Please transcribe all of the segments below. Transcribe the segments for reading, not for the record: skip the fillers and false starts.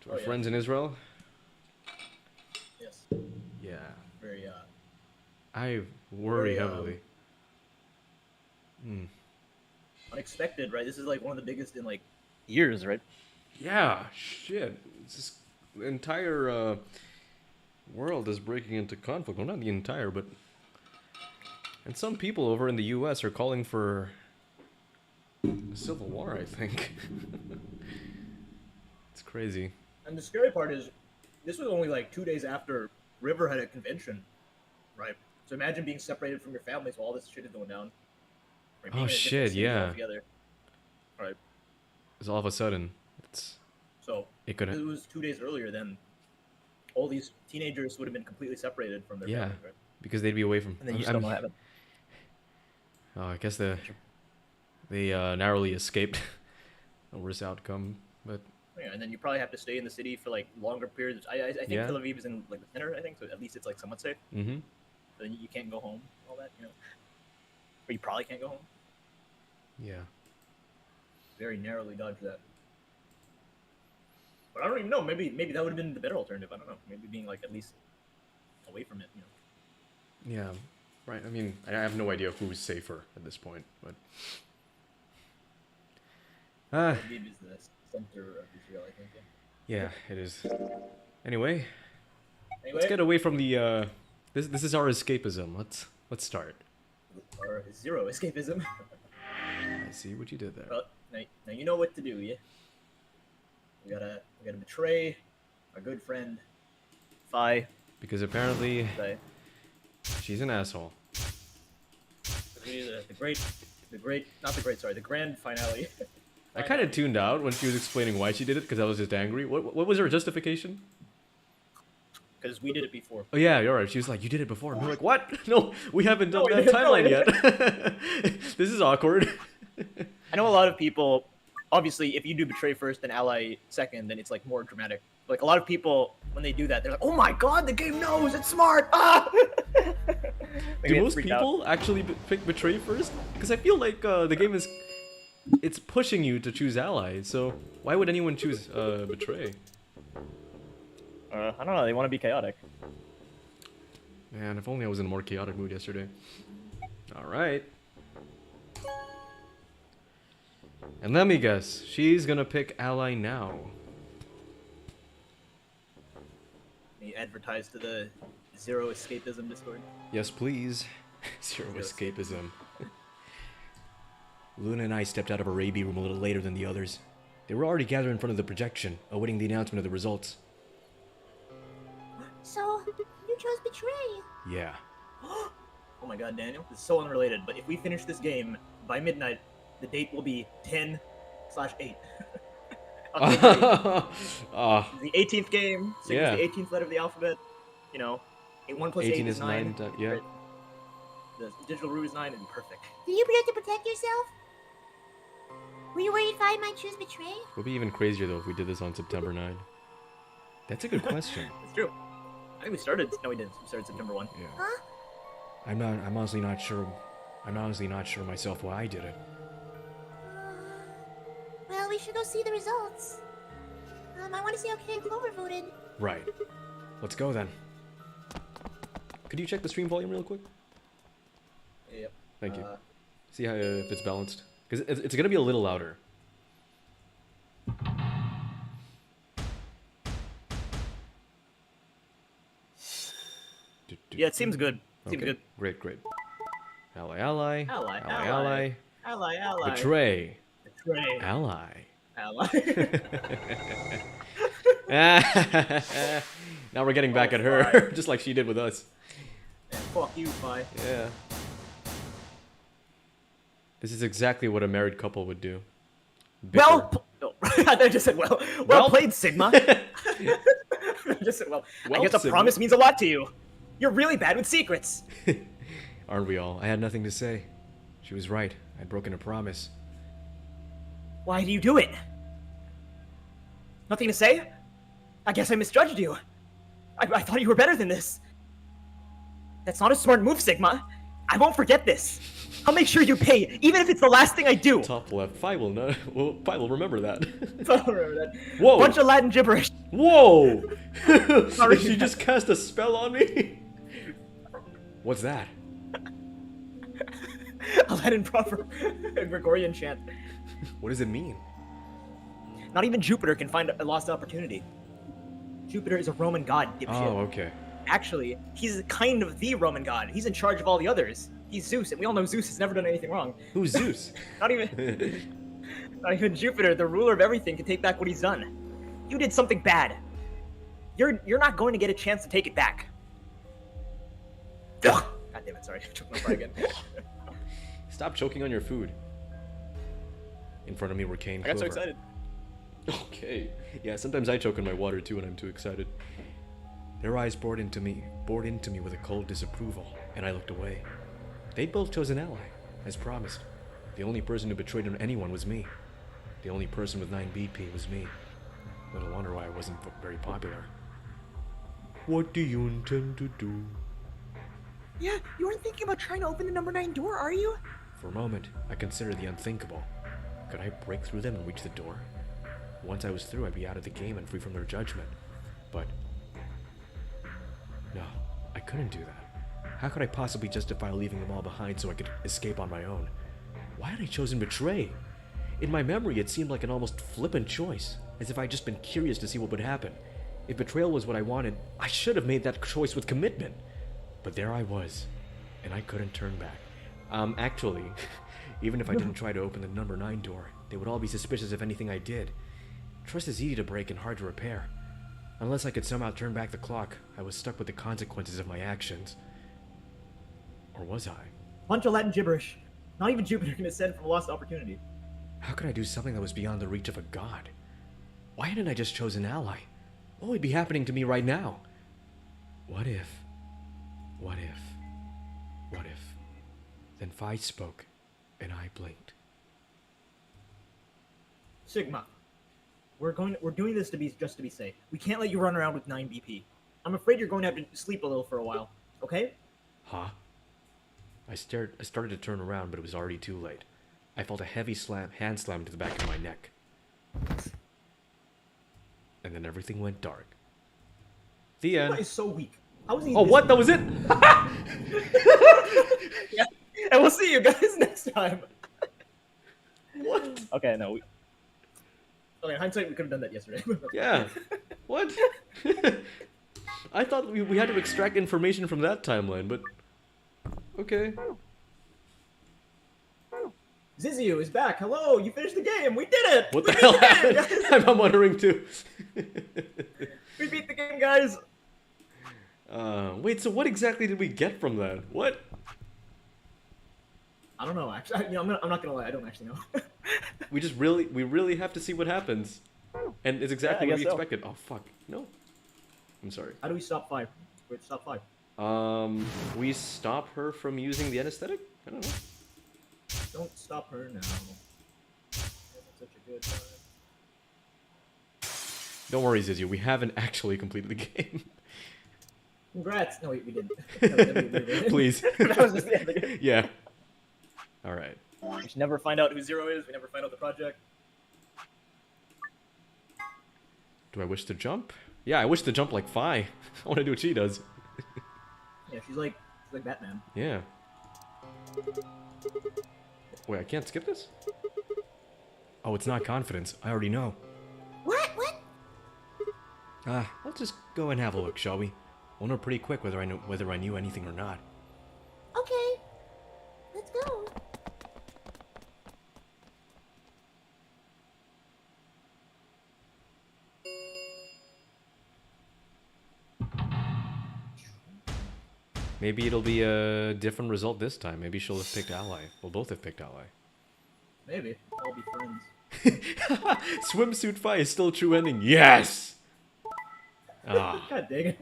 To our friends in Israel. Yes. Yeah. Very I worry Very, heavily. unexpected, right? This is like one of the biggest in like years, right? Yeah, shit. It's just, the entire world is breaking into conflict. Well, not the entire, but... And some people over in the US are calling for a civil war, I think. It's crazy. And the scary part is, this was only like 2 days after River had a convention, right? So imagine being separated from your families while all this shit is going down. Right? Being Oh in a different shit, city yeah. altogether. Right. It's all of a sudden. It's... So It if could... it was 2 days earlier, then all these teenagers would have been completely separated from their Yeah, families, right? because they'd be away from... And then you still don't have it. Oh, I guess they narrowly escaped a worse outcome, but... Yeah, and then you probably have to stay in the city for like longer periods. I think Yeah. Tel Aviv is in like the center, I think, so at least it's like somewhat safe. Mm-hmm. So then you can't go home, all that, you know. Or you probably can't go home. Yeah. Very narrowly dodged that. But I don't even know. Maybe that would have been the better alternative. I don't know. Maybe being like at least away from it, you know. Yeah, right. I mean, I have no idea who's safer at this point, but... Tel Aviv is the center of Israel, I think. Yeah, it is. Anyway, Anyway, let's get away from the, this is our escapism. Let's start. or zero escapism. I see what you did there. Well, now you know what to do, yeah. We gotta betray our good friend, Phi. Because apparently, Phi. she's an asshole. The grand finale. I kind of tuned out when she was explaining why she did it, because I was just angry. What was her justification? Because we did it before. Oh yeah, you're right. She was like, you did it before. And we're like, what? No, we haven't done No, that no, timeline no. yet. This is awkward. I know a lot of people, obviously, if you do betray first and ally second, then it's like more dramatic. Like a lot of people, when they do that, they're like, "Oh my god, the game knows it's smart!" Ah! They Do get most freaked out. people actually pick betray first? Because I feel like the game is, it's pushing you to choose ally. So why would anyone choose betray? I don't know. They want to be chaotic. Man, if only I was in a more chaotic mood yesterday. All right. And let me guess, she's gonna pick ally now. They advertise to the Zero Escapism Discord. Yes, please. Zero escapism. Luna and I stepped out of our AB room a little later than the others. They were already gathered in front of the projection, awaiting the announcement of the results. So, you chose betray. Yeah. Oh my god, Daniel, this is so unrelated, but if we finish this game by midnight, the date will be 10/8. The 18th game, so Yeah. the 18th letter of the alphabet. You know, 1 plus 8 18 is is 9. 9, yeah. The digital root is 9 and perfect. Did you protect to protect yourself? Were you worried Phi might choose betray? It would be even crazier though if we did this on September 9. That's a good question. It's true. I think we started. No, we didn't. We started September 1. Yeah. Huh? I'm honestly not sure. I'm honestly not sure myself why I did it. Well, we should go see the results. I want to see how Ken Clover voted. Right. Let's go then. Could you check the stream volume real quick? Yep. Thank you. See how if it's balanced. Because it's gonna be a little louder. Yeah, it seems good. Seems Okay. good. Great, great. Ally, ally. Ally, Ally, ally. ally. Ally. Betray. Betray. Ally. Ally. Now we're getting back at her, fine. just like she did with us. And fuck you, Phi. Yeah. This is exactly what a married couple would do. Bicker. Well, no. I just said well. Well played, Sigma. I just said well. I Well, guess a Sigma. promise means a lot to you. You're really bad with secrets. Aren't we all? I had nothing to say. She was right. I'd broken a promise. Why do you do it? Nothing to say? I guess I misjudged you. I thought you were better than this. That's not a smart move, Sigma. I won't forget this. I'll make sure you pay, even if it's the last thing I do. Top left. Phi will not. Well, Phi will remember that. Don't remember that. Whoa! Bunch of Latin gibberish. Whoa! Sorry. Did she just cast a spell on me? What's that? A Latin proper Gregorian chant. What does it mean? Not even Jupiter can find a lost opportunity. Jupiter is a Roman god, dipshit. Oh, okay. Actually, he's kind of the Roman god. He's in charge of all the others. He's Zeus, and we all know Zeus has never done anything wrong. Who's Zeus? Not even Jupiter, the ruler of everything, can take back what he's done. You did something bad. You're not going to get a chance to take it back. Ugh. God damn it, sorry. I choked my fry again. Stop choking on your food. In front of me were Kane. I got so excited. Okay. Yeah, sometimes I choke on my water too when I'm too excited. Their eyes bored into me with a cold disapproval, and I looked away. They'd both chosen ally, as promised. The only person who betrayed anyone was me. The only person with 9 BP was me. Little wonder why I wasn't very popular. What do you intend to do? Yeah, you weren't thinking about trying to open the number 9 door, are you? For a moment, I considered the unthinkable. Could I break through them and reach the door? Once I was through, I'd be out of the game and free from their judgment. But no, I couldn't do that. How could I possibly justify leaving them all behind so I could escape on my own? Why had I chosen betray? In my memory, it seemed like an almost flippant choice, as if I'd just been curious to see what would happen. If betrayal was what I wanted, I should have made that choice with commitment. But there I was, and I couldn't turn back. Actually, even if I didn't try to open the number 9 door, they would all be suspicious of anything I did. Trust is easy to break and hard to repair. Unless I could somehow turn back the clock, I was stuck with the consequences of my actions. Or was I? Bunch of Latin gibberish. Not even Jupiter can ascend from a lost opportunity. How could I do something that was beyond the reach of a god? Why hadn't I just chosen ally? What would be happening to me right now? What if? What if? What if? Then Phi spoke, and I blinked. Sigma, we're doing this just to be safe. We can't let you run around with 9 BP. I'm afraid you're going to have to sleep a little for a while. Okay? Huh? I started to turn around, but it was already too late. I felt a heavy hand slam to the back of my neck. And then everything went dark. The end. Sigma is so weak. How is he? Oh, what? That was it? Yeah. And we'll see you guys next time. What? Okay, no. Okay, in hindsight, we could have done that yesterday. Yeah. What? I thought we had to extract information from that timeline, but... Okay. Ziziu is back. Hello, you finished the game. We did it. What the hell happened? I'm wondering too. We beat the game, guys. Wait, so what exactly did we get from that? What? I don't know, actually. I'm not gonna lie. I don't actually know. we really have to see what happens. And it's exactly Yeah, I what we guess so. expected. Oh, fuck. No. I'm sorry. How do we stop 5? Wait, stop 5. We stop her from using the anesthetic? I don't know. Don't stop her now. Having such a good time. Don't worry, Zizu. We haven't actually completed the game. Congrats. No, wait, we didn't. No, Please. That was just the end of the game. Yeah. Alright. We should never find out who Zero is. We never find out the project. Do I wish to jump? Yeah, I wish to jump like Phi. I want to do what she does. Yeah, she's like Batman. Yeah. Wait, I can't skip this? Oh, it's not confidence. I already know. What? Let's just go and have a look, shall we? We'll know pretty quick whether I knew anything or not. Okay. Let's go. Maybe it'll be a different result this time. Maybe she'll have picked ally. We'll both have picked ally. Maybe. I'll be friends. Swimsuit Phi is still true ending. Yes! Ah. God dang it.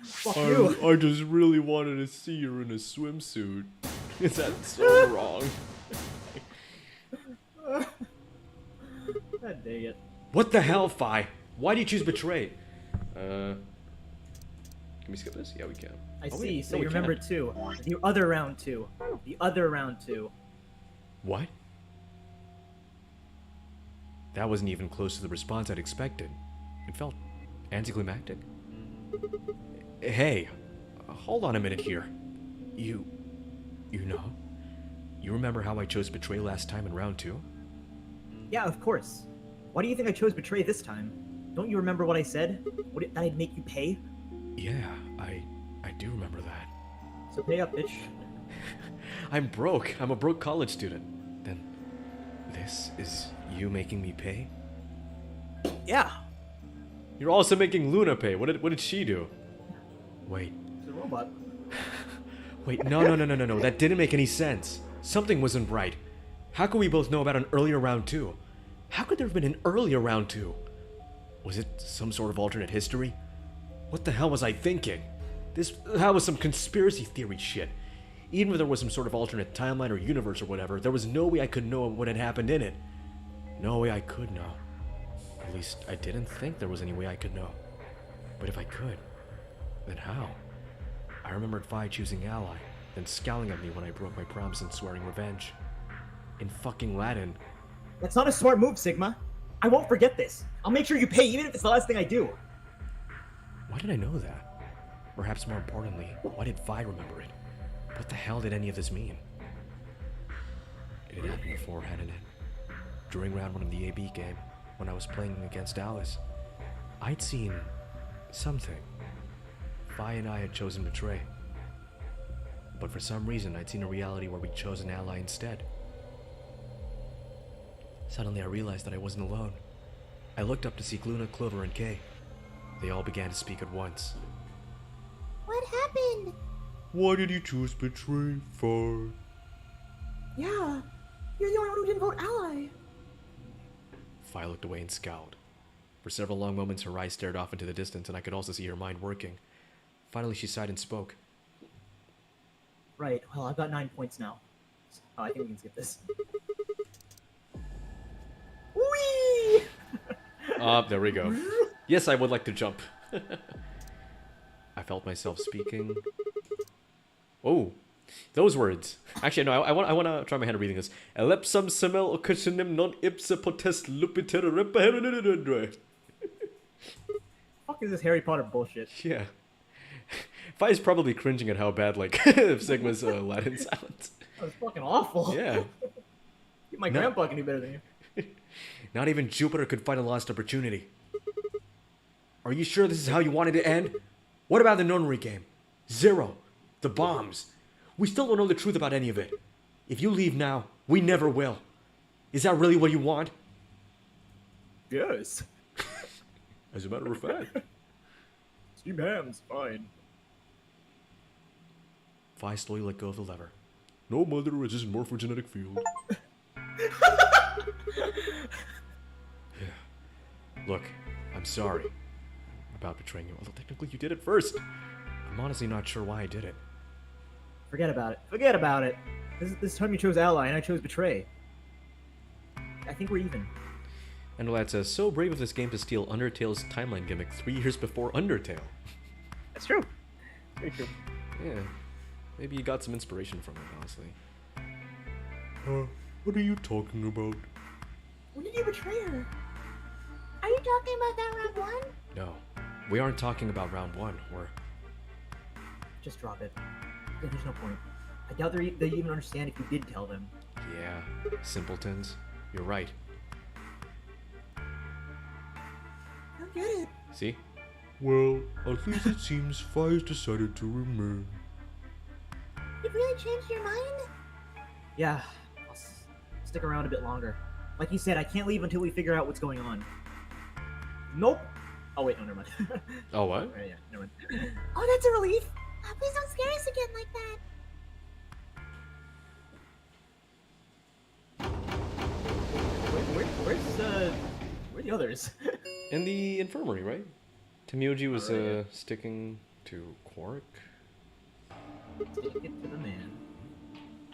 Fuck you. I just really wanted to see her in a swimsuit. Is that so wrong? God dang it. What the hell, Phi? Why do you choose betray? Can we skip this? Yeah, we can. I Oh, see. wait, So no, you we remember can't. 2. The other round 2. The other round 2. What? That wasn't even close to the response I'd expected. It felt anticlimactic. Hey, hold on a minute here. You know? You remember how I chose Betray last time in round 2? Yeah, of course. Why do you think I chose Betray this time? Don't you remember what I said? That I'd make you pay? Yeah, I do remember that. So pay up, bitch. I'm broke. I'm a broke college student. Then, this is you making me pay? Yeah. You're also making Luna pay. What did she do? Wait. It's a robot. Wait, no. That didn't make any sense. Something wasn't right. How could we both know about an earlier round 2? How could there have been an earlier round 2? Was it some sort of alternate history? What the hell was I thinking? That was some conspiracy theory shit. Even if there was some sort of alternate timeline or universe or whatever, there was no way I could know what had happened in it. No way I could know. At least, I didn't think there was any way I could know. But if I could, then how? I remembered Phi choosing ally, then scowling at me when I broke my promise and swearing revenge. In fucking Latin. That's not a smart move, Sigma. I won't forget this. I'll make sure you pay, even if it's the last thing I do. Why did I know that? Perhaps more importantly, why did Vi remember it? What the hell did any of this mean? It had happened before, hadn't it? During round 1 of the AB game, when I was playing against Alice, I'd seen something. Vi and I had chosen Betray. But for some reason, I'd seen a reality where we'd chosen Ally instead. Suddenly, I realized that I wasn't alone. I looked up to see Luna, Clover, and Kay. They all began to speak at once. What happened? Why did you choose Betray, Phi? Yeah. You're the only one who didn't vote ally. Phi looked away and scowled. For several long moments, her eyes stared off into the distance, and I could also see her mind working. Finally, she sighed and spoke. Right. Well, I've got 9 points now. Oh, I think we can skip this. Whee! There we go. Yes, I would like to jump. I felt myself speaking. Oh, those words. Actually, no, I want to try my hand at reading this. Elepsum semel occasionem non ipsa potest lupiter repaherenidre. Fuck is this Harry Potter bullshit? Yeah. Phi's probably cringing at how bad, like, Sigma's Latin sounds. That was fucking awful. Yeah. My grandpa can do better than you. Not even Jupiter could find a lost opportunity. Are you sure this is how you wanted to end? What about the nunnery game? Zero. The bombs. We still don't know the truth about any of it. If you leave now, we never will. Is that really what you want? Yes. As a matter of fact. Steam hams, fine. Phi slowly let go of the lever. No, mother, it's just morphogenetic field. Look, I'm sorry about betraying you, although technically you did it first. I'm honestly not sure why I did it. Forget about it. Forget about it. This time you chose ally and I chose betray. I think we're even. And Lad says, so brave of this game to steal Undertale's timeline gimmick 3 years before Undertale. That's true. Very true. Yeah, maybe you got some inspiration from it, honestly. What are you talking about? When did you betray her? Are you talking about that round 1? No, we aren't talking about round 1. We're... Just drop it. There's no point. I doubt they'd even understand if you did tell them. Yeah, simpletons. You're right. I don't get it. See? Well, at least it seems Phi's decided to remain. You really changed your mind? Yeah, I'll stick around a bit longer. Like you said, I can't leave until we figure out what's going on. Nope. Oh wait, no, never mind. Oh, what? Yeah, never mind. Oh, that's a relief. Please don't scare us again like that. Where are the others? In the infirmary, right? Temyoji was sticking to Quark. Take it to the man.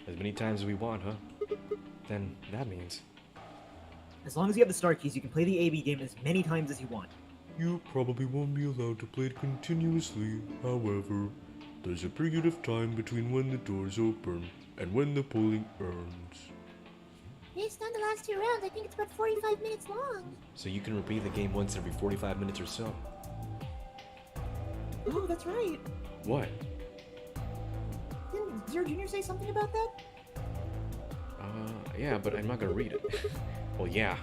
As many times as we want, huh? Then that means... As long as you have the star keys, you can play the AB game as many times as you want. You probably won't be allowed to play it continuously. However, there's a period of time between when the doors open and when the polling ends. It's not the last 2 rounds. I think it's about 45 minutes long. So you can repeat the game once every 45 minutes or so. Oh, that's right. What? Didn't Zero Jr. say something about that? Yeah, but I'm not gonna read it. Well, yeah.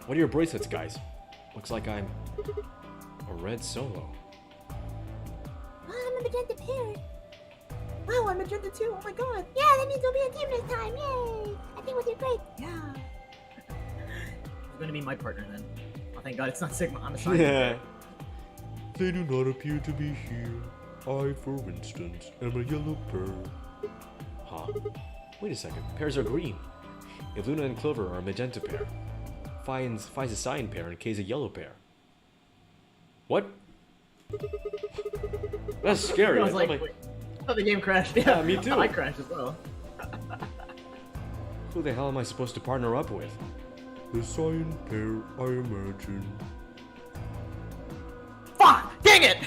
What are your bracelets, guys? Looks like I'm a red solo. I'm a magenta pair. Wow, I'm magenta too. Oh my god. Yeah, that means we'll be a team this time. Yay! I think we'll do great. Yeah. It's gonna be my partner then. Oh, thank god it's not Sigma. I'm a side. Yeah. They do not appear to be here. I, for instance, am a yellow pear. Huh? Wait a second. Pairs are green. If Luna and Clover are a magenta pair, Phi's a cyan pair and K's a yellow pair. What? That's scary. I was like, wait. Oh, the game crashed. Yeah, me too. I crashed as well. Who the hell am I supposed to partner up with? The cyan pair, I imagine. Fuck! Dang it!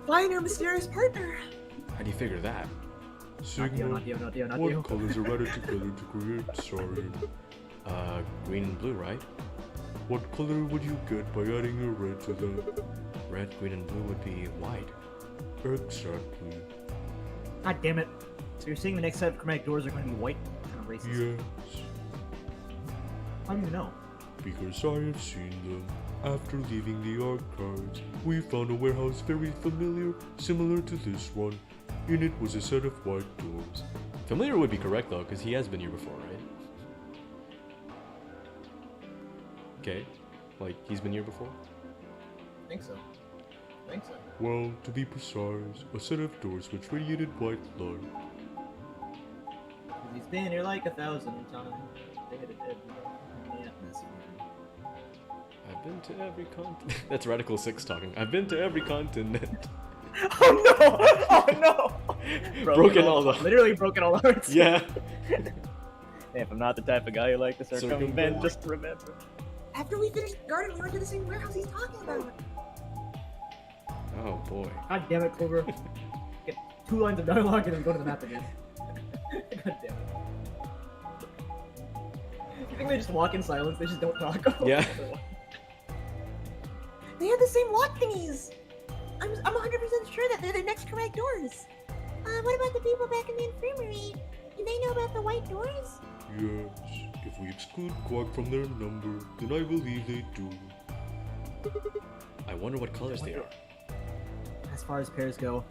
Find your mysterious partner. How do you figure that? Sigma, Not you. what colors are added together to create cyan? Green and blue, right? What color would you get by adding a red to that? Red, green, and blue would be white. Exactly. God damn it. So you're saying the next set of chromatic doors are going to be white? Kind of racist. Yes, How do you know? because I have seen them. After leaving the archives, we found a warehouse very familiar, similar to this one. In it was a set of white doors. Familiar would be correct though, because he has been here before, right? Okay. Like, he's been here before? I think so. Well, to be precise, a set of doors which radiated white light. He's been here like 1,000 times. In the atmosphere. I've been to every continent. That's Radical 6 talking. I've been to every continent. Oh no! Oh no! Broken all the... Literally broken all the hearts. Yeah. Hey, if I'm not the type of guy who like to circumvent, just remember. After we finish garden, we went to the same warehouse he's talking about. Oh boy. God damn it, Clover. Get 2 lines of dialogue and then go to the map again. God damn it. You think they just walk in silence? They just don't talk? Yeah. They have the same lock thingies. I'm 100% sure that they're the next correct doors. What about the people back in the infirmary? Do they know about the white doors? Yes, if we exclude Quack from their number, then I believe they do. I wonder what colors they are. As far as pairs go,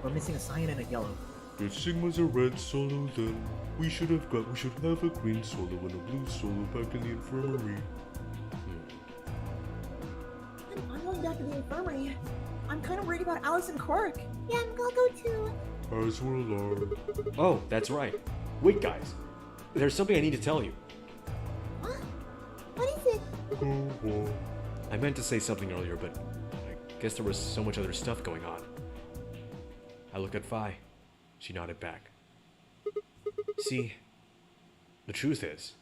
we're missing a cyan and a yellow. If Sigma's a red solo, then we should have a green solo and a blue solo back in the infirmary. I'm going back to the infirmary. I'm kind of worried about Alice and Quark. Yeah, I'll go too. As will I. Oh, that's right. Wait, guys. There's something I need to tell you. What? What is it? Go on. I meant to say something earlier, but I guess there was so much other stuff going on. I looked at Phi. She nodded back. See, the truth is...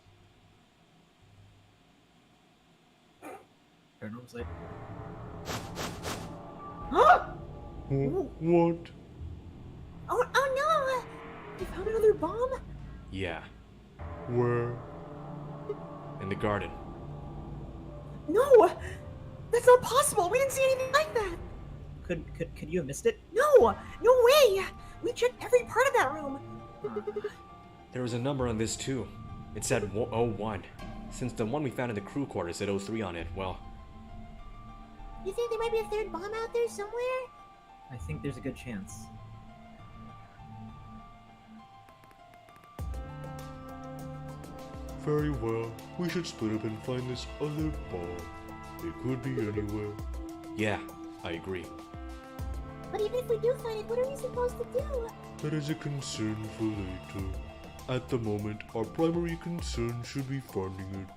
Paranormal's like... What? Oh no! You found another bomb? Yeah, Where? in the garden. No! That's not possible! We didn't see anything like that! Could you have missed it? No! No way! We checked every part of that room. There was a number on this too. It said 01. Since the one we found in the crew quarters said 03 on it, well... You think there might be a third bomb out there somewhere? I think there's a good chance. Very well. We should split up and find this other bomb. It could be anywhere. Yeah, I agree. But even if we do find it, what are we supposed to do? That is a concern for later. At the moment, our primary concern should be finding it.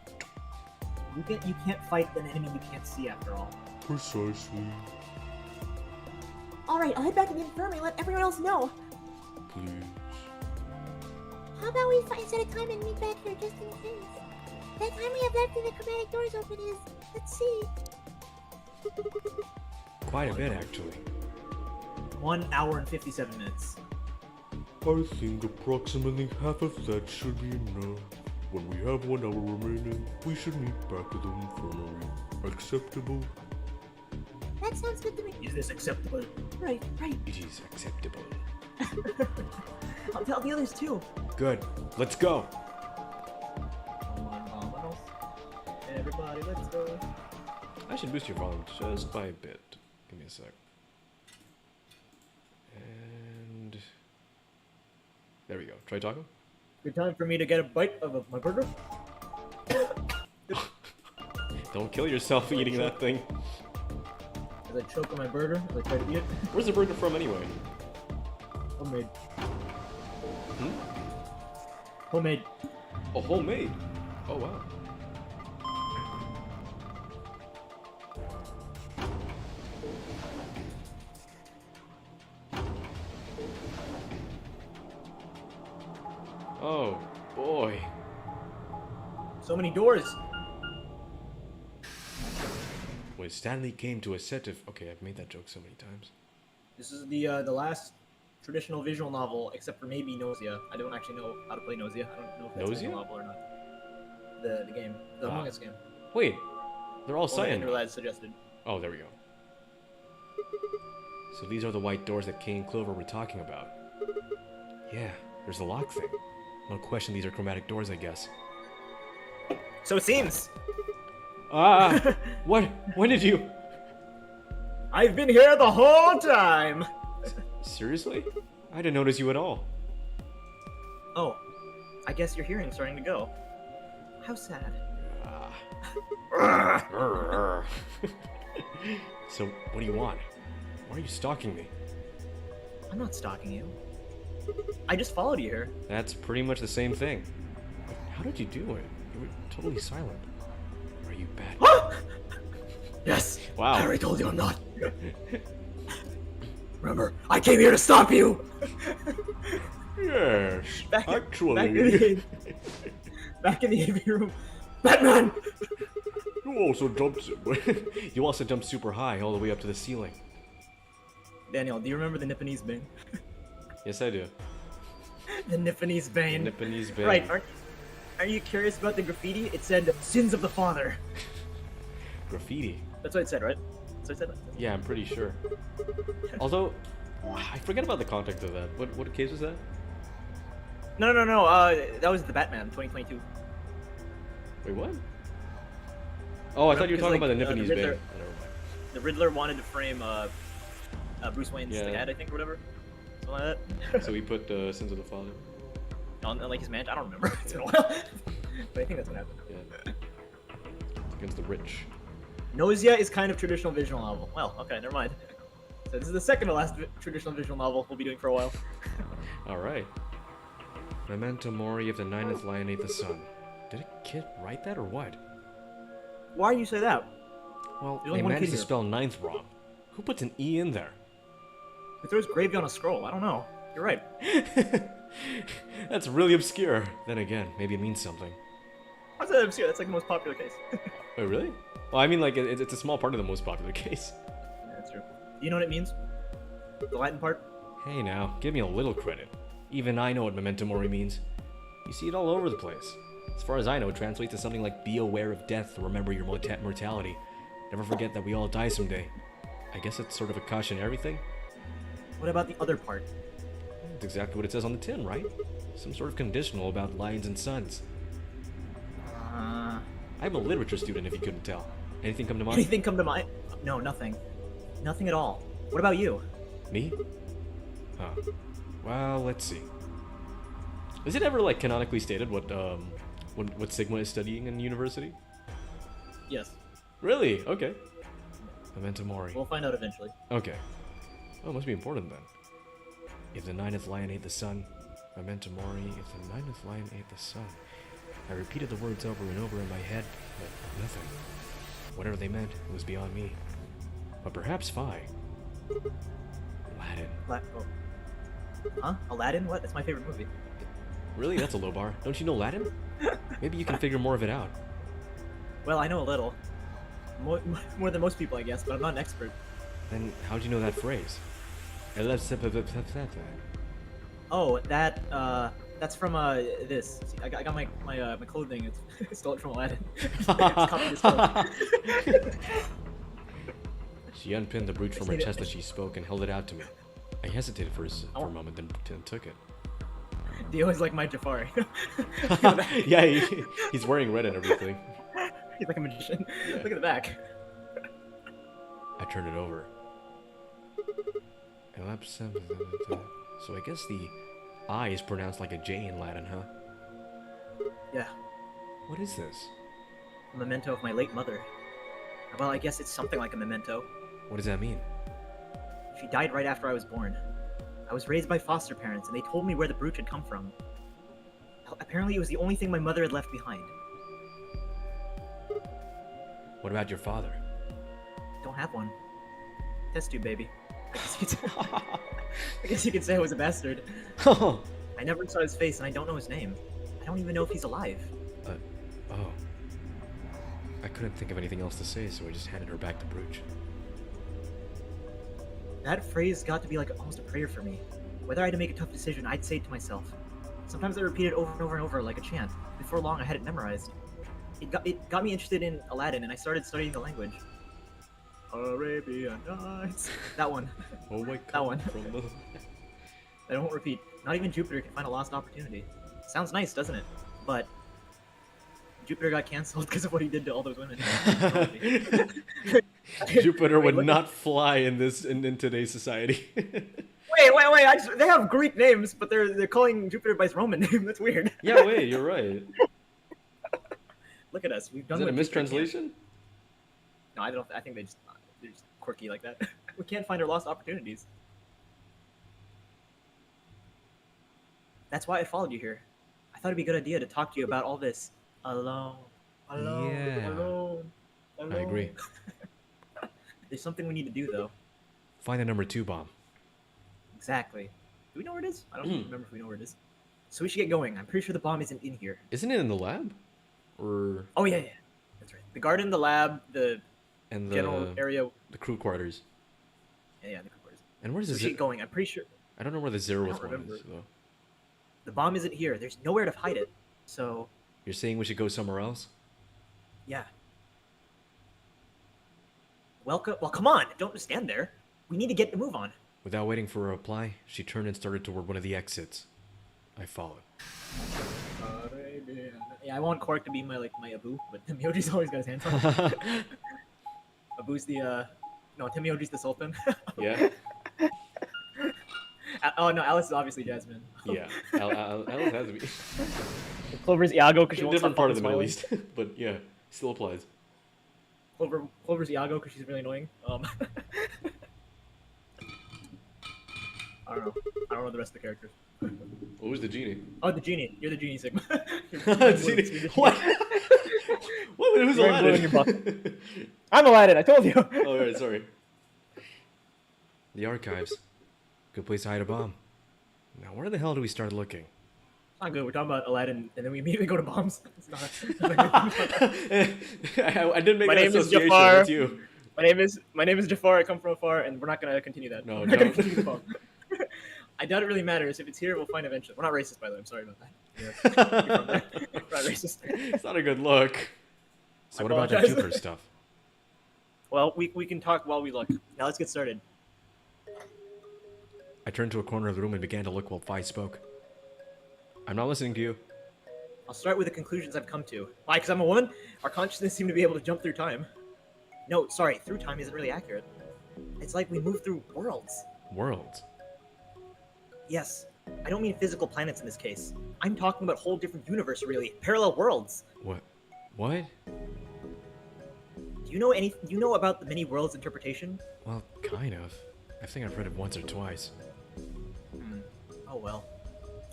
You can't fight an enemy you can't see after all. Precisely. Alright, I'll head back to the infirmary and let everyone else know. Please. How about we set a time and meet back here just in case? That time we have left in the chromatic doors open is, let's see, Quite a bit, actually. 1 hour and 57 minutes. I think approximately half of that should be enough. When we have 1 hour remaining, we should meet back at the infirmary. Acceptable? That sounds good to me. Is this acceptable? Right. It is acceptable. I'll tell the others too. Good. Let's go. Come on, Dominoes. Everybody, let's go. I should boost your volume just by a bit. Give me a sec. And there we go. Try talking. Good time for me to get a bite of my burger. Don't kill yourself eating that thing. As I choke on my burger, as I try to eat it. Where's the burger from anyway? Homemade. Hmm? Homemade. Oh, homemade. Oh, wow. Oh, boy. So many doors. When Stanley came to a set of... Okay, I've made that joke so many times. This is the last traditional visual novel, except for maybe Nausea. I don't actually know how to play Nausea. I don't know if that's a Nausea? visual novel or not. The game. The Among Us game. Wait, they're all Well, the cyan. Ender Lad suggested. Oh, there we go. So these are the white doors that King and Clover were talking about. Yeah, there's the lock thing. No question these are chromatic doors, I guess. So it seems. Ah! What? When did you... I've been here the whole time. Seriously? I didn't notice you at all. Oh, I guess your hearing's starting to go. How sad. So, what do you want? Why are you stalking me? I'm not stalking you. I just followed you here. That's pretty much the same thing. How did you do it? You were totally silent. Are you bad? Yes. Wow. I already told you I'm not. Remember, I came here to stop you. Yes, Back actually. back in the AV room. Batman. You also jumped. You also jumped super high, all the way up to the ceiling. Daniel, do you remember the Nipponese Bane? Yes, I do. The Nipponese Bane. Nipponese Bane. Right. Are you curious about the graffiti? It said "Sins of the Father." Graffiti. That's what it said, right? That's what it said. Yeah, I'm pretty sure. Although, I forget about the context of that. What case was that? No. That was the Batman 2022. Wait, what? Oh, I thought you were Because, talking about the like, Nipponese the Bane. Riddler- Oh, never mind. The Riddler wanted to frame Bruce Wayne's Yeah. dad, I think, or whatever. Something like that. So we put Sins of the Father. On like his mansion. I don't remember. It's been a while. But I think that's what happened. Yeah. It's against the rich. Nausea is kind of traditional visual novel. Well, okay, never mind. So this is the second to last traditional visual novel we'll be doing for a while. All right. Memento mori if the ninth lion ate the sun. Did a kid write that or what? Why do you say that? Well, There's only they one managed kid to here. spell ninth wrong. Who puts an E in there? It throws gravy on a scroll. I don't know. You're right. That's really obscure. Then again, maybe it means something. How's that obscure? That's like the most popular case. Oh, really? Well, I mean, like, it's a small part of the most popular case. Yeah, that's true. Do you know what it means? The Latin part? Hey now, give me a little credit. Even I know what memento mori means. You see it all over the place. As far as I know, it translates to something like be aware of death or remember your mortality. Never forget that we all die someday. I guess it's sort of a cautionary thing. What about the other part? That's exactly what it says on the tin, right? Some sort of conditional about lions and suns. I'm a literature student, if you couldn't tell. Anything come to mind? Anything come to mind? No, nothing. Nothing at all. What about you? Me? Huh. Well, let's see. Is it ever, like, canonically stated what Sigma is studying in university? Yes. Really? Okay. Memento mori. We'll find out eventually. Okay. Oh, it must be important then. If the ninth lion ate the sun, memento mori, if the ninth lion ate the sun. I repeated the words over and over in my head, but nothing. Whatever they meant, it was beyond me. But perhaps Phi. Aladdin. Oh. Huh? Aladdin? What? That's my favorite movie. Really? That's a low bar. Don't you know Latin? Maybe you can figure more of it out. Well, I know a little. More than most people, I guess, but I'm not an expert. Then how'd you know that phrase? Oh, that's from this. See, I got my clothing. It's stole it from Aladdin. It's copied this clothing. She unpinned the brooch from her chest as she spoke and held it out to me. I hesitated for a moment, then took it. Dio is like my Jafari. Yeah, he's wearing red and everything. He's like a magician. Yeah. Look at the back. I turned it over. So I guess the I is pronounced like a J in Latin, huh? Yeah. What is this? A memento of my late mother. Well, I guess it's something like a memento. What does that mean? She died right after I was born. I was raised by foster parents, and they told me where the brooch had come from. Apparently, it was the only thing my mother had left behind. What about your father? Don't have one. Test tube, baby. I guess you could say I was a bastard. I never saw his face, and I don't know his name. I don't even know if he's alive. Oh. I couldn't think of anything else to say, so I just handed her back the brooch. That phrase got to be like almost a prayer for me. Whether I had to make a tough decision, I'd say it to myself. Sometimes I repeat it over and over and over like a chant. Before long, I had it memorized. It got me interested in Aladdin, and I started studying the language. Arabian Nights. That one. Oh my god. That one. I won't repeat. Not even Jupiter can find a lost opportunity. Sounds nice, doesn't it? But Jupiter got canceled because of what he did to all those women. Jupiter would not fly in today's society. They have Greek names, but they're calling Jupiter by his Roman name. That's weird. Yeah, wait, you're right. Look at us. We've done. Is it a what Jupiter mistranslation? No, I don't. I think they're just quirky like that. We can't find our lost opportunities. That's why I followed you here. I thought it'd be a good idea to talk to you about all this alone. Yeah. Alone. I agree. There's something we need to do though. Find the number 2 bomb. Exactly. Do we know where it is? I don't remember if we know where it is. So we should get going. I'm pretty sure the bomb isn't in here. Isn't it in the lab? Or Oh yeah. That's right. The garden, the lab, the and general area. the crew quarters. Yeah, the quarters. And where's So the we should get going. I'm pretty sure I don't know where the 0th one remember. is though. the bomb isn't here. There's nowhere to hide it. So You're saying we should go somewhere else? yeah. Well, come on! Don't just stand there. We need to get the move on. Without waiting for a reply, she turned and started toward one of the exits. I followed. Yeah, I want Quark to be my Abu, but Timyoji's always got his hands on. Abu's the no, Timyoji's the Sultan. Yeah? Oh no, Alice is obviously Jasmine. Yeah. Alice has to be. Clover's Iago because she A won't different stop part of the smiling. Middle East. But yeah, still applies. Clover's Iago because she's really annoying. I don't know. I don't know the rest of the characters. What was the genie? Oh, the genie. You're the genie Sigma. Genie. What? What? Who's You're blue in your Aladdin? buff. I'm Aladdin. I told you. Oh, right, sorry. The archives. Good place to hide a bomb. Now, where the hell do we start looking? It's not good. We're talking about Aladdin, and then we immediately go to bombs. It's not. I didn't make My an name is association. Jafar. That's you. My name is Jafar. I come from afar, and we're not gonna continue that. No, we're not gonna don't. continue the bomb. I doubt it really matters. If it's here, we'll find eventually. We're not racist, by the way. I'm sorry about that. We're not racist. It's not a good look. So I what about that apologize. Jupiter stuff? Well, we can talk while we look. Now let's get started. I turned to a corner of the room and began to look while Phi spoke. I'm not listening to you. I'll start with the conclusions I've come to. Why? Because I'm a woman? Our consciousness seem to be able to jump through time. No, sorry, through time isn't really accurate. It's like we move through worlds. Worlds. Yes, I don't mean physical planets in this case. I'm talking about a whole different universe, really. Parallel worlds. What? What? Do you know about the many worlds interpretation? Well, kind of. I think I've read it once or twice. Oh well.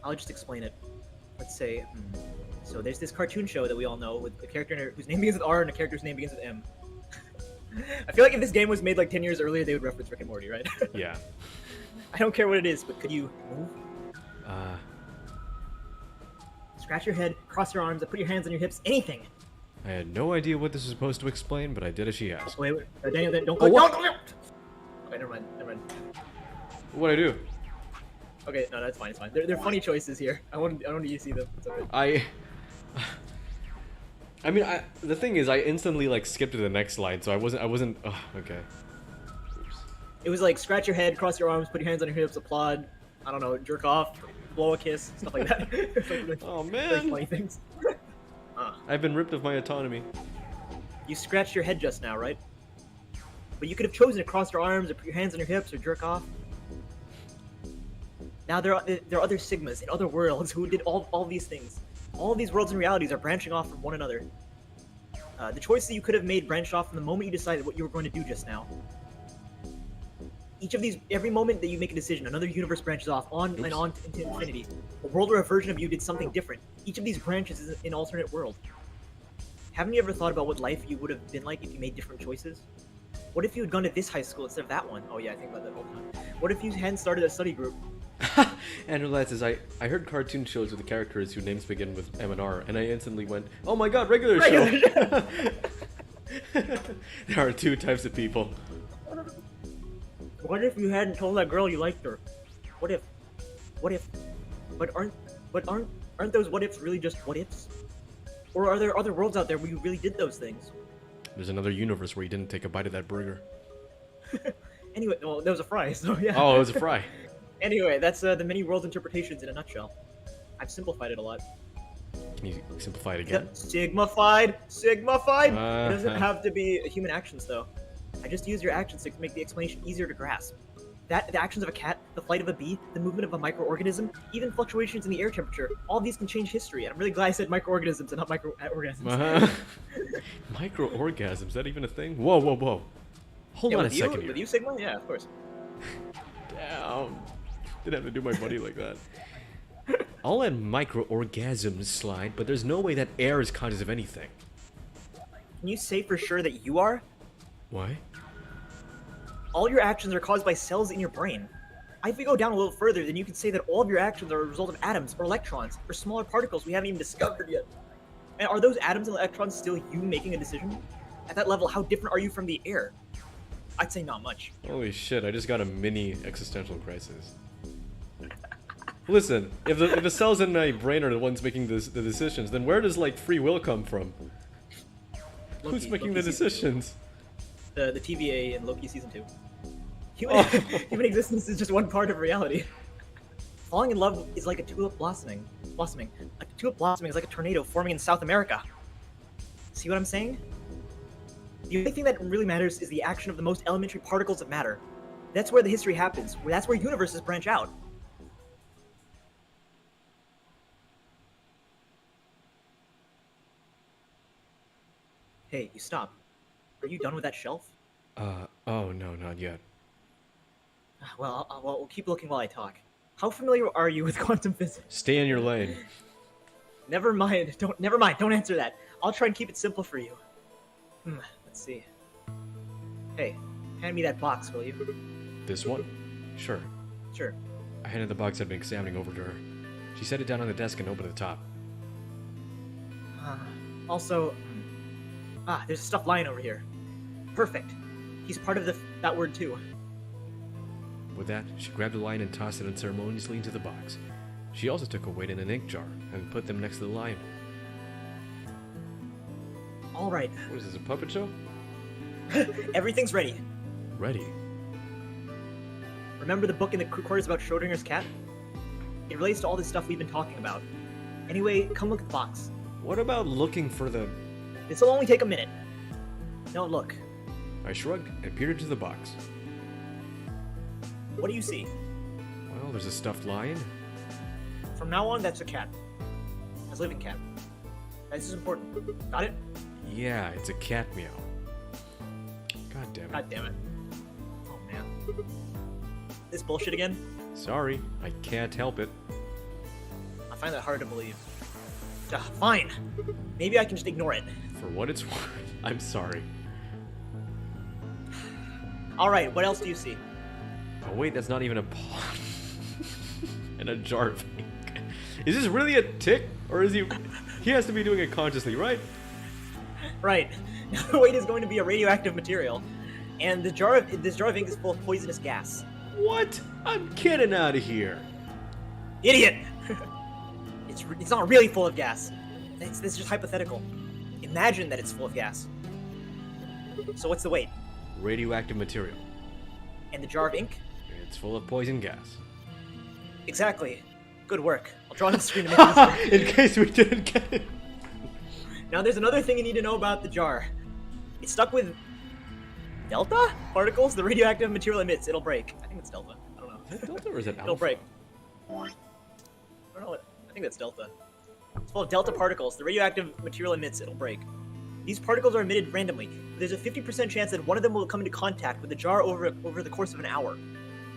I'll just explain it. Let's say, so there's this cartoon show that we all know with a character whose name begins with R and a character's name begins with M. I feel like if this game was made like 10 years earlier, they would reference Rick and Morty, right? Yeah. I don't care what it is, but could you move? Scratch your head, cross your arms, and put your hands on your hips, anything. I had no idea what this was supposed to explain, but I did as she asked. Wait, Daniel, don't go. what? No. Okay, never mind. What'd I do? Okay, no, that's fine. It's fine. They're funny choices here. I want you to see them. It's okay. I mean, the thing is, I instantly like skipped to the next line, so I wasn't. Oh, okay. Oops. It was like scratch your head, cross your arms, put your hands on your hips, applaud. I don't know, jerk off, blow a kiss, stuff like that. It's like, Oh like man! funny things. I've been ripped of my autonomy. You scratched your head just now, right? But you could have chosen to cross your arms, or put your hands on your hips, or jerk off. Now there are other Sigmas in other worlds who did all these things. All these worlds and realities are branching off from one another. The choices you could have made branched off from the moment you decided what you were going to do just now. Each of these, every moment that you make a decision, another universe branches off, on and on into infinity. A world where a version of you did something different. Each of these branches is an alternate world. Haven't you ever thought about what life you would have been like if you made different choices? What if you had gone to this high school instead of that one? Oh yeah, I think about that all the time. What if you hadn't started a study group? Andrew Ladd says, I heard cartoon shows with the characters whose names begin with M and R, and I instantly went, oh my god, regular show! There are two types of people. What if you hadn't told that girl you liked her? What if? But aren't those what ifs really just what ifs? Or are there other worlds out there where you really did those things? There's another universe where you didn't take a bite of that burger. Anyway, well, that was a fry, so yeah. Oh, it was a fry. Anyway, that's the many worlds interpretations in a nutshell. I've simplified it a lot. Can you simplify it again? Sigmified! It doesn't Uh-huh. have to be human actions, though. I just use your actions to make the explanation easier to grasp. The actions of a cat, the flight of a bee, the movement of a microorganism, even fluctuations in the air temperature, all these can change history, and I'm really glad I said microorganisms and not microorganisms. Uh-huh. Microorgasms, is that even a thing? Whoa, whoa, whoa. Hold Yeah, on a with second you, here. with you, Sigma? Yeah, of course. Damn. Didn't have to do my buddy like that. I'll let microorgasms slide, but there's no way that air is conscious of anything. Can you say for sure that you are? Why? All your actions are caused by cells in your brain. If we go down a little further, then you can say that all of your actions are a result of atoms, or electrons, or smaller particles we haven't even discovered yet. And are those atoms and electrons still you making a decision? At that level, how different are you from the air? I'd say not much. Holy shit, I just got a mini existential crisis. Listen, if the cells in my brain are the ones making the decisions, then where does, like, free will come from? Who's making the decisions? The TVA in Loki Season 2. Human existence is just one part of reality. Falling in love is like a tulip blossoming. A tulip blossoming is like a tornado forming in South America. See what I'm saying? The only thing that really matters is the action of the most elementary particles of matter. That's where the history happens. That's where universes branch out. Hey, you stop. Are you done with that shelf? Oh no, not yet. Well, we'll keep looking while I talk. How familiar are you with quantum physics? Stay in your lane. Never mind. Don't answer that. I'll try and keep it simple for you. Let's see. Hey, hand me that box, will you? This one? Sure. Sure. I handed the box I'd been examining over to her. She set it down on the desk and opened the top. Also, there's stuff lying over here. Perfect. He's part of that word too. With that, she grabbed the line and tossed it unceremoniously into the box. She also took a weight in an ink jar and put them next to the lion. All right. What is this, a puppet show? Everything's ready. Ready. Remember the book in the quarters about Schrodinger's cat? It relates to all this stuff we've been talking about. Anyway, come look at the box. What about looking for the... This'll only take a minute. Don't look. I shrugged and peered into the box. What do you see? Well, there's a stuffed lion. From now on, that's a cat. That's a living cat. This is important. Got it? Yeah, it's a cat meow. God damn it. God damn it. Oh man. This bullshit again? Sorry, I can't help it. I find that hard to believe. Fine. Maybe I can just ignore it. For what it's worth, I'm sorry. Alright, what else do you see? Oh wait, that's not even a paw. And a jar of ink. Is this really a tick? Or is he... He has to be doing it consciously, right? Right. Now the weight is going to be a radioactive material, and this jar of ink is full of poisonous gas. What? I'm getting out of here. Idiot! It's not really full of gas. It's just hypothetical. Imagine that it's full of gas. So what's the weight? Radioactive material. And the jar of ink? It's full of poison gas. Exactly. Good work. I'll draw it on the screen to make it easier. In case we didn't get it. Now there's another thing you need to know about the jar. It's stuck with delta particles the radioactive material emits. It'll break. I think it's delta. I don't know. Is it delta or is it alpha? It'll break. I don't know what. I think that's delta. It's full of delta particles. The radioactive material emits. It'll break. These particles are emitted randomly. There's a 50% chance that one of them will come into contact with the jar over the course of an hour.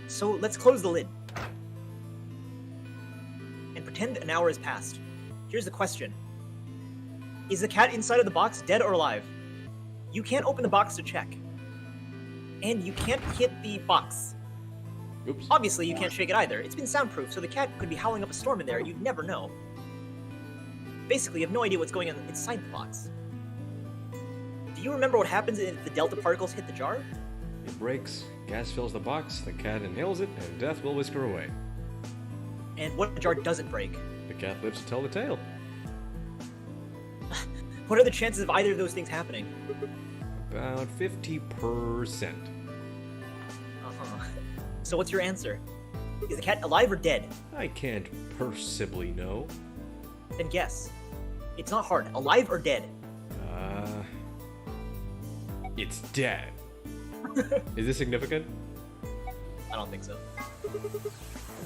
So let's close the lid. And pretend an hour has passed. Here's the question. Is the cat inside of the box dead or alive? You can't open the box to check. And you can't hit the box. Oops. Obviously, you can't shake it either. It's been soundproof, so the cat could be howling up a storm in there. You'd never know. Basically, you have no idea what's going on inside the box. Do you remember what happens if the delta particles hit the jar? It breaks, gas fills the box, the cat inhales it, and death will whisk her away. And what if the jar doesn't break? The cat lives to tell the tale. What are the chances of either of those things happening? About 50%. Uh-huh. So what's your answer? Is the cat alive or dead? I can't possibly know. Then guess. It's not hard. Alive or dead? It's dead. Is this significant? I don't think so. The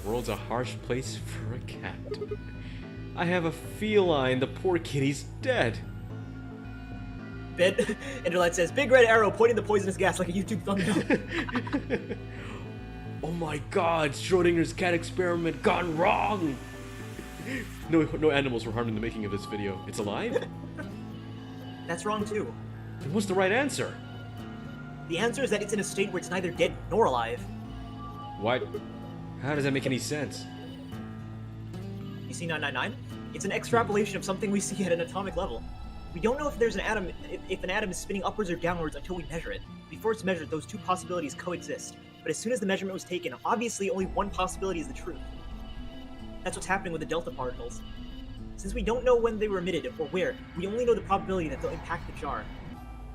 world's a harsh place for a cat. I have a feline. The poor kitty's dead. Enderlight says, big red arrow pointing the poisonous gas like a YouTube thumbnail. Oh my god, Schrodinger's cat experiment gone wrong! No animals were harmed in the making of this video. It's alive? That's wrong too. Then what's the right answer? The answer is that it's in a state where it's neither dead nor alive. What? How does that make any sense? You see 999? It's an extrapolation of something we see at an atomic level. We don't know if there's an atom, if an atom is spinning upwards or downwards until we measure it. Before it's measured, those two possibilities coexist. But as soon as the measurement was taken, obviously only one possibility is the truth. That's what's happening with the delta particles. Since we don't know when they were emitted or where, we only know the probability that they'll impact the jar.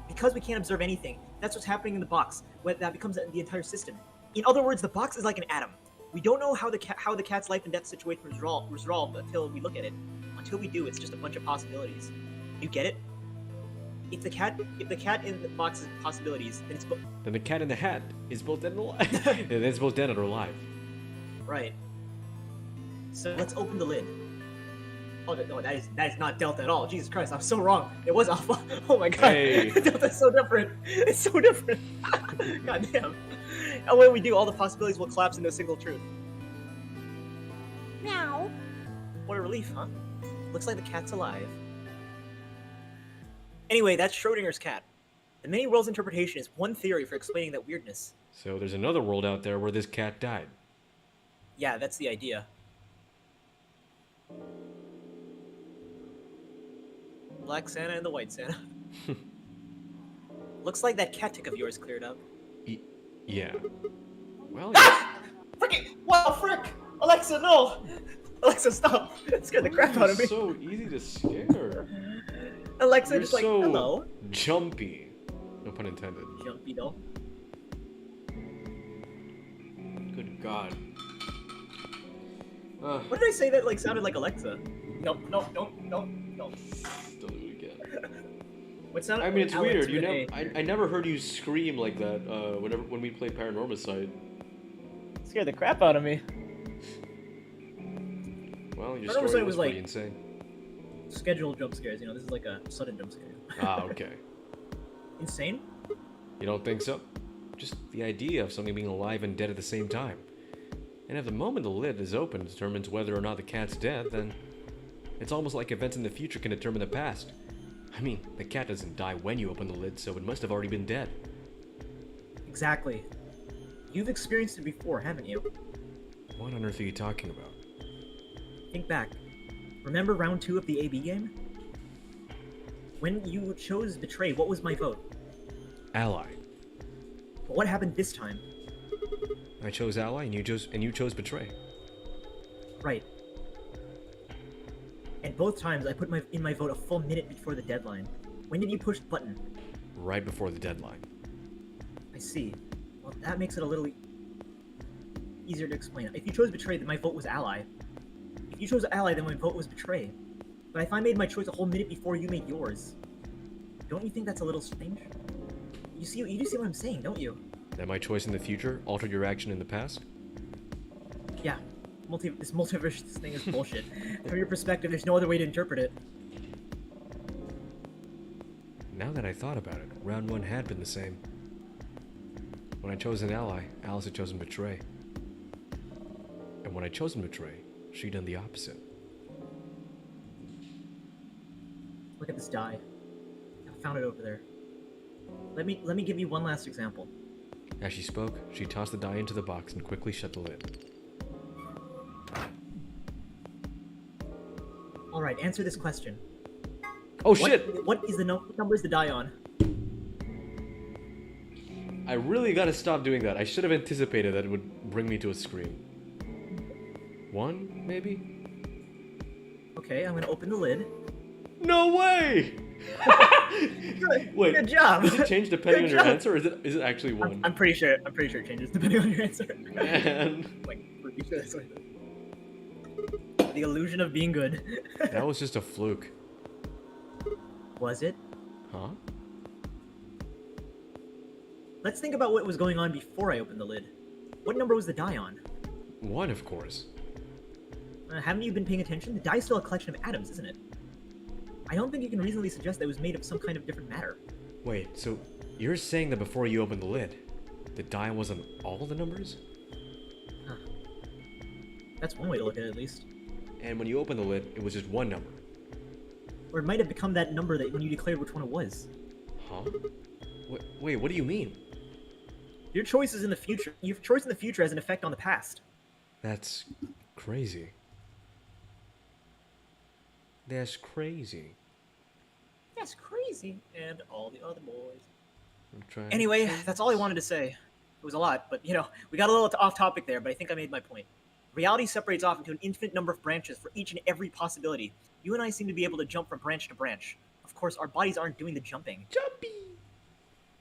Because we can't observe anything, that's what's happening in the box, that becomes the entire system. In other words, the box is like an atom. We don't know how the cat's life and death situation was resolved until we look at it. Until we do, it's just a bunch of possibilities. You get it? If the cat in the box is possibilities, then it's then the cat in the hat is both dead and alive. And then it's both dead and alive. Right. So let's open the lid. Oh no, that is not delta at all. Jesus Christ, I'm so wrong. It was alpha. Oh my god. Hey. Delta's so different. It's so different. God damn. And when we do, all the possibilities will collapse into a single truth. Meow. What a relief, huh? Looks like the cat's alive. Anyway, that's Schrodinger's cat. The many worlds interpretation is one theory for explaining that weirdness. So there's another world out there where this cat died. Yeah, that's the idea. Black Santa and the White Santa. Looks like that cat tick of yours cleared up. Yeah. Well, Freaking! Wow, frick! Alexa, no! Alexa, stop! It scared the crap out of me. so easy to scare. Alexa You're just like, so hello. jumpy. No pun intended. Jumpy though. Good God. What did I say that like sounded like Alexa? No. Don't do it again. What sounded? I mean, it's Alex weird. You with know, a- I never heard you scream like that. When we played Paranormal Site. Scared the crap out of me. Well, your Paranormal story Site was was pretty like- insane. Scheduled jump scares, you know, this is like a sudden jump scare. Ah, okay. Insane? You don't think so? Just the idea of something being alive and dead at the same time. And if the moment the lid is open determines whether or not the cat's dead, then it's almost like events in the future can determine the past. I mean, the cat doesn't die when you open the lid, so it must have already been dead. Exactly. You've experienced it before, haven't you? What on earth are you talking about? Think back. Remember round 2 of the AB game? When you chose betray, what was my vote? Ally. But what happened this time? I chose ally, and you chose betray. Right. And both times I put in my vote a full minute before the deadline. When did you push the button? Right before the deadline. I see. Well, that makes it a little easier to explain. If you chose betray, then my vote was ally. If you chose ally, then my vote was betray. But if I made my choice a whole minute before you made yours, don't you think that's a little strange? You do see what I'm saying, don't you? That my choice in the future altered your action in the past? Yeah. This multiverse thing is bullshit. From your perspective, there's no other way to interpret it. Now that I thought about it, round 1 had been the same. When I chose an ally, Alice had chosen betray. And when I chosen betray, she'd done the opposite. Look at this die. I found it over there. Let me give you one last example. As she spoke, she tossed the die into the box and quickly shut the lid. Alright, answer this question. Oh shit! What number is the die on? I really gotta stop doing that. I should have anticipated that it would bring me to a screen. 1, maybe? Okay, I'm gonna open the lid. No way! Wait, Good job. does it change depending on Good your job. answer, or is it actually 1? I'm pretty sure it changes depending on your answer. Man, Like, pretty sure that's what it is. The illusion of being good. that was just a fluke. Was it? Huh? Let's think about what was going on before I opened the lid. What number was the die on? 1, of course. Haven't you been paying attention? The die is still a collection of atoms, isn't it? I don't think you can reasonably suggest that it was made of some kind of different matter. Wait, so you're saying that before you opened the lid, the die wasn't all the numbers? Huh. That's one way to look at it, at least. And when you opened the lid, it was just 1 number. Or it might have become that number that when you declared which one it was. Huh? Wait, what do you mean? Your choices in the future. Your choice in the future has an effect on the past. That's crazy. That's crazy. That's crazy. And all the other boys. I'm trying. Anyway, that's all I wanted to say. It was a lot, but we got a little off topic there, but I think I made my point. Reality separates off into an infinite number of branches for each and every possibility. You and I seem to be able to jump from branch to branch. Of course, our bodies aren't doing the jumping. Jumpy!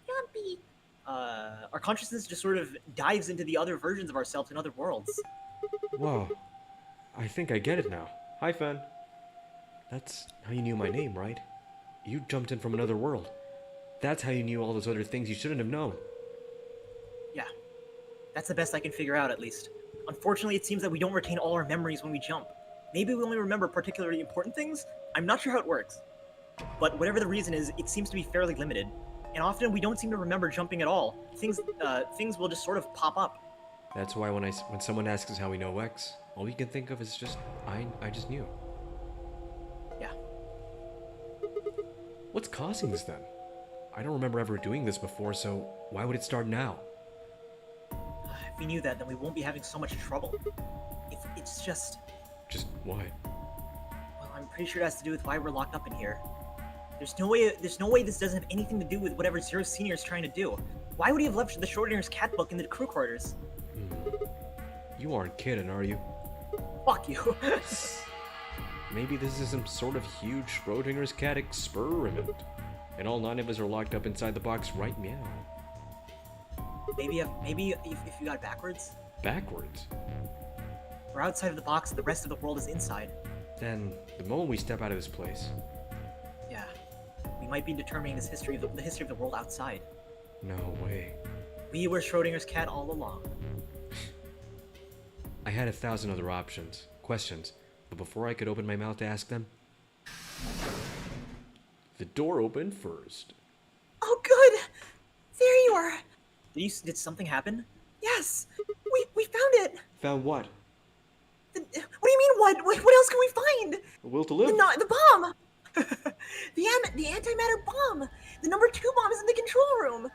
Jumpy. Our consciousness just sort of dives into the other versions of ourselves in other worlds. Whoa. I think I get it now. Hi, Fan. That's how you knew my name, right? You jumped in from another world. That's how you knew all those other things you shouldn't have known. Yeah. That's the best I can figure out, at least. Unfortunately, it seems that we don't retain all our memories when we jump. Maybe we only remember particularly important things? I'm not sure how it works. But whatever the reason is, it seems to be fairly limited. And often we don't seem to remember jumping at all. Things will just sort of pop up. That's why when someone asks us how we know X, all we can think of is just, I just knew. Yeah. What's causing this then? I don't remember ever doing this before, so why would it start now? If we knew that, then we won't be having so much trouble. It's just... Just why? Well, I'm pretty sure it has to do with why we're locked up in here. There's no way this doesn't have anything to do with whatever Zero Senior is trying to do. Why would he have left the Schrodinger's cat book in the crew quarters? You aren't kidding, are you? Fuck you. Maybe this is some sort of huge Schrodinger's cat experiment. And all 9 of us are locked up inside the box right meow. Maybe if you got it backwards? Backwards? We're outside of the box, the rest of the world is inside. Then, the moment we step out of this place... Yeah. We might be determining the history of the world outside. No way. We were Schrodinger's cat all along. I had 1,000 other questions, but before I could open my mouth to ask them... The door opened first. Oh, good. There you are. Did something happen? Yes. We found it. Found what? What do you mean, what? What else can we find? A will to live? The bomb. the antimatter bomb. The number 2 bomb is in the control room.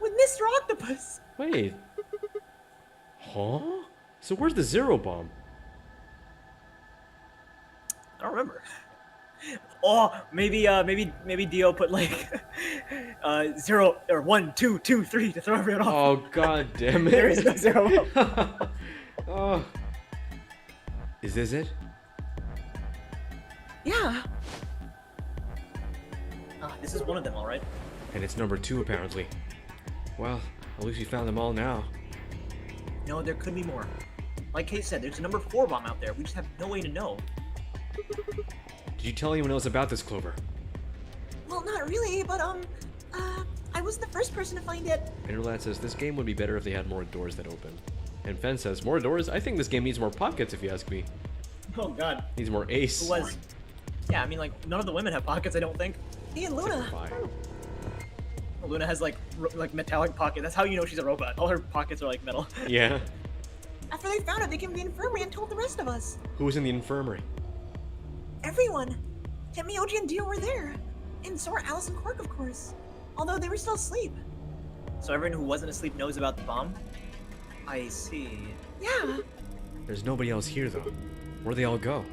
With Mr. Octopus. Wait. Huh? So where's the 0 bomb? don't remember. Oh, maybe Dio put like 0 or 1, 2, 2, 3 to throw everyone off. Oh god damn it! There is no 0. Oh. Is this it? Yeah. This is one of them, all right. And it's number 2 apparently. Well, at least we found them all now. No, there could be more. Like Kate said, there's a number 4 bomb out there. We just have no way to know. Did you tell anyone else about this, Clover? Well, not really, but I was the first person to find it. Interlad says this game would be better if they had more doors that open. And Fen says, more doors? I think this game needs more pockets if you ask me. Oh god. Needs more ace. Who was? Yeah, I mean, like, none of the women have pockets, I don't think. Me and Luna. Fine. Luna has like metallic pocket. That's how you know she's a robot. All her pockets are like metal. Yeah. After they found it, they came to the infirmary and told the rest of us. Who was in the infirmary? Everyone. Timmy, Oji, and Dio were there. And so were Alice and Quark, of course. Although they were still asleep. So everyone who wasn't asleep knows about the bomb? I see. Yeah. There's nobody else here though. Where'd they all go?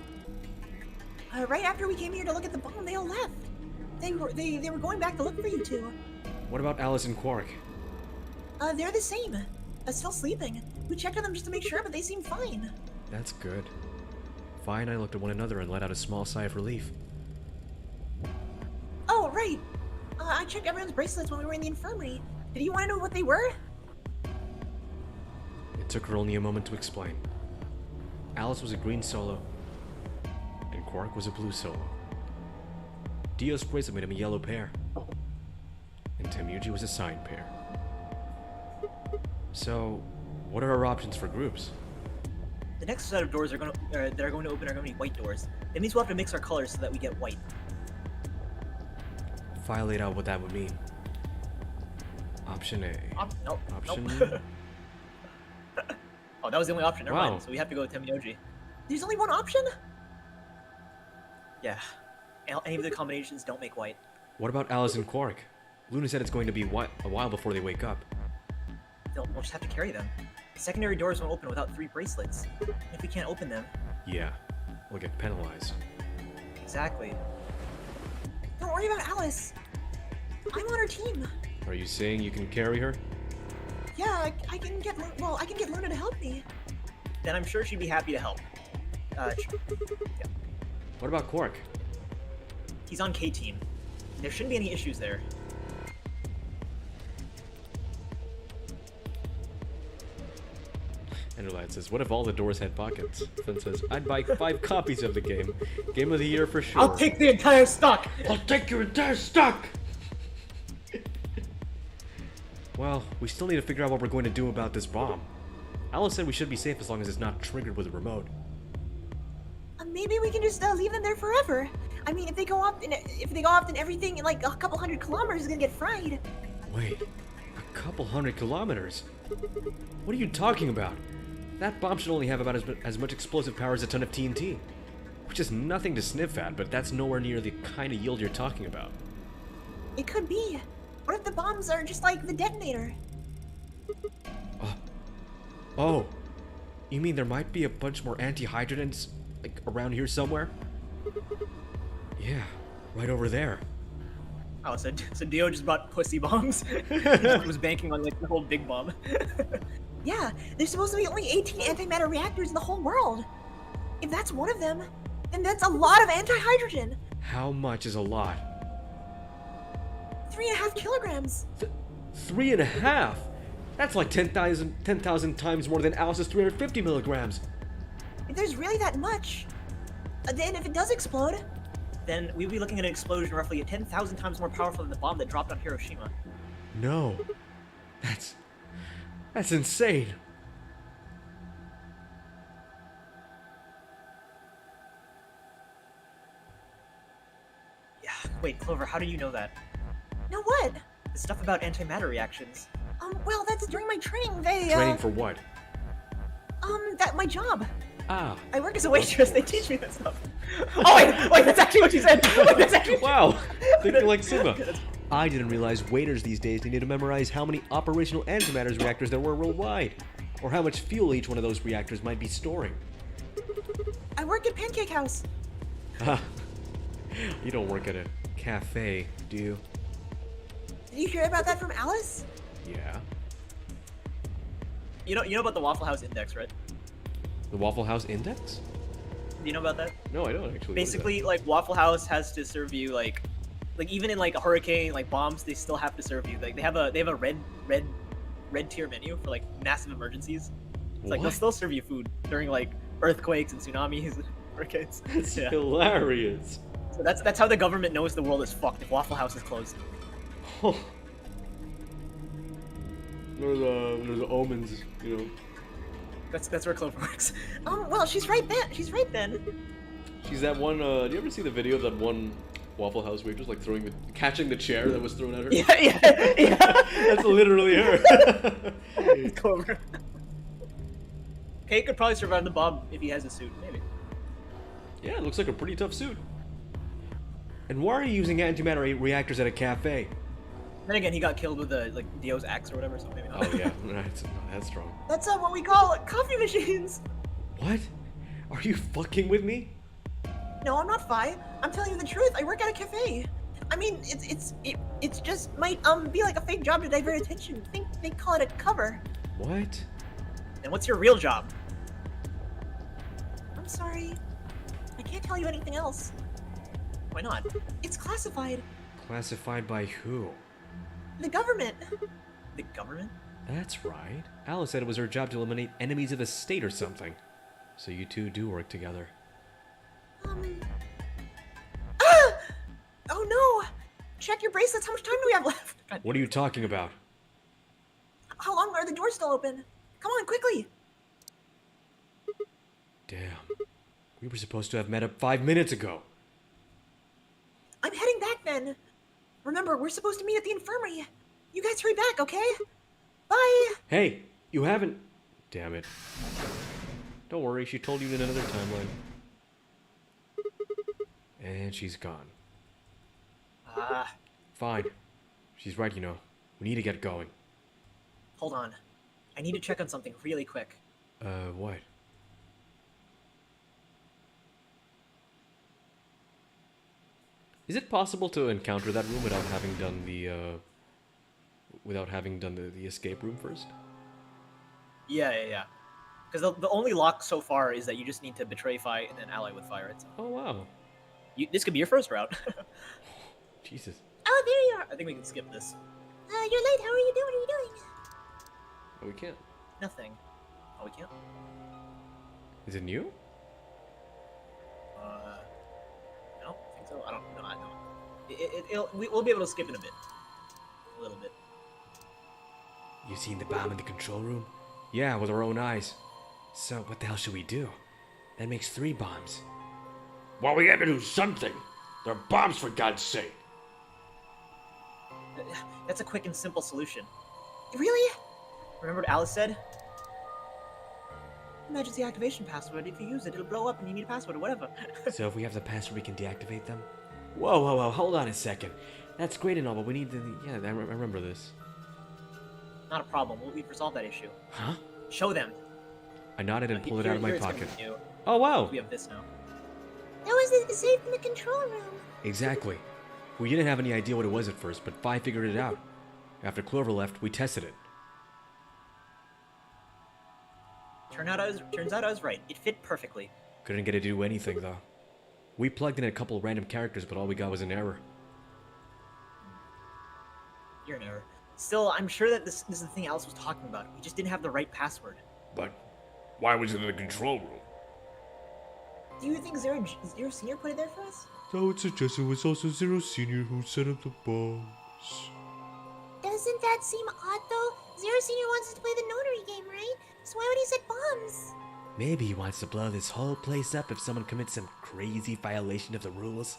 Right after we came here to look at the bomb, they all left. They were going back to look for you two. What about Alice and Quark? They're the same. Still sleeping. We checked on them just to make sure, but they seem fine. That's good. Vi and I looked at one another and let out a small sigh of relief. Oh, right. I checked everyone's bracelets when we were in the infirmary. Did you want to know what they were? It took her only a moment to explain. Alice was a green solo, and Quark was a blue solo. Dio's bracelet made him a yellow pair, and Temuji was a sign pair. So, what are our options for groups? The next set of doors that are going to open are going to be white doors. That means we'll have to mix our colors so that we get white. Fi laid out what that would mean. Option A. Nope. Option. Nope. Oh, that was the only option. Never Wow. mind. So we have to go with Temioji. There's only one option? Yeah. Any of the combinations don't make white. What about Alice and Quark? Luna said it's going to be a while before they wake up. We'll just have to carry them. Secondary doors won't open without 3 bracelets. If we can't open them, Yeah, we'll get penalized. exactly. Don't worry about Alice. I'm on her team. Are you saying you can carry her? Yeah, I can get Luna to help me. Then I'm sure she'd be happy to help. Yeah. What about Quark? He's on K team. There shouldn't be any issues there. Enderlad says, what if all the doors had pockets? Finn says, I'd buy 5 copies of the game. Game of the year for sure. I'll take the entire stock! I'll take your entire stock! Well, we still need to figure out what we're going to do about this bomb. Alice said we should be safe as long as it's not triggered with a remote. Maybe we can just leave them there forever. I mean, if they go off, then everything in like a couple hundred kilometers is gonna get fried. Wait, a couple hundred kilometers? What are you talking about? That bomb should only have about as much explosive power as a ton of TNT. Which is nothing to sniff at, but that's nowhere near the kind of yield you're talking about. It could be. What if the bombs are just like the detonator? Oh, you mean there might be a bunch more anti-hydrogens, like, around here somewhere? Yeah, right over there. Oh, so Dio just bought pussy bombs? He was banking on like the whole big bomb. Yeah, there's supposed to be only 18 antimatter reactors in the whole world. If that's one of them, then that's a lot of anti-hydrogen. How much is a lot? 3.5 kilograms. 3.5? That's like 10,000 times more than Alice's 350 milligrams. If there's really that much, then if it does explode, Then we'd be looking at an explosion roughly 10,000 times more powerful than the bomb that dropped on Hiroshima. No. That's insane. Yeah. Wait, Clover, how do you know that? now what? The stuff about antimatter reactions. Well, that's during my training. Training for what? That my job. Ah. I work as a waitress. They teach me that stuff. Oh wait, that's actually what you said. That's actually Wow. Thinking like Simba. I didn't realize waiters these days needed to memorize how many operational antimatter reactors there were worldwide, or how much fuel each one of those reactors might be storing. I work at Pancake House. You don't work at a cafe, do you? Did you hear about that from Alice? Yeah. You know about the Waffle House Index, right? The Waffle House Index? Do you know about that? No, I don't actually. What is that? Basically, like Waffle House has to serve you like even in like a hurricane, like bombs, they still have to serve you. Like they have a red tier menu for like massive emergencies. It's like they'll What? still serve you food during like earthquakes and tsunamis and hurricanes. It's Yeah. hilarious. So that's how the government knows the world is fucked if Waffle House is closed. There's omens, you know. That's where Clover works. Well, she's right then. She's right then. She's that one. Do you ever see the video of that one Waffle House waitress like catching the chair that was thrown at her? Yeah. That's literally her. Clover. Kate could probably survive the bomb if he has a suit, maybe. Yeah, it looks like a pretty tough suit. And why are you using antimatter reactors at a cafe? Then again, he got killed with a like Dio's axe or whatever, so maybe not. Oh yeah, that's strong. That's what we call coffee machines. What? Are you fucking with me? No, I'm not Fi. I'm telling you the truth. I work at a cafe. I mean, it's just might be like a fake job to divert attention. I think they call it a cover. What? And what's your real job? I'm sorry. I can't tell you anything else. Why not? It's classified. Classified by who? The government. The government? That's right. Alice said it was her job to eliminate enemies of the state or something. So you two do work together. Ah! Oh no! Check your bracelets. How much time do we have left? What are you talking about? How long are the doors still open? Come on, quickly. Damn. We were supposed to have met up 5 minutes ago. I'm heading back then. Remember, we're supposed to meet at the infirmary. You guys hurry back, okay? Bye. Hey, you haven't... Damn it. Don't worry, she told you in another timeline. And she's gone. Fine. She's right, you know. We need to get going. Hold on. I need to check on something really quick. What? Is it possible to encounter that room without having done the, the escape room first? Yeah. Because the only lock so far is that you just need to betray Fi and then ally with Fi, right? So Oh, wow. this could be your first route. Jesus. Oh, there you are. I think we can skip this. You're late. How are you doing? What are you doing? Oh, we can't. Nothing. Oh, we can't? Is it new? I don't think so. I don't know. We'll be able to skip in a bit. A little bit. You seen the bomb in the control room? Yeah, with our own eyes. So, what the hell should we do? That makes 3 bombs. Well, we have to do something. They're bombs, for God's sake. That's a quick and simple solution. Really? Remember what Alice said? Emergency activation password. If you use it, it'll blow up and you need a password or whatever. So if we have the password, we can deactivate them? Whoa, hold on a second. That's great and all, but we need the... Yeah, I remember this. Not a problem. We've resolved that issue. Huh? Show them. I nodded and pulled it out of my Here it's gonna pocket. be new. Oh, wow! We have this now. That was the safe in the control room. Exactly. We didn't have any idea what it was at first, but Fi figured it out. After Clover left, we tested it. Turns out I was right. It fit perfectly. Couldn't get it to do anything, though. We plugged in a couple random characters, but all we got was an error. You're an error. Still, I'm sure that this is the thing Alice was talking about. We just didn't have the right password. But why was it in the control room? Do you think Zero Senior put it there for us? I would suggest it was also Zero Senior who set up the bombs. Doesn't that seem odd, though? Zero Senior wants us to play the notary game, right? So why would he set bombs? Maybe he wants to blow this whole place up if someone commits some crazy violation of the rules.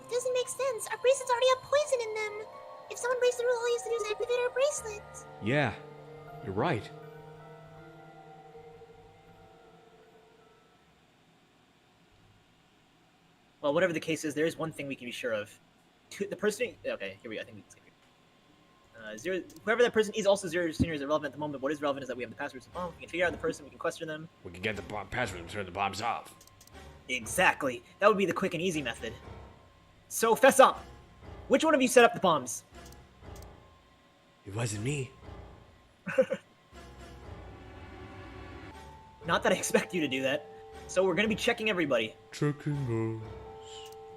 It doesn't make sense. Our bracelets already have poison in them. If someone breaks the rule, all he has to do is activate our bracelets. Yeah, you're right. Well, whatever the case is, there is one thing we can be sure of. The person... Okay, here we go. I think we can skip here. Whoever that person is, also Zero Senior is irrelevant at the moment. What is relevant is that we have the passwords to the bomb. We can figure out the person, we can question them. We can get the bomb password and turn the bombs off. Exactly. That would be the quick and easy method. So, fess up. Which one of you set up the bombs? It wasn't me. Not that I expect you to do that. So we're gonna be checking everybody. Checking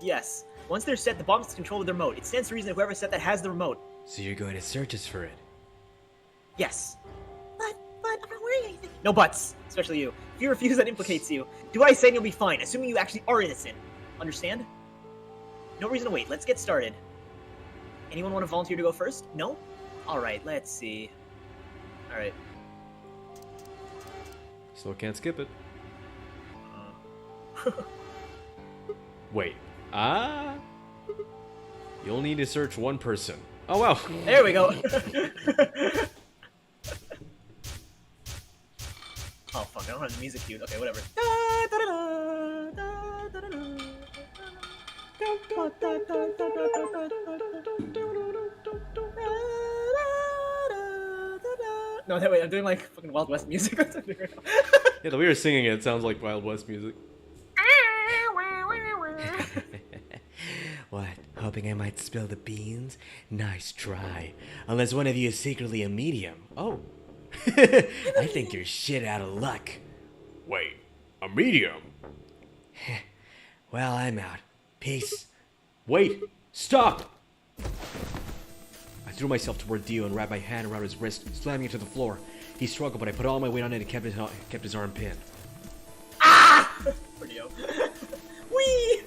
Yes. Once they're set, the bombs control the remote. It stands to reason that whoever set that has the remote. So you're going to search us for it? Yes. But I'm not wearing anything. No buts. Especially you. If you refuse, that implicates you. Do what I say and you'll be fine, assuming you actually are innocent. Understand? No reason to wait. Let's get started. Anyone want to volunteer to go first? No? Alright, let's see. Alright. Still can't skip it. Wait. You'll need to search one person. Oh, wow. There we go. Oh, fuck. I don't have the music cued. Okay, whatever. No, that way I'm doing like fucking Wild West music. Yeah, the way you're singing it sounds like Wild West music. What? Hoping I might spill the beans? Nice try. Unless one of you is secretly a medium. Oh. I think you're shit out of luck. Wait, a medium? Well, I'm out. Peace. Wait! Stop! I threw myself toward Dio and wrapped my hand around his wrist, slamming it to the floor. He struggled, but I put all my weight on it and kept his arm pinned. Ah! For Dio. Whee!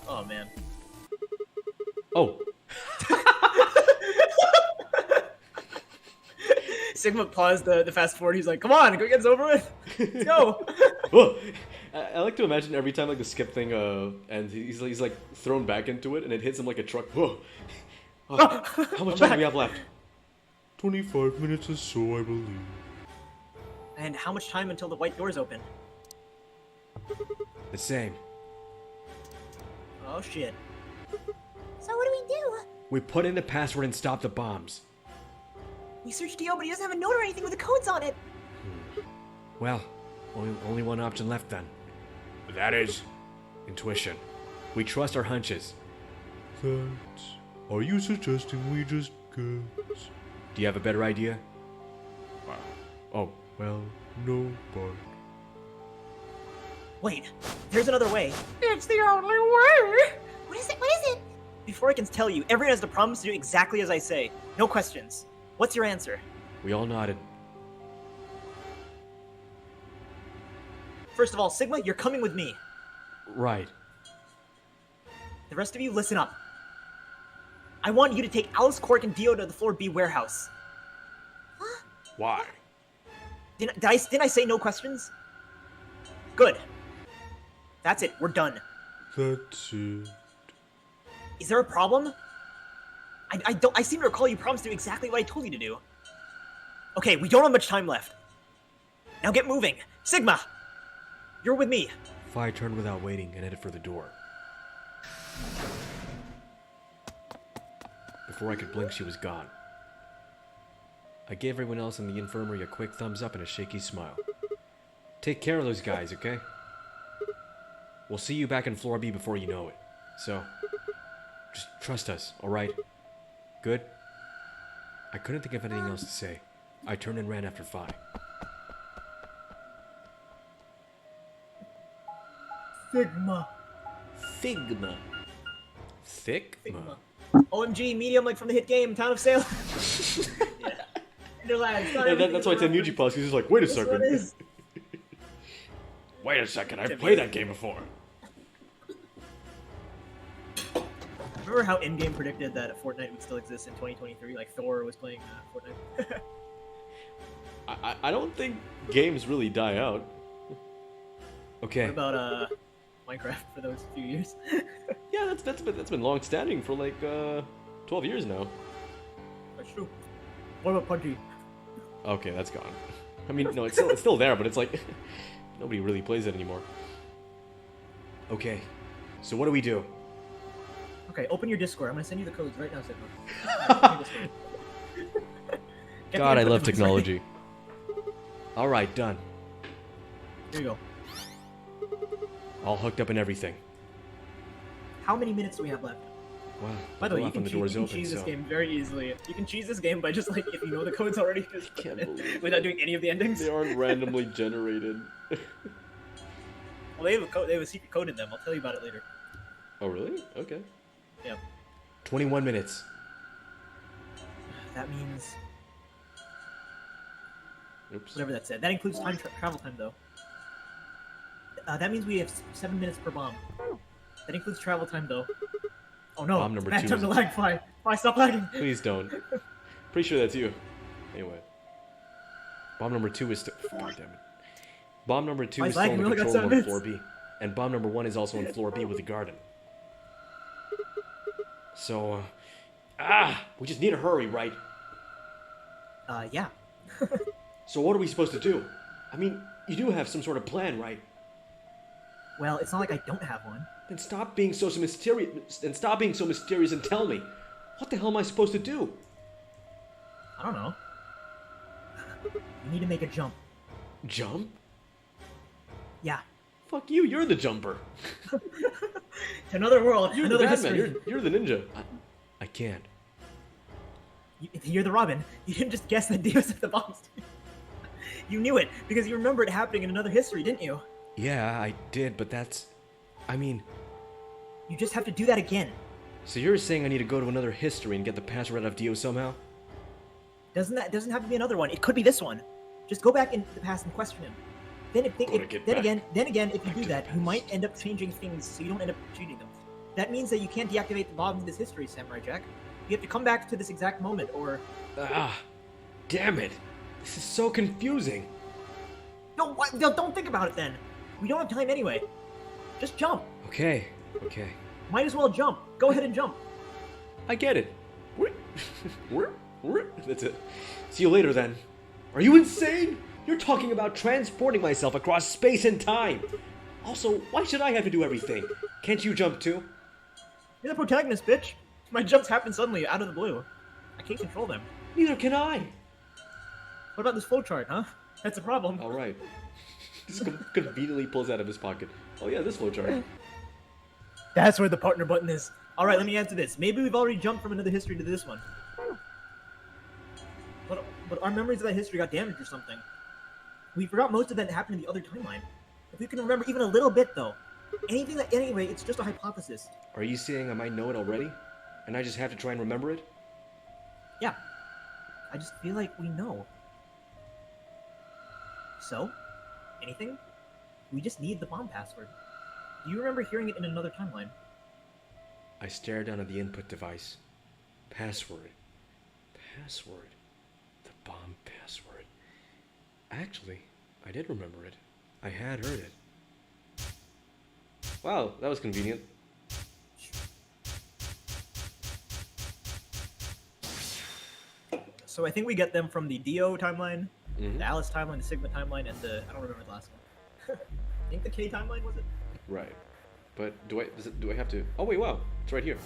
Oh, man. Oh. Sigma paused the fast forward. He's like, come on, go get this over with. Let's go. Whoa. I like to imagine every time like the skip thing and he's like thrown back into it and it hits him like a truck. Whoa. Oh, how much time do we have left? 25 minutes or so, I believe. And how much time until the white doors open? The same. Oh, shit. So what do we do? We put in the password and stop the bombs. We searched Dio, but he doesn't have a note or anything with the codes on it. Well, only one option left then. That is... Intuition. We trust our hunches. That's... Are you suggesting we just guess? Do you have a better idea? Oh, well, no, but... Wait, there's another way. It's the only way. What is it? What is it? Before I can tell you, everyone has to promise to do exactly as I say. No questions. What's your answer? We all nodded. First of all, Sigma, you're coming with me. Right. The rest of you, listen up. I want you to take Alice, Cork, and Dio to the Floor B warehouse. Why? Didn't I say no questions? Good. That's it. We're done. That's it. Is there a problem? I seem to recall you promised to do exactly what I told you to do. Okay, we don't have much time left. Now get moving. Sigma! You're with me. Phi turned without waiting and headed for the door. Before I could blink, she was gone. I gave everyone else in the infirmary a quick thumbs up and a shaky smile. Take care of those guys, okay? We'll see you back in Floor B before you know it. So, just trust us, alright? Good? I couldn't think of anything else to say. I turned and ran after Phi. Sigma. Figma. Thick? Sigma. OMG, medium like from the hit game, Town of Salem. Yeah. That's why it's a Nuji pause, because he's like, wait a second. Wait a second, I've played that game before. Remember how in-game predicted that Fortnite would still exist in 2023? Like Thor was playing Fortnite. I don't think games really die out. Okay. What about Minecraft for those few years? Yeah, that's been long standing for like 12 years now. That's true. What about PUBG? Okay, that's gone. I mean, no, it's still there, but it's like nobody really plays it anymore. Okay, so what do we do? Okay, open your Discord. I'm gonna send you the codes right now, Sigma. God, I love technology. All right, done. Here you go. All hooked up and everything. How many minutes do we have left? Wow. By the way, you left when can, the door's open, cheese this so- game very easily. You can cheese this game by just like, if you know the codes already, just Can't believe without doing any of the endings. They aren't randomly generated. Well, they have a code. They have a secret code in them. I'll tell you about it later. Oh, really? Okay. Yeah. 21 minutes. That means Oops. whatever that said. That includes travel time though. That means we have 7 minutes per bomb. That includes travel time though. Oh no! Bomb number Bad 2 time is- to lag. Fly, stop lagging. Please don't. Pretty sure that's you. Anyway. Bomb number 2 is still... God damn it. Bomb number 2 Why is is still in lagging? the We only got control room 7 on floor B. And bomb number 1 is also on floor B with the garden. So, we just need to hurry, right? Yeah. So what are we supposed to do? I mean, you do have some sort of plan, right? Well, it's not like I don't have one. Then stop being so mysterious and tell me. What the hell am I supposed to do? I don't know. You need to make a jump. Jump? Yeah. Fuck you, you're the jumper. To another world. You're the another Batman, history. you're the ninja. I can't. You're the Robin. You didn't just guess that Dio set the bombs. You knew it because you remember it happening in another history, didn't you? Yeah, I did, but that's... I mean... You just have to do that again. So you're saying I need to go to another history and get the password out of Dio somehow? Doesn't have to be another one. It could be this one. Just go back into the past and question him. Then if again, if you do that, you might end up changing things so you don't end up cheating them. That means that you can't deactivate the bombs in this history, Samurai Jack. You have to come back to this exact moment, or... Damn it. This is so confusing. No, don't think about it then. We don't have time anyway. Just jump. Okay. Might as well jump. Go ahead and jump. I get it. That's it. See you later then. Are you insane? You're talking about transporting myself across space and time. Also, why should I have to do everything? Can't you jump too? You're the protagonist, bitch. My jumps happen suddenly, out of the blue. I can't control them. Neither can I. What about this flowchart, huh? That's a problem. All right. Just conveniently pulls out of his pocket. Oh yeah, this flowchart. That's where the partner button is. All right, let me answer this. Maybe we've already jumped from another history to this one. But our memories of that history got damaged or something. We forgot most of that happened in the other timeline. If we can remember even a little bit, though. Anyway, it's just a hypothesis. Are you saying I might know it already? And I just have to try and remember it? Yeah. I just feel like we know. So? Anything? We just need the bomb password. Do you remember hearing it in another timeline? I stare down at the input device. Password. The bomb password. Actually, I did remember it. I had heard it. Wow, that was convenient. So I think we get them from the Dio timeline, Mhm. the Alice timeline, the Sigma timeline, and the... I don't remember the last one. I think the K timeline, was it? Right. But do I have to... Oh wait, wow. It's right here.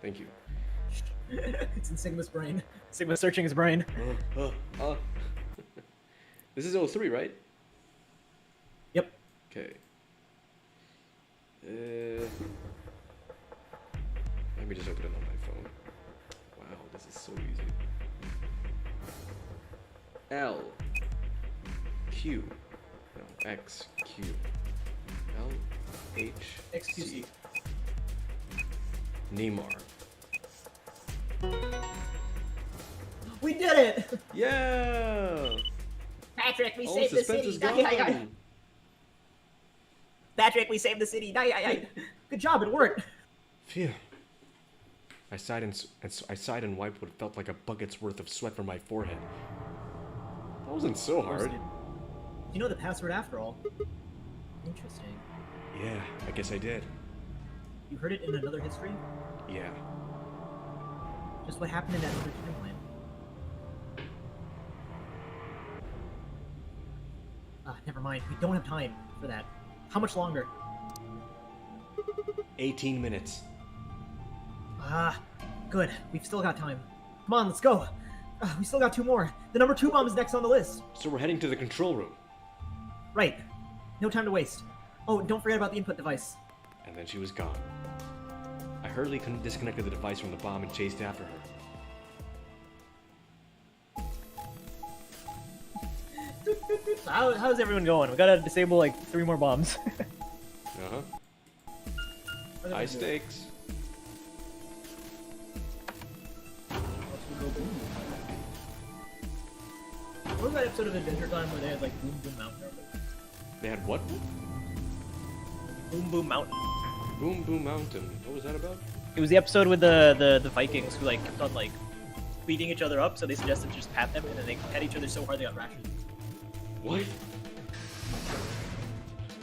Thank you. It's in Sigma's brain. Sigma's searching his brain. This is 03, right? Yep. Okay. Let me just open it on my phone. Wow, this is so easy. L Q no X Q L H XQC. Neymar. We did it! Yeah. Patrick, we All saved the suspense city. is Die, die, die. gone. Patrick, we saved the city. Die, die, die. Good job, it worked. Phew. I sighed and wiped what felt like a bucket's worth of sweat from my forehead. That wasn't so hard. You know the password after all. Interesting. Yeah, I guess I did. You heard it in another history? Yeah. Just what happened in that other timeline. Never mind. We don't have time for that. How much longer? 18 minutes. Good. We've still got time. Come on, let's go. We still got 2 more. The number 2 bomb is next on the list. So we're heading to the control room. Right. No time to waste. Oh, don't forget about the input device. And then she was gone. I hurriedly disconnected the device from the bomb and chased after her. So how's everyone going? We gotta disable like 3 more bombs. Uh-huh. High stakes. What was that episode of Adventure Time where they had like Boom Boom Mountain? They had what? Boom Boom Mountain. Boom Boom Mountain. What was that about? It was the episode with the Vikings who like kept on like beating each other up, so they suggested to just pat them, and then they pat each other so hard they got rashes. What? It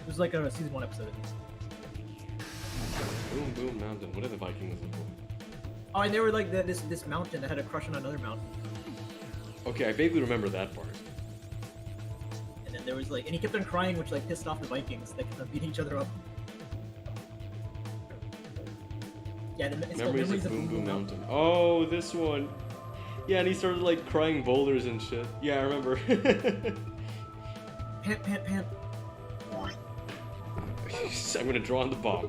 was like a season 1 episode. Boom Boom Mountain. What are the Vikings look like? Oh, and they were like this mountain that had a crush on another mountain. Okay, I vaguely remember that part. And then there was like, and he kept on crying, which like pissed off the Vikings. They kept on beating each other up. Yeah, it's called Memories of Boom Boom Mountain. Oh, this one. Yeah, and he started like crying boulders and shit. Yeah, I remember. Pant, pant, pant. I'm gonna draw on the bomb.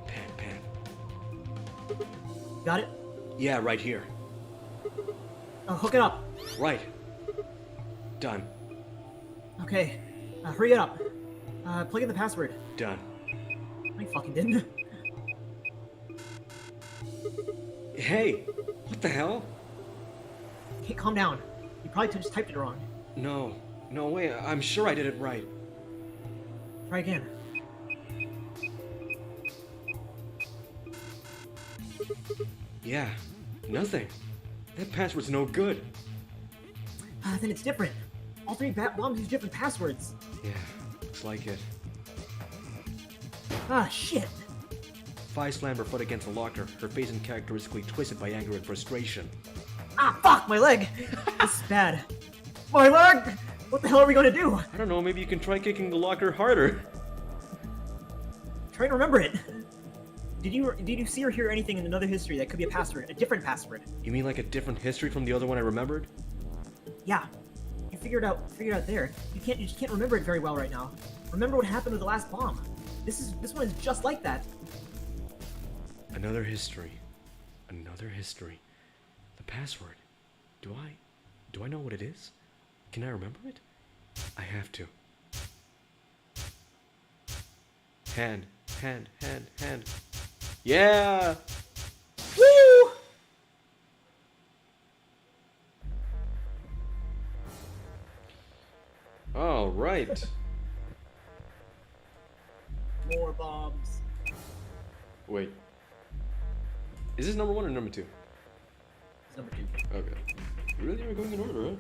Pan, pan. Got it? Yeah, right here. Oh, hook it up. Right. Done. Okay. Hurry it up. Plug in the password. Done. I fucking didn't. Hey! What the hell? Okay, calm down. You probably just typed it wrong. No. No way. I'm sure I did it right. Try again. Yeah. Nothing. That password's no good. Then it's different. All 3 bombs use different passwords. Yeah. Looks like it. Ah, shit. Fi slammed her foot against the locker, her face uncharacteristically twisted by anger and frustration. Ah, fuck, my leg! This is bad. My leg! What the hell are we gonna do? I don't know, maybe you can try kicking the locker harder. Try to remember it. Did you see or hear anything in another history that could be a password, a different password? You mean like a different history from the other one I remembered? Yeah. You figured out there. You just can't remember it very well right now. Remember what happened with the last bomb. This one is just like that. Another history. Another history. The password. Do I know what it is? Can I remember it? I have to. Hand. Yeah! Woo! All right. More bombs. Wait. Is this number 1 or number 2? It's number 2. Okay. We really are going in order, huh?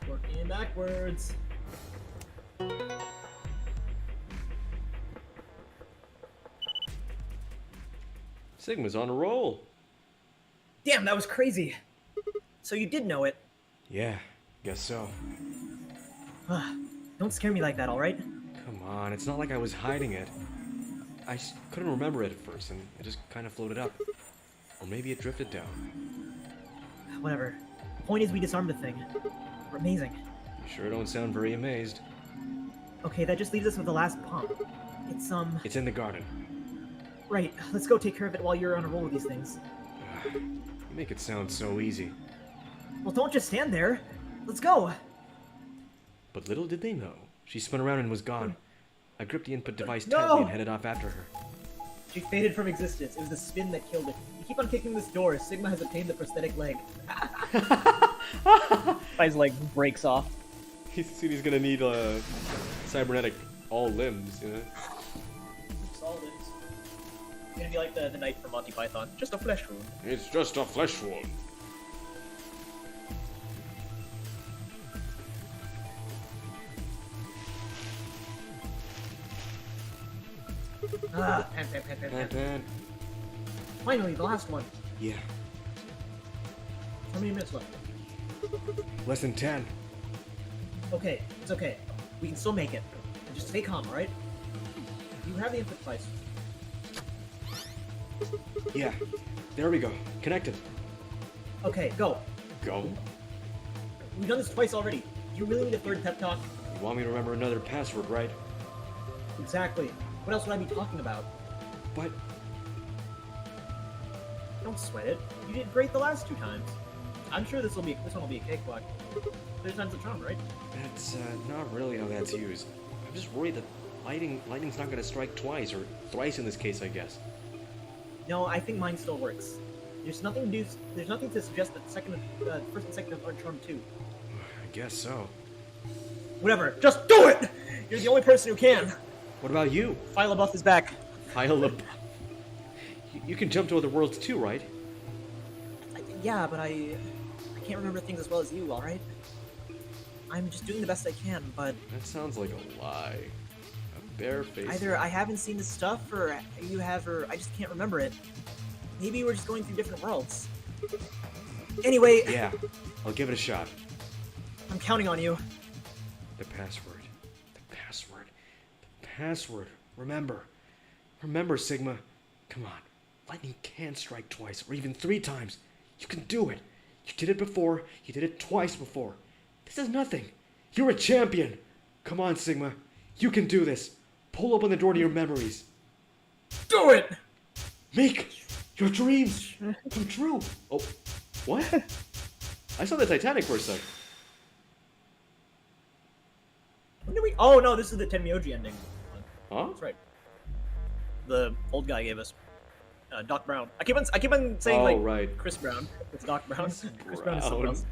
Working backwards. Sigma's on a roll. Damn, that was crazy. So you did know it. Yeah, guess so. Don't scare me like that, alright? Come on, it's not like I was hiding it. I just couldn't remember it at first, and it just kind of floated up. Or maybe it drifted down. Whatever. The point is we disarmed the thing. We're amazing. You sure don't sound very amazed. Okay, that just leaves us with the last bomb. It's in the garden. Right, let's go take care of it while you're on a roll with these things. You make it sound so easy. Well, don't just stand there. Let's go. But little did they know, she spun around and was gone. I gripped the input device No! tightly and headed off after her. She faded from existence. It was the spin that killed it. You keep on kicking this door. Sigma has obtained the prosthetic leg. His leg breaks off. He's gonna need cybernetic all limbs, you know? All limbs. It's gonna be like the knight from Monty Python. Just a flesh wound. It's just a flesh wound. Pan. Finally, the last one. Yeah. How many minutes left? Less than 10. Okay, it's okay. We can still make it. Just stay calm, alright? You have the input device. Yeah. There we go. Connected. Okay, go. Go. We've done this twice already. You really need a third pep talk? You want me to remember another password, right? Exactly. What else would I be talking about? But Don't sweat it. You did great the last 2 times. I'm sure this one will be a cakewalk. 3 times the charm, right? that's not really how that's used. I'm just worried that lightning's not gonna strike twice, or thrice in this case, I guess. No, I think mine still works. There's nothing to suggest that first and second are charmed too. I guess so. Whatever, just do it! You're the only person who can. What about you? File a buff is back. Pile up. You can jump to other worlds too, right? Yeah, but I can't remember things as well as you, alright? I'm just doing the best I can, but That sounds like a lie. A bare-faced. either I haven't seen the stuff, or you have, or I just can't remember it. Maybe we're just going through different worlds. Anyway, Yeah, I'll give it a shot. I'm counting on you. The password. The password. The password. Remember, Sigma. Come on. Lightning can strike twice, or even 3 times. You can do it. You did it before. You did it twice before. This is nothing. You're a champion. Come on, Sigma. You can do this. Pull open the door to your memories. Do it! Make your dreams come true. Oh, what? I saw the Titanic for a sec. When did we? Oh no, this is the Tenmyoji ending. Huh? That's right. The old guy gave us. Doc Brown. I keep on saying Oh, like right. Chris Brown. It's Doc Brown. Chris Chris Brown is someone Brown. else.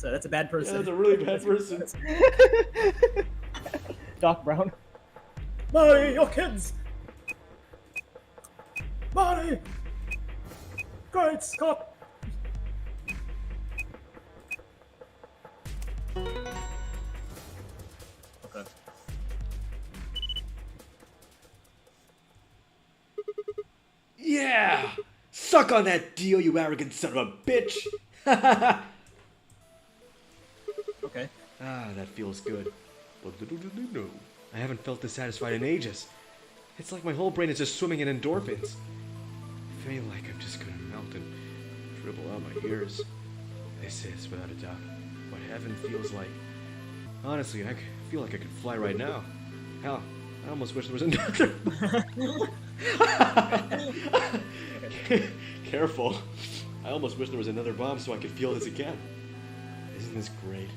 That's a bad person. Yeah, that's a really bad person. Doc Brown. Marty, your kids. Marty. Great Scott. Okay. Yeah! Suck on that deal, you arrogant son of a bitch! Okay. Ah, that feels good. But little did they know, I haven't felt this satisfied in ages. It's like my whole brain is just swimming in endorphins. I feel like I'm just gonna melt and dribble out my ears. This is, without a doubt, what heaven feels like. Honestly, I feel like I could fly right now. Hell, I almost wish there was another. Careful. I almost wish there was another bomb so I could feel this again. Isn't this great?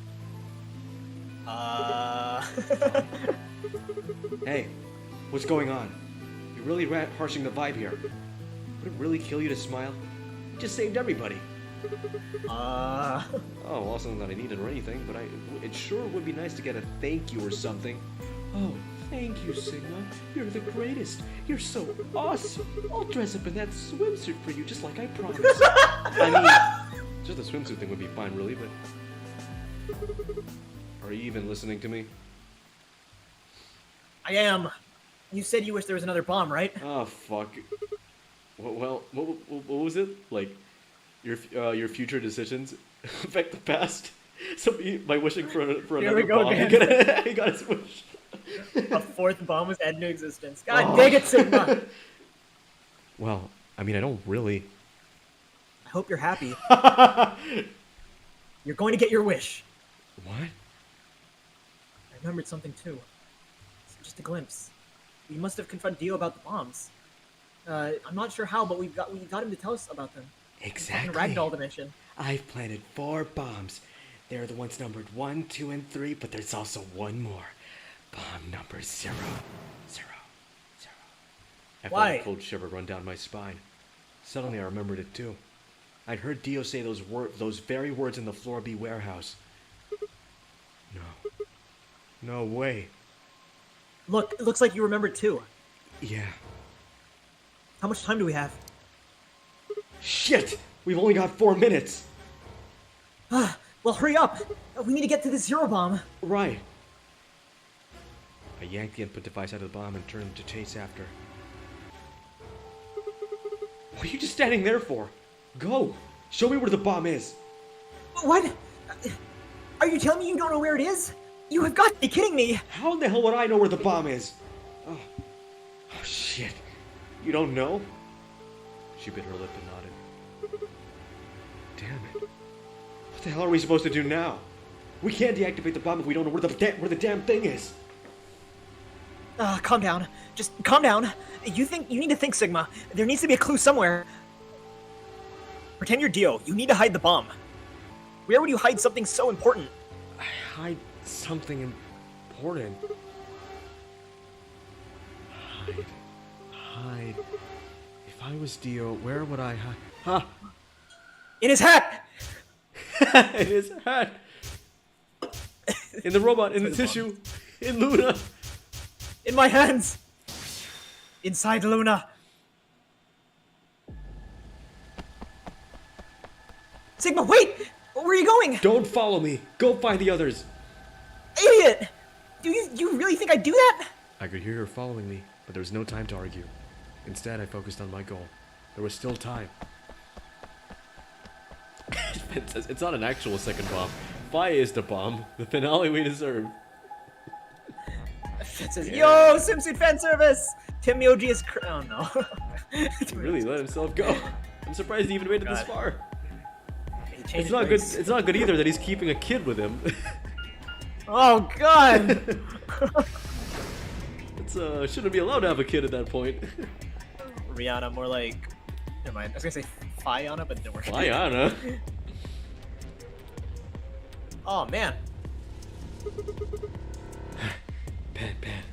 Hey, what's going on? You're really harshing the vibe here. Would it really kill you to smile? You just saved everybody. Oh, wasn't that I needed or anything, but it sure would be nice to get a thank you or something. Oh, thank you, Sigma. You're the greatest. You're so awesome. I'll dress up in that swimsuit for you, just like I promised. I mean, just the swimsuit thing would be fine, really, but... Are you even listening to me? I am. You said you wish there was another bomb, right? Oh, fuck. Well, what was it? Like, your future decisions affect the past? So by wishing for another bomb, he got his wish. A 4th bomb was added into existence. God dang it, Sigma! Well, I mean, I don't really. I hope you're happy. You're going to get your wish. What? I remembered something too. It's just a glimpse. We must have confronted Dio about the bombs. I'm not sure how, but we got him to tell us about them. Exactly. Fucking Ragdoll dimension. I've planted 4 bombs. They're the ones numbered 1, 2, and 3, but there's also one more. Bomb number 0. 0. 0. I felt Why? a cold shiver run down my spine. Suddenly I remembered it too. I'd heard Dio say those very words in the Floor B warehouse. No. No way. Look, it looks like you remembered too. Yeah. How much time do we have? Shit! We've only got 4 minutes! Well, hurry up! We need to get to the 0 bomb. Right. I yanked the input device out of the bomb and turned to chase after. What are you just standing there for? Go! Show me where the bomb is! What? Are you telling me you don't know where it is? You have got to be kidding me! How the hell would I know where the bomb is? Oh shit. You don't know? She bit her lip and nodded. Damn it. What the hell are we supposed to do now? We can't deactivate the bomb if we don't know where the damn thing is. Calm down. Just calm down. You need to think, Sigma. There needs to be a clue somewhere. Pretend you're Dio. You need to hide the bomb. Where would you hide something so important? Hide something important. Hide. If I was Dio, where would I hide? Ha! In his hat! In his hat! In the robot, in the tissue, in Luna! In my hands! Inside Luna! Sigma, wait! Where are you going? Don't follow me! Go find the others! Idiot! Do you really think I'd do that? I could hear her following me, but there was no time to argue. Instead, I focused on my goal. There was still time. It's not an actual second bomb. Phi is the bomb. The finale we deserve. It says, yo, swimsuit fan service! Tim Myoji is oh no. He really let himself go. I'm surprised he even made it this far. He changed It's not good. race. It's not good either that he's keeping a kid with him. Oh god! It's shouldn't be allowed to have a kid at that point. Rihanna, more like. Never mind. I was gonna say Fiona, but it didn't work. Fiona. Oh man. Pant.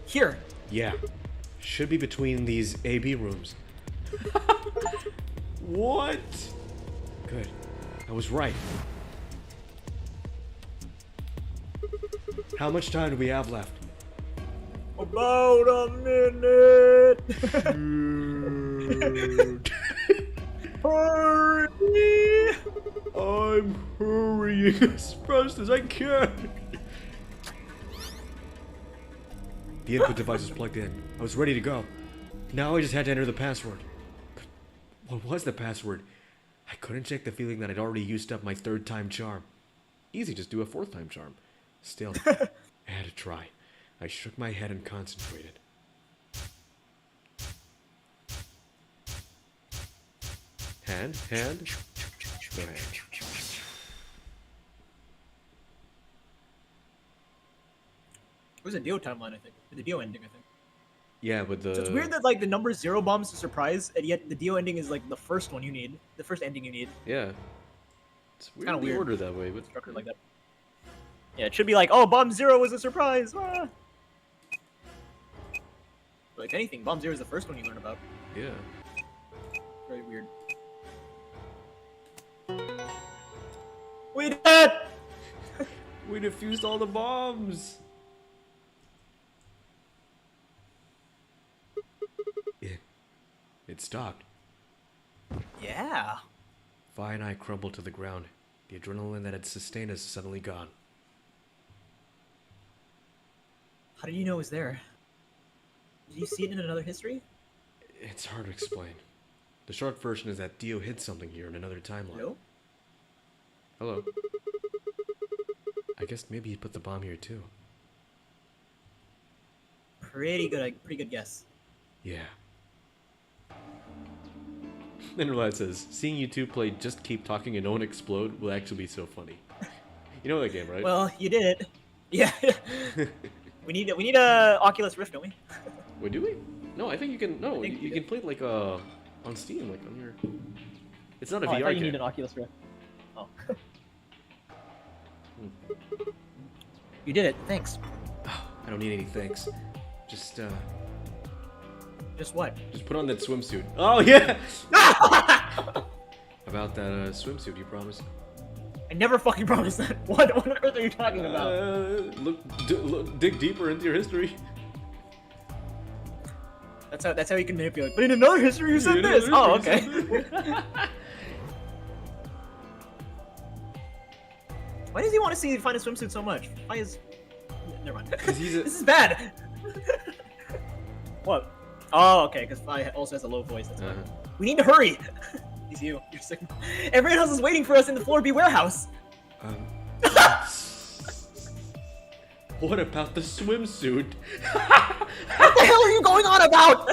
Here. Yeah. Should be between these AB rooms. What? Good. I was right. How much time do we have left? About a minute. Hurry! I'm hurrying as fast as I can. The input device was plugged in. I was ready to go. Now I just had to enter the password. But what was the password? I couldn't shake the feeling that I'd already used up my third time charm. Easy, just do a fourth time charm. Still, I had to try. I shook my head and concentrated. Hand. Go ahead. It was a Dio timeline, I think. The Dio ending, I think. Yeah, with the... So it's weird that like the number 0 bomb's a surprise, and yet the Dio ending is like the first one you need. The first ending you need. Yeah. It's weird kinda the weird. order that way, but... Structured like that. Yeah, it should be like, oh, bomb 0 was a surprise! Ah! But if anything, bomb 0 is the first one you learn about. Yeah. Very weird. We did it! We defused all the bombs! It stopped. Yeah. Vi and I crumbled to the ground. The adrenaline that had sustained us is suddenly gone. How did you know it was there? Did you see it in another history? It's hard to explain. The short version is that Dio hid something here in another timeline. No? Hello. I guess maybe he put the bomb here too. Pretty good guess. Yeah. Then her lad says, seeing you two play Just Keep Talking and Don't Explode will actually be so funny. You know that game, right? Well, you did it. Yeah. we need a Oculus Rift, don't we? Wait, do we? No, I think you can. No, think you we can play it like on Steam, like on your. It's not a Oh, I VR thought you game. need an Oculus Rift. Oh. You did it. Thanks. I don't need any thanks. Just Just what? just put on that swimsuit. Oh yeah. About that swimsuit you promised. I never fucking promised that. What on earth are you talking about? Look, dig deeper into your history. That's how you can manipulate. But in another history, you said In this. another Oh, history, okay. you Why does he want to see find a swimsuit so much? Why is? Never mind. 'Cause he's a- This is bad. What? Oh, okay. Because I also has a low voice. That's why. We need to hurry. He's you. You're sick. Everyone else is waiting for us in the Floor B warehouse. What about the swimsuit? What the hell are you going on about?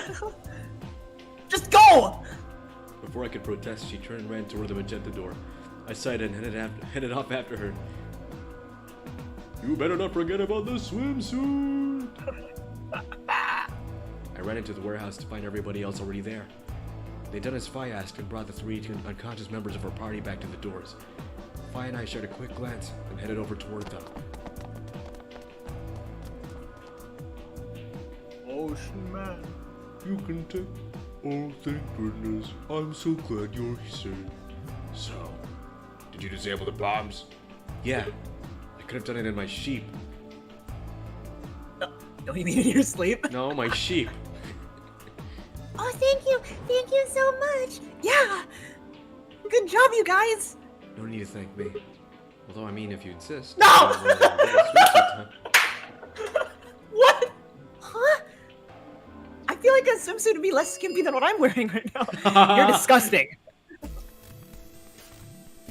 Just go! Before I could protest, she turned and ran toward the magenta door. I sighed and headed off after her. You better not forget about the swimsuit. I ran into the warehouse to find everybody else already there. They'd done as Phi asked and brought the 3 unconscious members of our party back to the doors. Phi and I shared a quick glance and headed over toward them. Ocean Man. You can take. Oh, thank goodness. I'm so glad you're safe. So, did you disable the bombs? Yeah, I could have done it in my sheep. Don't you mean in your sleep? No, my sheep. Oh, thank you so much. Yeah, good job, you guys. No need to thank me. Although, I mean, if you insist. No! What? Huh? I feel like a swimsuit would be less skimpy than what I'm wearing right now. You're disgusting.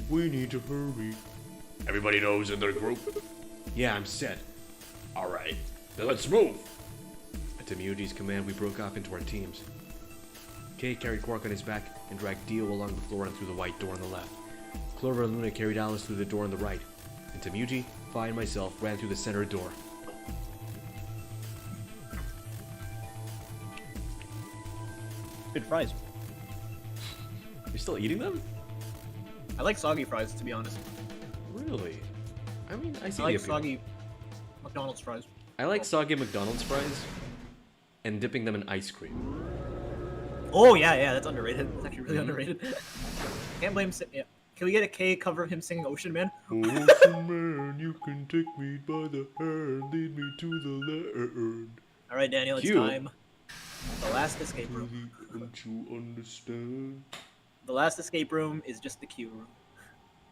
We need to hurry. Everybody knows in their group? Yeah, I'm set. Alright, then let's move! At Tamiuji's command, we broke off into our teams. Kay carried Quark on his back and dragged Dio along the floor and through the white door on the left. Clover and Luna carried Alice through the door on the right. And Tamiuji, Phi, and myself ran through the center door. Good fries. You're still eating them? I like soggy fries, to be honest. Really? I mean, I see I like the appeal. soggy McDonald's fries. I like soggy McDonald's fries and dipping them in ice cream. Oh yeah, that's underrated. It's actually really underrated. Can't blame. Yeah. Can we get a K cover of him singing Ocean Man? Ocean Man, you can take me by the hand, lead me to the land. All right, Daniel, it's Cute. time. The last escape room. Really, don't you understand? The last escape room is just the Q room.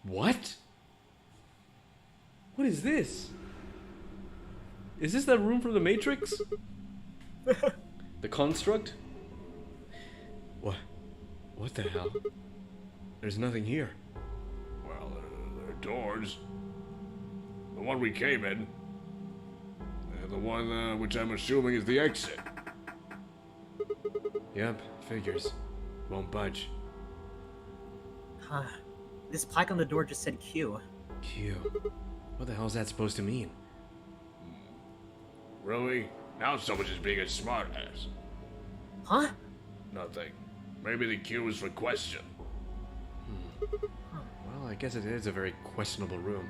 What? What is this? Is this that room from the Matrix? The construct? What? What the hell? There's nothing here. Well, there are doors. The one we came in. And the one which I'm assuming is the exit. Yep, figures. Won't budge. Huh. This plaque on the door just said Q. Q. What the hell is that supposed to mean? Really? Now someone's just being a smartass. Huh? Nothing. Maybe the Q is for question. Well, I guess it is a very questionable room.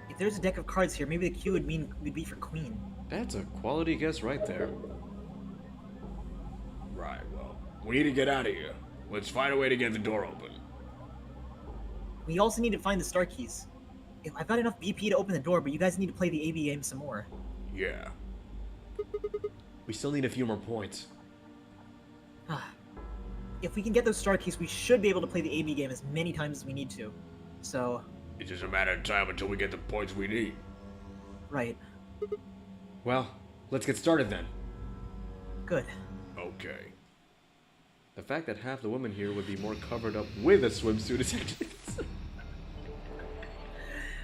If there's a deck of cards here, maybe the Q would be for Queen. That's a quality guess right there. Right, well, we need to get out of here. Let's find a way to get the door open. We also need to find the star keys. I've got enough BP to open the door, but you guys need to play the AB game some more. Yeah. We still need a few more points. If we can get those star keys, we should be able to play the AB game as many times as we need to. So, It's just a matter of time until we get the points we need. right. Well, let's get started then. Good. Okay. The fact that half the women here would be more covered up with a swimsuit is actually...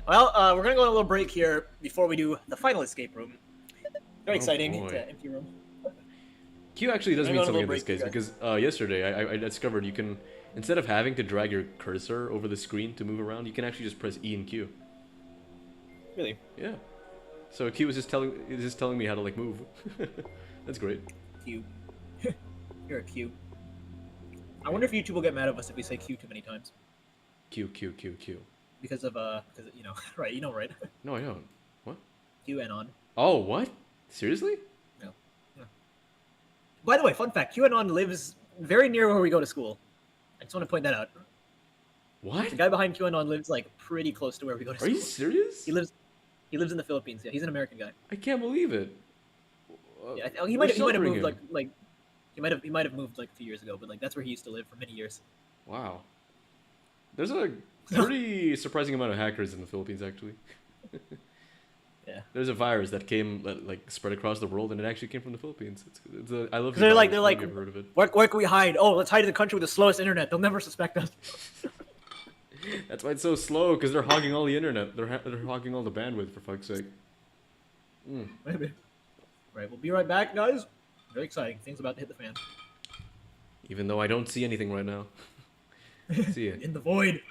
Well, we're gonna go on a little break here before we do the final escape room. Very exciting. boy. It's an empty room. Q actually does I'm mean gonna go something in this break, case, guys. because yesterday I discovered you can, instead of having to drag your cursor over the screen to move around, you can actually just press E and Q. Really? Yeah. So Q is just telling me how to like move. That's great. Q. You're a Q. I wonder if YouTube will get mad at us if we say Q too many times. Q, Q, Q, Q. Because you know, right, you know, right? No, I don't. What? QAnon. Oh, what? Seriously? No. No. By the way, fun fact, QAnon lives very near where we go to school. I just want to point that out. What? The guy behind QAnon lives, like, pretty close to where we go to Are school. you serious? He lives in the Philippines, yeah. He's an American guy. I can't believe it. Yeah, he We're might have sheltering moved, him. like, he might have moved, like, a few years ago, but, like, that's where he used to live for many years. Wow. There's a pretty surprising amount of hackers in the Philippines, actually. Yeah. There's a virus that came, that, like, spread across the world, and it actually came from the Philippines. I love. They're like, I've heard of it. where can we hide? Oh, let's hide in the country with the slowest internet. They'll never suspect us. That's why it's so slow, because they're hogging all the internet. They're hogging all the bandwidth, for fuck's sake. Maybe. Right, we'll be right back, guys. Very exciting. Things about to hit the fan. Even though I don't see anything right now. See ya. In the void.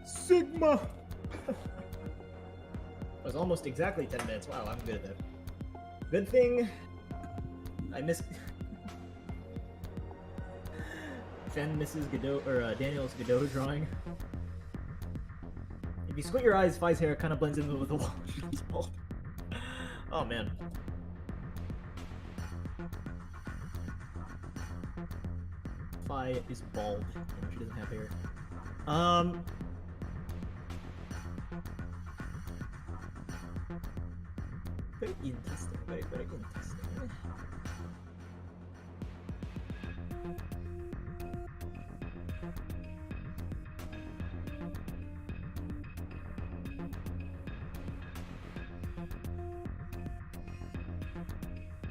Sigma! It was almost exactly 10 minutes. Wow, I'm good at that. Good thing I missed. Fen misses Godot, or Daniel's Godot drawing. If you squint your eyes, Phi's hair kind of blends in with the wall. Oh man. Phi is bald. She doesn't have hair. Very interesting. Very interesting.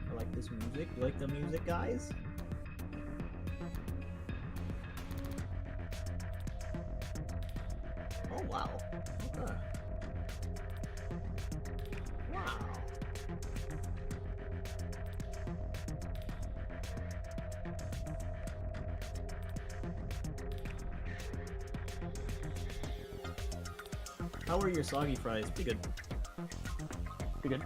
I like this music. You like the music, guys? Oh wow. Okay. Wow. How are your soggy fries? Pretty good. Pretty good.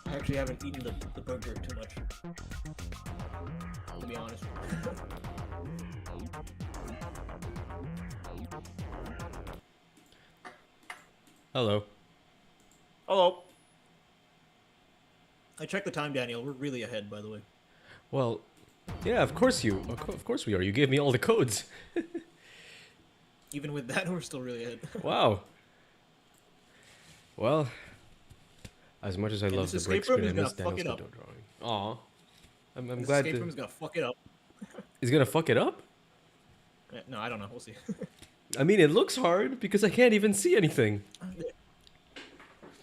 I actually haven't eaten the burger too much, to be honest. Hello. Hello. I checked the time, Daniel. We're really ahead, by the way. Well, yeah, of course we are. You gave me all the codes. Even with that, we're still really ahead. Wow. Well, as much as I love the break screen, I miss Daniel's Godot drawing. Aw. I'm glad escape room's gonna fuck it up. He's gonna fuck it up? No, I don't know. We'll see. I mean, it looks hard because I can't even see anything.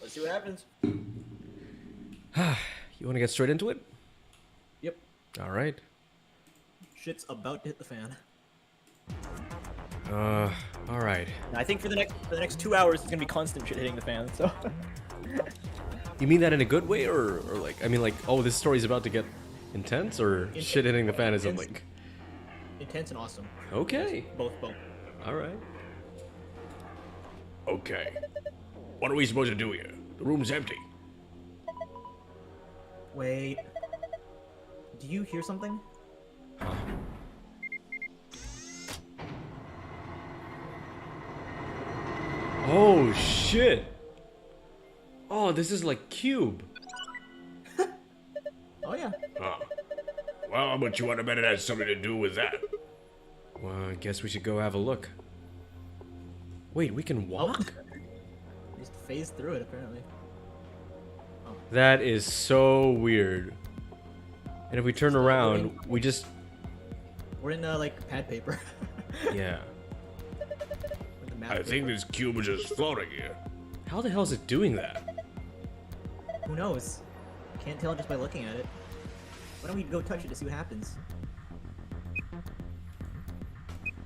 Let's see what happens. You want to get straight into it? Yep. All right. Shit's about to hit the fan. All right. I think for the next 2 hours, it's gonna be constant shit hitting the fan. So. You mean that in a good way, or like, I mean, like, oh, this story's about to get intense, or shit hitting the fan isn't like intense and awesome. Okay. Both. All right. Okay. What are we supposed to do here? The room's empty. Wait. Do you hear something? Oh shit. Oh, this is like Cube. Oh yeah. Huh. Well, but you want to bet it has something to do with that. Well, I guess we should go have a look. Wait, we can walk? Just phase through it, apparently. Oh. That is so weird. And if we turn around, we just... We're in, like, pad paper. Yeah. With the map I paper. think this cube is just floating here. How the hell is it doing that? Who knows? Can't tell just by looking at it. Why don't we go touch it to see what happens?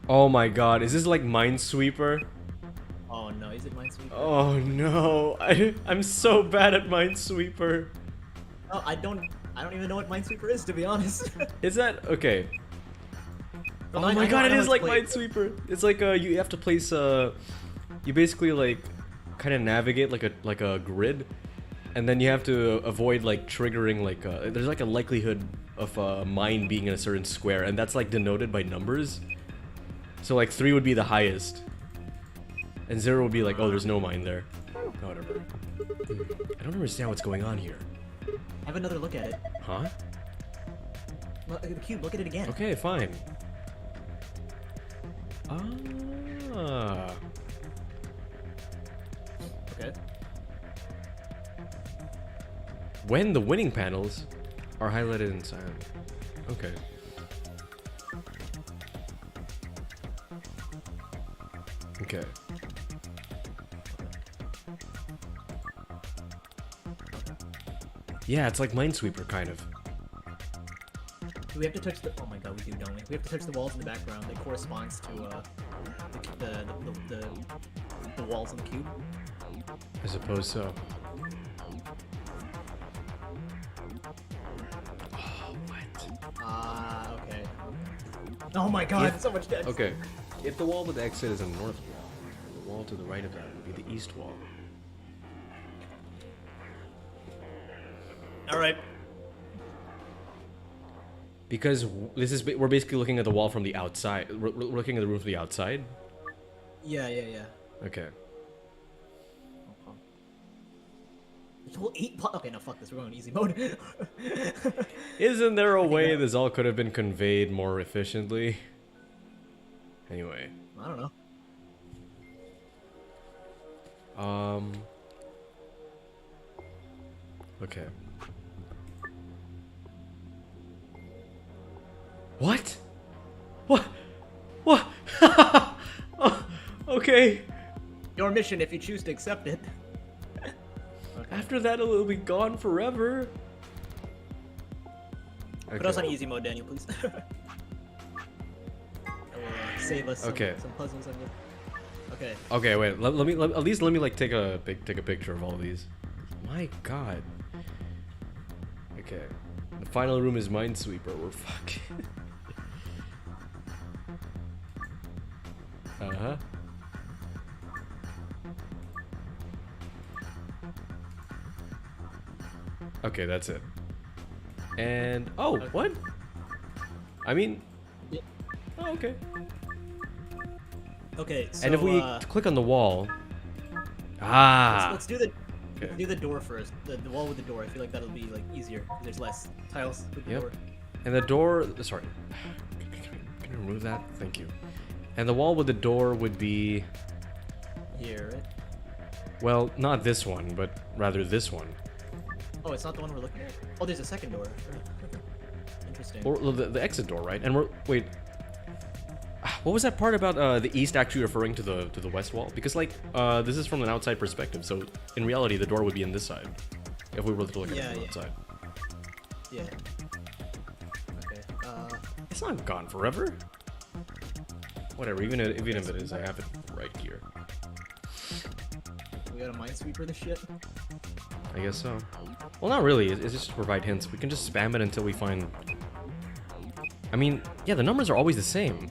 Oh my god, is this like Minesweeper? Oh no, is it Minesweeper? Oh no, I'm so bad at Minesweeper. Oh, I don't even know what Minesweeper is, to be honest. Is that okay? But Oh my god, it is like Minesweeper. Minesweeper. It's like you have to place you basically like kind of navigate like a grid, and then you have to avoid like triggering like there's like a likelihood of a mine being in a certain square, and that's like denoted by numbers. So like 3 would be the highest, and 0 would be like, oh, there's no mine there. Oh, whatever. I don't understand what's going on here. Have another look at it. Huh? Look at the cube. Look at it again. Okay, fine. Ah. Okay. When the winning panels are highlighted in cyan. Okay. Okay. Yeah, it's like Minesweeper, kind of. Do we have to touch the? Oh my god, we do, don't we? We have to touch the walls in the background that corresponds to the walls on the cube. I suppose so. Oh, what? Ah, okay. Oh my god, Yeah. so much death. Okay. If the wall with the exit is in the north wall, the wall to the right of that would be the east wall. All right. Because we're basically looking at the wall from the outside. We're looking at the room from the outside. Yeah, yeah, yeah. Okay. Well, okay, no, fuck this. We're going easy mode. Isn't there a way this all could have been conveyed more efficiently? Anyway. I don't know. Okay. What? What? What? Oh, okay. Your mission, if you choose to accept it. After that, it'll be gone forever. Put us on easy mode, Daniel, please. That will, save us some puzzles. Okay. Okay, wait. Let me at least let me like take a picture of all of these. My God. Okay. The final room is Minesweeper. We're fucking. Uh-huh. Okay, that's it. And oh, what? I mean, oh, okay. Okay. So, And if we click on the wall, let's do the Okay. do the door first. The wall with the door. I feel like that'll be like easier. There's less tiles with the Yep. door. And the door, sorry. Can you remove that? Thank you. And the wall with the door would be, Here, right? well, not this one, but rather this one. Oh, it's not the one we're looking at. Oh, there's a second door. Interesting. Or the exit door, right? And we're, wait. What was that part about the east actually referring to the west wall? Because like this is from an outside perspective, so in reality the door would be in this side if we were to look at it from the outside. Yeah. Okay. It's not gone forever. Whatever, even if it is, I have it right here. We gotta minesweeper this shit. I guess so. Well, not really. It's just to provide hints. We can just spam it until we find. I mean, yeah, the numbers are always the same.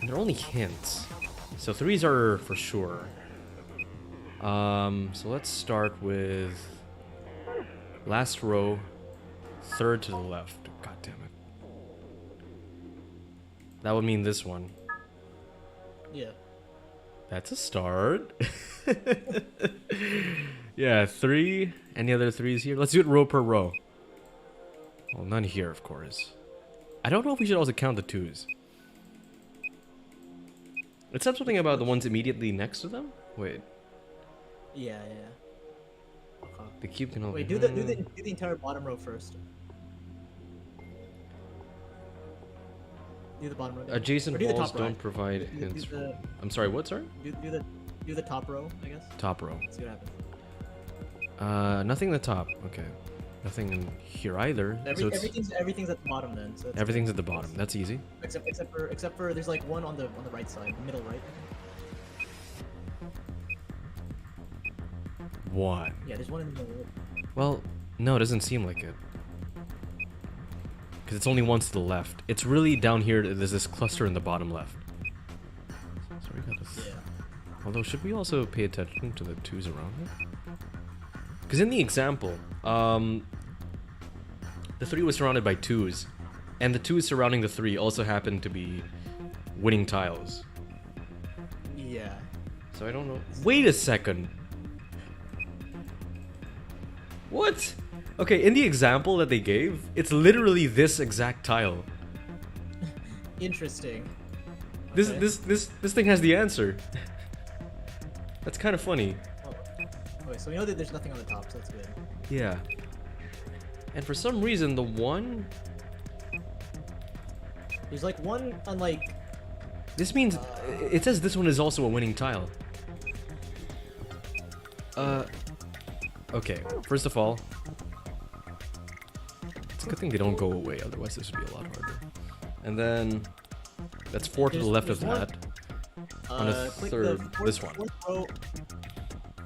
And they're only hints. So 3s are for sure. So let's start with last row, 3rd to the left. God damn it. That would mean this one. Yeah. That's a start. Yeah, 3. Any other 3s here? Let's do it row per row. Well, none here, of course. I don't know if we should also count the 2s. It said something about the ones immediately next to them? Wait. Yeah, yeah. The cube can only... Wait, do the entire bottom row first. Do the bottom row. Adjacent Or do the walls top don't right. provide Do hints. the- I'm sorry, what, sorry? Do the top row, I guess. Top row. See what happens. Nothing in the top. Okay. Nothing in here either. So it's... Everything's at the bottom then. So Everything's at the bottom. That's easy. except for there's like one on the right side, the middle right. One. Yeah, there's one in the middle. Well, no, it doesn't seem like it. because it's only ones to the left. It's really down here. There's this cluster in the bottom left. So we got this. Yeah. Although, should we also pay attention to the 2s around it? Because in the example, the 3 was surrounded by 2s, and the 2s surrounding the 3 also happened to be winning tiles. Yeah. So I don't know. Wait a second. What? Okay, in the example that they gave, it's literally this exact tile. Interesting. This Okay. this thing has the answer. That's kind of funny. Oh. Okay, so we know that there's nothing on the top, so that's good. Yeah. And for some reason, the one. There's like one on like. This means it says this one is also a winning tile. Okay. First of all, it's a good thing they don't go away. Otherwise, this would be a lot harder. And then that's 4 to the left of there's one- that. On the click third, fourth- this one. fourth row.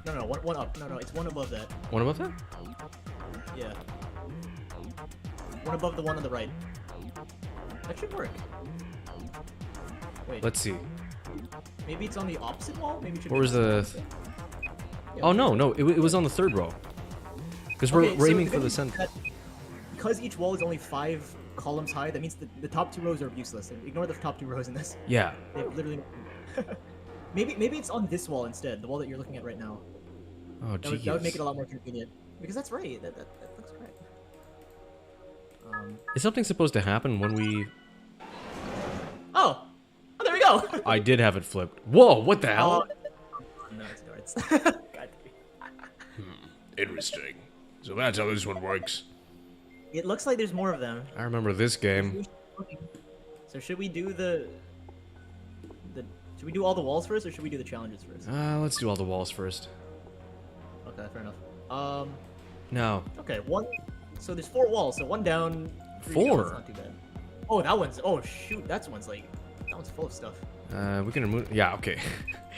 No, one up. No, it's one above that. One above that? Yeah. One above the one on the right. That should work. Wait, Let's see. maybe it's on the opposite wall? Maybe it should Where be was on the? opposite? Yeah, Oh no, it was on the 3rd row. Because Okay, we're so aiming the for thing the is center. that because each wall is only 5 columns high, that means the top 2 rows are useless. Ignore the top 2 rows in this. Yeah. They have literally. maybe it's on this wall instead, the wall that you're looking at right now. Oh That would make it a jeez. lot more convenient. Because that's right. That looks correct. Is something supposed to happen when we? Oh, there we go. I did have it flipped. Whoa! What the hell? No, it's darts. God. Interesting. So that's how this one works. It looks like there's more of them. I remember this game. So should we do the? Should we do all the walls first, or should we do the challenges first? Let's do all the walls first. Okay, fair enough. No. Okay, one. So there's 4 walls. So 1 down. 3 down, 4? that's not too bad. Oh, that one's. Oh shoot, that one's like. That one's full of stuff. We can remove. Yeah. Okay.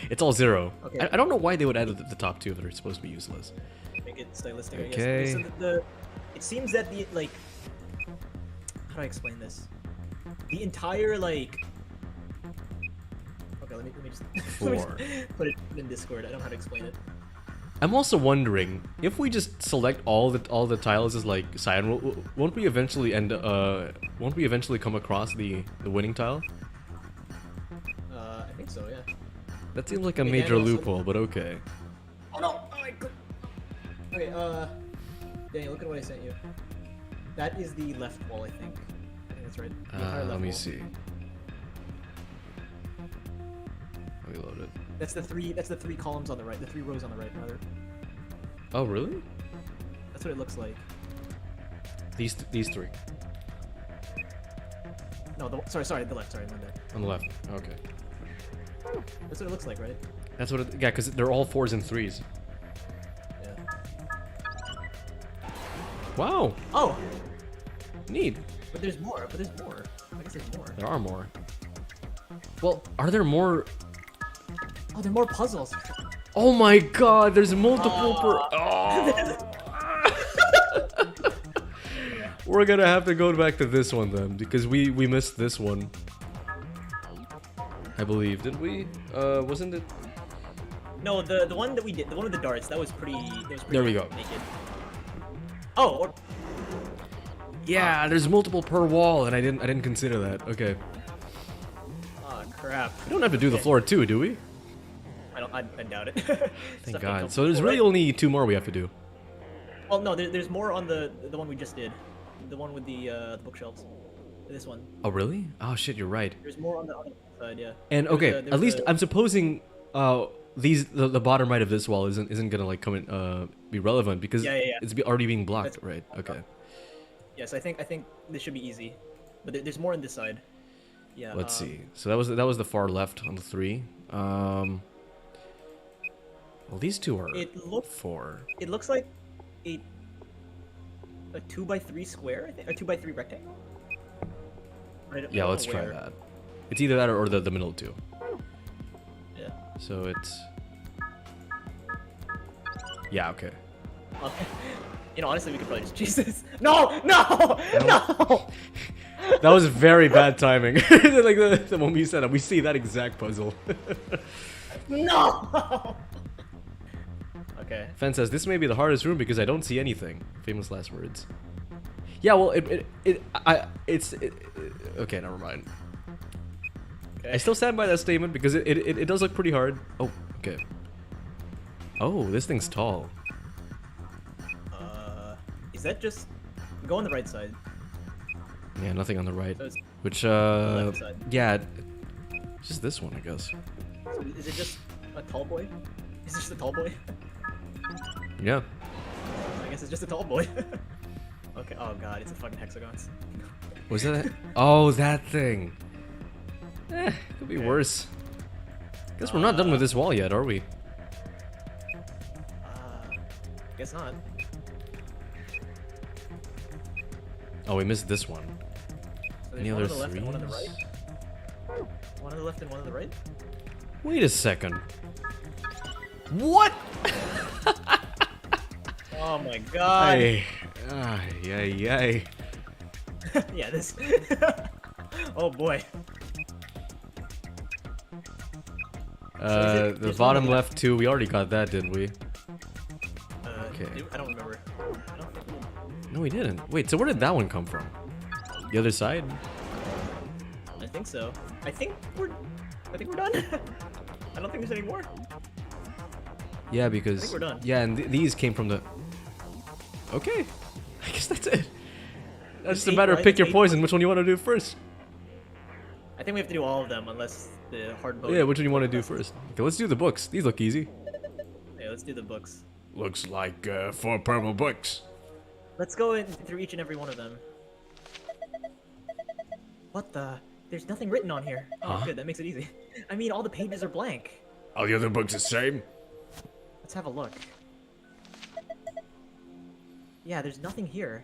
It's all 0. Okay. I don't know why they would add the top 2 if they're supposed to be useless. Make it stylistic. I Okay. guess. So it seems that the like. How do I explain this? The entire like. Okay, let me just. let me just 4. put it in Discord. I don't know how to explain it. I'm also wondering if we just select all the tiles as like cyan, won't we eventually come across the winning tile? I think so. Yeah. That seems like a Okay, major Daniel, so- loophole, but okay. Oh no! Oh, I clicked. Okay, Daniel, look at what I sent you. That is the left wall, I think. I think that's right. The entire Let left me wall. see. Let me load it. That's the 3. That's the 3 columns on the right. The 3 rows on the right, rather. Oh really? That's what it looks like. These 3 No, sorry, the left. Sorry, my bad. on the left. Okay. That's what it looks like, right? That's what. Yeah, because they're all 4s and 3s. Yeah. Wow. Oh, Neat. but there's more. I guess there's more. There are more. Well, are there more? Oh, there are more puzzles. Oh my God! There's multiple per. Oh. We're gonna have to go back to this one then, because we missed this one. I believe, didn't we? Wasn't it? No, the one that we did, the one with the darts, that was pretty. There we go. Naked. Oh, or, Yeah, there's multiple per wall, and I didn't consider that. Okay, oh crap. we don't have to do the floor too, do we? I doubt it. Thank God. So there's really only 2 more we have to do. Well, no, there's more on the one we just did, the one with the bookshelves. This one. Oh really? Oh shit, you're right. There's more on the other side, yeah. And There's okay, there's at least a- I'm supposing the bottom right of this wall isn't gonna like come in be relevant because Yeah. it's already being blocked, That's- right? Okay. Yes, I think this should be easy, but there's more on this side. Yeah. Let's see. So that was the far left on the 3. Well, these 2 are It look 4. It looks like a 2x3 square, I think, or 2x3 rectangle. I don't Yeah, know let's try where. that. It's either that or the middle 2. Yeah. So it's. Yeah. Okay. Okay. You know, honestly, we could probably just choose this. No! That was very bad timing. Like the moment you said it, we see that exact puzzle. No! Okay. Fen says, this may be the hardest room because I don't see anything. Famous last words. Yeah, well, okay, never mind. Okay. I still stand by that statement because it does look pretty hard. Oh, okay. Oh, this thing's tall. Is that just... Go on the right side. Yeah, nothing on the right. So it's Which, the left side. yeah, just this one, I guess. So is it just a tall boy? Is it just a tall boy? Yeah. I guess it's just a tall boy. Okay, oh god, it's a fucking hexagons. Was that? Oh, that thing. Could be Okay. worse. Guess we're not done with this wall yet, are we? Guess not. Oh, we missed this one. So Any there's other one on the left and one on the threes? right? One on the left and one on the right? Wait a second. What? Oh my god! Ay, ay, ay. Yeah, this... Oh boy. The there's bottom one on the left two, we already got that, didn't we? Okay. I don't remember. I don't think... No, we didn't. Wait, so where did that one come from? The other side? I think so. I think we're done. I don't think there's any more. Yeah, because... I think we're done. Yeah, and these came from the... Okay. I guess that's it. That's just a eight, matter of right? pick your Eight poison. Which one you want to do first? I think we have to do all of them unless the hard mode. Yeah, which one you want to do first? Okay, let's do the books. These look easy. Yeah, let's do the books. Looks like 4 purple books. Let's go in through each and every one of them. What the? There's nothing written on here. Oh, Huh? good. That makes it easy. I mean, all the pages are blank. All the other books the same? Let's have a look. Yeah, there's nothing here.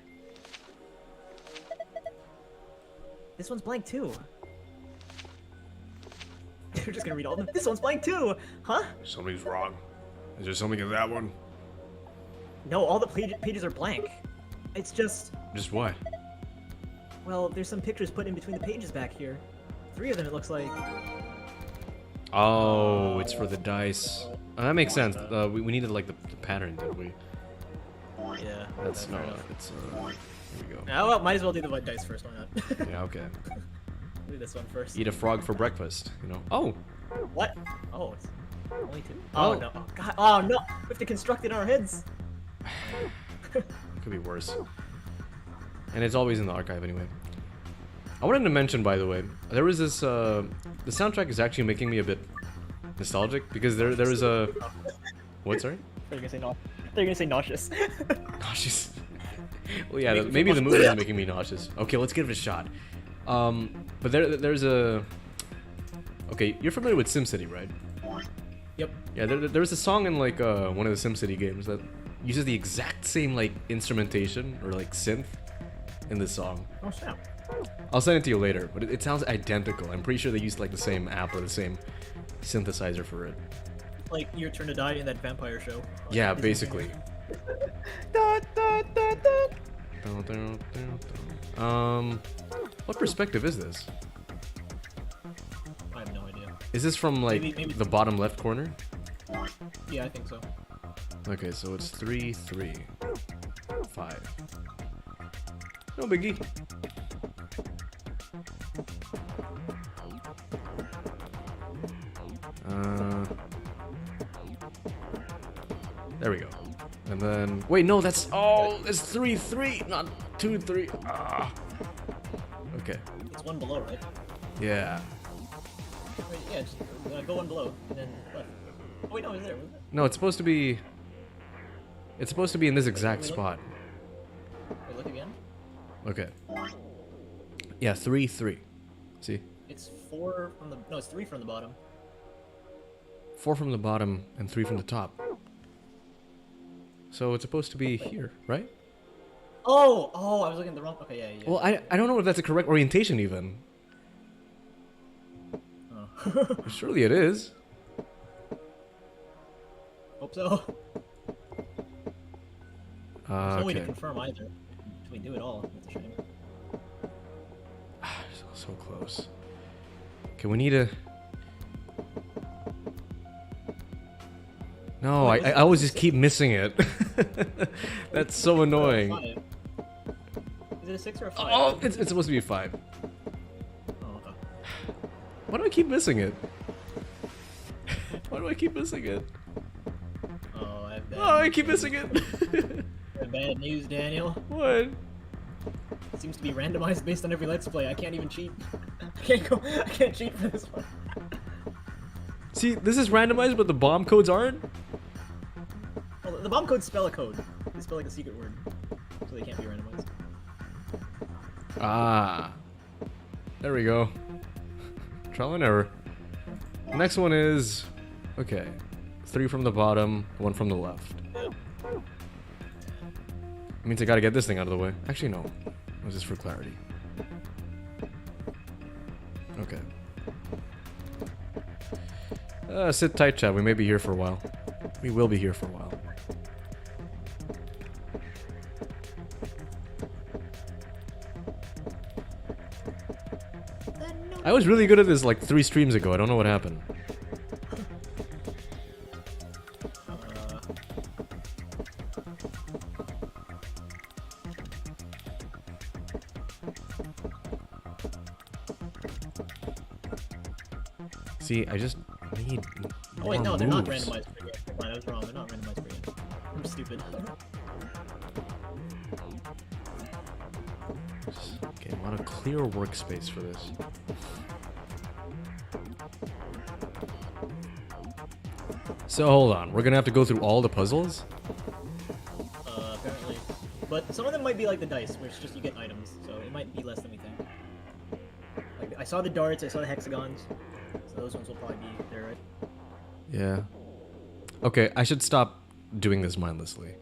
This one's blank too. We're just gonna read all of them. This one's blank too! Huh? Something's wrong. Is there something in that one? No, all the pages are blank. It's just... Just what? Well, there's some pictures put in between the pages back here. 3 of them, it looks like. Oh, it's for the dice. That makes sense. We needed like the pattern, didn't we? Yeah. That's fair no. enough. It's here we go. Ah, well, might as well do the white dice first. Why not? Yeah, okay. Do this one first. Eat a frog for breakfast. You know. Oh, What? Oh, it's only 2? Oh. Oh, no. Oh, God. Oh, no. We have to construct it in our heads. could be worse. And it's always in the archive anyway. I wanted to mention, by the way, there was this. The soundtrack is actually making me a bit nostalgic because there is a. What? Sorry. They're gonna say no. They're gonna say nauseous. Nauseous. Well, yeah, Makes me maybe the feel movie is making me nauseous. Okay, let's give it a shot. But there's a. Okay, you're familiar with SimCity, right? Yep. Yeah, there's a song in like one of the SimCity games that uses the exact same like instrumentation or like synth in this song. Oh snap. I'll send it to you later, but it sounds identical. I'm pretty sure they used like the same app or the same synthesizer for it. Like Your Turn to Die in that vampire show. Yeah, Disney. basically. Da, da, da, da. What perspective is this? I have no idea. Is this from like Maybe- the bottom left corner? Yeah, I think so. Okay, so it's 3, 3, 5. No biggie. There we go. And then wait, no, that's it's 3, 3, not 2, 3. Ah. Okay. It's one below, right? Yeah. Wait, yeah, just go one below and then left. Oh wait, no, it's there. Wasn't it? No, it's supposed to be. It's supposed to be in this exact Wait, look. spot. Wait, look again. Okay. Yeah, 3, 3. See? It's 4 from the. No, it's 3 from the bottom. 4 from the bottom and 3 from the top. So it's supposed to be here, right? Oh, I was looking at the wrong. Okay, yeah. Well, I don't know if that's a correct orientation even. Oh. Surely it is. Hope so. There's no way to Okay. confirm either. If we do it all, it's a shame. So close. Okay, we need a... No, I always just keep missing it. That's so annoying. 5. Is it a 6 or a 5? Oh, it's supposed to be a 5. Oh, okay. Why do I keep missing it? Why do I keep missing it? Oh, I have bad Oh, I news, keep missing Daniel. it. I have bad news, Daniel. What? It seems to be randomized based on every Let's Play. I can't even cheat. I can't cheat for this one. See, this is randomized, but the bomb codes aren't? Well, the bomb codes spell a code. They spell like a secret word. So they can't be randomized. Ah. There we go. Trial and error. The next one is... Okay. 3 from the bottom, 1 from the left. It means I gotta get this thing out of the way. Actually, no. It was just for clarity. Okay. Sit tight, chat. We may be here for a while. We will be here for a while. I was really good at this like 3 streams ago. I don't know what happened. See, I just need Oh wait, more no, they're not moves. randomized for game. Never mind, I was wrong. They're not randomized for game. I'm stupid. Okay, I want a clear workspace for this. So hold on, we're gonna have to go through all the puzzles? Apparently. But some of them might be like the dice, which just you get items, so it might be less than we think. Like, I saw the darts, I saw the hexagons, so those ones will probably be there, right? Yeah. Okay, I should stop doing this mindlessly.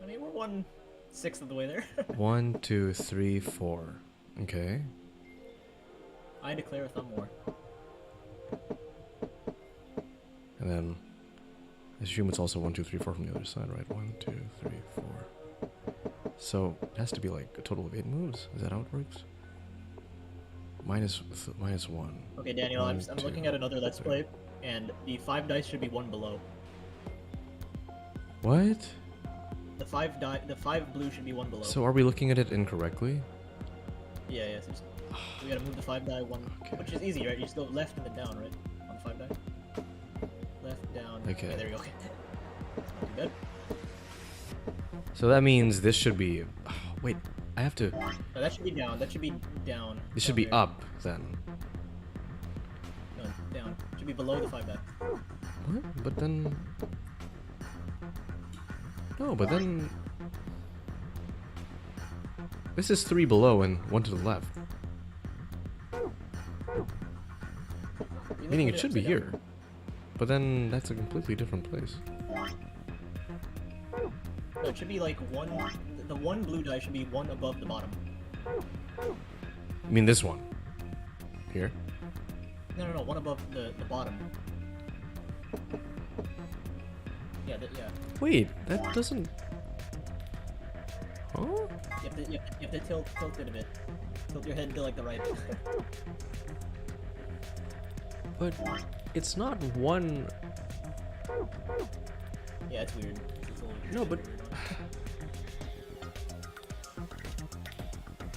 I mean, we're 1/6 of the way there. 1, 2, 3, 4. Okay. I declare a thumb war. And then I assume it's also 1, 2, 3, 4 from the other side, right? 1, 2, 3, 4. So it has to be like a total of 8 moves. Is that how it works? Minus 1. Okay, Daniel, I'm 1, looking 2, at another Let's 3. Play, and the 5 dice should be 1 below. What? The 5 blue should be 1 below. So are we looking at it incorrectly? Yeah, so we gotta move the 5 die 1, Okay. which is easy, right? You just go left and then down, right? On the 5 die. Left, down. Okay. Yeah, there we go. Okay. Not too bad. So that means this should be... wait, I have to... No, that should be down. That should be down. This should down be there. up, then. No, down. It should be below the 5 die. What? But then... No, but then... This is 3 below and 1 to the left. Meaning it should be here. But then that's a completely different place. No, it should be like 1... The 1 blue die should be 1 above the bottom. I mean this one. Here. No, 1 above the bottom. Yeah, yeah. Wait, that doesn't... Huh? You have to tilt it a bit. Tilt your head to like the right. But it's not 1... Yeah, it's weird. It's a little No, but... weird.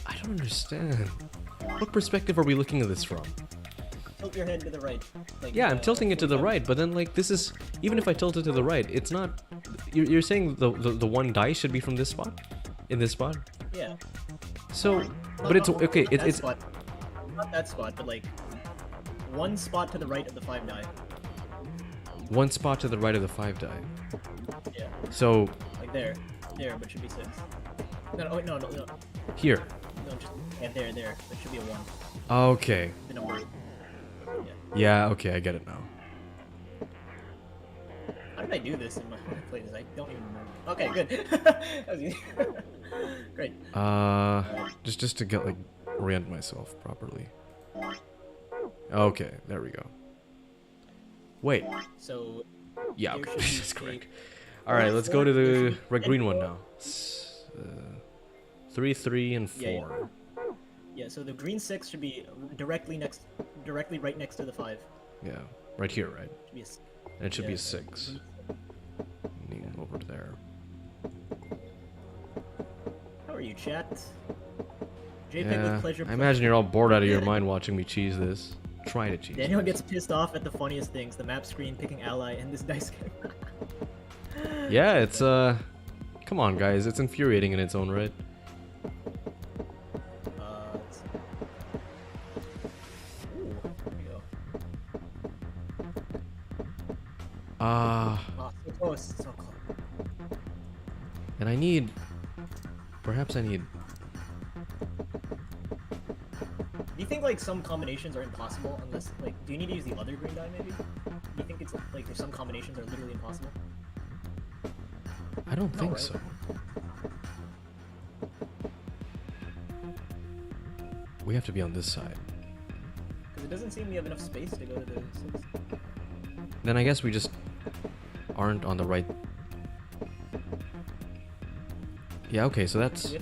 I don't understand. What perspective are we looking at this from? Tilt your head to the right. Like, Yeah, I'm tilting it to the 45. right, but then like this is... Even if I tilt it to the right, it's not... You're saying the 1 die should be from this spot? In this spot? Yeah. So... No, But it's... not Okay, that it's... spot. Not that spot, but like 1 spot to the right of the 5 die. 1 spot to the right of the 5 die. Yeah. So... Like there, but it should be 6. No, wait, no. Here. No, just there. That should be a 1. Okay. The number. Yeah, okay, I get it now. How did I do this in my playthroughs? I don't even remember. Okay, good. That was easy. Great. Just to get, like, orient myself properly. Okay, there we go. Wait. So Yeah, there okay, should be that's a- correct. Alright, let's go to the red-green one now. 3, 3, and 4. Yeah, yeah, so the green 6 should be directly right next to the 5. Yeah, right here, right? Should be a s- And it should be yeah, a 6. Leaning over there. How are you, chat? JPEG Yeah, with pleasure. I imagine you're all bored out of your mind watching me cheese this. Try to cheese Daniel this. gets pissed off at the funniest things: the map screen, picking ally, and this dice game. Yeah, it's come on, guys, it's infuriating in its own right. Let's see. Ooh, there we go. Ah, Oh, so close, so close. and I need. Perhaps I need. Do you think like some combinations are impossible unless like do you need to use the other green die maybe? Do you think it's like there's some combinations that are literally impossible? I don't think right? so. We have to be on this side. Because it doesn't seem we have enough space to go to the 6. Then I guess we just aren't on the right. Yeah, okay, so Do that's. we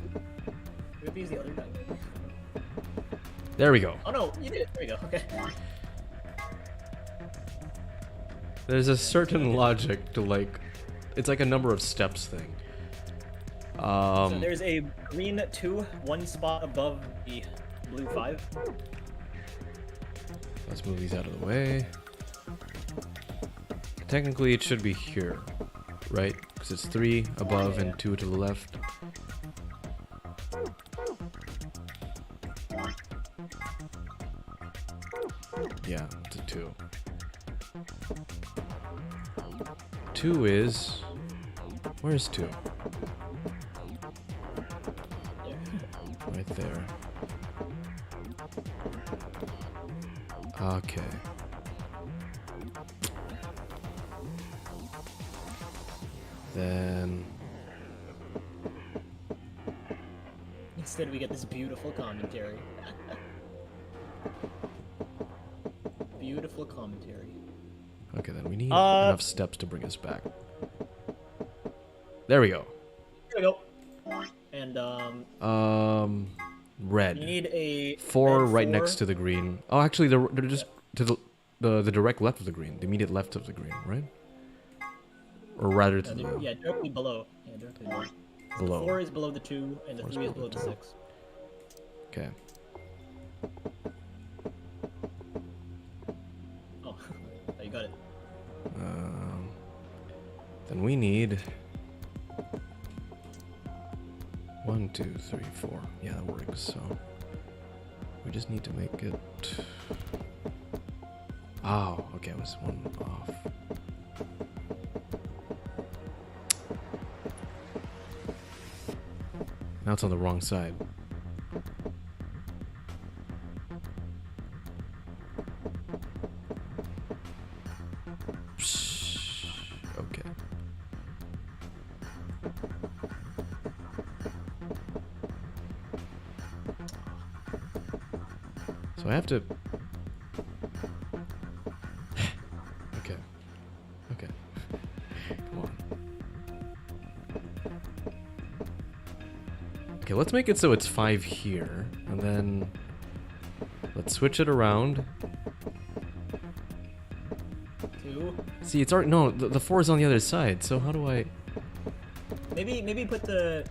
have to use the other die maybe? There we go. Oh no, you did it. There we go. Okay. There's a certain logic to like. It's like a number of steps thing. So there's a green 2, 1 spot above the blue 5. Let's move these out of the way. Technically, it should be here, right? Because it's 3 above and 2 to the left. Yeah, it's a 2. 2 is... Where's 2? Right there. Okay. Then... Instead, we get this beautiful commentary. Beautiful commentary. Okay, then we need enough steps to bring us back. There we go. There we go. And Red. you need a 4 red right 4. next to the green. Oh, actually, they're just to the direct left of the green, the immediate left of the green, right? Or rather to the Yeah, directly below. Yeah, directly below. below. 4 is below the 2, and the 4 is 3 is below below the the 2. 6. Okay. Oh, oh, you got it. Then we need 1, 2, 3, 4. Yeah, that works. So we just need to make it. Oh, okay, I was 1 off. Now it's on the wrong side. Okay. So I have to. Okay. Okay. Come on. Okay, let's make it so it's 5 here, and then let's switch it around. 2. See, it's already no. The 4 is on the other side. So how do I? Maybe put the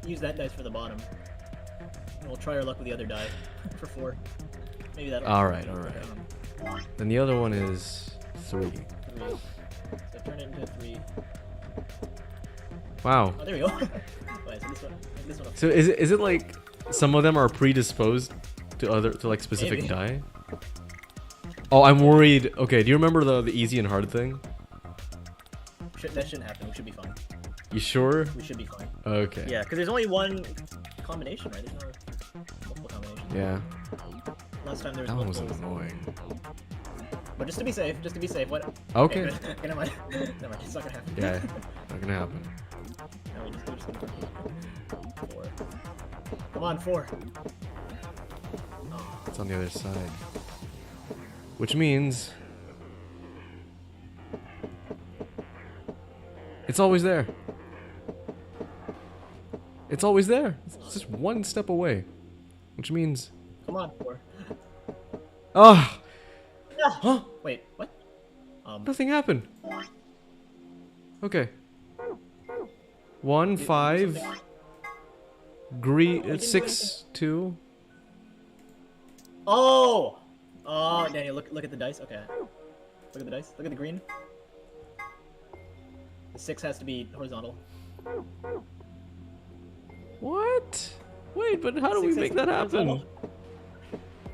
use that dice for the bottom. And we'll try our luck with the other die for 4. Maybe that'll. All right, all right. Then the other one is 3. 3. So turn it into 3. Wow. Oh, there we go. Wait, so this one. So is it like some of them are predisposed to like specific Maybe. die? Oh, I'm worried. Okay, do you remember the easy and hard thing? That shouldn't happen. We should be fine. You sure? We should be fine. Okay. Yeah, because there's only one combination, right? There's no multiple combinations. Yeah. Last time there was That one was multiple. annoying. But just to be safe, what? Okay. good. Okay, never mind. Never mind. It's not gonna happen. Yeah. Not gonna happen. No, we're just gonna 4. Come on, 4. Oh, It's on the other side. Which means it's always there. It's always there. It's just one step away. Which means... Come on, 4. Ah! Huh? Wait, what? Nothing happened. Okay. 1, 5. Green... 6, 2. Oh! Oh, Daniel, look at the dice. Okay. Look at the dice. Look at the green. The 6 has to be horizontal. What? Wait, but how do we 6 has make to that be happen? horizontal.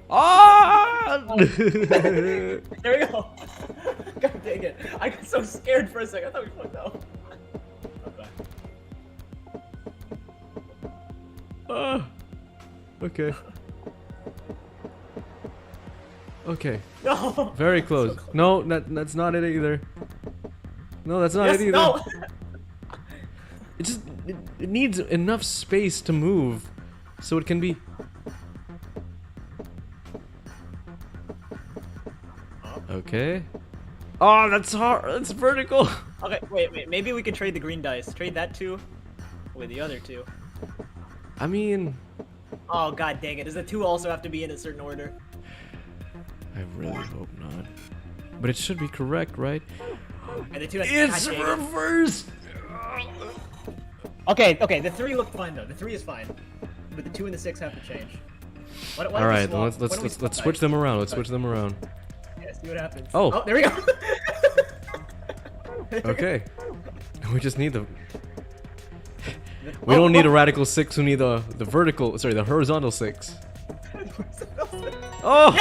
Ah! There we go. God dang it. I got so scared for a second. I thought we fucked up. Okay. Okay. Okay. No! Very close. No, that's not it either. No, that's not Yes, it either. no! It just it needs enough space to move, so it can be. Okay. Oh, that's hard. That's vertical. Okay, wait. Maybe we could trade the green dice. Trade that 2 with the other 2. I mean, Oh, god dang it. Does the 2 also have to be in a certain order? I really hope not. But it should be correct, right? And the 2 has It's God dang it. reversed. Okay, the 3 looked fine though. The 3 is fine. But the 2 and the 6 have to change. Why don't we All right, swap- let's why don't we swap let's switch dice? them around. Let's switch them around. Yeah, see what happens. Oh. There we go. Okay. We just need the. We don't need a radical 6. We need the vertical. Sorry, the horizontal 6. Oh.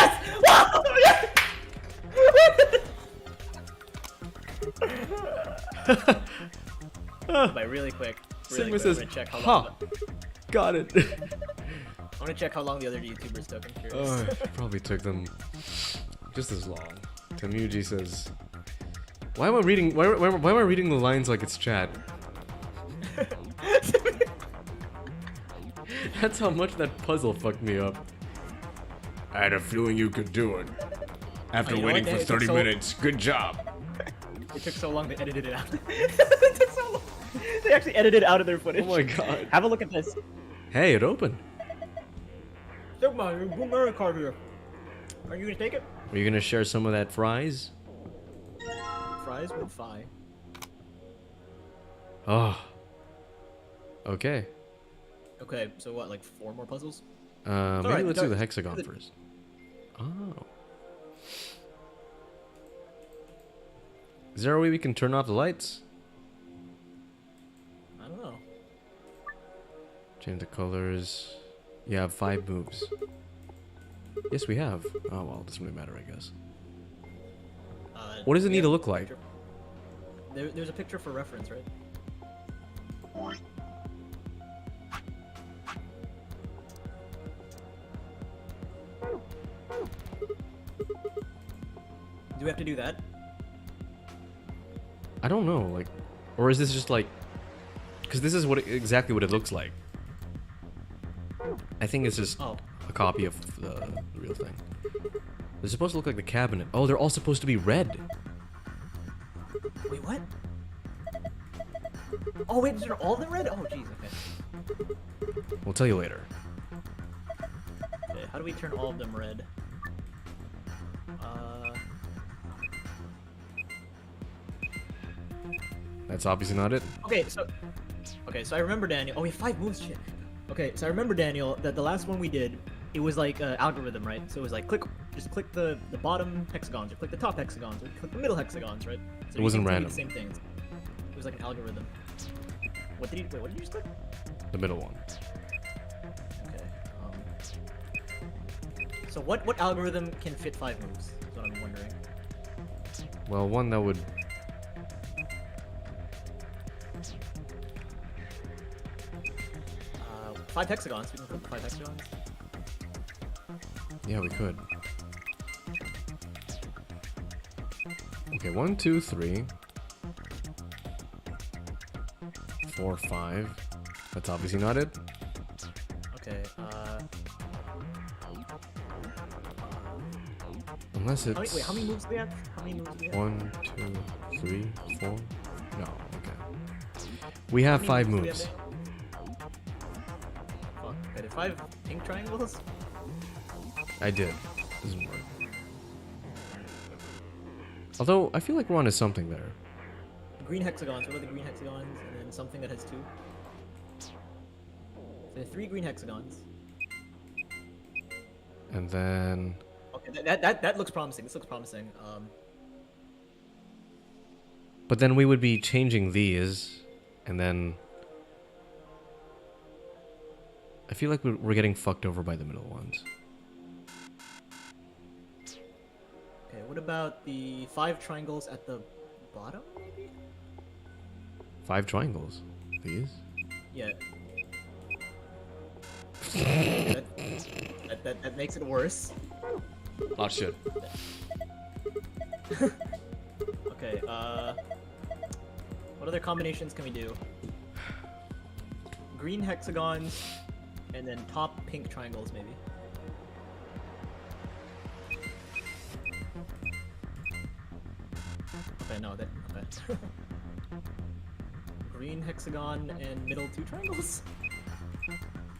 By really quick. Sigma I'm says, gonna check how long. "Ha, got it." I'm gonna check how long the other YouTubers took. I'm curious. Oh, it probably took them just as long. Tamuji says, "Why am I reading? Why am I reading the lines like it's chat?" That's how much that puzzle fucked me up. I had a feeling you could do it. After You know waiting what, for it took 30 so- minutes. Good job. It took so long to edit it out. It took so long. They actually edited out of their footage. Oh my god. Have a look at this. Hey, it opened. Sigma, your boomerang card here. Are you gonna take it? Are you gonna share some of that fries? Fries with phi. Oh. Okay. Okay, so what, like 4 more puzzles? Maybe alright, let's do the don't- hexagon do the- first. Oh. Is there a way we can turn off the lights? I don't know. Change the colors. You have 5 moves. Yes, we have. Oh well, doesn't really matter, I guess. What does it we need to have look a like? picture- There's a picture for reference, right? Do we have to do that? I don't know, like, or is this just like, because this is exactly what it looks like. I think it's just Oh. a copy of the real thing. They're supposed to look like the cabinet. Oh, they're all supposed to be red. Wait, what? Oh wait, they're all the red? Oh jeez, okay. We'll tell you later. Okay, how do we turn all of them red? That's obviously not it. Okay, so I remember Daniel. Oh, we have 5 moves. Shit. Okay, so I remember Daniel that the last one we did, it was like algorithm, right? So it was like just click the bottom hexagons, or click the top hexagons, or click the middle hexagons, right? So It wasn't you can do random. the same things. It was like an algorithm. What did you wait? What did you just click? The middle one. Okay. So what algorithm can fit 5 moves? That's what I'm wondering. Well, one that would. 5 hexagons. We can click 5 hexagons. Yeah, we could. Okay, 1, 2, 3, 4, 5. That's obviously not it. Okay. Unless it's. Wait, how many moves do we have? How many moves do we have? 1, 2, 3, 4. No, okay. We have How 5 many moves moves. do we have 5 pink triangles? I did. Doesn't work. Although, I feel like we're onto something there. Green hexagons. What are the green hexagons? And then something that has 2. So there are 3 green hexagons. And then... Okay, that looks promising. This looks promising. But then we would be changing these, and then... I feel like we're getting fucked over by the middle ones. Okay, what about the 5 triangles at the bottom, maybe? 5 triangles. These? Yeah. that makes it worse. Oh shit. Okay, what other combinations can we do? Green hexagons, and then top pink triangles, maybe. Okay, no, that, okay. Green hexagon and middle 2 triangles?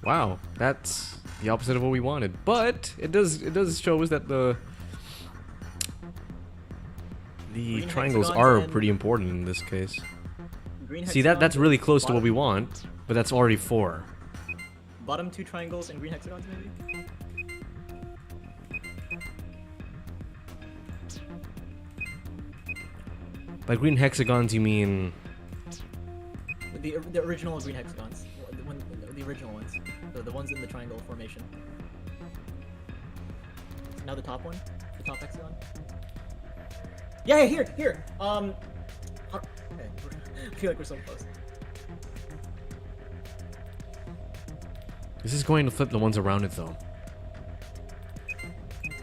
Wow, that's the opposite of what we wanted. But it does show us that the Green triangles hexagons are and- pretty important in this case. Green See, that's hexagons really and close to what bottom- we want, but that's already 4. Bottom 2 triangles and green hexagons, maybe? By green hexagons, you mean... The original green hexagons. The original ones. The ones in the triangle formation. Now the top one? The top hexagon? Yeah, here! Okay. I feel like we're so close. This is going to flip the ones around it, though.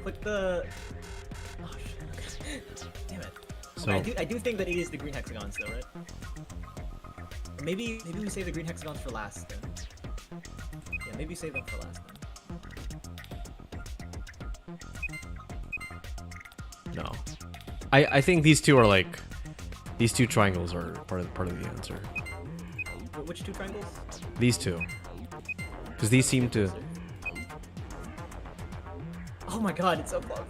Click the... Oh, shit. Damn it. So, I do think that it is the green hexagons, though, right? Or maybe we save the green hexagons for last, then. Yeah, maybe save them for last, then. no. I think these two are like... These 2 triangles are part of the answer. Which 2 triangles? These 2. Because these seem to... Oh my god, it's so close.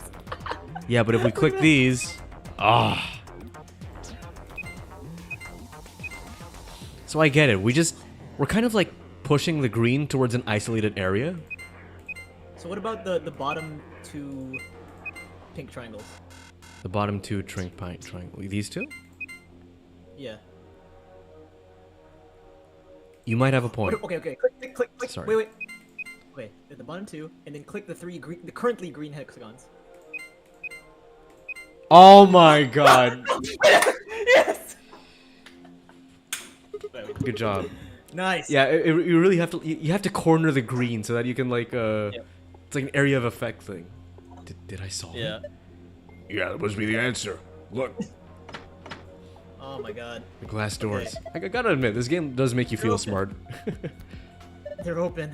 Yeah, but if we click these... Ah. So I get it. We're kind of like pushing the green towards an isolated area. So what about the bottom 2 pink triangles? The bottom 2 triangle. These 2? Yeah. You might have a point. Okay. Click. Sorry. Wait. Okay, the bottom 2, and then click the 3 the currently green hexagons. Oh my god. Yes. Good job. Nice. Yeah, you really have to. You have to corner the green so that you can like it's like an area of effect thing. Did I solve it? Yeah, that must be the answer. Look, Oh my god. The glass doors. I gotta admit, this game does make you feel open. smart. They're open.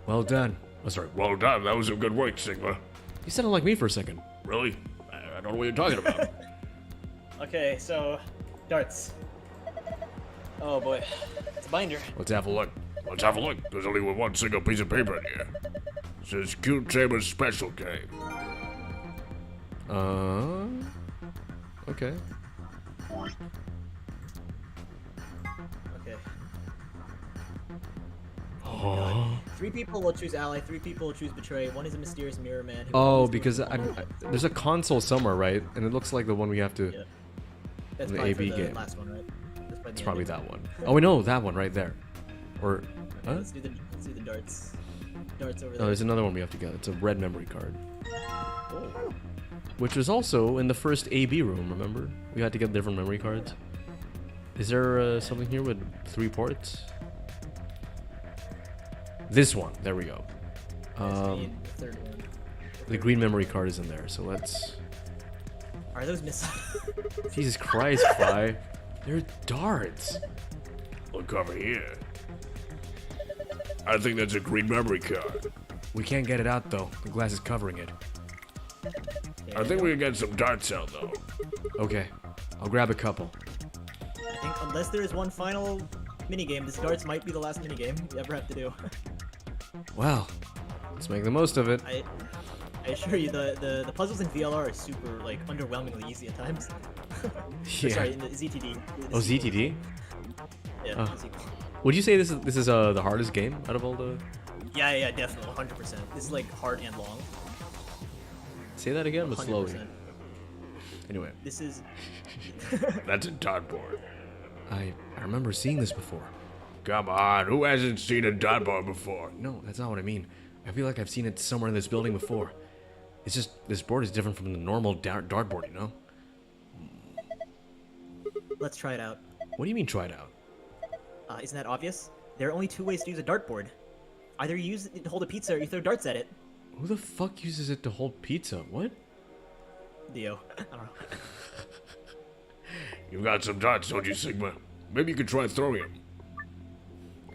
Well done. oh, sorry. Well done. That was a good work, Sigma. You sounded like me for a second. Really? I don't know what you're talking about. Okay, so darts. Oh boy, it's a binder. Let's have a look. Let's have a look. There's only one single piece of paper in here. It says Cute Tamer's Special Game. Okay. Okay. Oh. 3 people will choose ally. 3 people will choose betray. 1 is a mysterious mirror man. Who Oh, always because moves- there's a console somewhere, right? And it looks like the one we have to. Yeah. That's the probably AB for the game. last one, right? That's It's probably that one. Oh, we know that one right there. Or, Okay, huh? let's do the darts. Darts over No, there. there's another one we have to get. It's a red memory card, Oh. which was also in the first AB room. Remember, we had to get different memory cards. Is there something here with 3 ports? This one. There we go. The third one. The green memory card is in there, so let's. Are those missing? Jesus Christ, Fly. They're darts. Look over here. I think that's a green memory card. We can't get it out though. The glass is covering it. I think we can get some darts out though. Okay, I'll grab a couple. I think unless there is one final minigame, this darts might be the last minigame we ever have to do. Well, let's make the most of it. I assure you, the puzzles in VLR are super like underwhelmingly easy at times. Yeah. Sorry, in the ZTD. Oh, ZTD? Yeah. Oh. the sequel. Would you say this is the hardest game out of all the? Yeah, definitely, 100%. This is like hard and long. Say that again, but 100%. slowly. Anyway, This is. That's a dartboard. I remember seeing this before. Come on, who hasn't seen a dartboard before? No, that's not what I mean. I feel like I've seen it somewhere in this building before. It's just this board is different from the normal dartboard, you know? Let's try it out. What do you mean try it out? Isn't that obvious? There are only two ways to use a dartboard. Either you use it to hold a pizza or you throw darts at it. Who the fuck uses it to hold pizza? What? Dio. I don't know. You've got some darts, don't you, Sigma? Maybe you could try throwing them.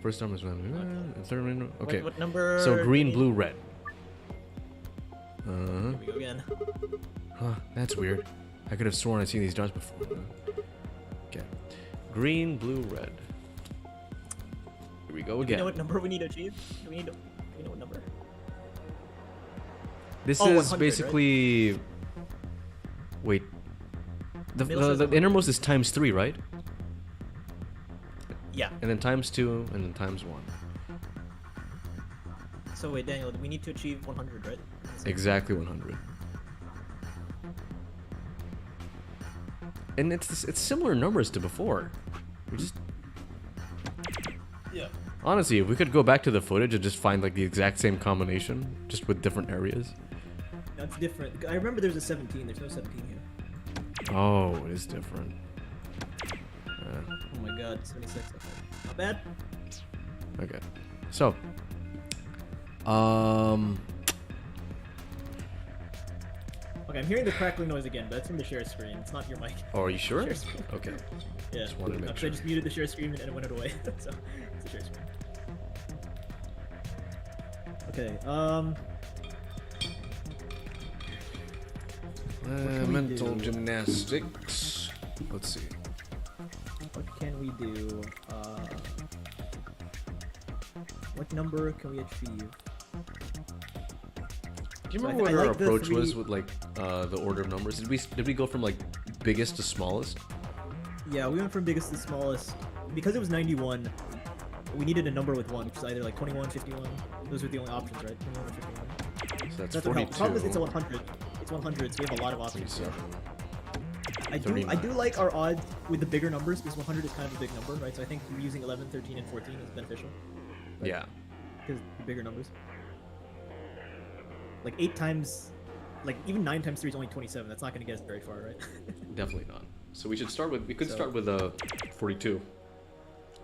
First time was when third one. Okay. What number? So green, do we blue, red. need? Here we go again. Huh, that's weird. I could have sworn I'd seen these darts before. Okay. Green, blue, red. Here we go Do again. you know what number we need to achieve? Do you know what number? This Oh, is 100, basically. Wait. Middle says The 100. innermost is times 3, right? Yeah. And then times 2, and then times 1. So wait, Daniel, we need to achieve 100, right? Exactly 100. And it's similar numbers to before. We just Yeah. honestly, if we could go back to the footage and just find like the exact same combination, just with different areas. That's different. I remember there's a 17. There's no 17 here. Oh, it is different. Oh my god, 76. Okay. Not bad. Okay. So, Okay, I'm hearing the crackling noise again, but that's from the share screen. It's not your mic. oh, are you sure? Share screen. Okay. Yeah. Just wanted to make I sure. just muted the share screen and it went away. So it's the share screen. Okay. can we Mental do? gymnastics. Let's see. What can we do? What number can we achieve? Do you So I remember th- what I our like the approach was three- with like the order of numbers? Did we go from like biggest to smallest? Yeah, we went from biggest to smallest. Because it was 91, we needed a number with 1, which is either like 21, 51. Those were the only options, right? 21 or 51. So that's That's what helped. The problem is 42. it's a 100. It's 100, so we have a lot of options. 27. I do 39. like our odds with the bigger numbers because 100 is kind of a big number, right? So I think using 11, 13, and 14 is beneficial Yeah. because the bigger numbers. Like 8 times, like even 9 times 3 is only 27. That's not going to get us very far, right? Definitely not. So we should start with. We could So- start with 42.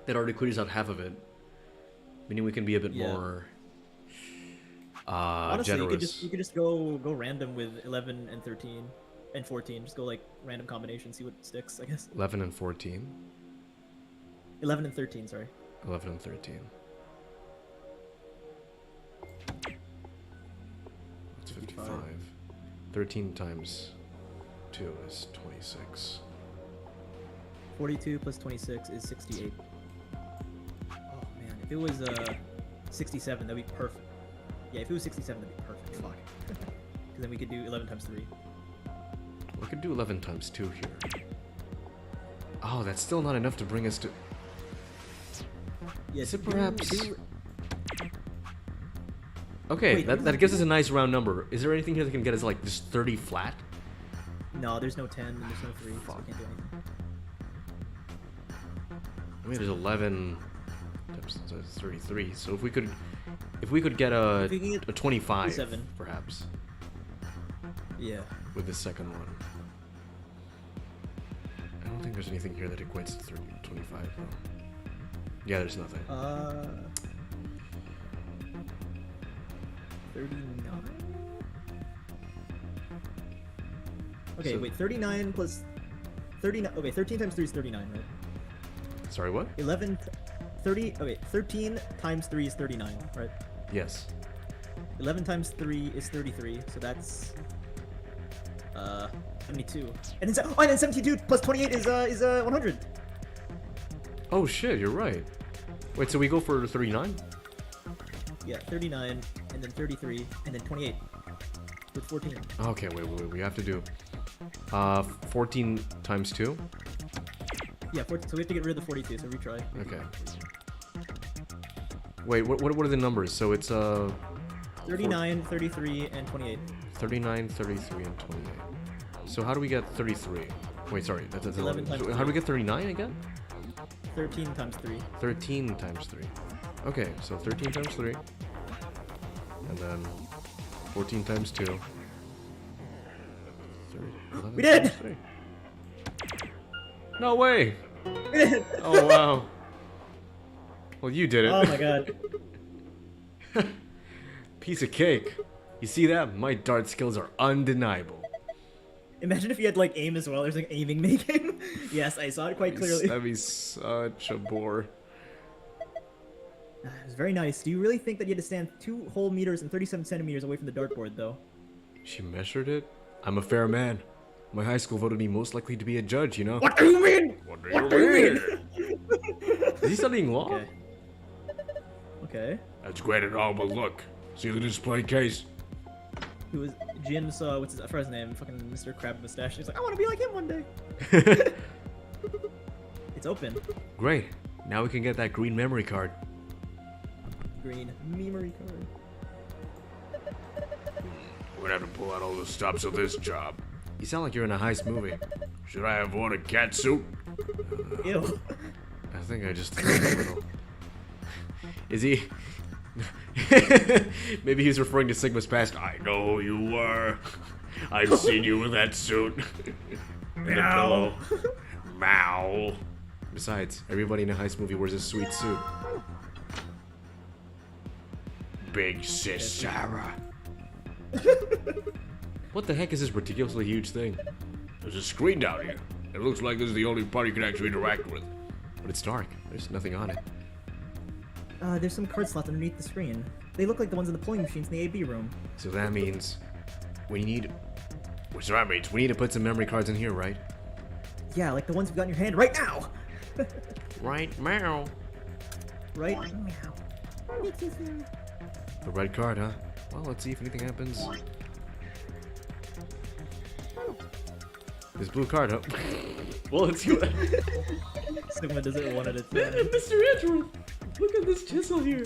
That already clears out half of it, meaning we can be a bit Yeah. more Honestly, generous. you could just go random with 11 and 13 and 14. Just go like random combination, see what sticks. I guess 11 and 14. 11 and 13. Sorry. 11 and 13. That's 55. 13 times 2 is 26. 42 plus 26 is 68. Oh man, if it was 67, that'd be perfect. Yeah, if it was 67, that'd be perfect. Fuck. Because then we could do 11 times 3. We could do 11 times 2 here. Oh, that's still not enough to bring us to. Yeah, Is it do- perhaps- do- Okay, Wait, that gives us a nice round number. Is there anything here that can get us like just 30 flat? No, there's no 10 and there's no 3, so we can't do anything. I mean, there's 11 times so it's 33. So if we could get If we can get a 25, 27. perhaps, Yeah. with the second one. I don't think there's anything here that equates to 30, 25. though. Yeah, there's nothing. 39? Okay, So- wait, 39 plus 39. Okay, 13 times 3 is 39, right? Sorry, what? 11, 30. Okay, 13 times 3 is 39, right? Yes. 11 times 3 is 33, so that's 72. And then 72 plus 28 is 100. Oh shit, you're right. Wait, so we go for 39? Yeah, 39, and then 33, and then 28. With 14. Okay, wait. We have to do 14 times 2? Yeah, 14, so we have to get rid of the 42, so retry. Okay. Wait, what are the numbers? So it's 39, 33, and 28. 39, 33, and 28. So how do we get 33? Wait, sorry, that's 11 times So how do we get 39 again? 13 times 3. 13 times 3. Okay, so 13 times 3. And then 14 times 2. 11 We did! times 3. No way! We did! Oh, wow. Well, you did it. Oh my god. Piece of cake. You see that? My dart skills are undeniable. Imagine if you had like aim as well. There's like aiming game. Yes, I saw it quite clearly. That'd be such a bore. It was very nice. Do you really think that you had to stand 2 whole meters and 37 centimeters away from the dartboard, though? She measured it? I'm a fair man. My high school voted me most likely to be a judge, you know? What do you mean? What do you mean? Is he studying law? Okay. Okay. That's great and all, but look. See the display case? Who was Jim's, what's his first name? Fucking Mr. Crab Mustache. He's like, I want to be like him one day. It's open. Great. Now we can get that green memory card. Green memory card. We're gonna have to pull out all the stops of this job. You sound like you're in a heist movie. Should I have worn a cat suit? Ew. I think I just... Is he... Maybe he's referring to Sigma's past. I know who you were. I've seen you with that suit. And a pillow. Mow. Besides, everybody in a heist movie wears a sweet suit. Big sis Sarah. What the heck is this ridiculously huge thing? There's a screen down here. It looks like this is the only part you can actually interact with. But it's dark. There's nothing on it. There's some card slots underneath the screen. They look like the ones in the polling machines in the AB room. So that means we need... Which that means We need to put some memory cards in here, right? Yeah, like the ones you've got in your hand right now! Right, meow. Right? Makes you feel The red card, huh? Well, let's see if anything happens. This blue card, huh? Well, let's see what... Sigma does it one at a time. Mr. Andrew! Look at this chisel here!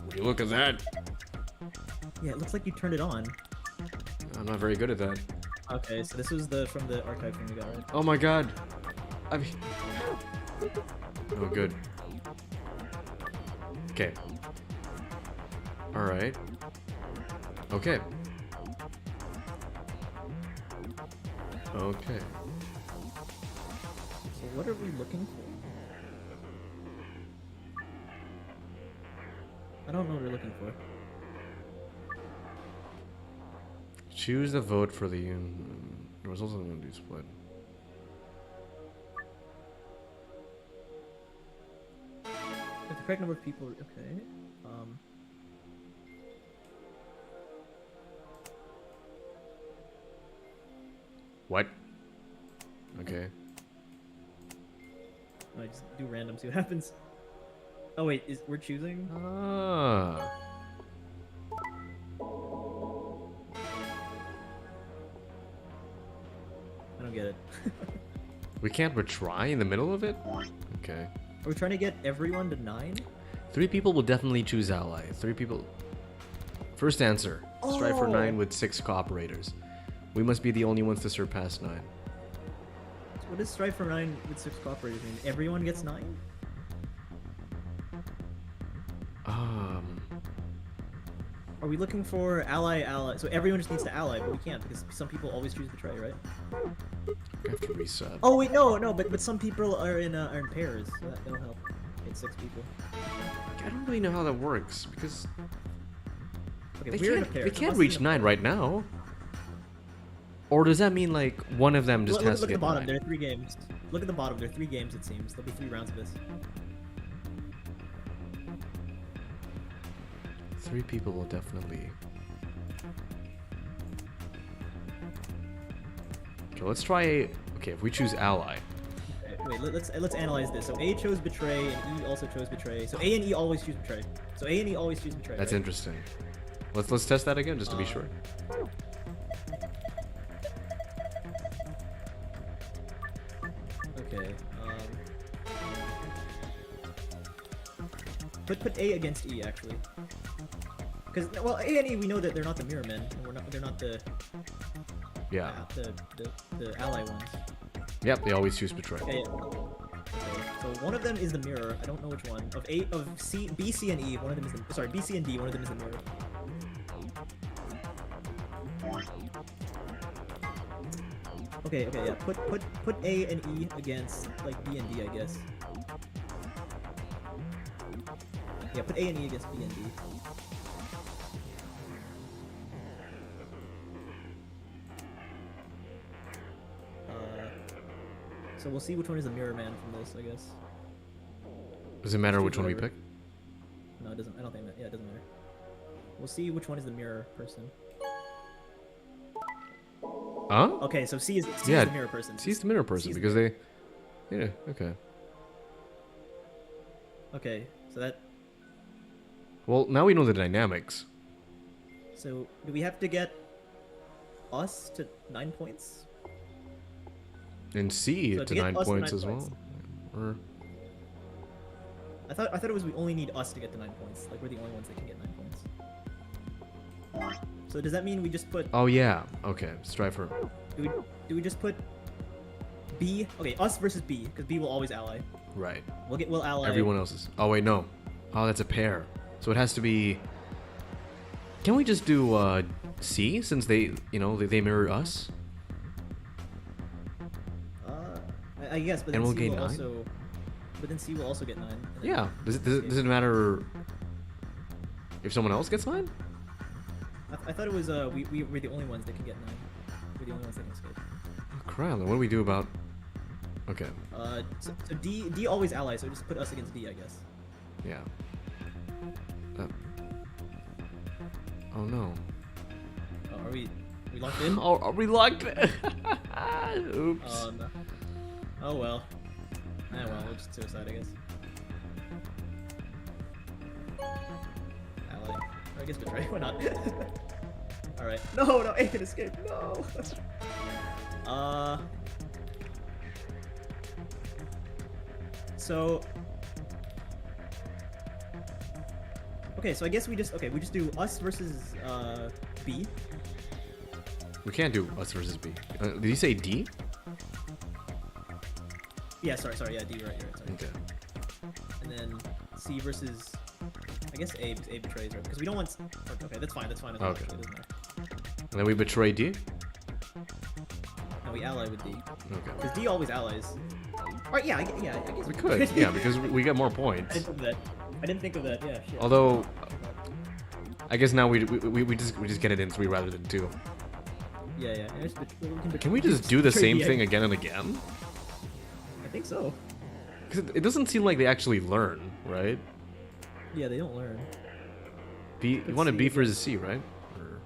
Would you look at that? Yeah, it looks like you turned it on. I'm not very good at that. Okay, so this was from the archive thing we got, right? Oh my god! I mean... Oh, good. Okay. Alright. Okay. Okay. So what are we looking for? I don't know what we're looking for. Choose the vote for the results of the do split. If the correct number of people, okay. What? Okay. I just do random, see what happens. Oh wait, we're choosing? Ah. I don't get it. We can't retry in the middle of it? Okay. Are we trying to get everyone to 9? 3 people will definitely choose ally. 3 people... First answer. Strive for 9 with 6 cooperators. We must be the only ones to surpass 9. So what does strive for 9 with 6 cooperators mean? Everyone gets 9? Are we looking for ally? So everyone just needs to ally, but we can't because some people always choose betray, right? I have to reset. Oh wait, no, but some people are in pairs. So that'll help. It's 6 people. I don't really know how that works because Okay, they we're in a pair. they so can't must be reach in a 9 right now. Or does that mean like one of them just Look, has look to at the get bottom. 9? There are 3 games. Look at the bottom. There are 3 games. It seems there'll be 3 rounds of this. 3 people will definitely. Okay, let's try. Okay, if we choose ally. Okay. wait. Let's analyze this. So A chose betray, and E also chose betray. So A and E always choose betray. So A and E always choose betray. That's right? interesting. Let's test that again just to be sure. Okay. Put A against E actually. Because well, A and E we know that they're not the mirror men. And they're not the Yeah. the ally ones. Yep, they always choose betray. Okay. Okay. So one of them is the mirror. I don't know which one. Of C, B, C, and E. One of them is the sorry. B, C, and D. One of them is the mirror. Okay. Okay. Yeah. Put A and E against like B and D, I guess. Yeah. Put A and E against B and D. So we'll see which one is the mirror man from this, I guess. Does it matter which one we pick? No, it doesn't. I don't think that. Yeah, it doesn't matter. We'll see which one is the mirror person. Huh? Okay, so C is Yeah, the mirror person. C's the mirror person C's because they. Yeah. Okay. Okay, so that. Well, now we know the dynamics. So do we have to get us to 9 points? And C So to get 9 us to points 9 as points. well. Or I thought it was we only need us to get to 9 points. Like we're the only ones that can get 9 points. So does that mean we just put? oh yeah. Okay. Strive for. Do we just put B? Okay, us versus B because B will always ally. Right. We'll ally. Everyone else's. Oh wait, no. Oh, that's a pair. So it has to be. Can we just do C since they they mirror us? I guess, but And then we'll C gain will 9? also. But then C will also get 9. and then- Yeah. Does it matter if someone else gets 9? I thought it was we're the only ones that can get 9. We're the only ones that can escape. Oh, crap. Then what do we do about? Okay. So D always allies, so just put us against D, I guess. Yeah. Oh no. Oh, are we locked in? Oh, are we locked? Oops. Oh well. Well, we'll just suicide, I guess. Ally. Or I guess betray. Why not? All right. No, A can escape. No. So. Okay, so I guess we just do us versus B. We can't do us versus B. Did you say D? Yeah, sorry, yeah, D, you're right, sorry. Okay. And then C versus, I guess A betrays, right? Because we don't want. Okay, that's fine. As well, Okay. actually, it doesn't matter. And then we betray D? No, we ally with D. Okay. Because D always allies. Alright, yeah, I guess We could, yeah, because we get more points. I didn't think of that. Yeah, shit. Although, I guess now we just get it in 3 rather than 2. Yeah. Can we just do the betray same D, thing again and again? I think so. Because it doesn't seem like they actually learn, right? Yeah, they don't learn. B, you Let's want to see B again. versus C, right? Or,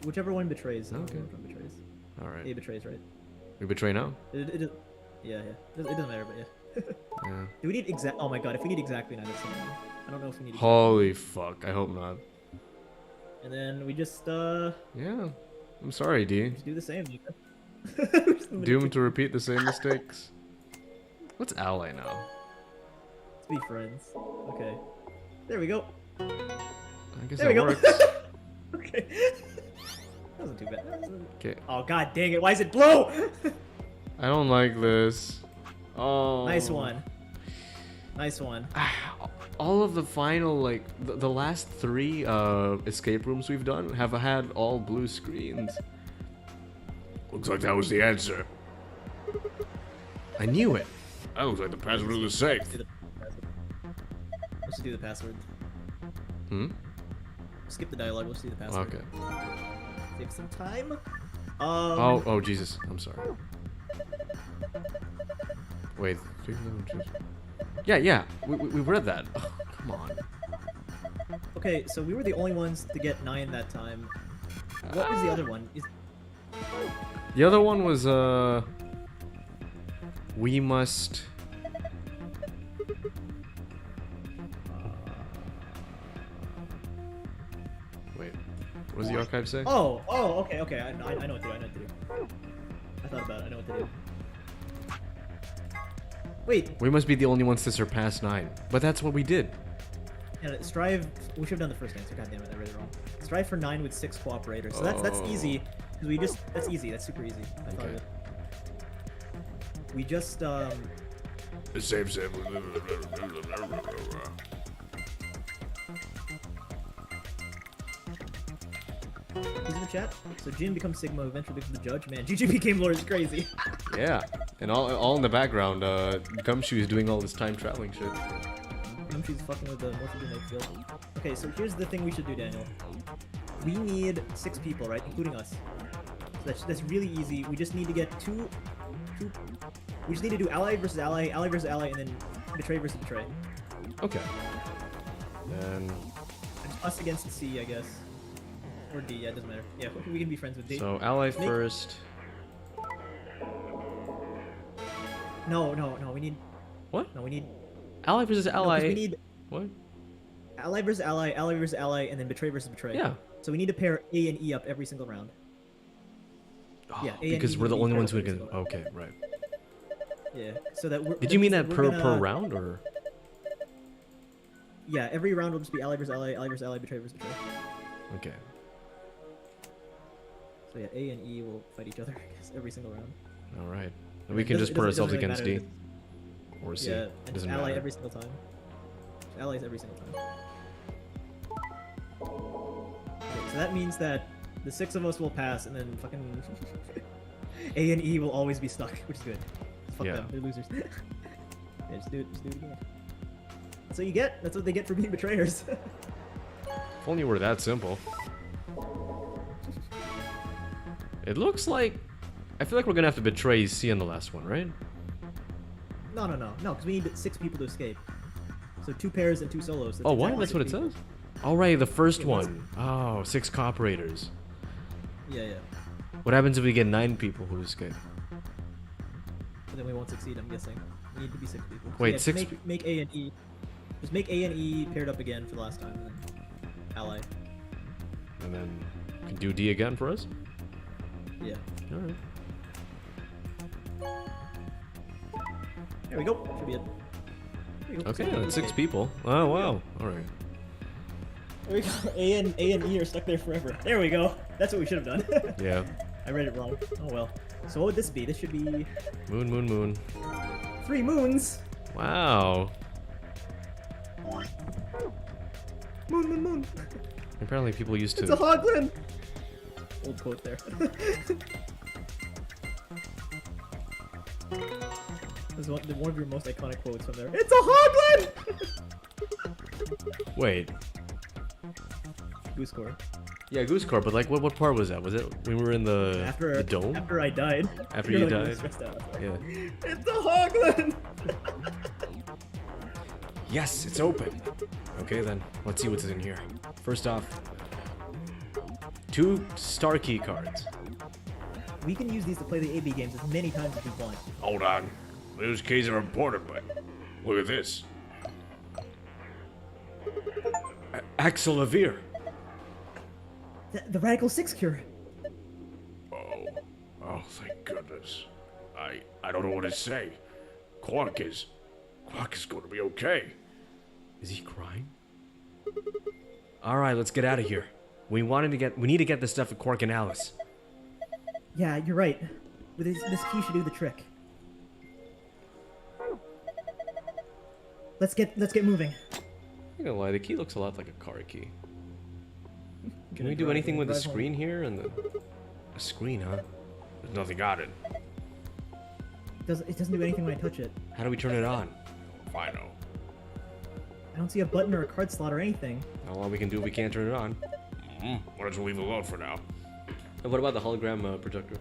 Whichever one betrays. Okay. Which one betrays? all A right. betrays, right? We betray now? Yeah. It doesn't matter, but yeah. Yeah. Do we need exact? Oh my god, if we need exactly 9, that's something. I don't know if we need. Holy fuck! I hope not. And then we just Yeah. I'm sorry, D. just do the same. Doomed to repeat the same mistakes. What's ally now? Let's be friends. Okay. There we go. I guess There we that go. works. Okay. That wasn't too bad. Okay. Oh god dang it! Why is it blue? I don't like this. Oh. Nice one. Nice one. All of the final, like, the last 3 escape rooms we've done have had all blue screens. Looks like that was the answer. I knew it. That looks like the password to the safe. Let's do the password. Hmm? Skip the dialogue. Let's do the password. Okay. Save some time. Oh, Jesus. I'm sorry. Wait. Yeah. We read that. Oh, come on. Okay, so we were the only ones to get 9 that time. What was the other one? The other one was, We must. Wait, what does the archive say? Oh, okay. I know what to do. I thought about it. I know what to do. Wait, We must be the only ones to surpass 9. But that's what we did. yeah, strive. We should have done the first answer. God damn it, I read it wrong. Strive for 9 with 6 cooperators. So that's easy. Because we just that's easy. That's super easy. I thought of it. We just Save. who's in the chat? So Jin becomes Sigma, who eventually becomes the judge. Man, GGP Game Lord is crazy. Yeah. And all in the background, Gumshoe is doing all this time traveling shit. She's fucking with the morphogenetic field. Okay, so here's the thing we should do, Daniel. We need 6 people, right? Including us. So that's really easy. We just need to get two. We just need to do ally versus ally, ally versus ally, and then betray versus betray. Okay. And It's us against C, I guess. Or D, yeah, it doesn't matter. Yeah, we can be friends with D. so ally first. No, we need... What? No, we need... Ally versus No, 'cause ally. we need What? ally versus ally, ally versus ally, and then betray versus betray. Yeah. So we need to pair A and E up every single round. Yeah, A and because E we're the need to be only paired ones up who every can. single round. Okay, right. Yeah, so that we're... Did you mean means that we're per gonna- round or? Yeah, every round will just be ally versus ally, ally versus ally, betray versus betray. Okay. So yeah, A and E will fight each other I guess, every single round. All right. And we It can doesn't- just it put doesn't ourselves really against matter. D. Or C. Yeah, and just Doesn't ally matter. every single time. Just allies every single time. Okay, so that means that the 6 of us will pass, and then fucking A and E will always be stuck, which is good. Fuck Yeah. them, they're losers. Yeah, just do it again. That's what you get. That's what they get for being betrayers. If only it were that simple. It looks like. I feel like we're gonna have to betray C in the last one, right? no, because we need 6 people to escape. So 2 pairs and 2 solos. Oh, what? exactly That's what it 6 people. says? All right, the first Yeah, that's- one. Oh, 6 cooperators. Yeah. What happens if we get 9 people who escape? But then we won't succeed, I'm guessing. We need to be 6 people. So Wait, just 6 make A and E. Just make A and E paired up again for the last time, and then ally. And then can do D again for us? Yeah. All right. There we go. Should be it. There we go. Okay, So, that's 6 people. Oh, wow. All right. There we go. A and E are stuck there forever. There we go. That's what we should have done. Yeah. I read it wrong. Oh well. So what would this be? This should be Moon. 3 moons. Wow. Moon. Apparently people used It's a to. hoglin. Old quote there. This is one of your most iconic quotes from there. It's a hoglin. Wait. Goose core. Yeah, Goose Corp, but like, what part was that? Was it when we were in the dome? After I died. After You're you like really died? stressed out. Yeah. It's a hoglin. Yes, it's open. Okay then, let's see what's in here. First off, 2 star key cards. We can use these to play the AB games as many times as we want. Hold on. Those keys are important, but look at this. Axel Avir. The Radical 6 cure. Oh, thank goodness. I don't know what to say. Quark is going to be okay. Is he crying? All right, let's get out of here. We need to get this stuff at Quark and Alice. Yeah, you're right. But this key should do the trick. Let's get moving. I'm not gonna lie, the key looks a lot like a car key. Can Gonna we do drive- anything with the drive home. screen here? And a screen, huh? There's nothing on it. It doesn't do anything when I touch it. How do we turn it on? If I know. I don't see a button or a card slot or anything. All we can do, we can't turn it on. Why don't you leave it alone for now? And what about the hologram projector?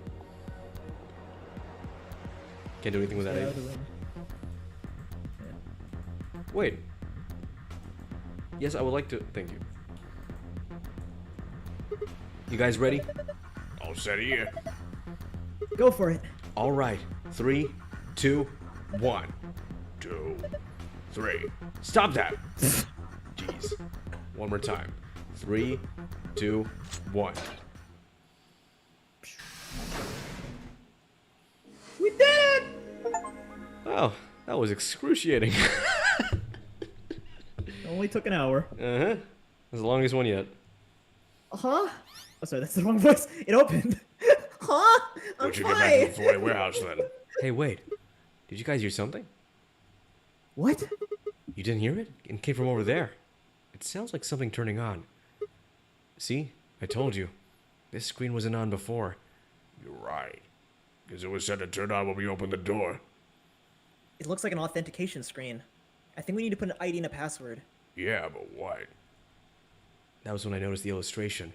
Can't do anything with that. Stay out either. of the room. Wait. Yes, I would like to. Thank you. You guys ready? All set here. Go for it. All right. 3, 2, 1, 2, 3. Stop that! Jeez. One more time. 3, 2, 1. We did it! Oh, that was excruciating. Only took an hour. Uh-huh. That's the longest one yet. Huh? Oh, sorry, that's the wrong voice. It opened. Huh? I'm Why'd you get back to the fine. Floyd warehouse then? Hey, wait. Did you guys hear something? What? You didn't hear it? It came from over there. It sounds like something turning on. See? I told you. This screen wasn't on before. You're right. Because it was set to turn on when we opened the door. It looks like an authentication screen. I think we need to put an ID and a password. Yeah, but what? That was when I noticed the illustration.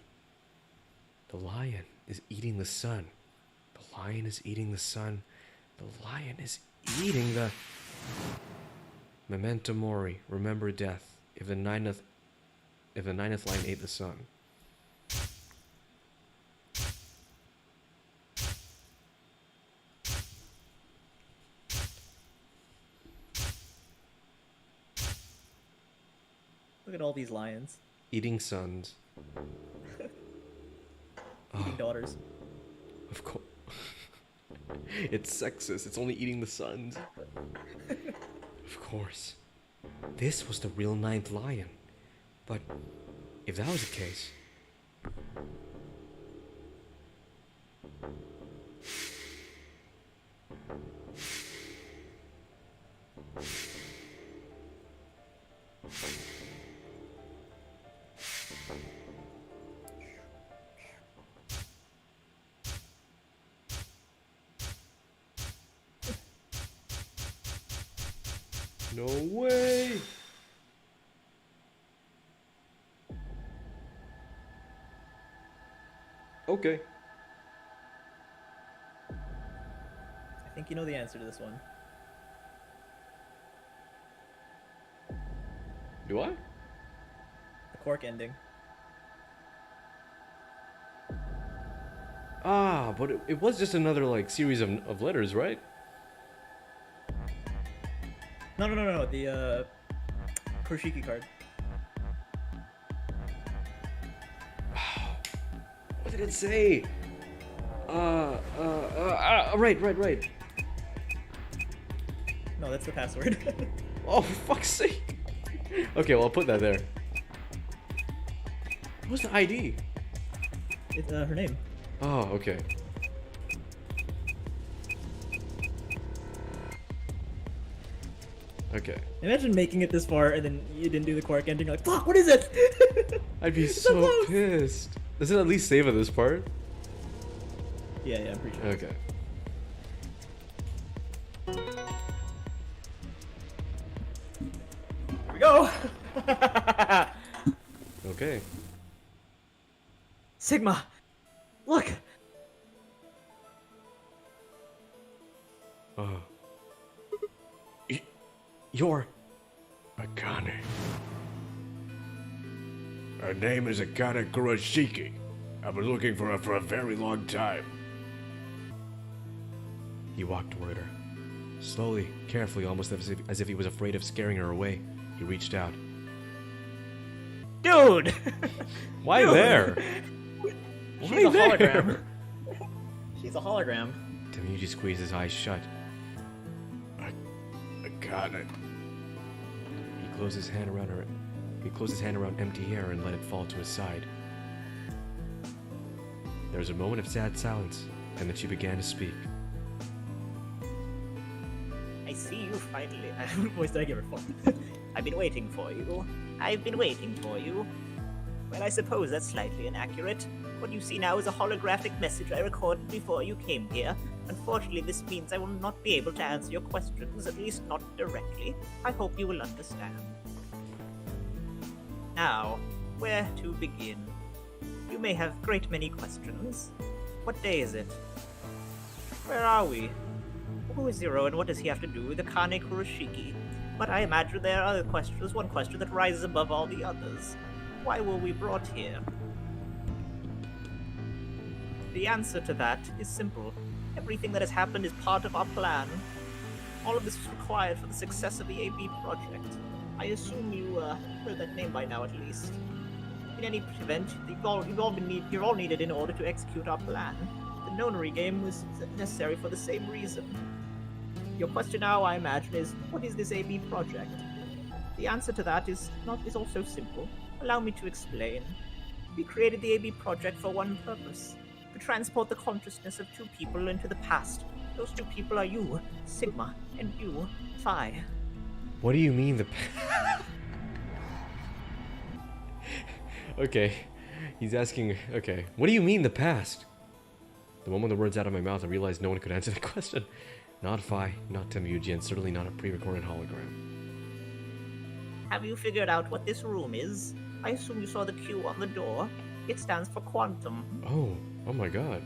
The lion is eating the sun. The lion is eating the sun. The lion is eating the... Memento mori, remember death. If the ninth lion ate the sun. Look at all these lions. Eating suns. Eating daughters. Of course. It's sexist. It's only eating the suns. Of course. This was the real ninth lion. But if that was the case... No way! Okay. I think you know the answer to this one. Do I? The cork ending. Ah, but it was just another, like, series of letters, right? No. The Kuroshiki card. What did it say? Right. No, that's the password. Oh, for fuck's sake. Okay, well, I'll put that there. What's the ID? It's her name. Oh, okay. Okay. Imagine making it this far and then you didn't do the cork ending. You're like, fuck, what is it? I'd be So so close. pissed. Does it at least save at this part? Yeah, I'm pretty sure. Okay. Here we go. Okay. Sigma, look. You're... Akane. Her name is Akane Kuroshiki. I've been looking for her for a very long time. He walked toward her. Slowly, carefully, almost as if he was afraid of scaring her away. He reached out. Dude! Why Dude. there? She's Why a there? hologram. She's a hologram. Tamuji squeezed his eyes shut. Akane. He closed his hand around her. He closed his hand around empty air and let it fall to his side. There was a moment of sad silence, and then she began to speak. I see you finally. What voice did I give her? Fuck. I've been waiting for you. I've been waiting for you. Well, I suppose that's slightly inaccurate. What you see now is a holographic message I recorded before you came here. Unfortunately, this means I will not be able to answer your questions, at least not directly. I hope you will understand. Now, where to begin? You may have great many questions. What day is it? Where are we? Who is Zero and what does he have to do with Akane Kuroshiki? But I imagine there are other questions, one question that rises above all the others. Why were we brought here? The answer to that is simple. Everything that has happened is part of our plan. All of this was required for the success of the AB project. I assume you heard that name by now, at least. In any event, you've all needed in order to execute our plan. The nonary game was necessary for the same reason. Your question now, I imagine, is what is this AB project? The answer to that is also simple. Allow me to explain. We created the AB project for one purpose: to transport the consciousness of two people into the past. Those two people are you, Sigma, and you, Phi. What do you mean the Okay. He's asking, okay. What do you mean the past? The moment the words out of my mouth, I realized no one could answer the question. Not Phi, not Temuji, and certainly not a pre-recorded hologram. Have you figured out what this room is? I assume you saw the Q on the door. It stands for quantum. Oh my god.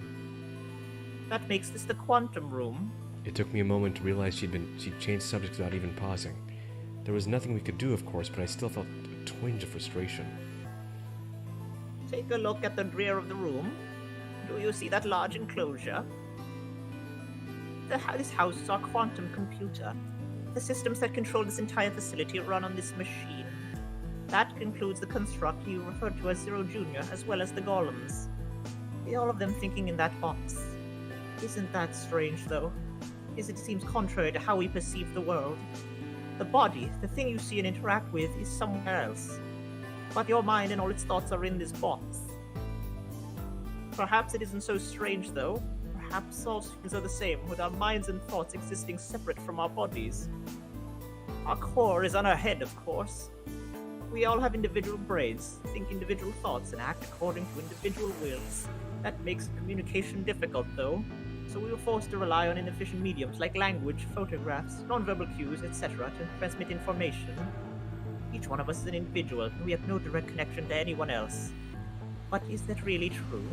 That makes this the quantum room. It took me a moment to realize she'd changed subjects without even pausing. There was nothing we could do, of course, but I still felt a twinge of frustration. Take a look at the rear of the room. Do you see that large enclosure? This houses our quantum computer. The systems that control this entire facility run on this machine. That concludes the construct you referred to as Zero Junior, as well as the golems. All of them thinking in that box. Isn't that strange, though? It seems contrary to how we perceive the world. The body, the thing you see and interact with, is somewhere else. But your mind and all its thoughts are in this box. Perhaps it isn't so strange, though. Perhaps all things are the same, with our minds and thoughts existing separate from our bodies. Our core is on our head, of course. We all have individual brains, think individual thoughts, and act according to individual wills. That makes communication difficult, though, so we were forced to rely on inefficient mediums like language, photographs, nonverbal cues, etc. to transmit information. Each one of us is an individual, and we have no direct connection to anyone else. But is that really true?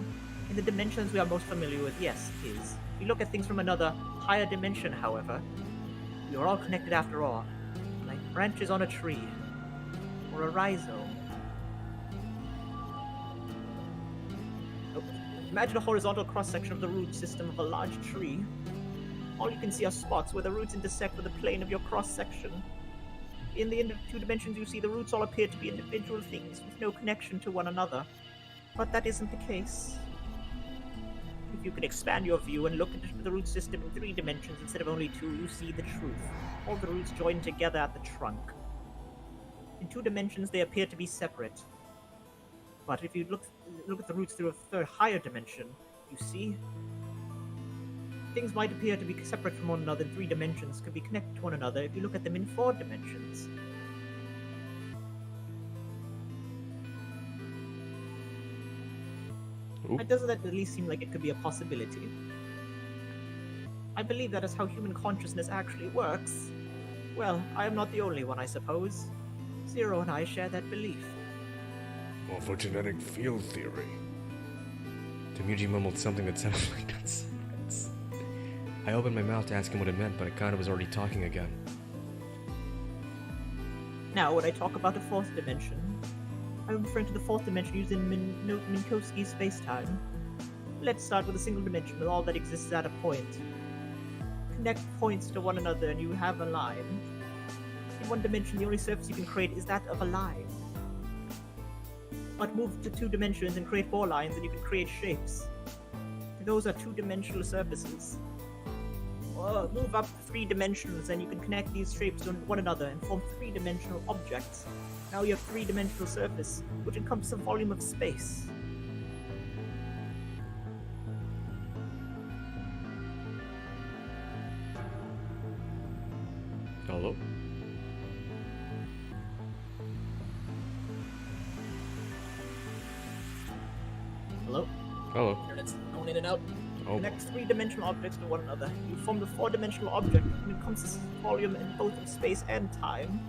In the dimensions we are most familiar with, yes, it is. If we look at things from another, higher dimension, however, we are all connected after all, like branches on a tree, or a rhizome. Imagine a horizontal cross-section of the root system of a large tree. All you can see are spots where the roots intersect with the plane of your cross-section. In the two dimensions you see, the roots all appear to be individual things with no connection to one another. But that isn't the case. If you can expand your view and look at the root system in 3 dimensions instead of only 2, you see the truth. All the roots join together at the trunk. In 2 dimensions, they appear to be separate. But if you look at the roots through a third, higher dimension, you see things might appear to be separate from one another in 3 dimensions, could be connected to one another if you look at them in 4 dimensions. Doesn't that at least seem like it could be a possibility? I believe that is how human consciousness actually works. Well, I am not the only one, I suppose. Zero and I share that belief. Morphogenetic field theory. Temuji mumbled something that sounded like nonsense. I opened my mouth to ask him what it meant, but I kind of was already talking again. Now, when I talk about a 4th dimension, I'm referring to the 4th dimension used in Minkowski's spacetime. Let's start with a single dimension where all that exists at a point. Connect points to one another and you have a line. In 1 dimension, the only surface you can create is that of a line. But move to 2 dimensions and create 4 lines and you can create shapes. Those are 2-dimensional surfaces. Move up 3 dimensions and you can connect these shapes to one another and form 3-dimensional objects. Now you have 3-dimensional surface, which encompasses a volume of space. Hello? Hello? Hello. Internet's going in and out. Oh. Connect 3-dimensional objects to one another. You form the 4-dimensional object, and encompasses volume in both space and time.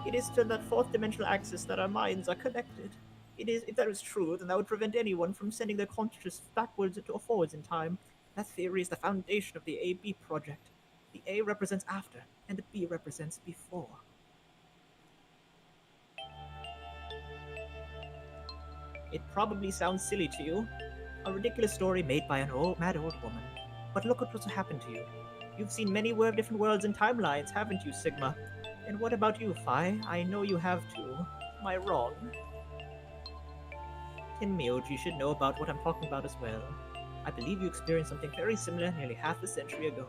It is to that 4th dimensional axis that our minds are connected. If that is true, then that would prevent anyone from sending their consciousness backwards or forwards in time. That theory is the foundation of the AB project. The A represents after, and the B represents before. It probably sounds silly to you. A ridiculous story made by an mad old woman. But look at what's happened to you. You've seen many different worlds and timelines, haven't you, Sigma? And what about you, Phi? I know you have too. Am I wrong? Tenmyoji should know about what I'm talking about as well. I believe you experienced something very similar nearly half a century ago.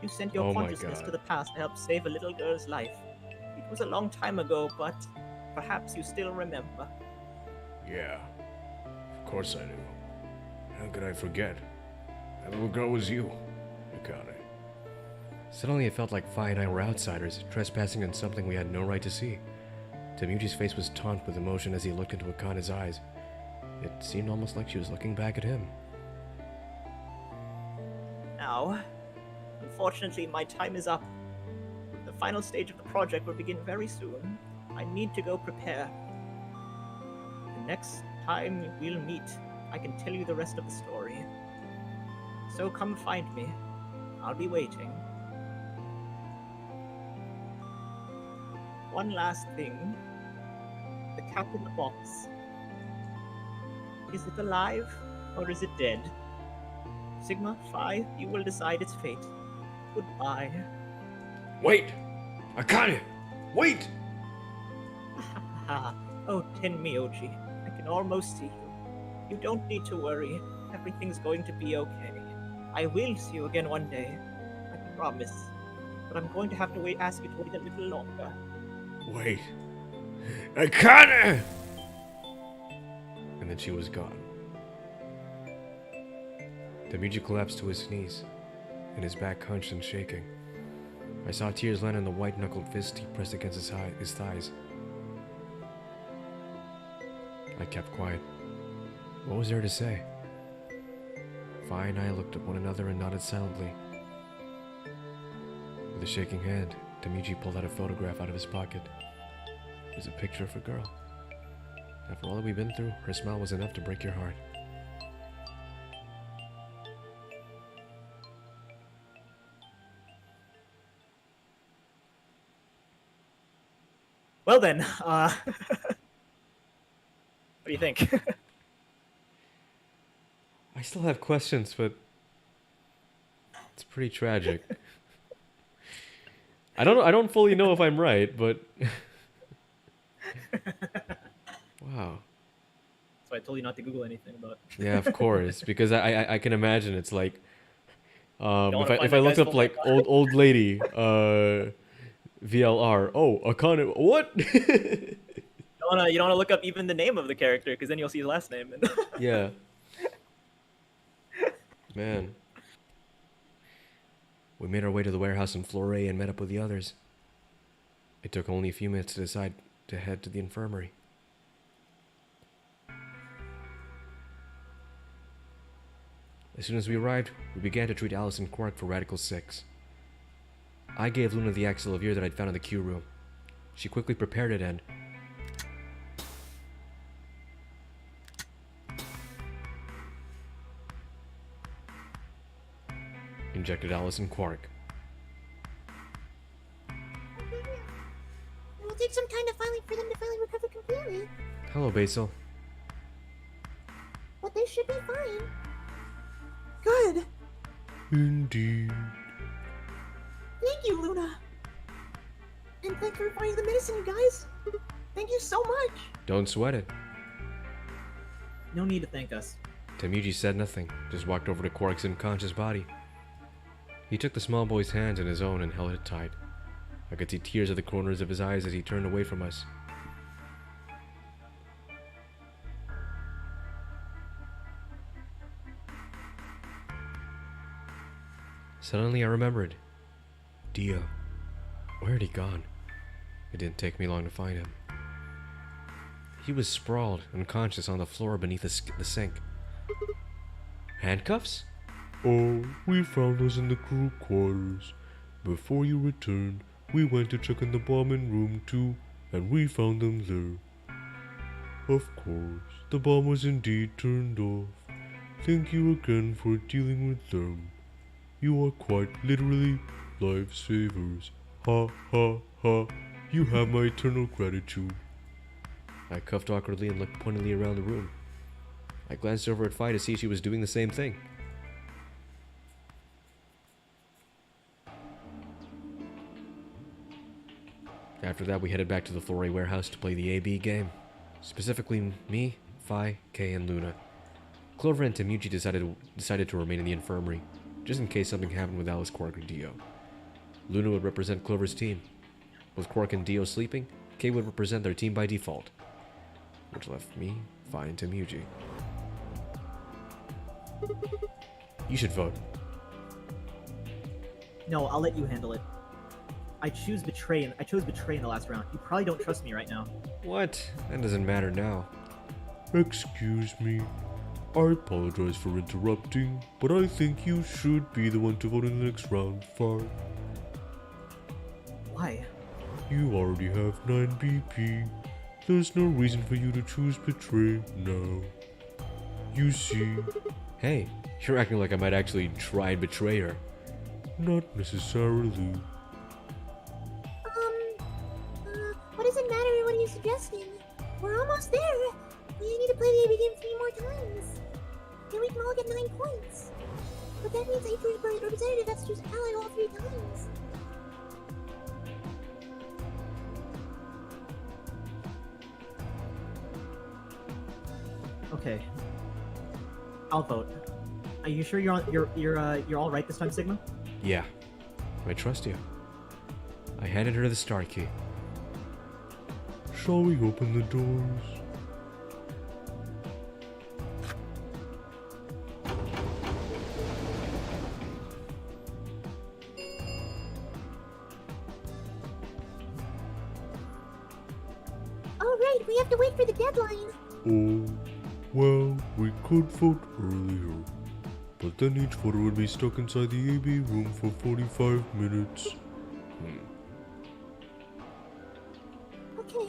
You sent your Oh my consciousness God. to the past to help save a little girl's life. It was a long time ago, but perhaps you still remember. Yeah, of course I do. How could I forget? That little girl was you, Akane. Suddenly it felt like Phi and I were outsiders, trespassing on something we had no right to see. Tamuji's face was taut with emotion as he looked into Akane's eyes. It seemed almost like she was looking back at him. Now, unfortunately, my time is up. The final stage of the project will begin very soon. I need to go prepare. The next time we'll meet, I can tell you the rest of the story. So come find me. I'll be waiting. One last thing. The cap in the box. Is it alive or is it dead? Sigma, Phi, you will decide its fate. Goodbye. Wait! Akane! Wait! Oh, Tenmyoji, I can almost see you. You don't need to worry. Everything's going to be okay. I will see you again one day. I promise. But I'm going to have to ask you to wait a little longer. Wait. Akane! And then she was gone. Tamuji collapsed to his knees, and his back hunched and shaking. I saw tears land on the white-knuckled fist he pressed against his thighs. I kept quiet. What was there to say? Phi and I looked at one another and nodded silently. With a shaking hand, Tamuji pulled out a photograph out of his pocket. It was a picture of a girl. After all that we've been through, her smile was enough to break your heart. Well then, what do you think? I still have questions, but it's pretty tragic. I don't fully know if I'm right, but wow. So I told you not to Google anything about. Yeah, of course, because I can imagine it's like wanna if find I that looked guy's up full like name? old lady VLR. Oh, Akane. What? You don't wanna look up even the name of the character, because then you'll see his last name. And Yeah. Man. We made our way to the warehouse in Florey and met up with the others. It took only a few minutes to decide to head to the infirmary. As soon as we arrived, we began to treat Alice and Quark for Radical 6. I gave Luna the Axelavir that I'd found in the Q room. She quickly prepared it and... injected Alice and Quark. It will take some time for them to finally recover completely, Hello, Basil. but they should be fine. Good. Indeed. Thank you, Luna. And thanks for finding the medicine, you guys. Thank you so much. Don't sweat it. no need to thank us. Tamuji said nothing, just walked over to Quark's unconscious body. He took the small boy's hands in his own and held it tight. I could see tears at the corners of his eyes as he turned away from us. Suddenly I remembered. Dio. Where had he gone? It didn't take me long to find him. He was sprawled, unconscious on the floor beneath the sink. Handcuffs? Oh, we found those in the crew quarters. Before you returned, we went to check in the bombing room too, and we found them there. Of course, the bomb was indeed turned off. Thank you again for dealing with them. You are quite literally lifesavers. Ha ha ha. You have my eternal gratitude. I cuffed awkwardly and looked pointedly around the room. I glanced over at Phi to see she was doing the same thing. After that, we headed back to the Flore warehouse to play the AB game. Specifically, me, Phi, Kay, and Luna. Clover and Tamuchi decided to remain in the infirmary, just in case something happened with Alice, Quark, or Dio. Luna would represent Clover's team. With Quark and Dio sleeping, Kay would represent their team by default, which left me, Phi, and Tamuchi. You should vote. No, I'll let you handle it. I chose betray in the last round. You probably don't trust me right now. What? That doesn't matter now. Excuse me. I apologize for interrupting, but I think you should be the one to vote in the next round, Phi. Why? You already have 9 BP. There's no reason for you to choose betray now. You see, Hey, you're acting like I might actually try and betray her. not necessarily. What does it matter? What are you suggesting? We're almost there. We need to play the AB game 3 more times. Then we can all get 9 points. But that means each representative has to choose ally all 3 times. Okay. I'll vote. Are you sure you're all right this time, Sigma? Yeah, I trust you. I handed her the star key. Shall we open the doors? All right, we have to wait for the deadline. Oh, well, we could vote earlier. But then each voter would be stuck inside the AB room for 45 minutes. Okay,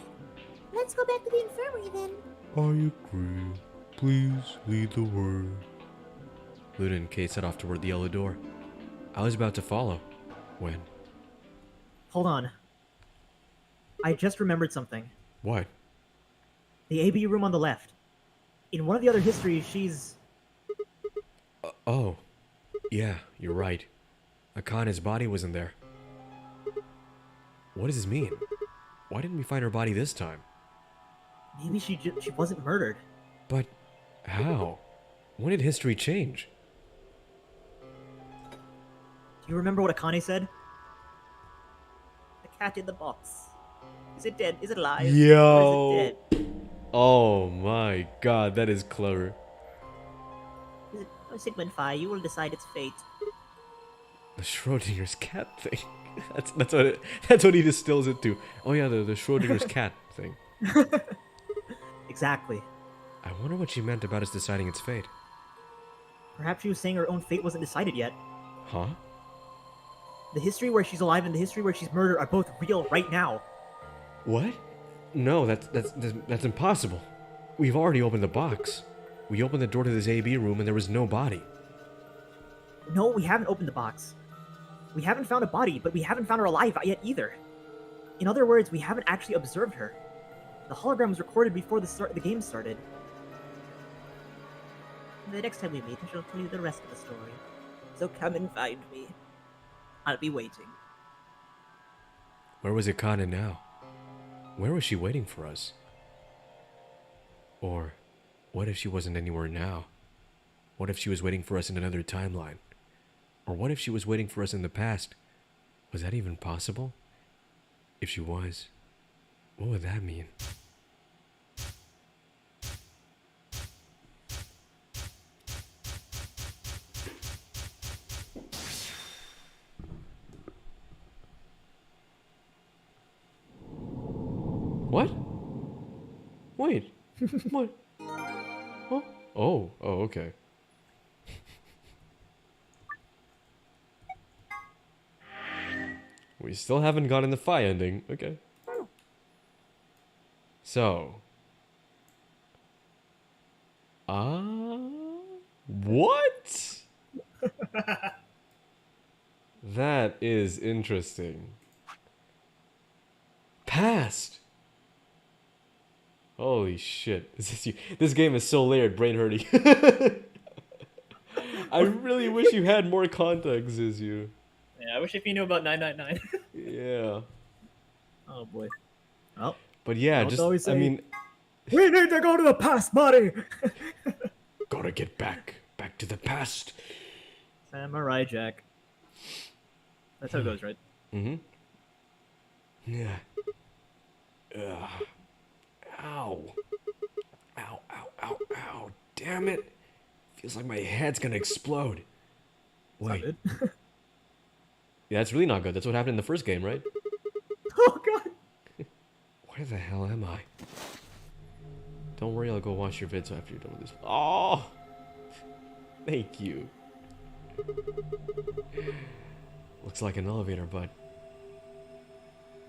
let's go back to the infirmary then. I agree. Please lead the way. Luna and Kate set off toward the yellow door. I was about to follow, when... Hold on. I just remembered something. What? The AB room on the left. In one of the other histories, she's... Oh. Yeah, you're right. Akane's body wasn't there. What does this mean? Why didn't we find her body this time? Maybe she wasn't murdered. But how? When did history change? Do you remember what Akane said? The cat in the box. Is it dead? Is it alive? Yo. Or is it dead? Oh my god, that is clever. Is it... Oh, Sigma and Phi, you will decide its fate. The Schrodinger's cat thing. That's what he distills it to. Oh yeah, the Schrodinger's cat thing. Exactly. I wonder what she meant about us deciding its fate. Perhaps she was saying her own fate wasn't decided yet. Huh? The history where she's alive and the history where she's murdered are both real right now. What? No, that's impossible. We've already opened the box. We opened the door to this AB room and there was no body. No, we haven't opened the box. We haven't found a body, but we haven't found her alive yet either. In other words, we haven't actually observed her. The hologram was recorded before the game started. The next time we meet, I shall tell you the rest of the story. So come and find me. I'll be waiting. Where was Akane now? Where was she waiting for us? Or what if she wasn't anywhere now? What if she was waiting for us in another timeline? Or what if she was waiting for us in the past? Was that even possible? If she was, what would that mean? What? Wait. What? Huh? Oh, okay. We still haven't gotten the Phi ending. Okay. So. What? That is interesting. Past. Holy shit. This game is so layered, brain hurting. I really wish you had more context, Zizu. Yeah, I wish if you knew about 999. Yeah. Oh boy. Well, But yeah, Don't always just I say- mean, we need to go to the past, buddy. Gotta get back to the past. Samurai Jack. That's how it goes, right? mm-hmm. Yeah. Ugh. Ow. Ow, ow, ow, ow. Damn it. Feels like my head's gonna explode. Wait. Good. Yeah, that's really not good. That's what happened in the first game, right? Oh god. Where the hell am I? Don't worry, I'll go watch your vids after you're done with this. Oh, thank you. Looks like an elevator, but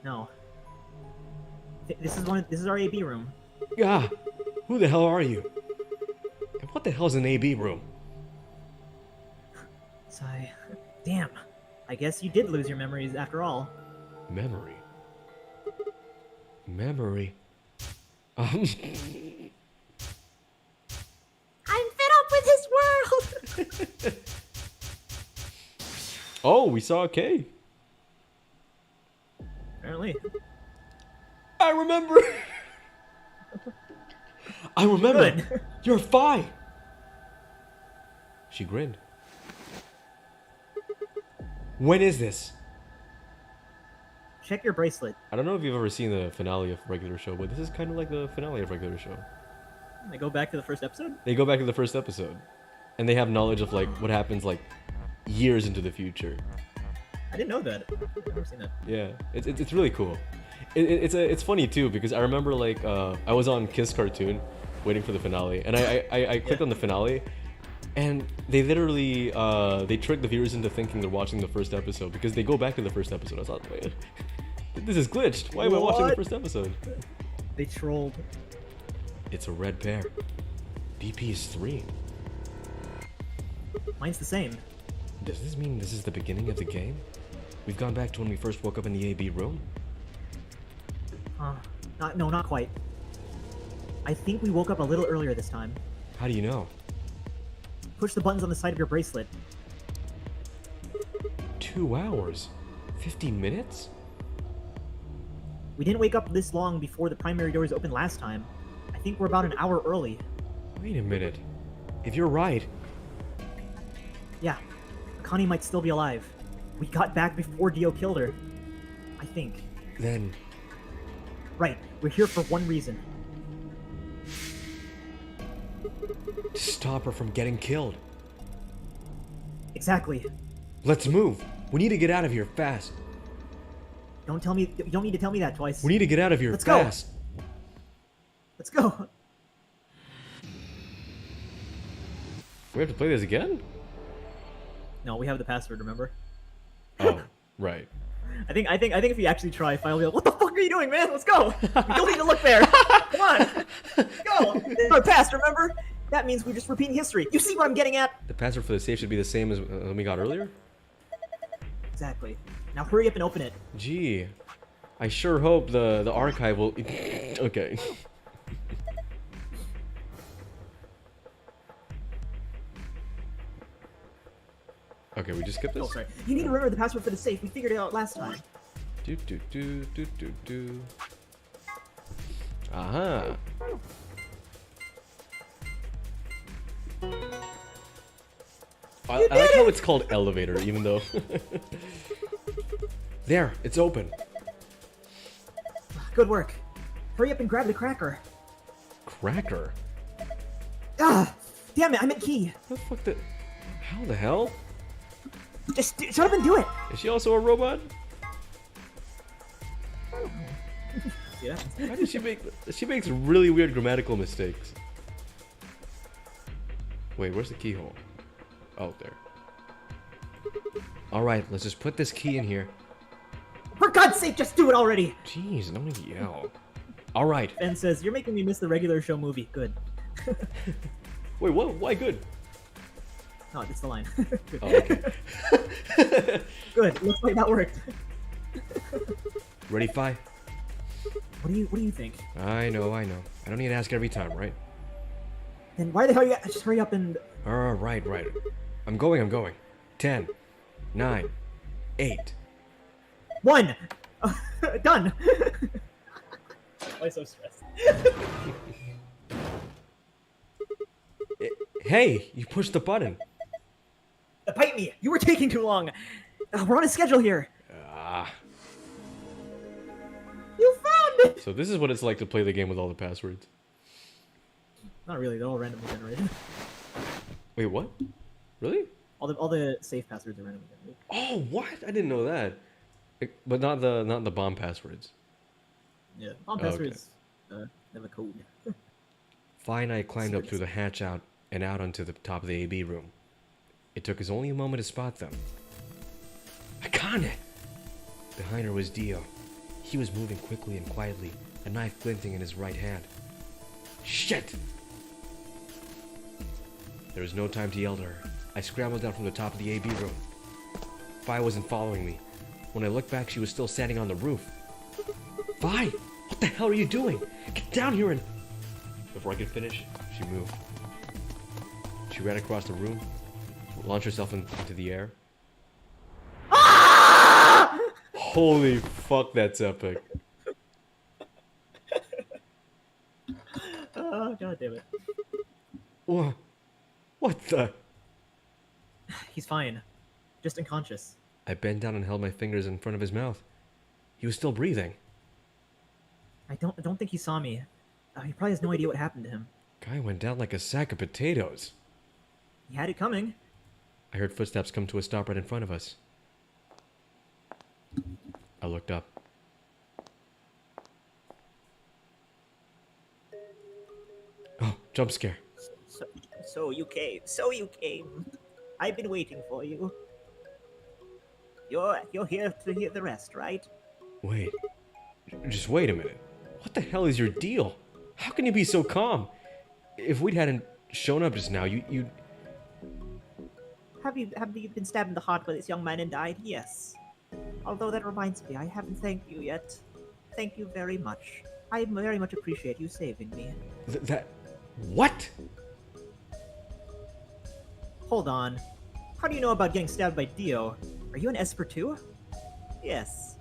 No. This is our AB room. ah, who the hell are you? And what the hell's an AB room? Sigh. Damn. I guess you did lose your memories after all. Memory. Memory. I'm fed up with his world. Oh, we saw a K. Apparently. I remember. I remember. Good. You're fine. She grinned. When is this? Check your bracelet. I don't know if you've ever seen the finale of regular show, but this is kind of like the finale of regular show. They go back to the first episode? They go back to the first episode, and they have knowledge of like what happens like years into the future. I didn't know that. I've never seen that. Yeah, it's really cool. It's funny too because I remember like I was on Kiss Cartoon, waiting for the finale, and I clicked on the finale, and they literally they trick the viewers into thinking they're watching the first episode because they go back to the first episode. I thought, wait, this is glitched. Why am I watching the What? first episode? They trolled. It's a red pair. BP is 3. Mine's the same. Does this mean this is the beginning of the game? We've gone back to when we first woke up in the AB room? No, not quite. I think we woke up a little earlier this time. How do you know? Push the buttons on the side of your bracelet. 2 hours? 50 minutes? We didn't wake up this long before the primary doors opened last time. I think we're about an hour early. Wait a minute. If you're right, Yeah, Connie might still be alive. We got back before Dio killed her. I think. then Right, we're here for one reason. to stop her from getting killed. Exactly. Let's move. We need to get out of here fast. You don't need to tell me that twice. We need to get out of here Let's go. fast. Let's go. We have to play this again? No, we have the password, remember? Oh, right. I think if you actually try, File will be like, what the fuck are you doing, man? Let's go. We don't need to look there. Come on. Let's go. It's our past, remember? That means we're just repeating history. You see what I'm getting at? The password for the safe should be the same as we got earlier? Exactly. Now hurry up and open it. Gee. I sure hope the archive will... Okay. Okay, we just skipped this? Oh, sorry. You need to remember the password for the safe. We figured it out last time. Do. Aha. I like how it's called elevator, even though... There, it's open. Good work. Hurry up and grab the cracker. Cracker? Ah! Damn it, I meant key. What the fuck the... How the hell? Just shut up and do it. Is she also a robot? Yeah. Why does she make... She makes really weird grammatical mistakes. Wait, where's the keyhole? Oh, there. Alright, let's just put this key in here. For God's sake, just do it already. Jeez, don't need to yell. Alright. Ben says, you're making me miss the regular show movie. Good. Wait, what? Why good? Oh, it's the line. Good. Oh, okay. Good. Looks like that worked. Ready, Fi? What do you think? I know. I don't need to ask every time, right? Then why the hell you just hurry up and... Right. I'm going. 10, 9, 8. 1, Done! Why so stressed? Hey, you pushed the button. Bite me! You were taking too long! We're on a schedule here! Ah. You found it! So this is what it's like to play the game with all the passwords. Not really, they're all randomly generated. Wait, what? Really? All the safe passwords are randomly generated. Oh, what? I didn't know that. But not the bomb passwords. Yeah, all Okay. passwords have a code. Phi and I climbed up through the hatch out and out onto the top of the AB room. It took us only a moment to spot them. Akane! Behind her was Dio. He was moving quickly and quietly, a knife glinting in his right hand. Shit! There was no time to yell to her. I scrambled down from the top of the AB room. Phi wasn't following me. When I looked back, she was still standing on the roof. Phi! What the hell are you doing? Get down here and... Before I could finish, she moved. She ran across the room, launched herself into the air. Holy fuck, that's epic. Oh, god damn it. What the? He's fine. Just unconscious. I bent down and held my fingers in front of his mouth. He was still breathing. I don't think he saw me. He probably has no idea what happened to him. Guy went down like a sack of potatoes. He had it coming. I heard footsteps come to a stop right in front of us. I looked up. Oh, jump scare. So you came. So you came. I've been waiting for you. You're here to hear the rest, right? Wait. Just wait a minute. What the hell is your deal? How can you be so calm? If we hadn't shown up just now, you'd... Have you been stabbed in the heart by this young man and died? Yes. Although that reminds me, I haven't thanked you yet. Thank you very much. I very much appreciate you saving me. That... What? Hold on. How do you know about getting stabbed by Dio? Are you an Esper too? Yes.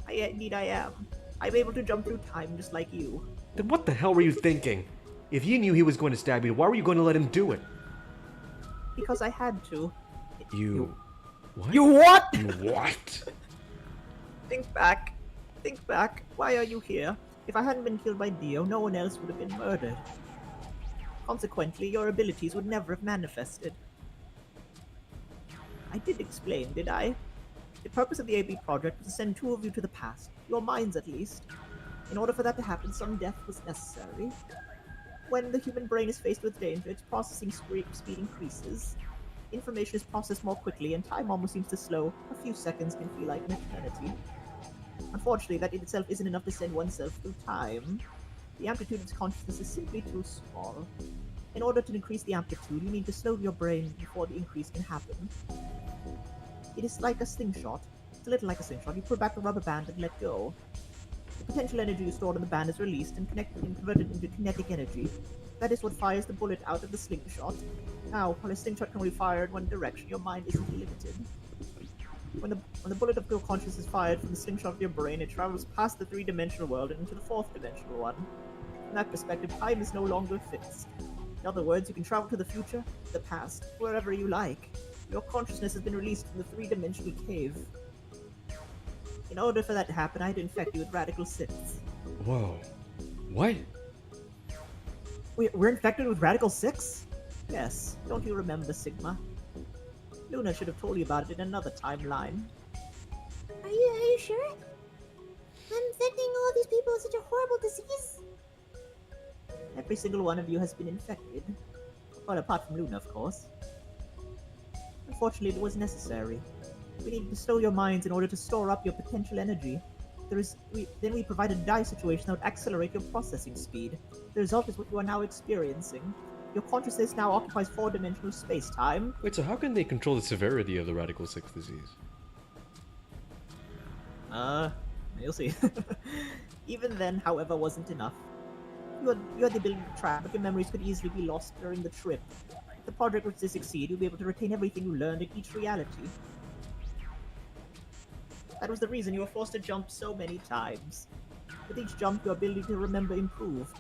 Indeed I am. I'm able to jump through time just like you. Then what the hell were you thinking? If you knew he was going to stab you, why were you going to let him do it? Because I had to. You... What? You what? You what? Think back. Think back. Why are you here? If I hadn't been killed by Dio, no one else would have been murdered. Consequently, your abilities would never have manifested. I did explain, did I? The purpose of the AB project was to send two of you to the past, your minds at least. In order for that to happen, some death was necessary. When the human brain is faced with danger, its processing speed increases. Information is processed more quickly, and time almost seems to slow. A few seconds can feel like an eternity. Unfortunately, that in itself isn't enough to send oneself through time. The amplitude of consciousness is simply too small. In order to increase the amplitude, you need to slow your brain before the increase can happen. It is like a slingshot. It's a little like a slingshot. You pull back the rubber band and let go. The potential energy you stored in the band is released and converted into kinetic energy. That is what fires the bullet out of the slingshot. Now, while a slingshot can only fire in one direction, your mind isn't limited. When the bullet of your consciousness is fired from the slingshot of your brain, it travels past the three-dimensional world and into the fourth-dimensional one. From that perspective, time is no longer fixed. In other words, you can travel to the future, the past, wherever you like. Your consciousness has been released from the three-dimensional cave. In order for that to happen, I had to infect you with Radical 6. Whoa. What? We're infected with Radical 6? Yes, don't you remember, Sigma? Luna should have told you about it in another timeline. Are you sure? Infecting all these people with such a horrible disease? Every single one of you has been infected. Well, apart from Luna, of course. Unfortunately, it was necessary. We needed to slow your minds in order to store up your potential energy. Then we provided a die situation that would accelerate your processing speed. The result is what you are now experiencing. Your consciousness now occupies four-dimensional space-time. Wait, so how can they control the severity of the Radical 6 disease? You'll see. Even then, however, wasn't enough. You had the ability to track, but your memories could easily be lost during the trip. If the project was to succeed, you'll be able to retain everything you learned in each reality. That was the reason you were forced to jump so many times. With each jump, your ability to remember improved.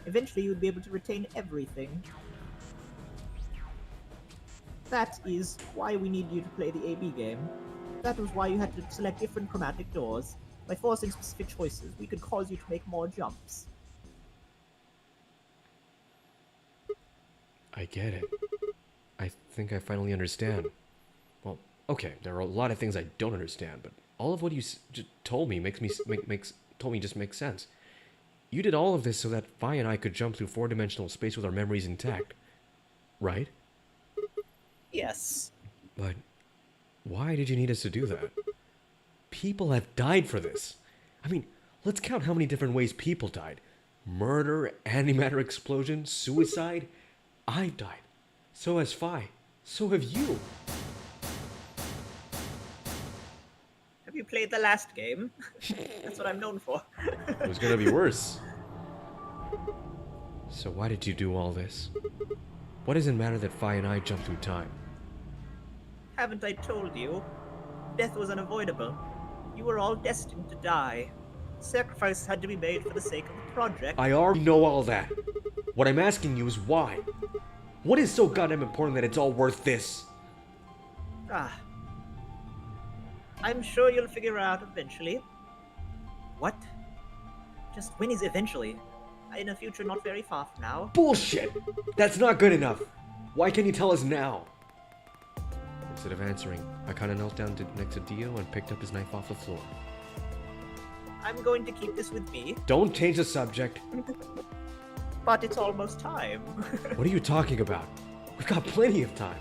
Eventually, you would be able to retain everything. That is why we need you to play the AB game. That was why you had to select different chromatic doors. By forcing specific choices, we could cause you to make more jumps. I get it. I think I finally understand. Well, okay, there are a lot of things I don't understand, but all of what you just told me just makes sense. You did all of this so that Vi and I could jump through four-dimensional space with our memories intact, right? Yes. But why did you need us to do that? People have died for this. I mean, let's count how many different ways people died. Murder, antimatter explosion, suicide. I died. So has Vi. So have you. Have you played the last game? That's what I'm known for. It was gonna be worse. So why did you do all this? What does it matter that Vi and I jumped through time? Haven't I told you? Death was unavoidable. You were all destined to die. Sacrifice had to be made for the sake of the project. I already know all that. What I'm asking you is why? What is so goddamn important that it's all worth this? I'm sure you'll figure out eventually. What? Just when is eventually? In a future not very far from now. Bullshit! That's not good enough. Why can't you tell us now? Instead of answering, I kinda knelt down next to Dio and picked up his knife off the floor. I'm going to keep this with me, Don't change the subject. but it's almost time. What are you talking about? We've got plenty of time.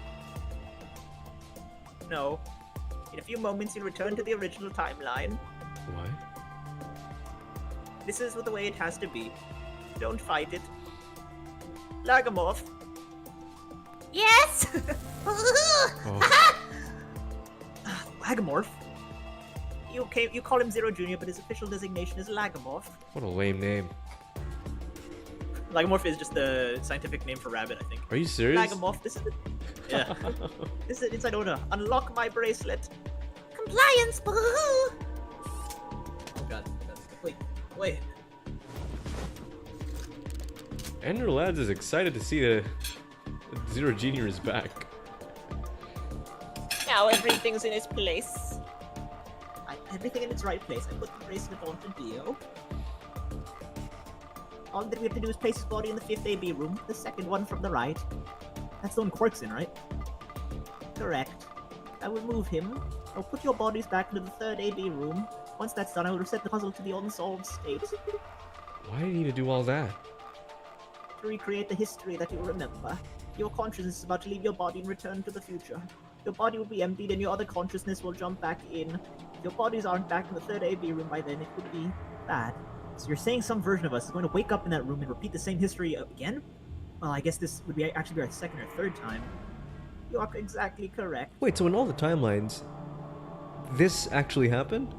No. In a few moments you'll return to the original timeline. What? This is the way it has to be. Don't fight it. Lagomorph. Yes! Oh, Lagomorph? You call him Zero Jr., but his official designation is Lagomorph. what a lame name. Lagomorph is just the scientific name for rabbit, I think. Are you serious? Lagomorph, this is the... Yeah. This is an inside order. Unlock my bracelet. Compliance! Boo! Oh god. Wait. Ender Lads is excited to see that Zero Junior is back. Now everything's in its place. Everything in its right place. I put the bracelet onto Dio. All that we have to do is place his body in the 5th AB room, the second one from the right. That's the one Quark's in, right? Correct. I will move him. I'll put your bodies back into the 3rd AB room. Once that's done, I will reset the puzzle to the unsolved state. Why do you need to do all that? To recreate the history that you remember. Your consciousness is about to leave your body and return to the future. Your body will be emptied and your other consciousness will jump back in. If your bodies aren't back in the 3rd AB room by then, it would be bad. So you're saying some version of us is going to wake up in that room and repeat the same history again? Well, I guess this would actually be our 2nd or 3rd time. You are exactly correct. Wait, so in all the timelines, this actually happened?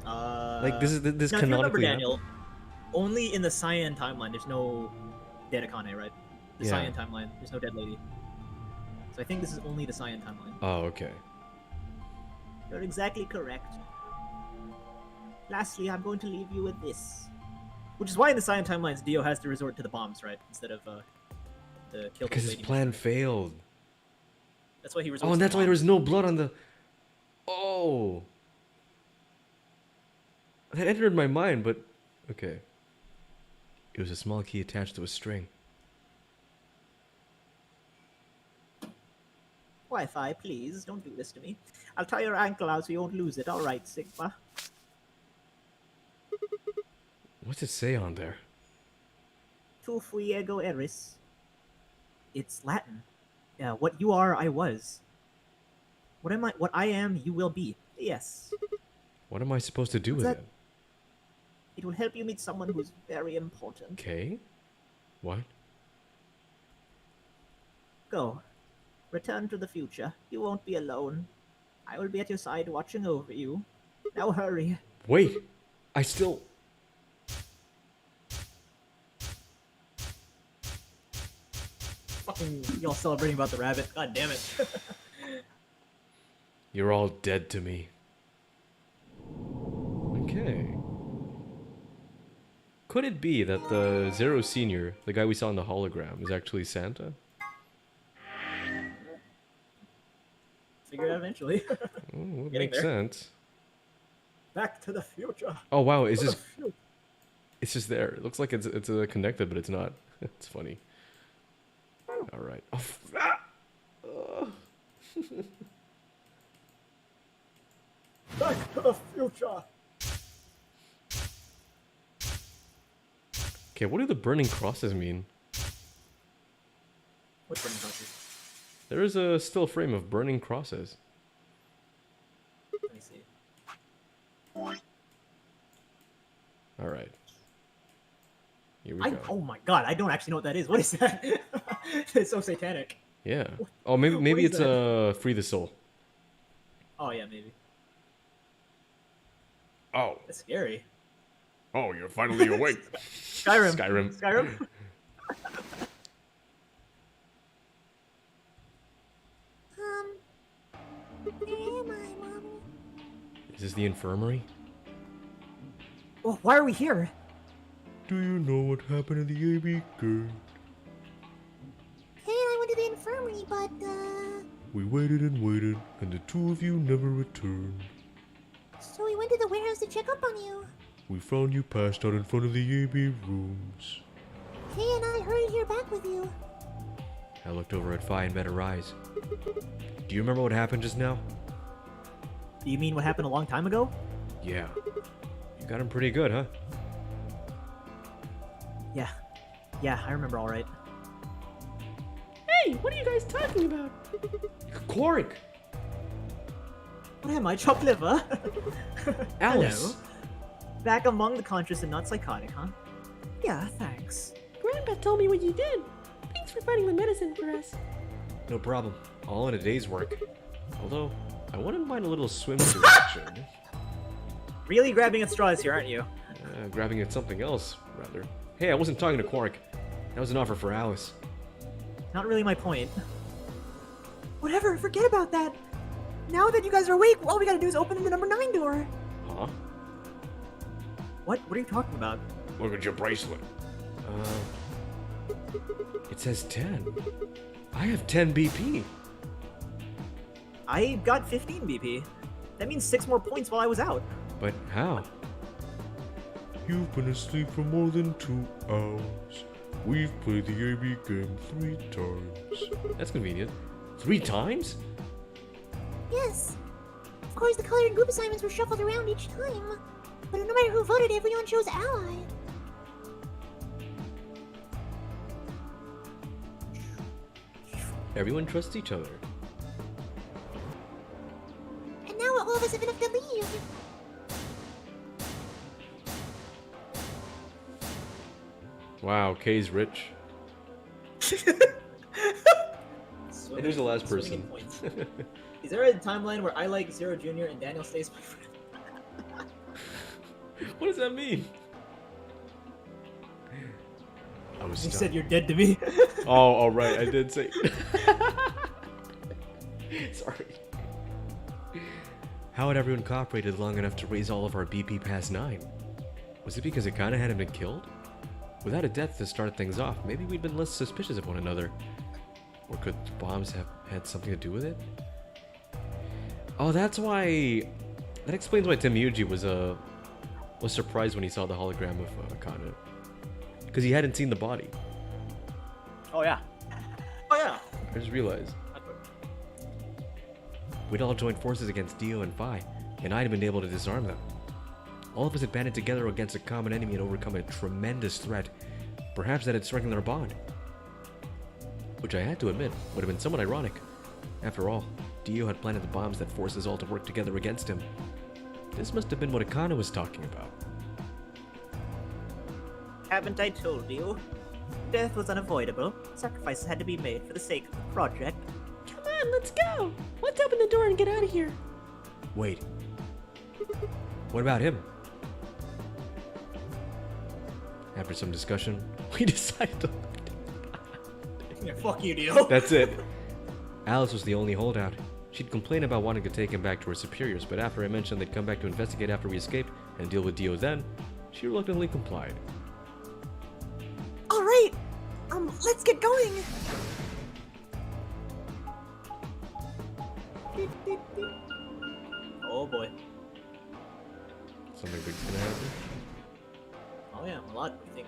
Like this is this Now, if you remember, canonically Daniel, happened? only in the Cyan timeline there's no dead Akane, right? The Yeah. Cyan timeline, there's no dead lady. So I think this is only the Cyan timeline. Oh, okay. You're exactly correct. Lastly, I'm going to leave you with this. Which is why in the Cyan timelines, Dio has to resort to the bombs, right? Instead of the kill Because the his lady. plan failed. That's why he resorts Oh, and to that's the why there was bombs. no blood on the... Oh! That entered my mind, but... Okay. It was a small key attached to a string. Wi-Fi, please, don't do this to me. I'll tie your ankle out so you won't lose it. All right, Sigma. What's it say on there? Tu fuego eris. It's Latin. Yeah, what you are, I was. What am I? What I am, you will be. Yes. What am I supposed to do with that- it? It will help you meet someone who's very important. Okay. What? Go. Return to the future. You won't be alone. I will be at your side watching over you. Now hurry. Wait! I still... Fuck Y'all celebrating about the rabbit. God damn it. You're all dead to me. Okay. Could it be that the Zero Senior, the guy we saw in the hologram, is actually Santa? Figure it out eventually. Oh, it Getting makes there. sense. Back to the future. Oh wow, To the future. it's just there. It looks like it's connected, but it's not. It's funny. All right. Oh, Back to the future. Okay, what do the burning crosses mean? What's burning crosses? There is a still frame of burning crosses. Let me see. All right. Here we I, go. oh my god, I don't actually know what that is. What is that? It's so satanic. Yeah. Oh, maybe is it's free the soul. Oh yeah, maybe. Oh, That's scary. oh, you're finally awake. Skyrim. Skyrim. Skyrim. Where am I, Mommy? Is this the infirmary? Oh, why are we here? Do you know what happened in the AB game? Hey, I went to the infirmary, but, We waited and waited, and the two of you never returned. so we went to the warehouse to check up on you. We found you passed out in front of the AB rooms. Hey, and I hurried here back with you. I looked over at Fi and met her eyes. Do you remember what happened just now? Do you mean what happened a long time ago? Yeah. You got him pretty good, huh? Yeah. Yeah, I remember alright. Hey, what are you guys talking about? Quark! What am I, chopped liver? Alice! Hello. Back among the conscious and not psychotic, huh? Yeah, thanks. Grandpa told me what you did. Thanks for finding the medicine for us. No problem. All in a day's work. Although, I wouldn't mind a little swimsuit action. Really grabbing at straws here, aren't you? Grabbing at something else, rather. Hey, I wasn't talking to Quark. That was an offer for Alice. Not really my point. Whatever, forget about that. Now that you guys are awake, all we gotta do is open the number 9 door. Huh? What? What are you talking about? Look at your bracelet. It says 10. I have 10 BP. I got 15 BP. That means 6 more points while I was out. But how? You've been asleep for more than 2 hours. We've played the AB game 3 times. That's convenient. 3 times? Yes. Of course, the colored group assignments were shuffled around each time. But no matter who voted, everyone chose Ally. Everyone trusts each other. And now all of us have enough to leave. Wow, Kay's rich. And who's the last Swimming in person? points. Is there a timeline where I like Zero Jr. and Daniel stays my friend? What does that mean? I was You stunned. said you're dead to me. Oh, right, I did say. Sorry. How had everyone cooperated long enough to raise all of our BP past 9? Was it because Akana hadn't been killed? Without a death to start things off, maybe we'd been less suspicious of one another. Or could the bombs have had something to do with it? Oh, that's why... That explains why Tim Yuji was surprised when he saw the hologram of Akana. Because he hadn't seen the body. Oh yeah. Oh yeah. I just realized. We'd all joined forces against Dio and Phi, and I'd been able to disarm them. All of us had banded together against a common enemy and overcome a tremendous threat. Perhaps that had strengthened our bond. Which I had to admit, would have been somewhat ironic. After all, Dio had planted the bombs that forced us all to work together against him. This must have been what Akana was talking about. Haven't I told you? Death was unavoidable. Sacrifices had to be made for the sake of the project. Come on, let's go. Let's open the door and get out of here. Wait. What about him? After some discussion, we decided to... Yeah, fuck you, Dio. That's it. Alice was the only holdout. She'd complained about wanting to take him back to her superiors, but after I mentioned they'd come back to investigate after we escaped and deal with Dio then, she reluctantly complied. All right, let's get going. Oh boy. Something big's gonna happen? Oh yeah,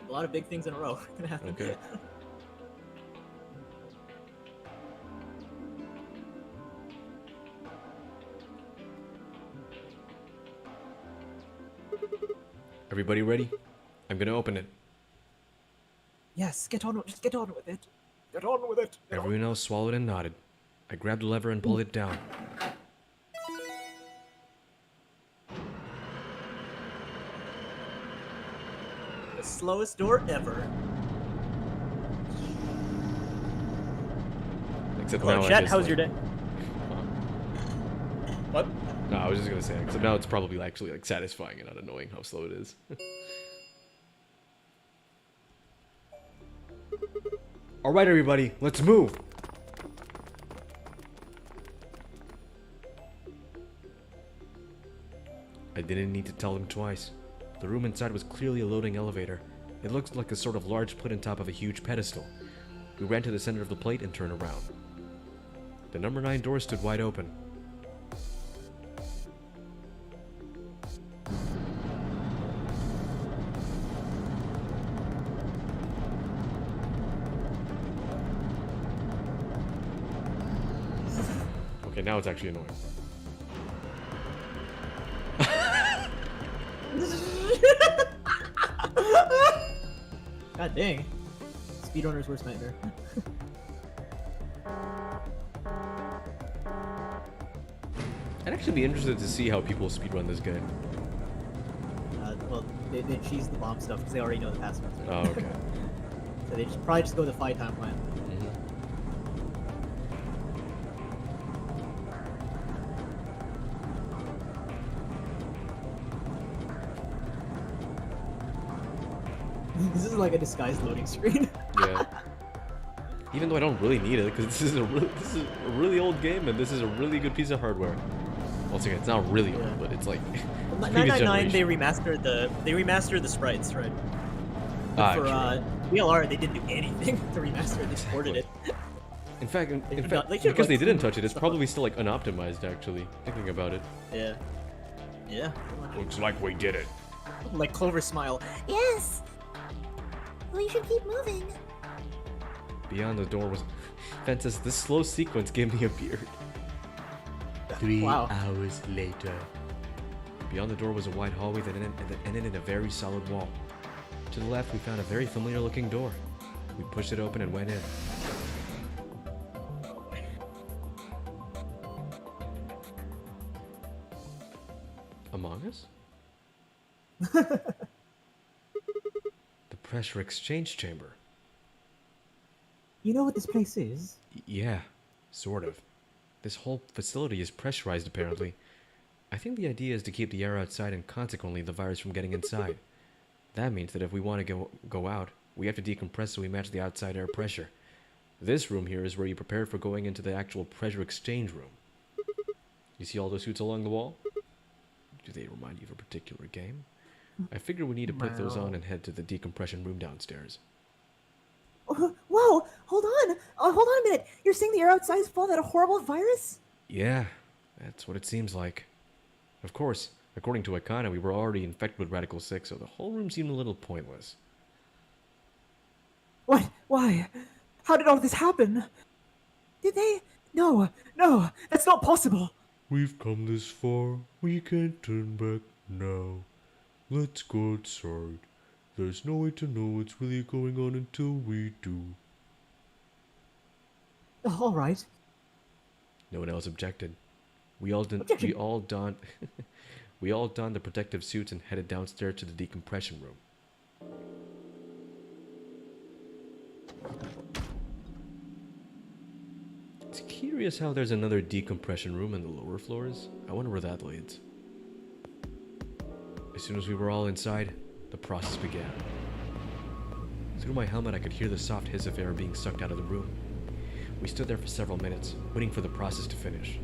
a lot of big things in a row gonna happen. Okay. Everybody ready? I'm gonna open it. Yes, just get on with it. Get on with it. Everyone else swallowed and nodded. I grabbed the lever and pulled it down. The slowest door ever. Except Hello, now chat. I just, How's like- your day? What? No, I was just gonna say, except now it's probably actually like satisfying and not annoying how slow it is. Alright everybody, let's move! I didn't need to tell them twice. The room inside was clearly a loading elevator. It looked like a sort of large plate on top of a huge pedestal. We ran to the center of the plate and turned around. The number 9 door stood wide open. Okay, now it's actually annoying. God dang. Speedrunner's worst nightmare. I'd actually be interested to see how people speedrun this game. Well, they cheese the bomb stuff because they already know the passwords. Right? Oh, okay. So they probably just go the 5-time plan. This is like a disguised loading screen. Yeah. Even though I don't really need it, because this is a really old game, and this is a really good piece of hardware. Once again, it's not really old, Yeah. but it's like previous 999 they generation. remastered the sprites, right? Ah, For true. VLR they didn't do anything to remaster it, they ported it. In fact, They in should fact, they should because they like didn't clean touch it, it's stuff probably still like unoptimized. Actually, thinking about it. Yeah. Yeah. pretty much. Looks like we did it. Like Clover smile. Yes. We should keep moving. Beyond the door was Fences. This slow sequence gave me a beard. 3 Wow. hours later. Beyond the door was a wide hallway that ended in a very solid wall. To the left, we found a very familiar-looking door. We pushed it open and went in. Among Us? The pressure exchange chamber. You know what this place is? Yeah, sort of. This whole facility is pressurized, apparently. I think the idea is to keep the air outside and consequently the virus from getting inside. That means that if we want to go out, we have to decompress so we match the outside air pressure. This room here is where you prepare for going into the actual pressure exchange room. You see all those suits along the wall? Do they remind you of a particular game? I figure we need to put those on and head to the decompression room downstairs. Whoa! Hold on! Hold on a minute! You're saying the air outside is full of that horrible virus? Yeah, that's what it seems like. Of course, according to Akana, we were already infected with Radical 6, so the whole room seemed a little pointless. What? Why? How did all this happen? Did they? No, that's not possible. We've come this far. We can't turn back now. Let's go outside. There's no way to know what's really going on until we do. All right. No one else objected. We all donned the protective suits and headed downstairs to the decompression room. It's curious how there's another decompression room in the lower floors. I wonder where that leads. As soon as we were all inside, the process began. Through my helmet, I could hear the soft hiss of air being sucked out of the room. We stood there for several minutes, waiting for the process to finish.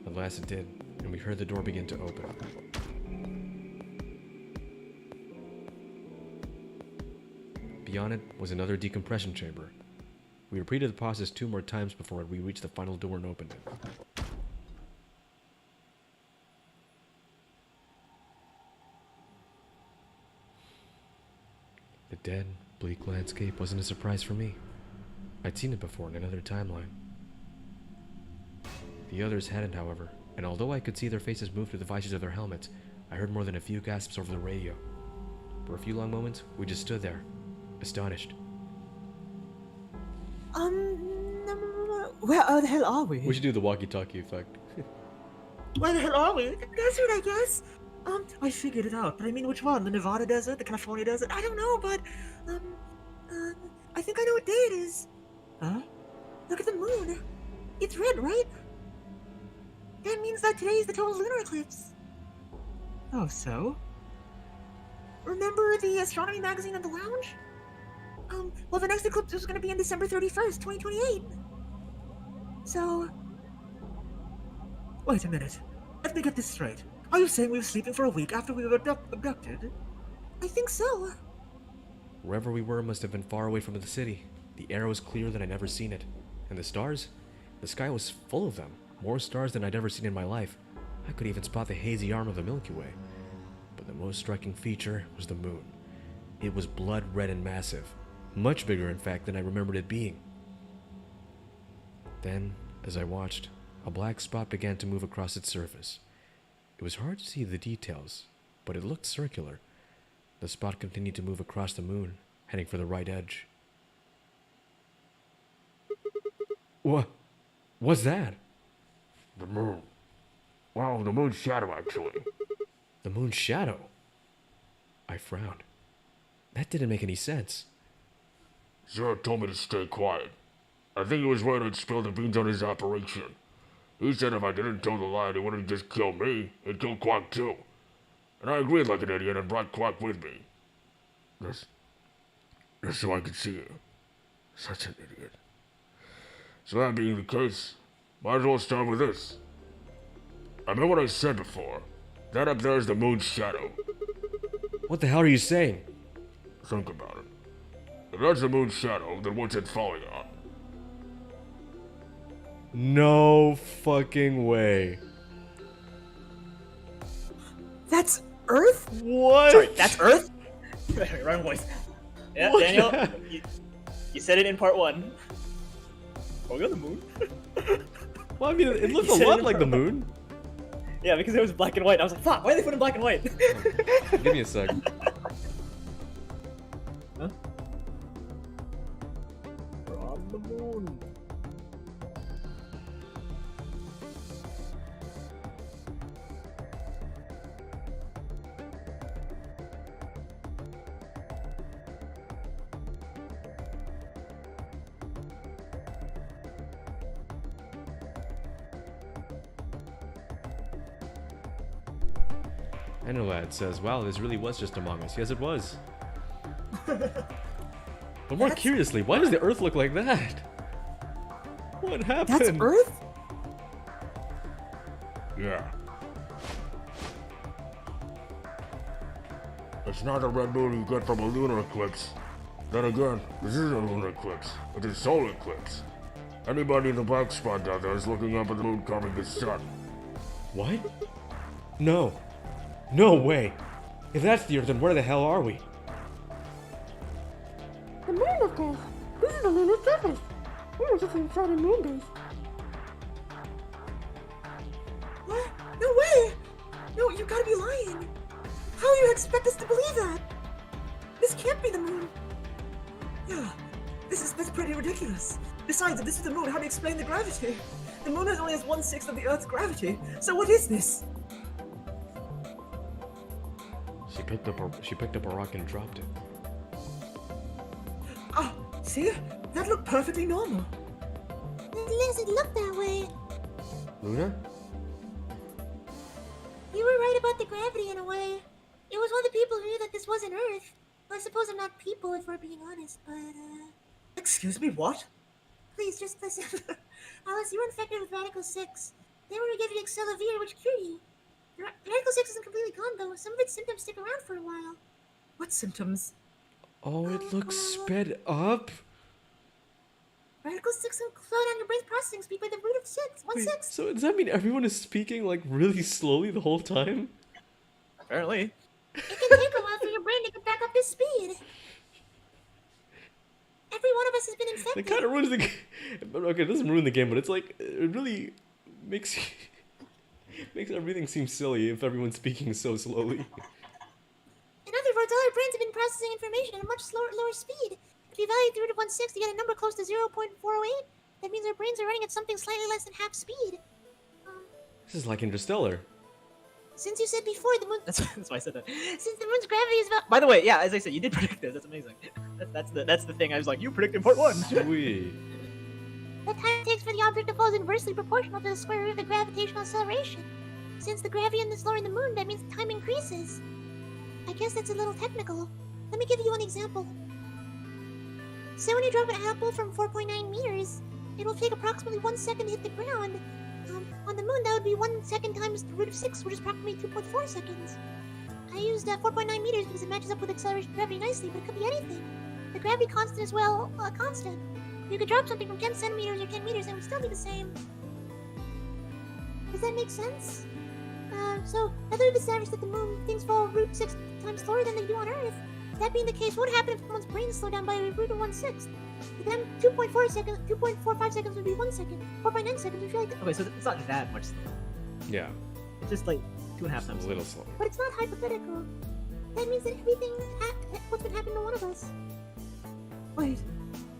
At last it did, and we heard the door begin to open. Beyond it was another decompression chamber. We repeated the process 2 more times before we reached the final door and opened it. The dead, bleak landscape wasn't a surprise for me. I'd seen it before in another timeline. The others hadn't, however, and although I could see their faces move through the visors of their helmets, I heard more than a few gasps over the radio. For a few long moments, we just stood there, astonished. Where the hell are we? We should do the walkie-talkie effect. Where the hell are we? The desert, I guess. I figured it out, but I mean, which one? The Nevada desert? The California desert? I don't know, but, I think I know what day it is. huh? Look at the moon. It's red, right? That means that today is the total lunar eclipse. Oh, so? Remember the astronomy magazine at the lounge? Well, the next eclipse is going to be on December 31st, 2028. So, Wait a minute. Let me get this straight. Are you saying we were sleeping for a week after we were abducted? I think so. Wherever we were must have been far away from the city. The air was clearer than I'd ever seen it. And the stars? The sky was full of them. More stars than I'd ever seen in my life. I could even spot the hazy arm of the Milky Way. But the most striking feature was the moon. It was blood red and massive. Much bigger, in fact, than I remembered it being. Then, as I watched, a black spot began to move across its surface. It was hard to see the details, but it looked circular. The spot continued to move across the moon, heading for the right edge. What's that? The moon. Wow, the moon's shadow, actually. The moon's shadow? I frowned. That didn't make any sense. Sir told me to stay quiet. I think he was worried I'd spill the beans on his operation. He said if I didn't tell the lie, he wouldn't just kill me, he'd kill Quack too. And I agreed like an idiot and brought Quack with me. Just so I could see you. Such an idiot. So that being the case, might as well start with this. I meant what I said before. That up there is the moon's shadow. What the hell are you saying? Think about it. If that's the moon's shadow, then what's it falling on? No fucking way. That's Earth? What? Sorry, that's Earth? Wrong voice. Yeah, What? Daniel, you said it in part 1. Are we on the moon? Well, I mean, it looked You a said lot it like the wrong. moon. Yeah, because it was black and white. I was like, fuck, why are they putting black and white? Give me a sec. Huh? We're on the moon. Enolad says, wow, this really was just Among Us. Yes, it was. But more curiously, why does the Earth look like that? What happened? That's Earth? Yeah. It's not a red moon you get from a lunar eclipse. Then again, this is a lunar eclipse. It's a solar eclipse. Anybody in the black spot out there is looking up at the moon carving the sun. What? No. No way. If that's the Earth, then where the hell are we? The moon, of course. This is the lunar surface. We were just inside a moon base. What? No way! No, you gotta be lying. How do you expect us to believe that? This can't be the moon. Yeah, that's pretty ridiculous. Besides, if this is the moon, how do you explain the gravity? The moon only has 1/6 of the Earth's gravity. So what is this? She picked up a rock and dropped it. Ah, see? That looked perfectly normal. It doesn't look that way. Luna? You were right about the gravity in a way. It was one of the people who knew that this wasn't Earth. Well, I suppose they're not people if we're being honest, but, Excuse me, what? please just listen. Alice, you were infected with Radical 6. They were to give you Accelavir, which cured you. Radical 6 isn't completely gone, though. Some of its symptoms stick around for a while. What symptoms? Oh, it looks sped up. Radical 6 will slow down your brain's processing speed by the root of 6. 1 Wait, 6. so does that mean everyone is speaking like really slowly the whole time? Apparently. It can take a while for your brain to get back up to speed. Every one of us has been infected. It kind of ruins the game. Okay, it doesn't ruin the game, but it's like it really makes makes everything seem silly if everyone's speaking so slowly. In other words, all our brains have been processing information at a much lower speed. If you value the root of 1/6 to get a number close to 0.408, that means our brains are running at something slightly less than half speed. This is like Interstellar. Since you said before, the moon. That's why I said that. Since the moon's gravity is about. By the way, yeah, as I said, you did predict this. That's amazing. That's the thing. I was like, you predicted part 1. Sweet. The time it takes for the object to fall is inversely proportional to the square root of the gravitational acceleration. Since the gravity is lower in the moon, that means time increases. I guess that's a little technical. Let me give you one example. Say when you drop an apple from 4.9 meters, it will take approximately 1 second to hit the ground. On the moon, that would be 1 second times the root of 6, which is approximately 2.4 seconds. I used 4.9 meters because it matches up with acceleration of gravity nicely, but it could be anything. The gravity constant is, well, a constant. You could drop something from 10 centimeters or 10 meters and it would still be the same. Does that make sense? So, I thought we've established that the moon, things fall root 6 times slower than they do on Earth. That being the case, what would happen if someone's brain slowed down by a root of 1/6? Then 2.45 seconds would be 1 second. 4.9 seconds would feel like. Okay, so it's not that much slower. Yeah, It's just like 2.5 it's times a little slow. But it's not hypothetical. That means that everything what's been happening to one of us.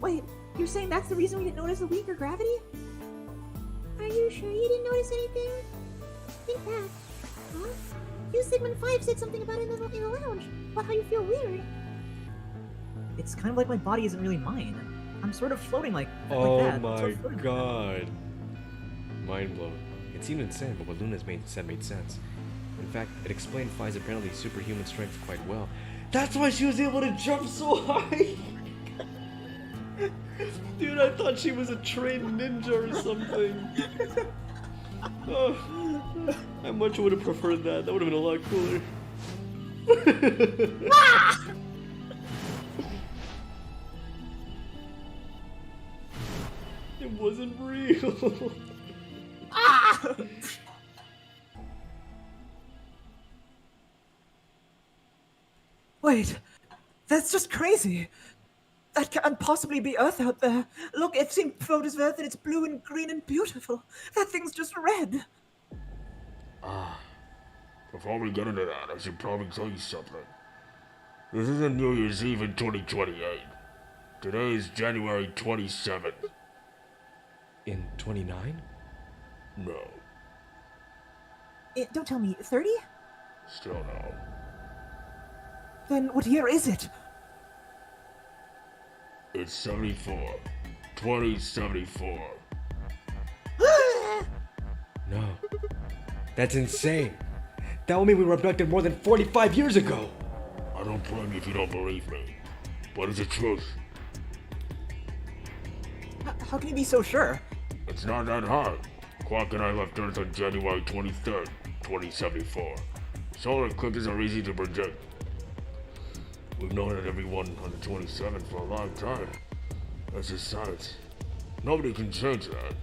Wait, you're saying that's the reason we didn't notice a weaker gravity? Are you sure you didn't notice anything? Think back. Huh? You Sigmund 5 said something about it in the lounge. About how you feel weird. It's kind of like my body isn't really mine. I'm sort of floating like Oh that. I'm my sort of floating like that. god. Mind blown. It seemed insane, but what Luna's said made sense. In fact, it explained Phi's apparently superhuman strength quite well. That's why she was able to jump so high! Dude, I thought she was a trained ninja or something. Oh, I much would have preferred that. That would have been a lot cooler. It wasn't real. Wait, that's just crazy. That can't possibly be Earth out there. Look, it's seen photos of Earth and it's blue and green and beautiful. That thing's just red. Before we get into that, I should probably tell you something. This isn't New Year's Eve in 2028. Today is January 27th. In 29? No, Don't tell me, 30? still no. Then what year is it? It's 74. 2074. No. That's insane. That would mean we were abducted more than 45 years ago. I don't blame you if you don't believe me, but it's the truth. How can you be so sure? It's not that hard. Quark and I left Earth on January 23rd, 2074. Solar eclipses are easy to predict. We've known that everyone on the 27th for a long time. That's just science. Nobody can change that.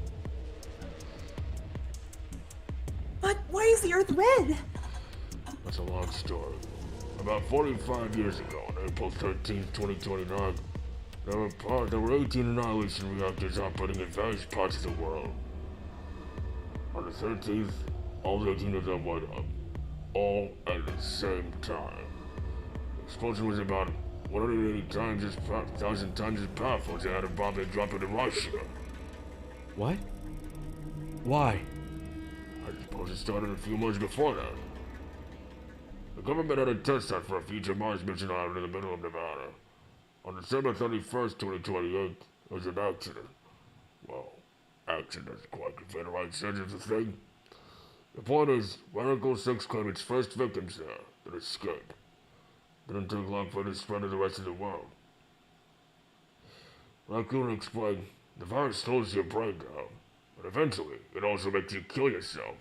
But why is the Earth red? That's a long story. About 45 years ago, on April 13th, 2029, there were 18 annihilation reactors operating in various parts of the world. On the 13th, all 18 of them went up. All at the same time. The explosion was about 1,000 times as powerful as they had a bomb they dropped into Hiroshima. What? Why? I suppose it started a few months before that. The government had a test site for a future Mars mission island in the middle of Nevada. On December 31st, 2028, there was an accident. Well, accident doesn't quite convey the right sense of the thing. The point is, Radical 6 claimed its first victims there that escaped. Didn't take long for it to spread to the rest of the world. Like you explained, the virus slows your brain down, but eventually it also makes you kill yourself.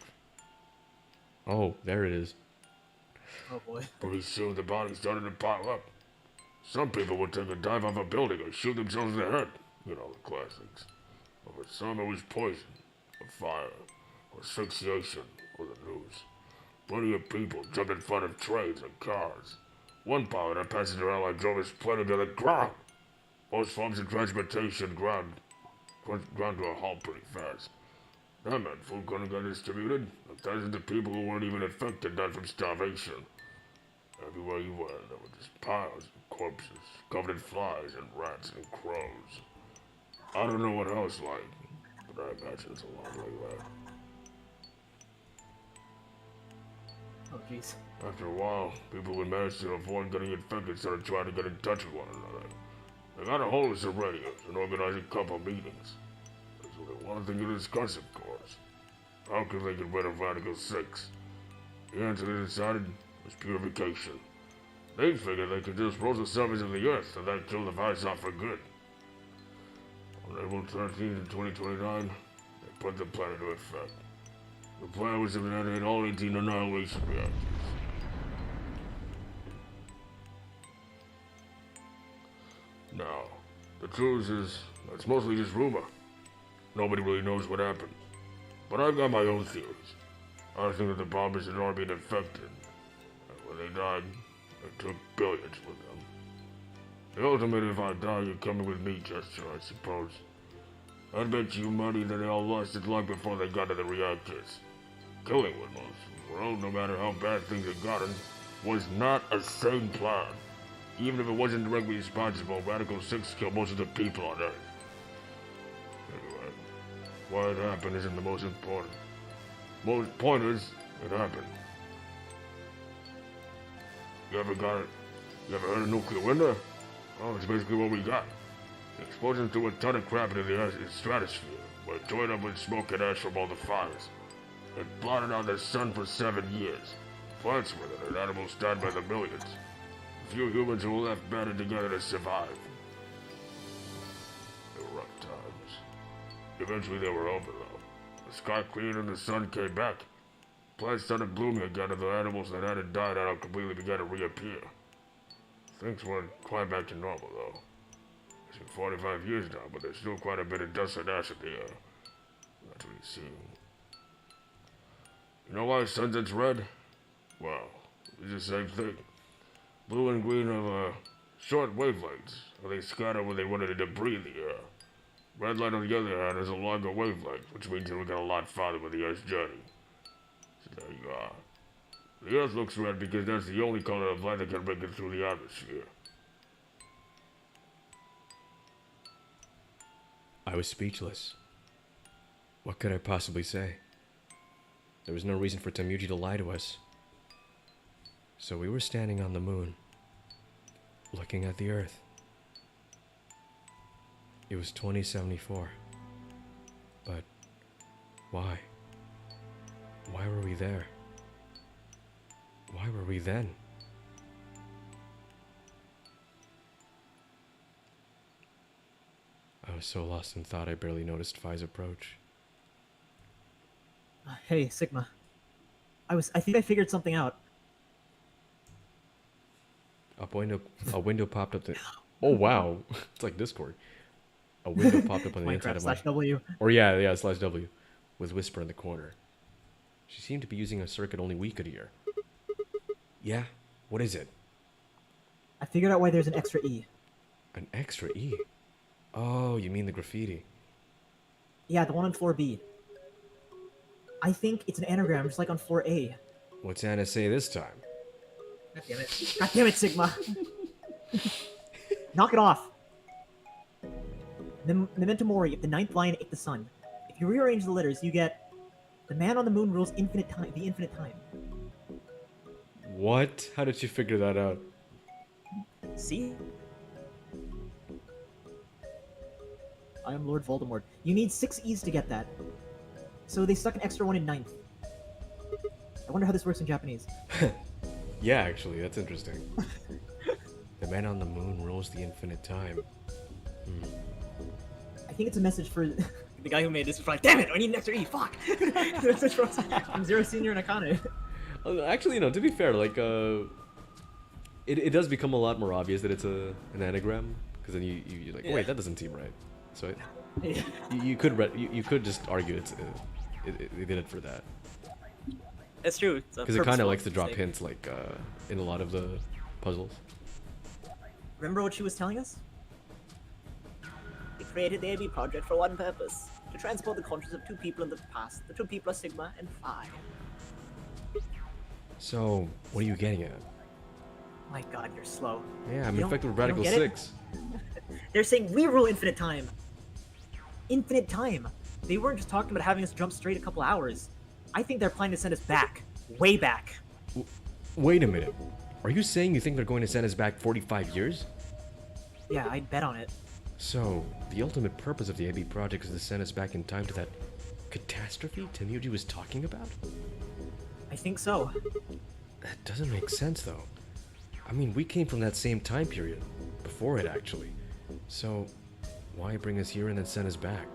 Oh, there it is. Oh boy. Pretty soon the bodies started to pile up. Some people would take a dive off a building or shoot themselves in the head. You know, the classics. But for some it was poison, or fire, or asphyxiation, or the news. Plenty of people jumped in front of trains and cars. One pilot and passenger airline drove his plane to the ground. Most forms of transportation ground to a halt pretty fast. That meant food couldn't get distributed, and thousands of people who weren't even infected died from starvation. Everywhere you went, there were just piles of corpses, covered in flies and rats and crows. I don't know what else like, but I imagine it's a lot like that. Oh jeez. After a while, people who managed to avoid getting infected started trying to get in touch with one another. They got a hold of some radios and organized a couple meetings. There's only one thing to discuss, of course. How could they get rid of Radical 6? The answer they decided was purification. They figured they could just roll the surface of the Earth and then kill the virus off for good. On April 13th, 2029, they put the plan into effect. The plan was to detonate all 18 annihilation reactors. Now, the truth is, it's mostly just rumor. Nobody really knows what happened. But I've got my own theories. I think that the bombers had already been infected. And when they died, they took billions with them. The ultimate if I die, you're coming with me gesture, I suppose. I'd bet you money that they all lost it long before they got to the reactors. Killing with most of the world, no matter how bad things had gotten, was not a sane plan. Even if it wasn't directly responsible, Radical 6 killed most of the people on Earth. Anyway, why it happened isn't the most important. Most point is, it happened. You ever heard of nuclear winter? Oh, it's basically what we got. The explosion threw a ton of crap into the Earth's stratosphere, where it joined up with smoke and ash from all the fires. It blotted out the sun for 7 years. Plants with it, and animals died by the millions. A few humans who were left banded together to survive. They were rough times. Eventually they were over, though. The sky cleared and the sun came back. Plants started blooming again, and the animals that hadn't died out completely began to reappear. Things weren't quite back to normal, though. It's been 45 years now, but there's still quite a bit of dust and ash in the air. Not to be seen. You know why sunset's red? Well, it's the same thing. Blue and green have short wavelengths, and they scatter when they run into debris in the air. Red light, on the other hand, has a longer wavelength, which means it will get a lot farther with the Earth's journey. So there you are. The Earth looks red because that's the only color of light that can break it through the atmosphere. I was speechless. What could I possibly say? There was no reason for Tamuji to lie to us. So we were standing on the moon, looking at the Earth. It was 2074. But why? Why were we there? Why were we then? I was so lost in thought I barely noticed Phi's approach. Hey, Sigma. I think I figured something out. A window popped up. Oh wow, it's like Discord. A window popped up on the inside of my. /W. Or yeah, /W, with Whisper in the corner. She seemed to be using a circuit only we could hear. Yeah, what is it? I figured out why there's an extra E. An extra E? Oh, you mean the graffiti? Yeah, the one on floor B. I think it's an anagram, just like on floor A. What's Anna say this time? God damn it. God damn it, Sigma. Knock it off. Memento Mori, if the ninth lion ate the sun. If you rearrange the letters, you get the man on the moon rules infinite time, the infinite time. What? How did you figure that out? See? I am Lord Voldemort. You need 6 E's to get that. So they stuck an extra one in ninth. I wonder how this works in Japanese. Yeah, actually, that's interesting. The man on the moon rules the infinite time. I think it's a message for the guy who made this. Was like, damn it, I need an extra E. Fuck. Message from Zero Senior and Akane. Actually, to be fair, like, it does become a lot more obvious that it's an anagram, because then you're like, wait, that doesn't seem right. So you could just argue they did it for that. That's true. Because it kind of likes to drop hints, like, in a lot of the puzzles. Remember what she was telling us? We created the AB project for one purpose: to transport the conscience of two people in the past. The two people are Sigma and Phi. So, what are you getting at? My God, you're slow. Yeah, I'm You infected with don't Radical get it? 6. They're saying we rule infinite time. Infinite time. They weren't just talking about having us jump straight a couple hours. I think they're planning to send us back. Way back. Wait a minute. Are you saying you think they're going to send us back 45 years? Yeah, I'd bet on it. So, the ultimate purpose of the AB project is to send us back in time to that catastrophe Tenryuji was talking about? I think so. That doesn't make sense, though. I mean, we came from that same time period. Before it, actually. So, why bring us here and then send us back?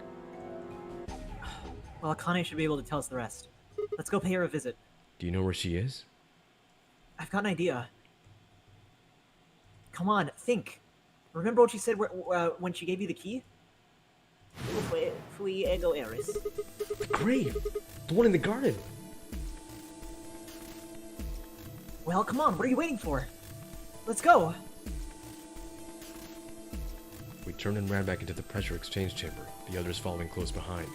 Well, Akane should be able to tell us the rest. Let's go pay her a visit. Do you know where she is? I've got an idea. Come on, think. Remember what she said when she gave you the key? Fui ego eris. The grave! The one in the garden! Well, come on, what are you waiting for? Let's go! We turned and ran back into the pressure exchange chamber, the others following close behind.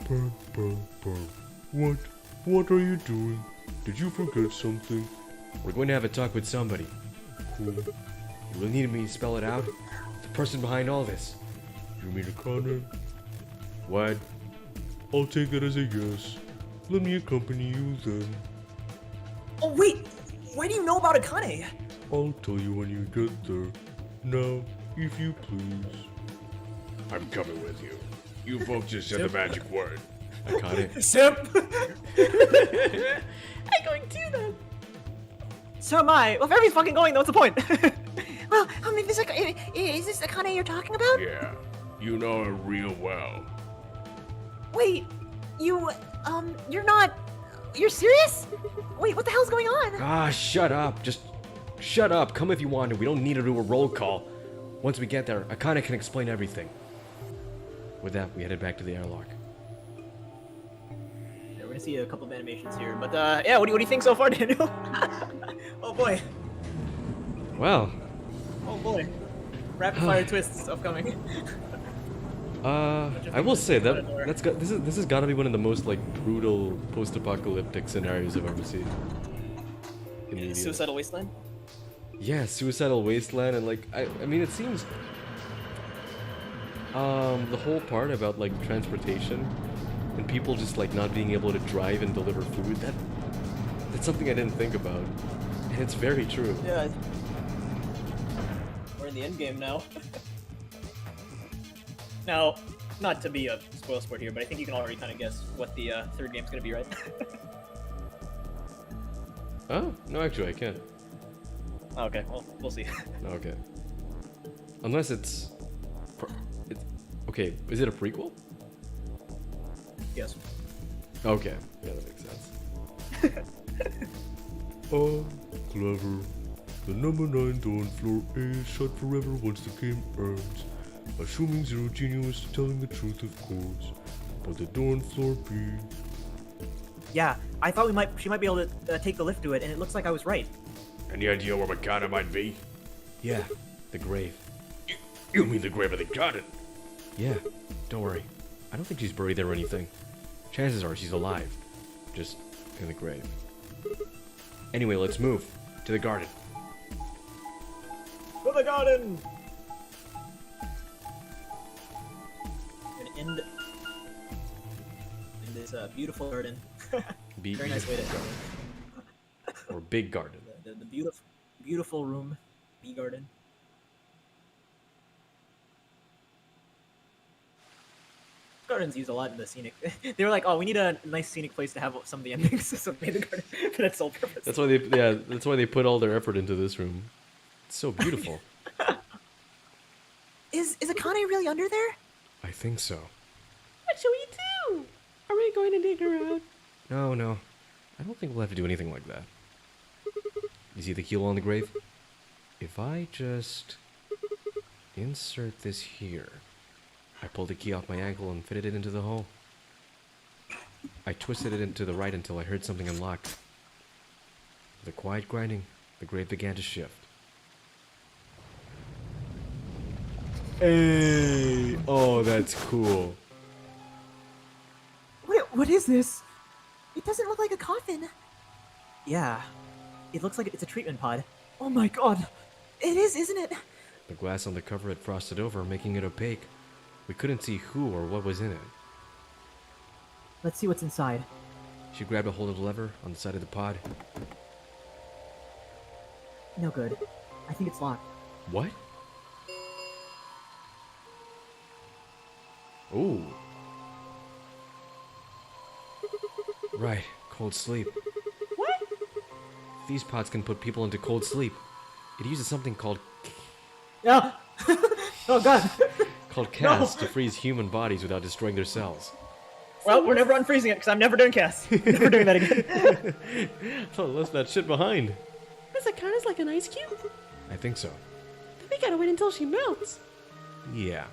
Burr, burr, burr. What are you doing? Did you forget something? We're going to have a talk with somebody. Cool. You really need me to spell it out? The person behind all this. You mean Akane? What? I'll take it as a yes. Let me accompany you then. Oh, wait! Why do you know about Akane? I'll tell you when you get there. Now, if you please. I'm coming with you. You folks just said the magic word. Akane. Simp! I'm going too, then. So am I. Well, if everybody's fucking going, then what's the point? Well, is this Akane you're talking about? Yeah, you know her real well. Wait, you're not... You're serious? Wait, what the hell's going on? Ah, shut up. Just shut up. Come if you want to. We don't need to do a roll call. Once we get there, Akane can explain everything. With that, we headed back to the airlock. Yeah, we're gonna see a couple of animations here, but yeah, what do you think so far, Daniel? Oh boy. Well, Oh boy. Rapid fire twists upcoming. I will say this has got to be one of the most like brutal post-apocalyptic scenarios I've ever seen. In media. Suicidal Wasteland? Yeah, suicidal wasteland, and like I mean, it seems the whole part about like transportation and people just like not being able to drive and deliver food. That's something I didn't think about, and it's very true. Yeah. We're in the end game now. Now, not to be a spoil sport here, but I think you can already kind of guess what the third game's gonna be, right? Oh no, actually I can't. Okay, well, we'll see. Okay. Unless it's okay. Is it a prequel? Yes. Okay. Yeah, that makes sense. Oh, clever. The number 9 door on floor A is shut forever once the game ends. Assuming Zero Genius is telling the truth, of course. But the door on floor B... Yeah, I thought she might be able to take the lift to it, and it looks like I was right. Any idea where Makana might be? Yeah, the grave. You mean the grave of the garden? Yeah, don't worry. I don't think she's buried there or anything. Chances are she's alive. Just in the grave. Anyway, let's move. To the garden. To the garden! I'm gonna end in this beautiful garden. Very nice way to end. Or big garden. The beautiful room, bee garden. gardens used a lot in the scenic. They were like, oh, we need a nice scenic place to have some of the endings, so they made the garden for that sole purpose. That's why that's why they put all their effort into this room. It's so beautiful. Is Akane really under there? I think so. What shall we do? Are we going to dig her out? No. I don't think we'll have to do anything like that. You see the keel on the grave? If I just insert this here, I pulled the key off my ankle and fitted it into the hole. I twisted it into the right until I heard something unlock. With a quiet grinding, the grave began to shift. Hey! Oh, that's cool. What is this? It doesn't look like a coffin. Yeah, it looks like it's a treatment pod. Oh my god. It is, isn't it? The glass on the cover had frosted over, making it opaque. We couldn't see who or what was in it. Let's see what's inside. She grabbed a hold of the lever on the side of the pod. No good. I think it's locked. What? Ooh. Right, cold sleep. What? These pods can put people into cold sleep. It uses something called Yeah. Oh god. CAS to freeze human bodies without destroying their cells. Well, we're never unfreezing it because I'm never doing CAS. Never doing that again. Oh, left that shit behind. This Akane's like an ice cube? I think so. We gotta wait until she melts. Yeah.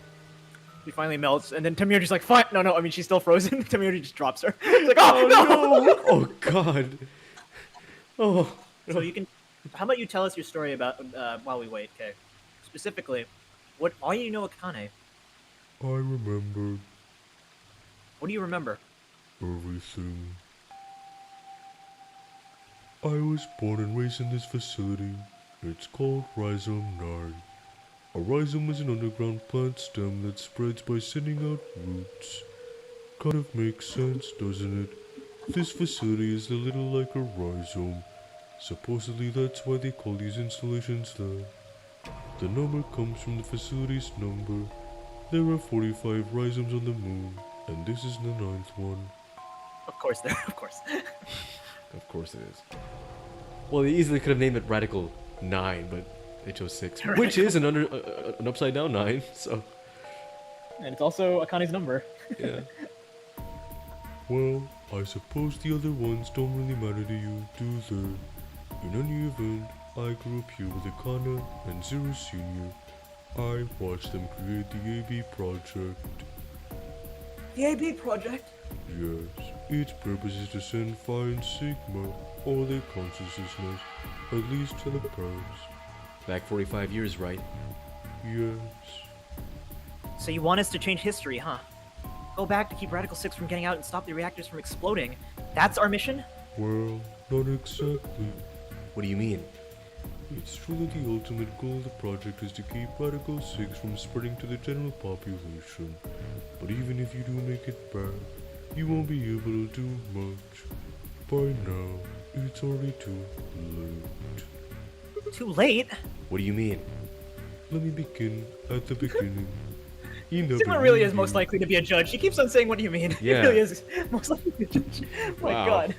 She finally melts, and then Tamioji's like, fine. No, I mean, she's still frozen. Tamioji just drops her. She's like, oh, no! Oh god. Oh. So you can... How about you tell us your story about while we wait, okay? Specifically, why do you know Akane? I remembered What do you remember? everything. I was born and raised in this facility. It's called Rhizome 9. A rhizome is an underground plant stem that spreads by sending out roots. Kind of makes sense, doesn't it? This facility is a little like a rhizome. Supposedly that's why they call these installations that. The number comes from the facility's number. There are 45 rhizomes on the moon, and this is the 9th one. Of course, of course. Of course it is. Well, they easily could have named it Radical 9, but they chose 6, which is an upside down 9. So And it's also Akane's number. yeah. Well, I suppose the other ones don't really matter to you, do they? In any event, I grew up here with Akane and Zero Senior. I watched them create the AB project. The AB project? Yes, its purpose is to send Phi Sigma all their consciousness, at least to the parents. Back 45 years, right? Yes. So you want us to change history, huh? Go back to keep Radical 6 from getting out and stop the reactors from exploding. That's our mission? Well, not exactly. What do you mean? It's true that the ultimate goal of the project is to keep Radical 6 from spreading to the general population. But even if you do make it back, you won't be able to do much. By now, it's already too late. Too late? What do you mean? Let me begin at the beginning. You never Sigma really knew is most you. likely to be a judge. She keeps on saying, what do you mean? Yeah. He really is most likely to be a judge. My Wow. god.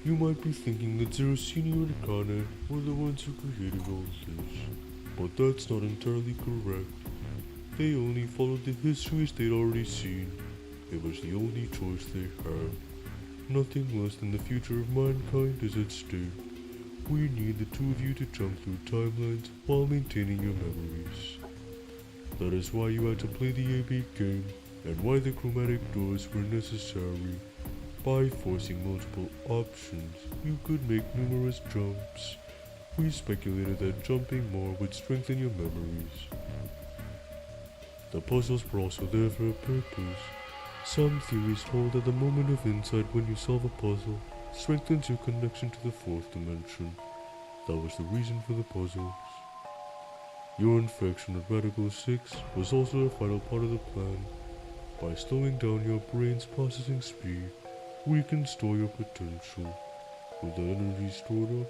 You might be thinking that Zero Senior and Akane were the ones who created all this, but that's not entirely correct. They only followed the histories they'd already seen. It was the only choice they had. Nothing less than the future of mankind is at stake. We need the two of you to jump through timelines while maintaining your memories. That is why you had to play the AB game, and why the chromatic doors were necessary. By forcing multiple options, you could make numerous jumps. We speculated that jumping more would strengthen your memories. The puzzles were also there for a purpose. Some theories hold that the moment of insight when you solve a puzzle strengthens your connection to the fourth dimension. That was the reason for the puzzles. Your infection with Radical 6 was also a vital part of the plan. By slowing down your brain's processing speed, we can store your potential. With the energy stored up,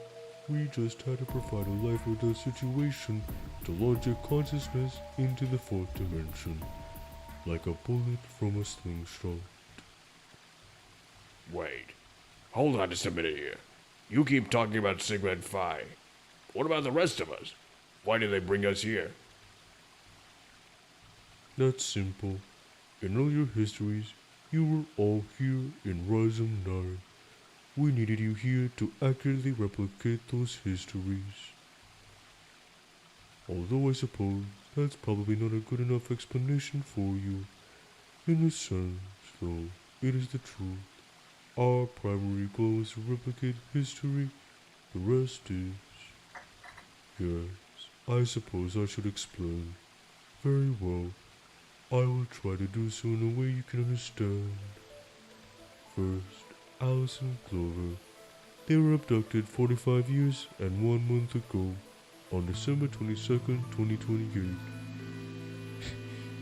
we just had to provide a life or death situation to launch your consciousness into the fourth dimension. like a bullet from a slingshot. Wait. Hold on just a minute here. You keep talking about Sigma and Phi. What about the rest of us? Why did they bring us here? That's simple. In earlier histories, you were all here in Rhizome 9. We needed you here to accurately replicate those histories. Although I suppose that's probably not a good enough explanation for you. In a sense, though, it is the truth. Our primary goal is to replicate history. The rest is... Yes, I suppose I should explain. Very well. I will try to do so in a way you can understand. First, Alice and Clover. They were abducted 45 years and 1 month ago, on December 22nd, 2028.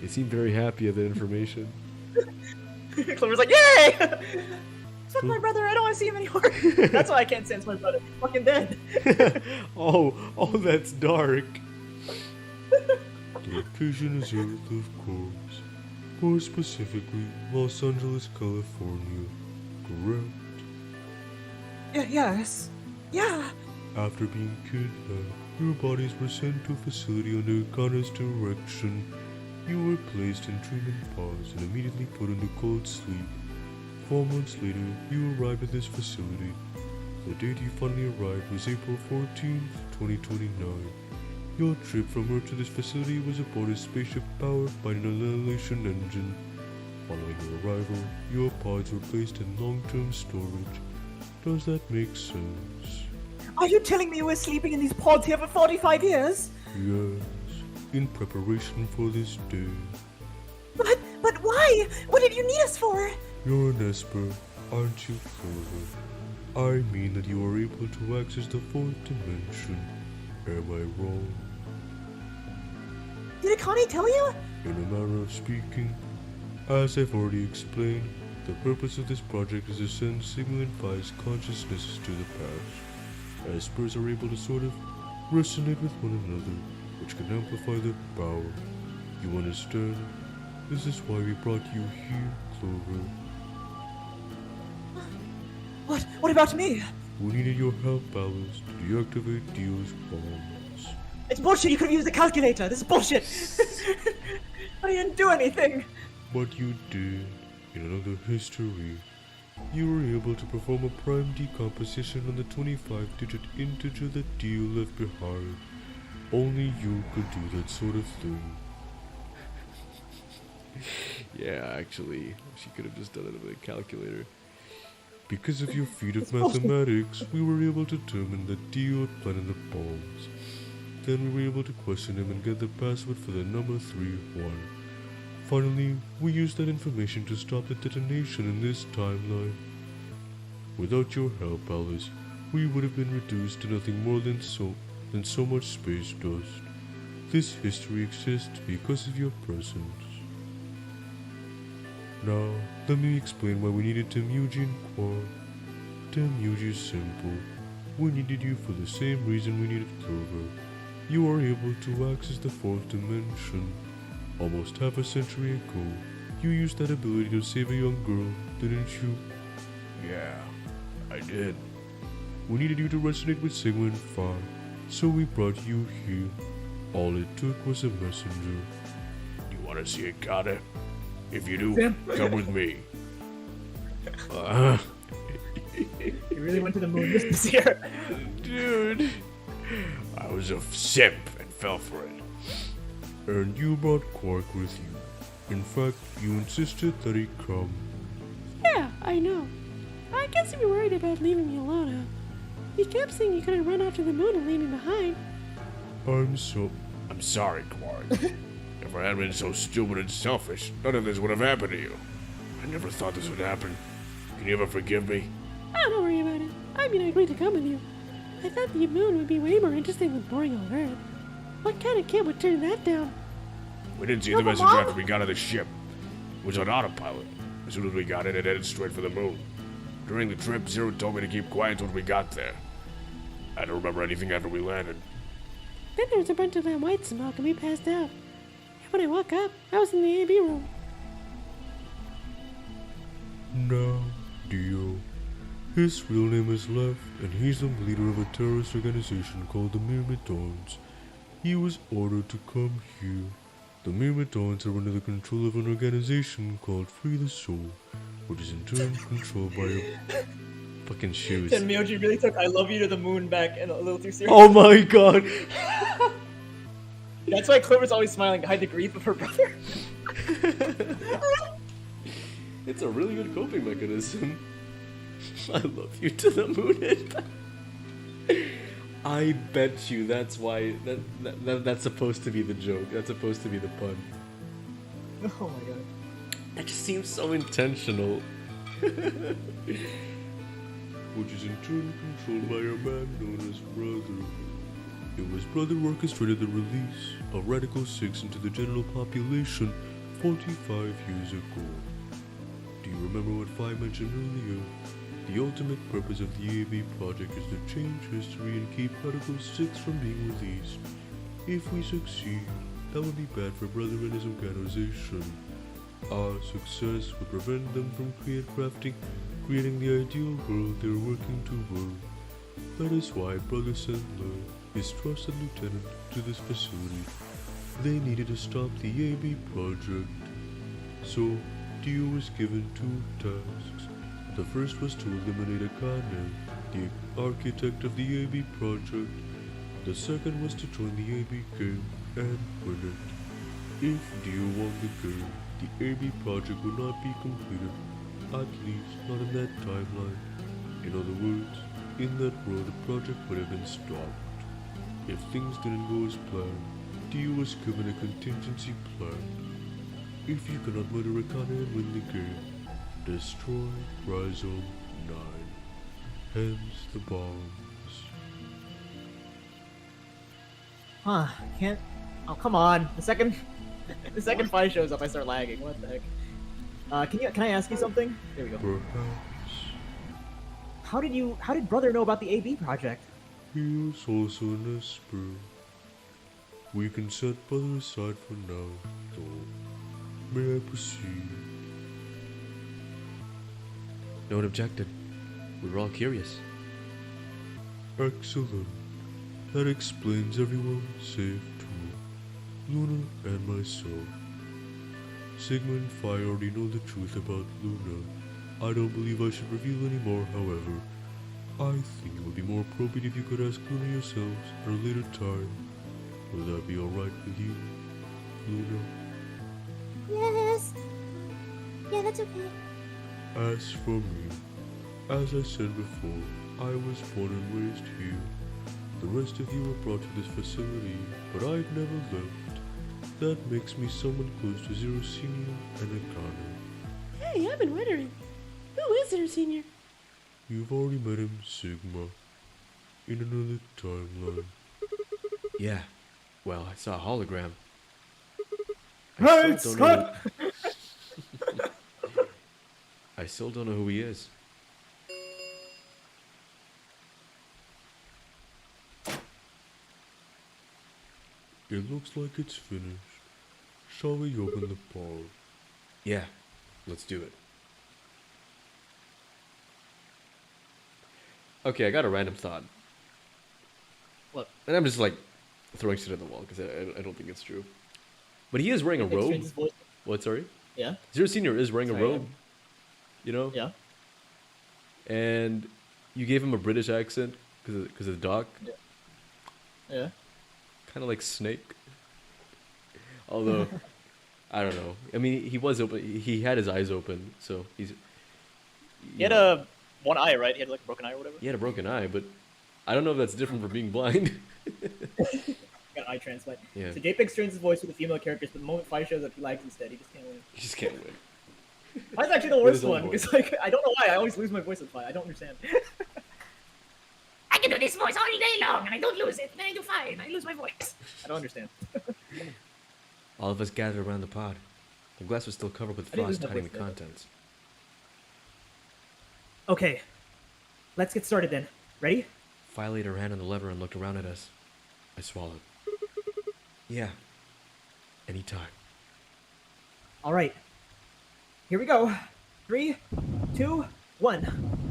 They seem very happy at the information. Clover's like, yay! Fuck my brother, I don't want to see him anymore. That's why I can't sense my brother. He's fucking dead. Oh, that's dark. The location is Earth, of course. More specifically, Los Angeles, California. Correct? Yes. Yeah. After being kidnapped, your bodies were sent to a facility under Kana's direction. You were placed in treatment pods and immediately put into cold sleep. 4 months later, you arrived at this facility. The date you finally arrived was April 14th, 2029. Your trip from Earth to this facility was aboard a spaceship powered by an annihilation engine. Following your arrival, your pods were placed in long-term storage. Does that make sense? Are you telling me you were sleeping in these pods here for 45 years? Yes, in preparation for this day. But why? What did you need us for? You're an Esper, aren't you, Clover? I mean that you are able to access the fourth dimension. Am I wrong? Did Akane tell you? In a manner of speaking, as I've already explained, the purpose of this project is to send Sigma and Phi's consciousnesses to the past. Espers are able to sort of resonate with one another, which can amplify their power. You understand? This is why we brought you here, Clover. What about me? We needed your help, Alice, to deactivate Dio's bombs. It's bullshit, you could have used the calculator. This is bullshit. I didn't do anything. But you did. In another history, you were able to perform a prime decomposition on the 25-digit integer that Dio left behind. Only you could do that sort of thing. Yeah, actually, she could have just done it with a calculator. Because of your feat of mathematics, we were able to determine that Dio had planted the bombs. Then we were able to question him and get the password for the number 31. Finally, we used that information to stop the detonation in this timeline. Without your help, Alice, we would have been reduced to nothing more than so much space dust. This history exists because of your presence. Now, let me explain why we needed Temuji and Quan. Temuji is simple. We needed you for the same reason we needed Clover. You are able to access the fourth dimension. Almost half a century ago, you used that ability to save a young girl, didn't you? Yeah, I did. We needed you to resonate with Sigma and Phi, so we brought you here. All it took was a messenger. You want to see Akane? If you do, come with me. You really went to the moon this year. Dude, I was a simp and fell for it. And you brought Quark with you. In fact, you insisted that he come. Yeah, I know. I guess he was worried about leaving me alone, huh? He kept saying he couldn't run off to the moon and leave me behind. I'm sorry, Quark. If I hadn't been so stupid and selfish, none of this would have happened to you. I never thought this would happen. Can you ever forgive me? Oh, don't worry about it. I mean, I agreed to come with you. I thought the moon would be way more interesting than boring on Earth. What kind of kid would turn that down? We didn't see the messenger after we got on the ship. It was on autopilot. As soon as we got in, it headed straight for the moon. During the trip, Zero told me to keep quiet until we got there. I don't remember anything after we landed. Then there was a bunch of that white smoke and we passed out. And when I woke up, I was in the AB room. Now, Dio. His real name is Lev, and he's the leader of a terrorist organization called the Myrmidons. He was ordered to come here. The Myrmidons are under the control of an organization called Free the Soul, which is in turn controlled by a Fucking shoes. And Miyoji really took "I love you" to the moon back and a little too serious. Oh my god! That's why Clover's always smiling to hide the grief of her brother. It's a really good coping mechanism. I love you to the moon and back. I bet you that's why that's supposed to be the joke. That's supposed to be the pun. Oh my god. That just seems so intentional. which is in turn controlled by a man known as Brother. It was Brother orchestrated the release of Radical 6 into the general population 45 years ago. Do you remember what Phi mentioned earlier? The ultimate purpose of the AB project is to change history and keep Radical 6 from being released. If we succeed, that would be bad for Brother and his organization. Our success would prevent them from creating the ideal world they're working toward. That is why Brother sent Lev, his trusted lieutenant, to this facility. They needed to stop the AB project. So, Dio was given two tasks. The first was to eliminate Akane, the architect of the AB project. The second was to join the AB game and win it. If Dio won the game, the AB project would not be completed, at least not in that timeline. In other words, in that world the project would have been stopped. If things didn't go as planned, Dio was given a contingency plan. If you cannot murder Akane and win the game, destroy Rhizome 9. Hence the bombs. Huh, can't... Oh, come on. The second Phi shows up, I start lagging. What the heck? Can I ask you something? There we go. Perhaps. How did Brother know about the AB project? He was also an Esper. We can set Brother aside for now, though. May I proceed? No one objected. We were all curious. Excellent. That explains everyone save two, Luna and myself. Sigma and Phi already know the truth about Luna. I don't believe I should reveal any more, however. I think it would be more appropriate if you could ask Luna yourselves at a later time. Will that be alright with you, Luna? Yes. Yeah, that's okay. As for me, as I said before, I was born and raised here. The rest of you were brought to this facility, but I'd never left. That makes me someone close to Zero Senior and Akane. Hey, I've been wondering, who is their senior? You've already met him, Sigma. In another timeline. Yeah. Well, I saw a hologram. Right, still don't Scott! know- I still don't know who he is. It looks like it's finished. Shall we open the bar? Yeah, let's do it. Okay, I got a random thought. What? And I'm just like throwing shit at the wall because I don't think it's true. But he is wearing a Thanks, robe. Francis voice. What, sorry? Yeah? Zero Senior is wearing a Sorry, robe. You know? Yeah? And you gave him a British accent because of Doc. Yeah? Kind of like Snake. Although, I don't know. I mean, he was open. He had his eyes open, so he's. He had a one eye, right? He had like a broken eye or whatever? He had a broken eye, but I don't know if that's different from being blind. Got an eye transplant. Yeah. So JPEG strains his voice with the female characters, but the moment Phi shows up, he lags instead. He just can't win. He just can't win. Phi's actually the With worst his own one, voice. because like, I don't know why, I always lose my voice with Phi. I don't understand. I can do this voice all day long, and I don't lose it. Then I do fine. I lose my voice. I don't understand. All of us gathered around the pod. The glass was still covered with I didn't frost lose my hiding the voice there. contents. Okay. Let's get started then. Ready? Phi laid her hand on the lever and looked around at us. I swallowed. Yeah. Anytime. Alright. Here we go. 3, 2, 1.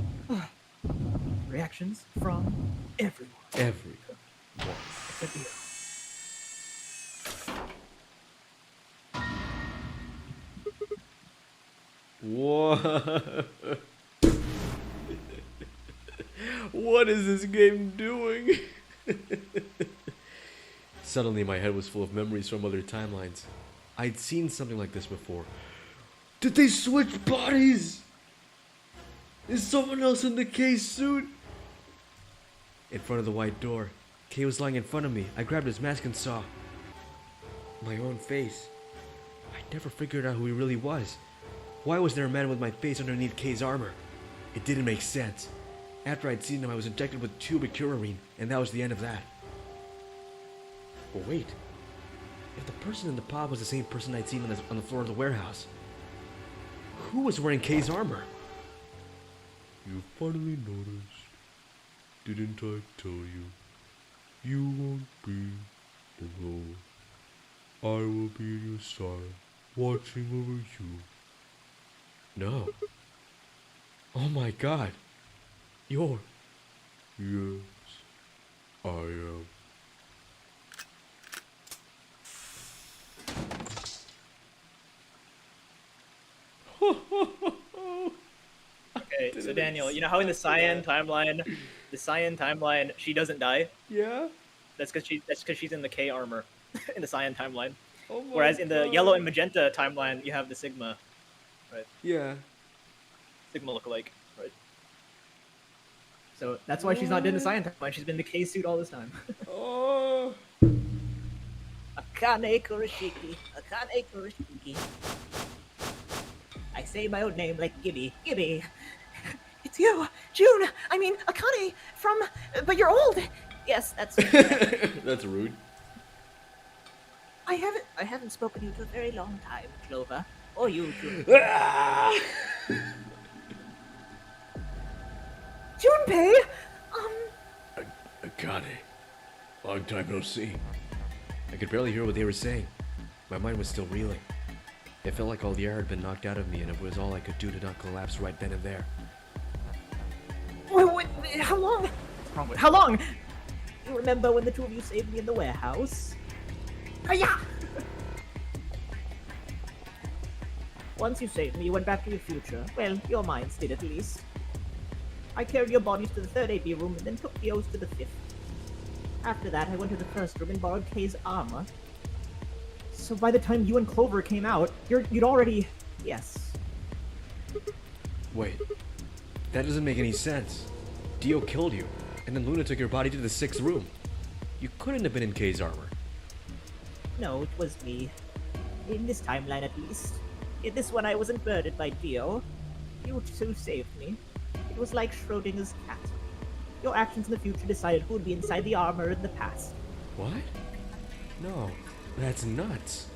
Reactions from everyone. Every. Except you. What? What is this game doing? Suddenly my head was full of memories from other timelines. I'd seen something like this before. Did they switch bodies? Is someone else in the K suit? In front of the white door, K was lying in front of me. I grabbed his mask and saw my own face. I never figured out who he really was. Why was there a man with my face underneath K's armor? It didn't make sense. After I'd seen him, I was injected with tubic curarine, and that was the end of that. But wait, if the person in the pod was the same person I'd seen on the floor of the warehouse, who was wearing K's armor? You finally noticed. Didn't I tell you? You won't be alone. I will be at your side, watching over you. No. Oh my god. You're... Yes, I am. Okay, so Daniel, you know how in the Cyan timeline, she doesn't die? Yeah? That's because she's in the K armor in the Cyan timeline. Oh my Whereas in the God. yellow and magenta timeline, you have the Sigma, Yeah. Sigma lookalike, right? So that's why she's not in the Cyan timeline. She's been in the K suit all this time. Oh. Akane Kurashiki. Akane Kurashiki. I say my own name like Gibby. Gibby. It's you, June. I mean, Akane from. But you're old. Yes, that's. That's rude. I haven't spoken to you for a very long time, Clover. Or you, June. Junpei. Akane. Long time no see. I could barely hear what they were saying. My mind was still reeling. It felt like all the air had been knocked out of me, and it was all I could do to not collapse right then and there. Wait, how long? How long? You remember when the two of you saved me in the warehouse? Yeah. Once you saved me, you went back to your future. Well, your minds did at least. I carried your bodies to the third AP room and then took yours to the fifth. After that, I went to the first room and borrowed K's armor. So by the time you and Clover came out, you'd already. Yes. Wait. That doesn't make any sense. Dio killed you, and then Luna took your body to the 6th room. You couldn't have been in K's armor. No, it was me. In this timeline, at least. In this one, I wasn't murdered by Dio. You two saved me. It was like Schrodinger's cat. Your actions in the future decided who would be inside the armor in the past. What? No, that's nuts.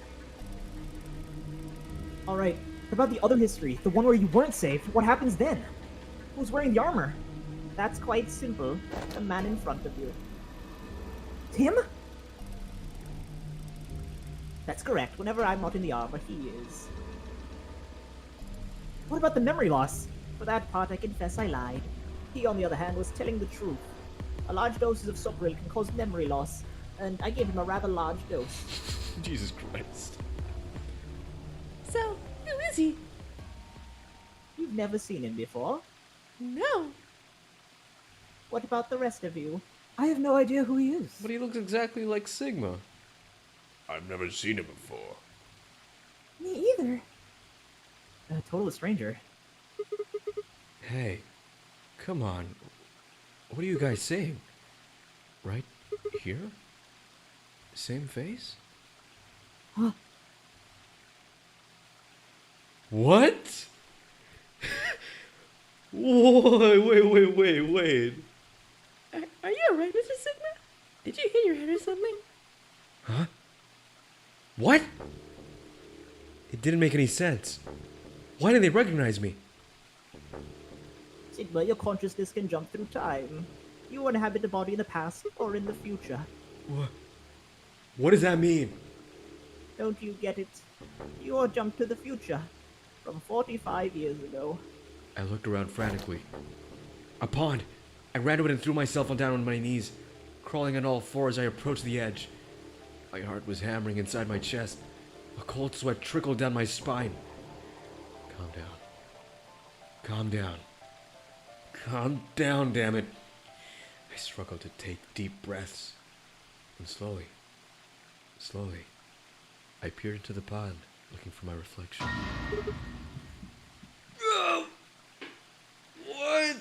Alright, what about the other history? The one where you weren't saved? What happens then? Who's wearing the armor? That's quite simple. The man in front of you. Tim? That's correct. Whenever I'm not in the armor, he is. What about the memory loss? For that part, I confess I lied. He, on the other hand, was telling the truth. A large doses of Sopril can cause memory loss, and I gave him a rather large dose. Jesus Christ. So, who is he? You've never seen him before. No. What about the rest of you? I have no idea who he is. But he looks exactly like Sigma. I've never seen him before. Me either. A total stranger. Hey, come on. What are you guys saying? Right here? Same face? Huh. What? Wait. Are you alright, Mr. Sigma? Did you hit your head or something? Huh? What? It didn't make any sense. Why didn't they recognize me? Sigma, your consciousness can jump through time. You inhabit a body in the past or in the future. What does that mean? Don't you get it? You're jumped to the future. from 45 years ago. I looked around frantically. A pond! I ran to it and threw myself down on my knees, crawling on all fours as I approached the edge. My heart was hammering inside my chest. A cold sweat trickled down my spine. Calm down. Calm down. Calm down, damn it. I struggled to take deep breaths. And slowly, I peered into the pond, looking for my reflection. What?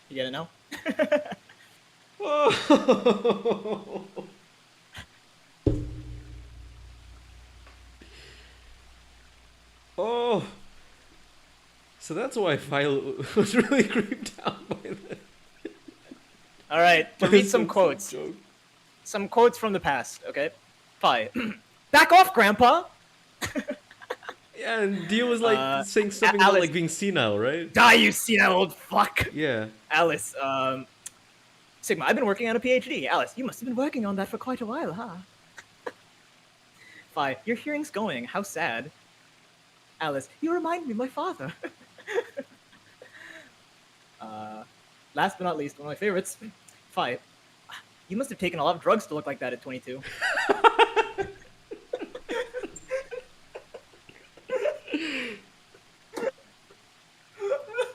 You get it now? Oh. Oh. So that's why Philo was really creeped out by that. All right, to read some quotes. Joke. Some quotes from the past, okay? Phi. Back off, Grandpa! Yeah, and Dio was like saying something about Alice. like being senile, right? Die, you senile old fuck! Yeah. Alice, Sigma, I've been working on a PhD. Alice, you must have been working on that for quite a while, huh? Phi, your hearing's going. How sad. Alice, you remind me of my father. Last but not least, one of my favorites. Phi, you must have taken a lot of drugs to look like that at 22.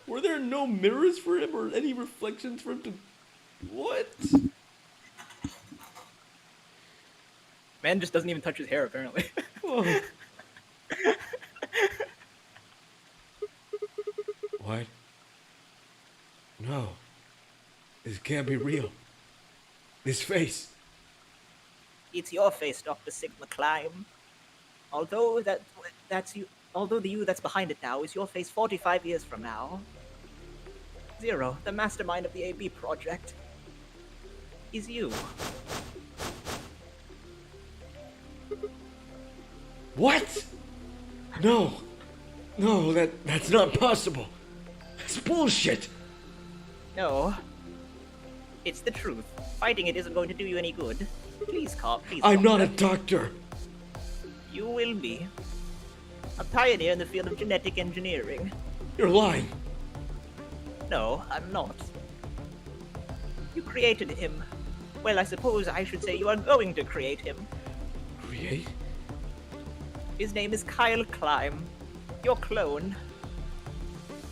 Were there no mirrors for him or any reflections for him to... What? Man just doesn't even touch his hair, apparently. Oh. What? No. This can't be real. This face. It's your face, Dr. Sigma Climb. Although that's you, although the you that's behind it now is your face 45 years from now. Zero, the mastermind of the AB project, is you. What? No. No, that's not possible. That's bullshit. No. It's the truth. Fighting it isn't going to do you any good. Please, Carp, please. I'm not doctor. a doctor. You will be. A pioneer in the field of genetic engineering. You're lying. No, I'm not. You created him. Well, I suppose I should say you are going to create him. Create? His name is Kyle Climb. Your clone.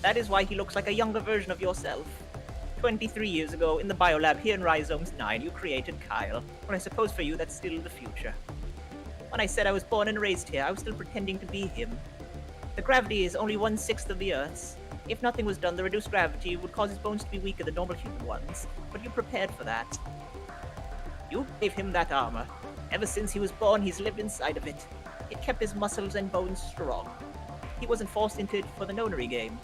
That is why he looks like a younger version of yourself. 23 years ago, in the biolab here in Rhizomes 9, you created Kyle. But I suppose for you, that's still the future. When I said I was born and raised here, I was still pretending to be him. The gravity is only 1/6 of the Earth's. If nothing was done, the reduced gravity would cause his bones to be weaker than normal human ones. But you prepared for that. You gave him that armor. Ever since he was born, he's lived inside of it. It kept his muscles and bones strong. He wasn't forced into it for the nonary game.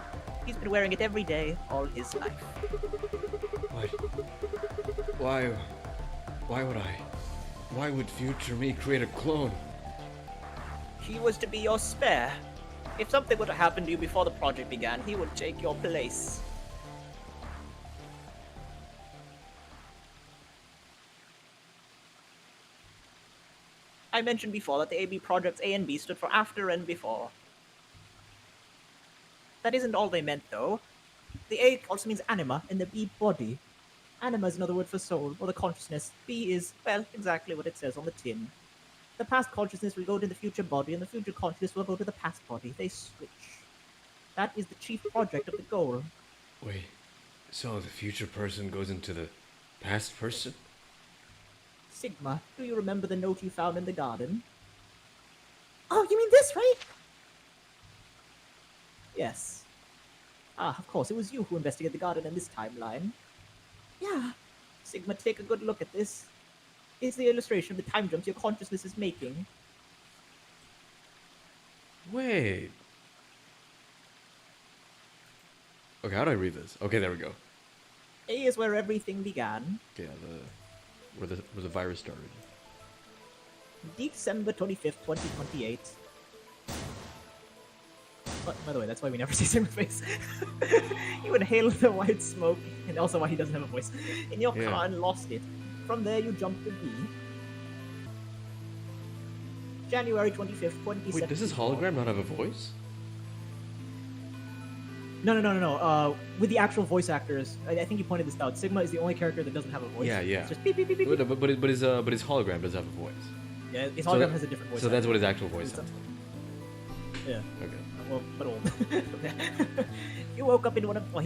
He's been wearing it every day, all his life. What? Why would I? Why would future me create a clone? He was to be your spare. If something were to happen to you before the project began, he would take your place. I mentioned before that the AB projects A and B stood for after and before. That isn't all they meant, though. The A also means anima, and the B, body. Anima is another word for soul, or the consciousness. B is, well, exactly what it says on the tin. The past consciousness will go to the future body, and the future consciousness will go to the past body. They switch. That is the chief project of the goal. Wait, so the future person goes into the past person? Sigma, do you remember the note you found in the garden? Oh, you mean this, right? Yes. Ah, of course, it was you who investigated the garden in this timeline. Yeah. Sigma, take a good look at this. It's the illustration of the time jumps your consciousness is making. Wait. Okay, how do I read this? Okay, there we go. A is where everything began. Yeah, where the virus started. December 25th, 2028. By the way, that's why we never see Sigma's face. You inhale the white smoke, and also why he doesn't have a voice, in your Yeah. car and lost it. From there, you jumped to B. January 25th, 2074. Wait, does this hologram not have a voice? No. With the actual voice actors, I think you pointed this out. Sigma is the only character that doesn't have a voice. Yeah, yeah. It's just beep, beep, beep, beep. beep. But his hologram does have a voice. Yeah, his So hologram that- has a different voice. So that's actor. what his actual voice It's- sounds like. Yeah. Okay. Well, but old. You woke up in one of. Well,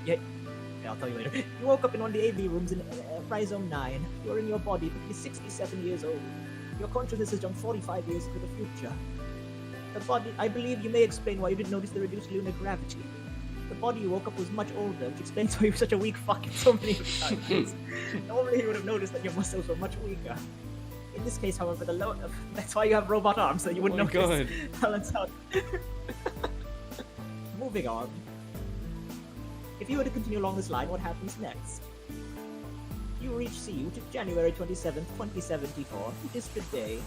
yeah, I'll tell you later. You woke up in one of the AV rooms in Rhizome 9. You are in your body, but you're 67 years old. Your consciousness has jumped 45 years into the future. The body. I believe you may explain why you didn't notice the reduced lunar gravity. The body you woke up was much older, which explains why you were such a weak fuck in so many times. Normally you would have noticed that your muscles were much weaker. In this case, however, that's why you have robot arms, so you wouldn't Oh my notice. Balance out. Moving on. If you were to continue along this line, what happens next? You reach CU to January 27th, 2074, which is today.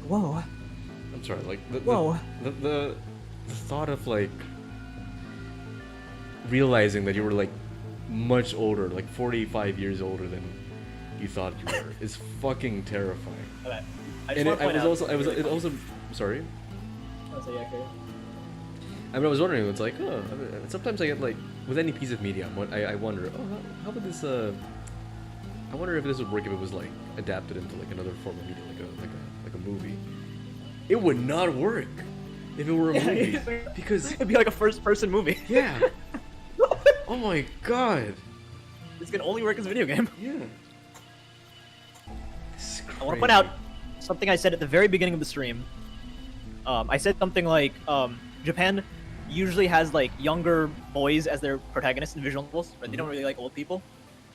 Whoa. I'm sorry, like Whoa. the thought of like realizing that you were like much older, like 45 years older than you thought you were, is fucking terrifying. Okay. And I was sorry. I mean, I was wondering. It's like, sometimes I get like with any piece of media, I wonder, how would this? I wonder if this would work if it was like adapted into like another form of media, like a movie. It would not work if it were a movie because It'd be like a first-person movie. yeah. Oh my god. It's gonna only work as a video game. Yeah. This is I want to point out something I said at the very beginning of the stream. I said something like, Japan usually has like younger boys as their protagonists in visual novels, but they don't really like old people.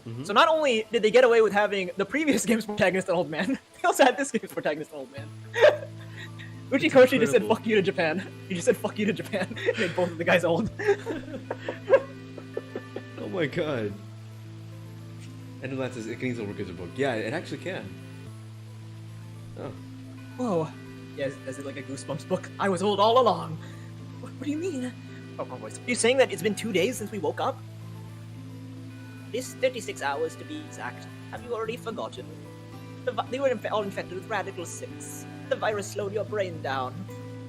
Mhm. So not only did they get away with having the previous game's protagonist an old man, they also had this game's protagonist an old man. Uchikoshi just said incredible. "fuck you" to Japan. He just said "fuck you" to Japan. Made both of the guys old. Oh my god. And Atlantis says it can easily work as a book. Yeah, it actually can. Oh. Whoa. Yeah, is it like a Goosebumps book? I was old all along. What do you mean? Oh, wrong voice. Are you saying that it's been 2 days since we woke up? This 36 hours to be exact. Have you already forgotten? They were all infected with Radical 6. The virus slowed your brain down.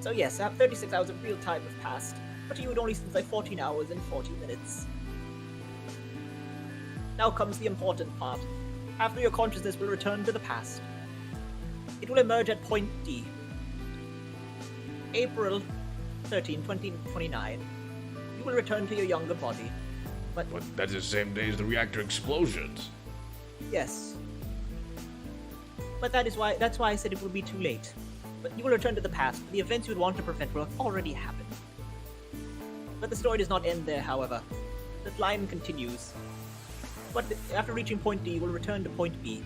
So yes, 36 hours of real time have passed. But you had only since like 14 hours and 40 minutes. Now comes the important part. After your consciousness will return to the past. It will emerge at point D. April 13, 2029. You will return to your younger body. But That's the same day as the reactor explosions. yes. But that's why I said it will be too late. But you will return to the past. The events you would want to prevent will have already happened. But the story does not end there, however. The line continues. But after reaching point D, you will return to point B.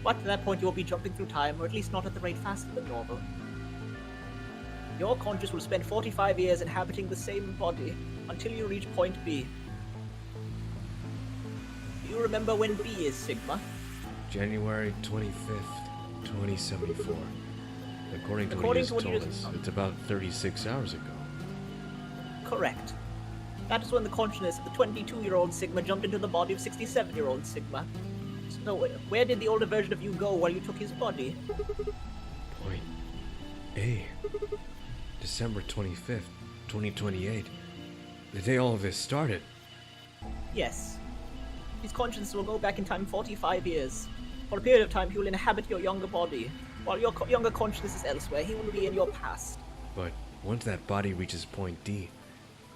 But at that point, you will be jumping through time, or at least not at the rate faster than normal. Your conscious will spend 45 years inhabiting the same body until you reach point B. Do you remember when B is, Sigma? January 25th, 2074. According to what According he to just what told he us, just- it's about 36 hours ago. Correct. That is when the consciousness of the 22-year-old Sigma jumped into the body of 67-year-old Sigma. So where did the older version of you go while you took his body? Point A. December 25th, 2028. The day all of this started. Yes. His consciousness will go back in time 45 years. For a period of time, he will inhabit your younger body. While your younger consciousness is elsewhere, he will be in your past. But once that body reaches point D,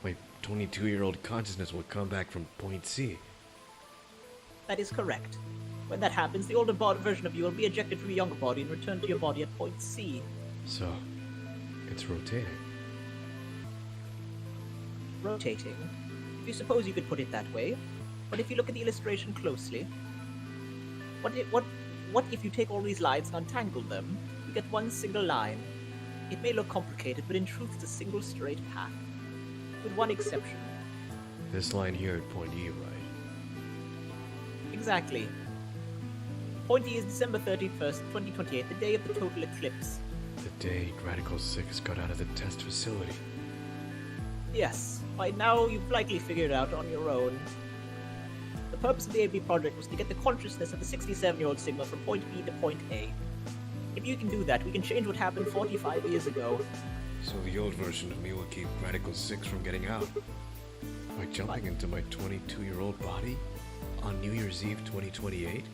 my 22-year-old consciousness will come back from point C. That is correct. When that happens, the older version of you will be ejected from your younger body and return to your body at point C. So, it's rotating. Rotating. If you suppose you could put it that way. But if you look at the illustration closely, what if you take all these lines and untangle them? You get one single line. It may look complicated, but in truth it's a single straight path. With one exception. This line here at point E, right? Exactly. Point E is December 31st, 2028, the day of the total eclipse. The day Radical 6 got out of the test facility. Yes, by now you've likely figured it out on your own. The purpose of the AB project was to get the consciousness of the 67-year-old Sigma from point B to point A. If you can do that, we can change what happened 45 years ago. So the old version of me will keep Radical 6 from getting out. By jumping into my 22-year-old body on New Year's Eve 2028?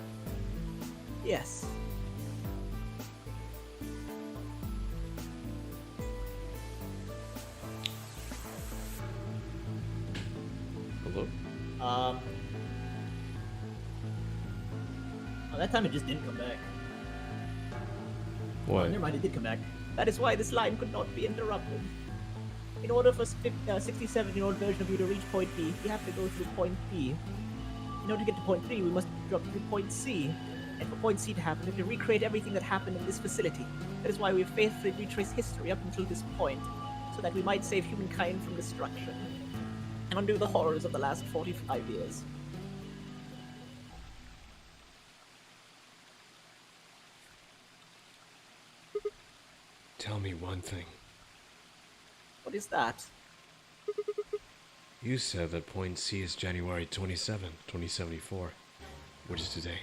Yes. Hello? Oh, that time it just didn't come back. What? Never mind, it did come back. That is why this line could not be interrupted. In order for 67-year-old version of you to reach point B, you have to go through point B. In order to get to point 3, we must drop through point C. And for point C to happen, we have to recreate everything that happened in this facility. That is why we have faithfully retraced history up until this point, so that we might save humankind from destruction, and undo the horrors of the last 45 years. Tell me one thing. What is that? You said that point C is January 27, 2074, which is today.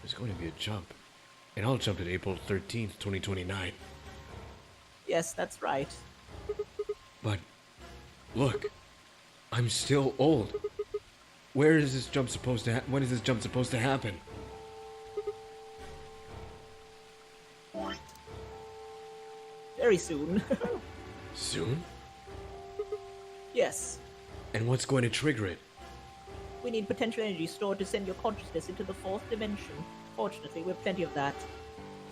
There's going to be a jump, and I'll jump at April 13th, 2029. Yes, that's right. But, look, I'm still old. Where is this jump supposed to when is this jump supposed to happen? Very soon. Soon? Yes. And what's going to trigger it? We need potential energy stored to send your consciousness into the fourth dimension. Fortunately, we have plenty of that.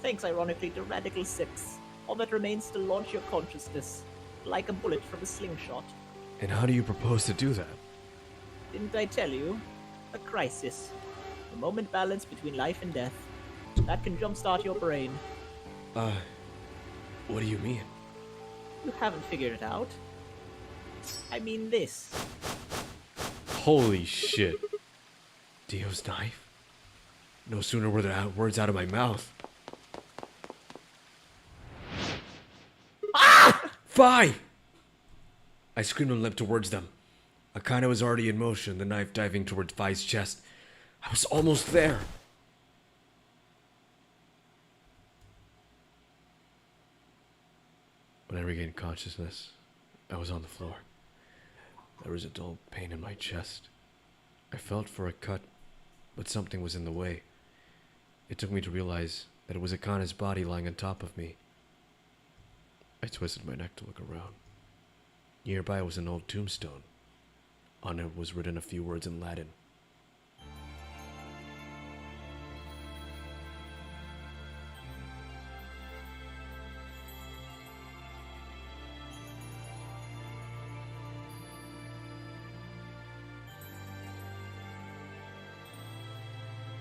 Thanks, ironically, to Radical 6. All that remains is to launch your consciousness, like a bullet from a slingshot. And how do you propose to do that? Didn't I tell you? A crisis. A moment balance between life and death. That can jumpstart your brain. What do you mean? You haven't figured it out. I mean this. Holy shit. Dio's knife? No sooner were the words out of my mouth. Ah! Phi! I screamed and leapt towards them. Akane was already in motion, the knife diving towards Phi's chest. I was almost there. When I regained consciousness, I was on the floor. There was a dull pain in my chest. I felt for a cut, but something was in the way. It took me to realize that it was Akane's body lying on top of me. I twisted my neck to look around. Nearby was an old tombstone. On it was written a few words in Latin.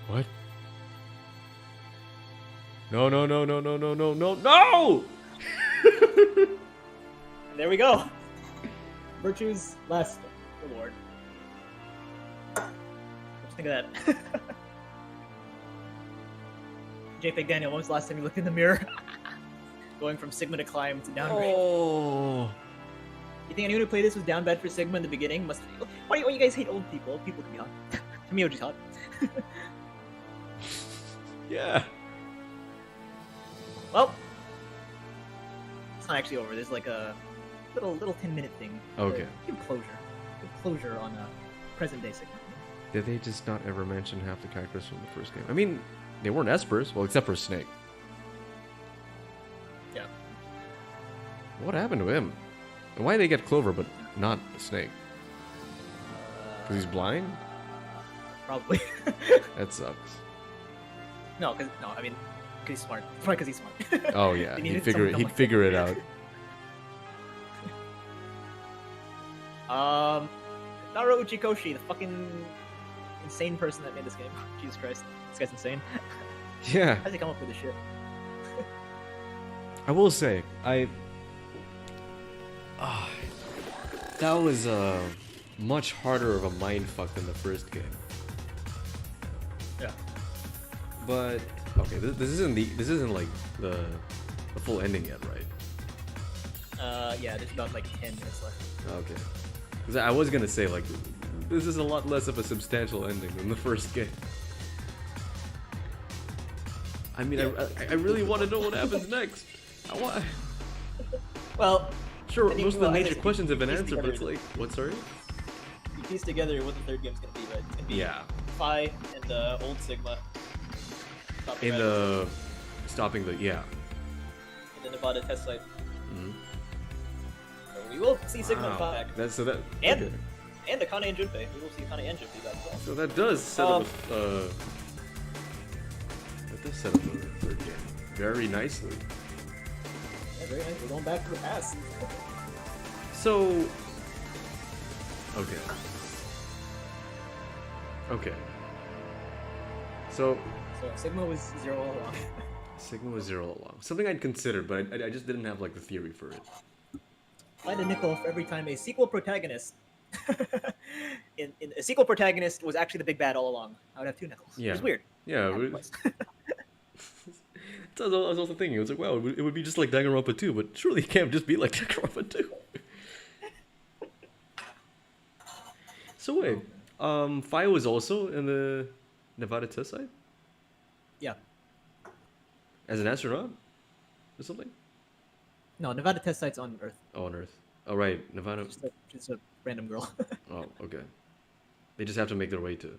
What? No, no, no, no, no, no, no, no, no! And there we go. Virtue's last reward. What do you think of that? JPEG Daniel, when was the last time you looked in the mirror? Going from Sigma to climb to downgrade. Oh. You think anyone who played this was down bad for Sigma in the beginning must be... Why do you guys hate old people? People can be hot. Miyoji's hot. Yeah. Well, it's not actually over. There's like a little 10-minute thing. Okay. Give closure. Give closure on present day Sigma. Did they just not ever mention half the characters from the first game? I mean, they weren't espers, well, except for Snake. Yeah. What happened to him? And why did they get Clover but not Snake? Because he's blind? Probably. That sucks. No, I mean, because he's smart. Probably because he's smart. Oh yeah, They he'd needed figure someone he'd like figure that. it out. Naro Uchikoshi, the fucking insane person that made this game. Jesus Christ, this guy's insane. Yeah, How does he come up with this shit? I will say that was much harder of a mindfuck than the first game. Yeah. But okay, this isn't like the a full ending yet, right? Yeah, there's about like 10 minutes left. Okay. Because I was gonna say, like, this is a lot less of a substantial ending than the first game. I mean, I really want to know what happens next. I want. Well, Sure, I think most of the we'll- I major think questions have been piece answered, but it's together- like, what? Sorry? you piece together what the third game's gonna be, right? It's gonna be Yeah. Phi and Old Sigma. Stopping In right the stopping the in the Nevada test site. Mhm. So we will see Sigma and Wow. Phi back. That's so that And- okay. And Akane and Junpei. We will see Akane and Junpei back as well. So that does set up that does set up the third game very nicely. Yeah, very nice. We're going back to the past. So okay. Okay. So So Sigma was 0 all along. Sigma was 0 all along. Something I'd considered, but I just didn't have like the theory for it. Find a nickel for every time a sequel protagonist in a sequel protagonist was actually the big bad all along. I would have 2 nickels. Yeah. It's weird. Yeah. I was also thinking, it was like, wow, it would be just like Danganronpa 2, but surely it can't just be like Danganronpa 2. So wait, Phi was also in the Nevada test site Yeah. as an astronaut or something? No, Nevada test site's on Earth. Oh, on Earth. Oh, right, Nevada. Just a random girl. Oh, okay. They just have to make their way to.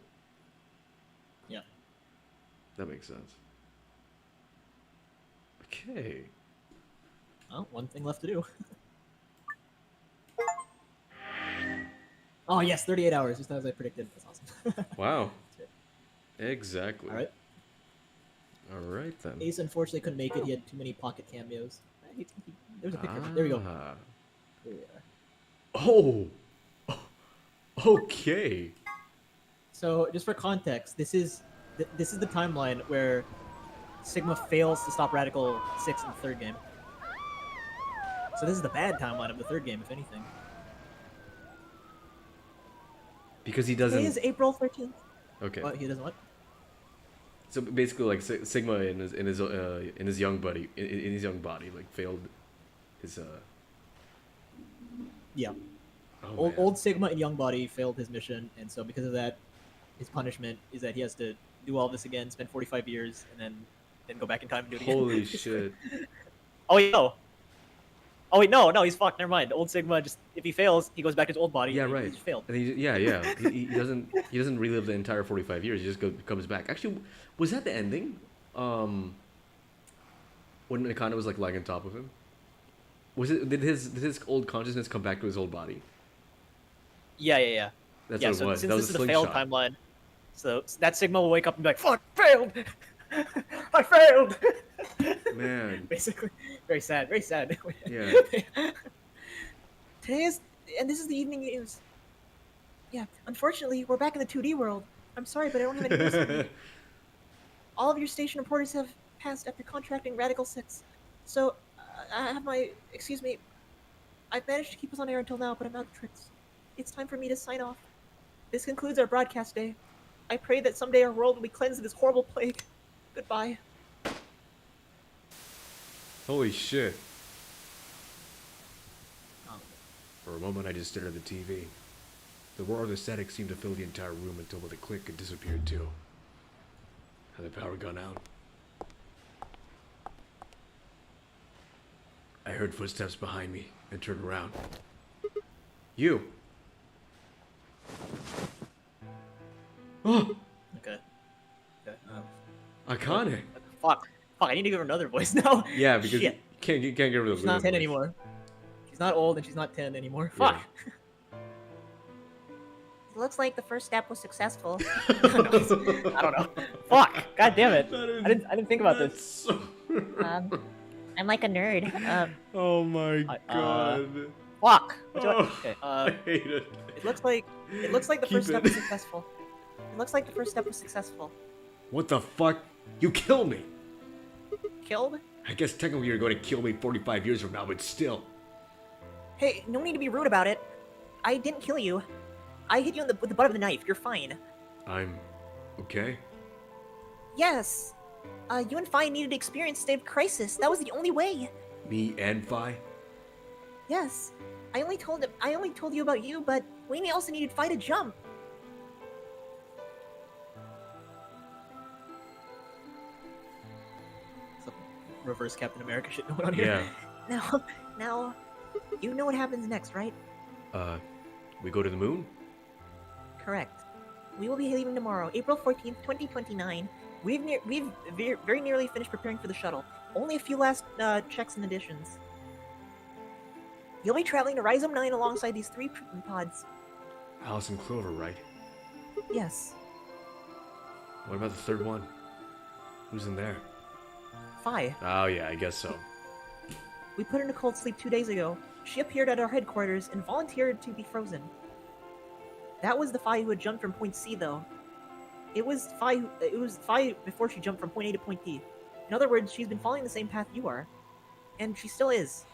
Yeah. That makes sense. Okay. Well, one thing left to do. Oh yes, 38 hours, just as I predicted. That's awesome. Wow. Exactly. All right. All right then. Ace unfortunately couldn't make it. He had too many pocket cameos. There's a picture. There we go. Ah. There we are. Oh. Okay. So, just for context, this is the timeline where Sigma fails to stop Radical 6 in the third game. So this is the bad timeline of the third game, if anything. Because he Today doesn't. is April 13th. Okay. What? He doesn't what? So basically, like Sigma in his young buddy in his young body, like failed his Yeah. Oh, Old, man. old Sigma and Young Body failed his mission, and so because of that, his punishment is that he has to do all this again, spend 45 years, and then go back in time and do it again. Holy shit. Oh wait, no. Oh wait, no, he's fucked. Never mind. Old Sigma just if he fails, he goes back to his old body. Yeah, and right. He just failed. And he doesn't relive the entire 45 years. He just comes back. Actually, was that the ending? When Akane was like lying on top of him. Was it? Did his old consciousness come back to his old body? Yeah. That's Yeah. what it So was. since That this was is a the failed slingshot. timeline, so that Sigma will wake up and be like, "Fuck, failed! I failed!" Man. Basically, very sad. Very sad. Yeah. Today is, and this is the evening news. Yeah, unfortunately, we're back in the 2D world. I'm sorry, but I don't have any news for you. All of your station reporters have passed after contracting Radical 6. So, I have my, excuse me, I've managed to keep us on air until now, but I'm out of tricks. It's time for me to sign off. This concludes our broadcast day. I pray that someday our world will be cleansed of this horrible plague. Goodbye. Holy shit. For a moment, I just stared at the TV. The roar of the static seemed to fill the entire room until with a click it disappeared too. Had the power gone out? I heard footsteps behind me and turned around. You! Oh! Okay. Akane! Fuck. I need to give her another voice now. Yeah, because Shit. you can't get rid of She's not 10 voice. anymore. She's not old and she's not 10 anymore. Yeah. Fuck. It looks like the first step was successful. I don't know. Fuck. God damn it. I didn't think about this. So... I'm like a nerd. oh my god. Fuck. Oh, Okay. I hate it. It looks like the Keep first step it. was successful. It looks like the first step was successful. What the fuck? You killed me! Killed? I guess technically you're going to kill me 45 years from now, but still. Hey, no need to be rude about it. I didn't kill you. I hit you with the butt of the knife. You're fine. I'm okay. Yes. You and Phi needed experience to save Crisis. That was the only way. Me and Phi? Yes. I only told you about you, but Wayne also needed Phi to jump. Some reverse Captain America shit going on here. Yeah. Now, you know what happens next, right? We go to the moon? Correct. We will be leaving tomorrow, April 14th, 2029. We've very nearly finished preparing for the shuttle. Only a few last checks and additions. You'll be traveling to Rhizome 9 alongside these 3 pods. Alice and Clover, right? Yes. What about the third one? Who's in there? Phi. Oh yeah, I guess so. We put her in a cold sleep 2 days ago. She appeared at our headquarters and volunteered to be frozen. That was the Phi who had jumped from point C, though. It was Phi before she jumped from point A to point D. In other words, she's been following the same path you are. And she still is.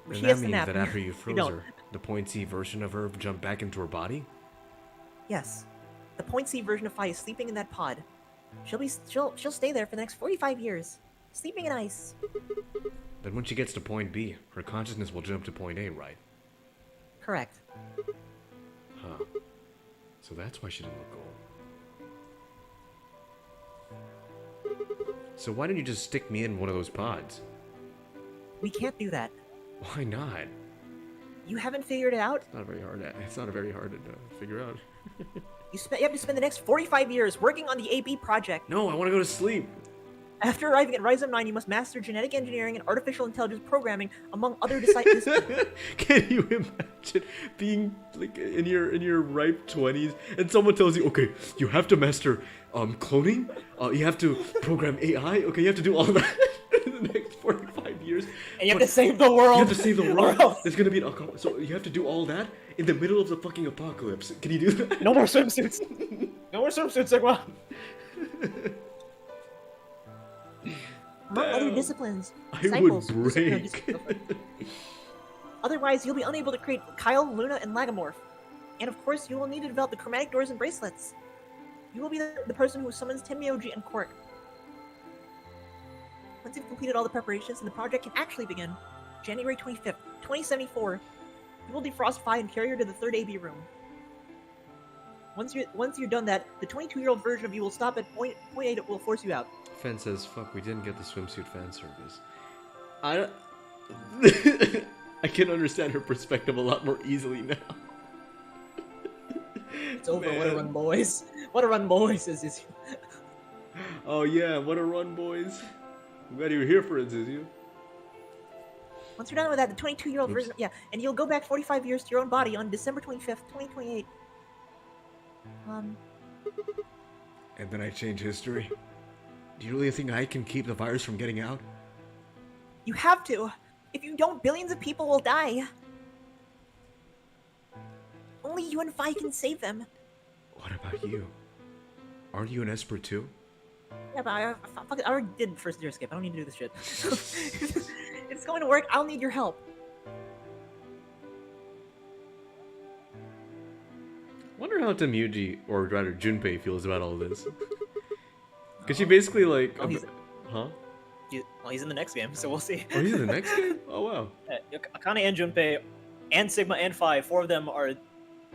And She that gets the means map. that after you froze don't. her, the point C version of her jumped back into her body? Yes. The point C version of Phi is sleeping in that pod. She'll stay there for the next 45 years. Sleeping in ice. Then when she gets to point B, her consciousness will jump to point A, right? Correct. Huh. So that's why she didn't look old. So why didn't you just stick me in one of those pods? We can't do that. Why not? You haven't figured it out? It's not very hard to figure out. You have to spend the next 45 years working on the AB project. No, I want to go to sleep. After arriving at Rhizome 9, you must master genetic engineering and artificial intelligence programming, among other disciplines. Can you imagine being like in your ripe 20s and someone tells you, okay, you have to master cloning, you have to program AI, okay, you have to do all that in the next 45 years. And you have to save the world. You have to save the or world. else- There's gonna be an so you have to do all that in the middle of the fucking apocalypse. Can you do that? No more swimsuits. No more swimsuits, Sigma. Among other disciplines. I would Disciples. break. Otherwise, you'll be unable to create Kyle, Luna, and Lagomorph. And of course, you will need to develop the chromatic doors and bracelets. You will be the person who summons Tenmyoji and Quark. Once you've completed all the preparations, and the project can actually begin, January 25th, 2074, you will defrost Phi and carry her to the third AB room. Once you're done that, the 22-year-old version of you will stop at point 8 that will force you out. Fen says, fuck, we didn't get the swimsuit fan service. I can understand her perspective a lot more easily now. It's over. What a Man. run, boys. What a run, boys. Is Oh yeah, what a run, boys. I'm glad you were here for it, Zizu. Once you're done with that, the 22-year-old Oops. version, and you'll go back 45 years to your own body on December 25th, 2028. And then I change history. Do you really think I can keep the virus from getting out? You have to. If you don't, billions of people will die. Only you and Phi can save them. What about you? Aren't you an Esper too? Yeah, but I already did first year skip. I don't need to do this shit. It's going to work. I'll need your help. Wonder how Temuji, or rather Junpei, feels about all this. Cause she basically like, Oh, he's- huh? he's in the next game, so we'll see. Oh, he's in the next game? Oh wow. Akane and Junpei, and Sigma and Phi, 4 of them are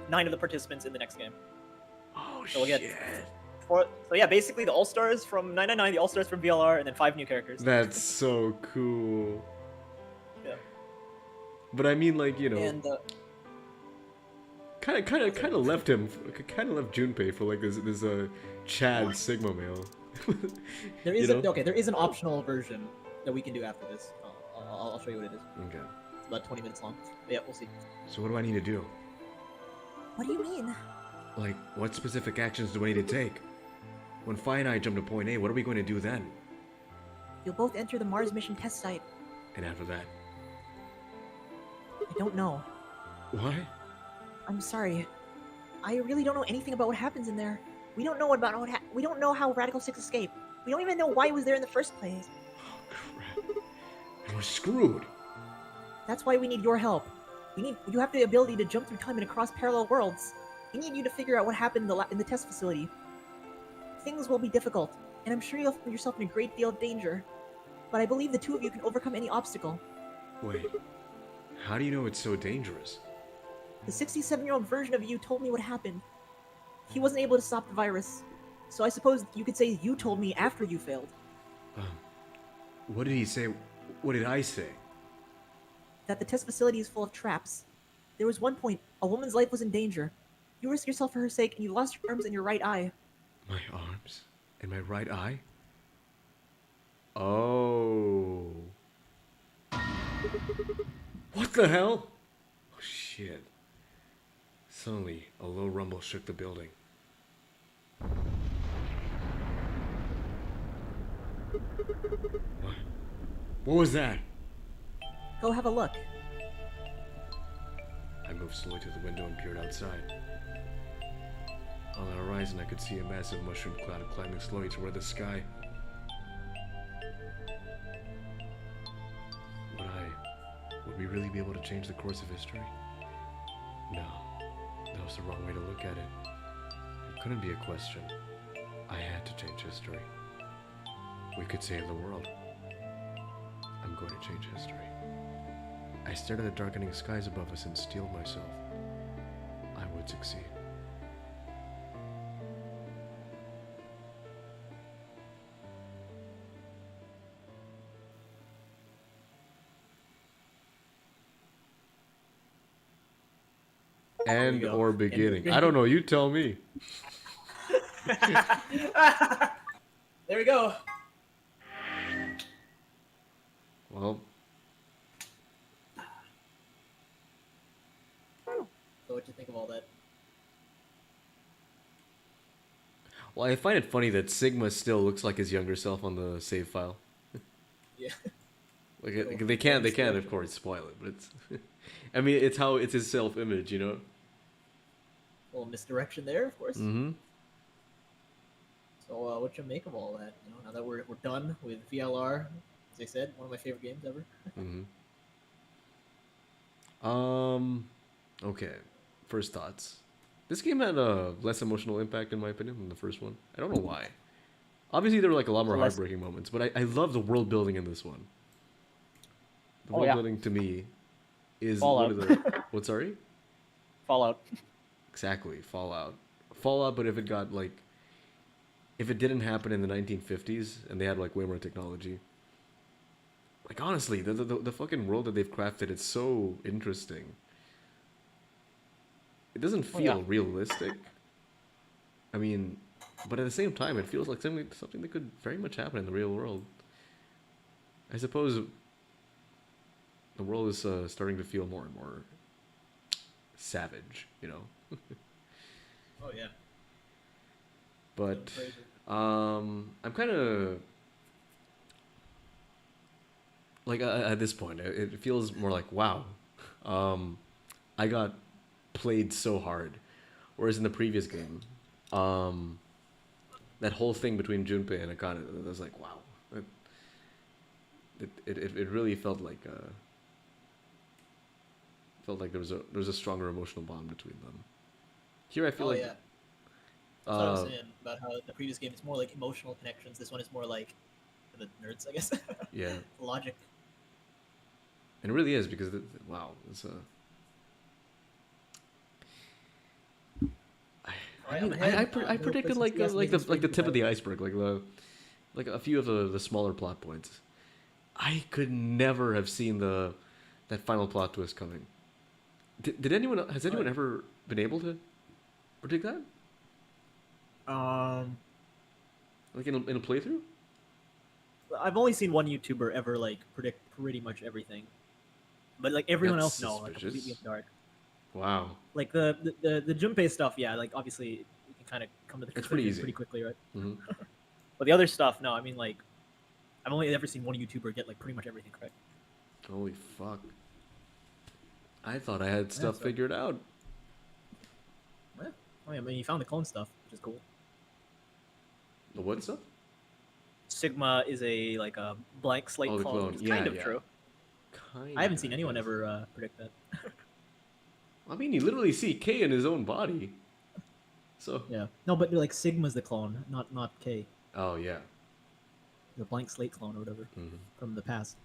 9 of the participants in the next game. Oh So we'll get shit. So yeah, basically the All-Stars from 999, the All-Stars from VLR, and then 5 new characters. That's so cool. Yeah. But I mean, like, you know, And kind of left Junpei for like this Chad Sigma male. there You is know? there is an optional version that we can do after this. I'll show you what it is. Okay. It's about 20 minutes long. But yeah, we'll see. So what do I need to do? What do you mean? Like, what specific actions do I need to take? When Phi and I jump to point A, what are we going to do then? You'll both enter the Mars mission test site. And after that? I don't know. Why? I'm sorry. I really don't know anything about what happens in there. We don't know about we don't know how Radical 6 escaped. We don't even know why it was there in the first place. Oh crap. And we're screwed. That's why we need your help. You have the ability to jump through time and across parallel worlds. We need you to figure out what happened in the test facility. Things will be difficult. and I'm sure you'll find yourself in a great deal of danger. But I believe the two of you can overcome any obstacle. Wait, how do you know it's so dangerous? The 67-year-old version of you told me what happened. He wasn't able to stop the virus, so I suppose you could say you told me after you failed. What did he say? What did I say? That the test facility is full of traps. There was one point, a woman's life was in danger. You risked yourself for her sake, and you lost your arms and your right eye. My arms? And my right eye? Oh. What the hell? Oh, shit. Suddenly, a low rumble shook the building. What was that? Go have a look. I moved slowly to the window and peered outside. On the horizon, I could see a massive mushroom cloud climbing slowly toward the sky. Would we really be able to change the course of history? No, that was the wrong way to look at it. It couldn't be a question. I had to change history. We could save the world. I'm going to change history. I stared at the darkening skies above us and steeled myself. I would succeed. End go. or beginning? I don't know. You tell me. There we go. Well, So what do you think of all that? I find it funny that Sigma still looks like his younger self on the save file. Yeah. Like they can't of course spoil it, but it's. I mean, it's his self-image, you know. A little misdirection there, of course. Mm-hmm. So what you make of all that? You know, now that we're done with VLR, as I said, one of my favorite games ever. Mm-hmm. Okay. First thoughts. This game had a less emotional impact, in my opinion, than the first one. I don't know why. Obviously, there were like a lot more heartbreaking moments, but I love the world building in this one. The world building to me is Fallout. one of the. What? Sorry. Fallout. Exactly, Fallout. Fallout, but if it didn't happen in the 1950s and they had like way more technology. Like honestly, the fucking world that they've crafted, it's so interesting. It doesn't feel realistic. I mean, but at the same time, it feels like something that could very much happen in the real world. I suppose the world is starting to feel more and more savage, you know. Oh yeah. But I'm kind of like at this point, it feels more like wow, I got played so hard, whereas in the previous game, that whole thing between Junpei and Akane, I was like wow, it really felt like there was a stronger emotional bond between them. Here I feel like yeah. That's what I was saying about how the previous game is more like emotional connections. This one is more like the nerds, I guess. yeah, Logic. and it really is because wow, it's I predicted like the tip of the iceberg, like a few of the smaller plot points. I could never have seen that final plot twist coming. Has anyone ever been able to predict that? Like in a playthrough? I've only seen one YouTuber ever like predict pretty much everything, but like everyone That's else, no, like suspicious. completely in the dark. Wow. Like the Junpei stuff, yeah, like obviously you can kind of come to the It's pretty conclusion easy. pretty quickly, right? Mm-hmm. But the other stuff, no, I mean like I've only ever seen one YouTuber get like pretty much everything correct. Holy fuck. I thought I had stuff so- figured out. Well, I mean you found the clone stuff, which is cool. The what stuff? Sigma is a like a blank slate Oh, the clone, clone. which is Yeah, kind of yeah. true. I haven't seen anyone ever predict that. I mean, you literally see K in his own body. So Yeah. No, but like Sigma's the clone, not K. Oh yeah. The blank slate clone or whatever Mhm. from the past.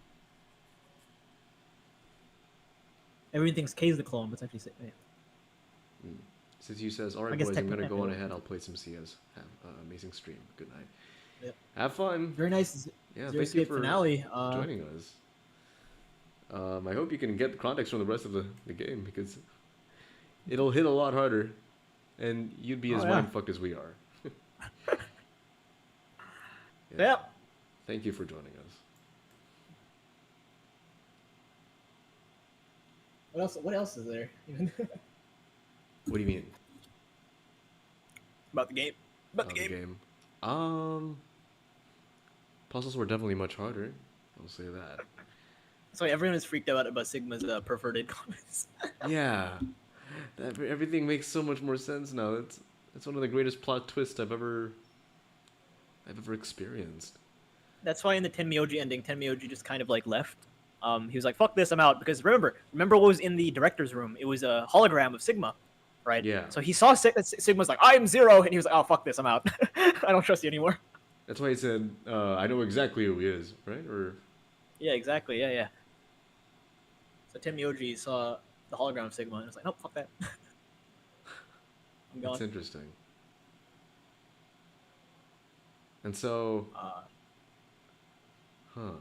Everyone thinks K's the clone, but it's actually yeah. Since you says, all right, I guess boys, I'm gonna technically- go on ahead. I'll play some CS. Have amazing stream. Good night. Yep. Have fun. Very nice. Yeah, Zero thank you Escape for finale. joining us. I hope you can get context from the rest of the game because it'll hit a lot harder, and you'd be as yeah. mind fucked as we are. Yep. Thank you for joining us. What else? What else is there? What do you mean? About the game. About the The game. game. Puzzles were definitely much harder. I'll say that. So everyone is freaked out about Sigma's perverted comments. Yeah, everything makes so much more sense now. It's one of the greatest plot twists I've ever experienced. That's why in the Tenmyoji ending, Tenmyoji just kind of like left. He was like, "Fuck this, I'm out." Because remember what was in the director's room? It was a hologram of Sigma, right? Yeah. So he saw Sigma's like, "I am Zero," and he was like, "Oh, fuck this, I'm out. I don't trust you anymore." That's why he said, "I know exactly who he is," right? Or Yeah, exactly. Yeah. So Tenmyoji saw the hologram of Sigma and was like, "Nope, fuck that." I'm gone. that's interesting. And so, what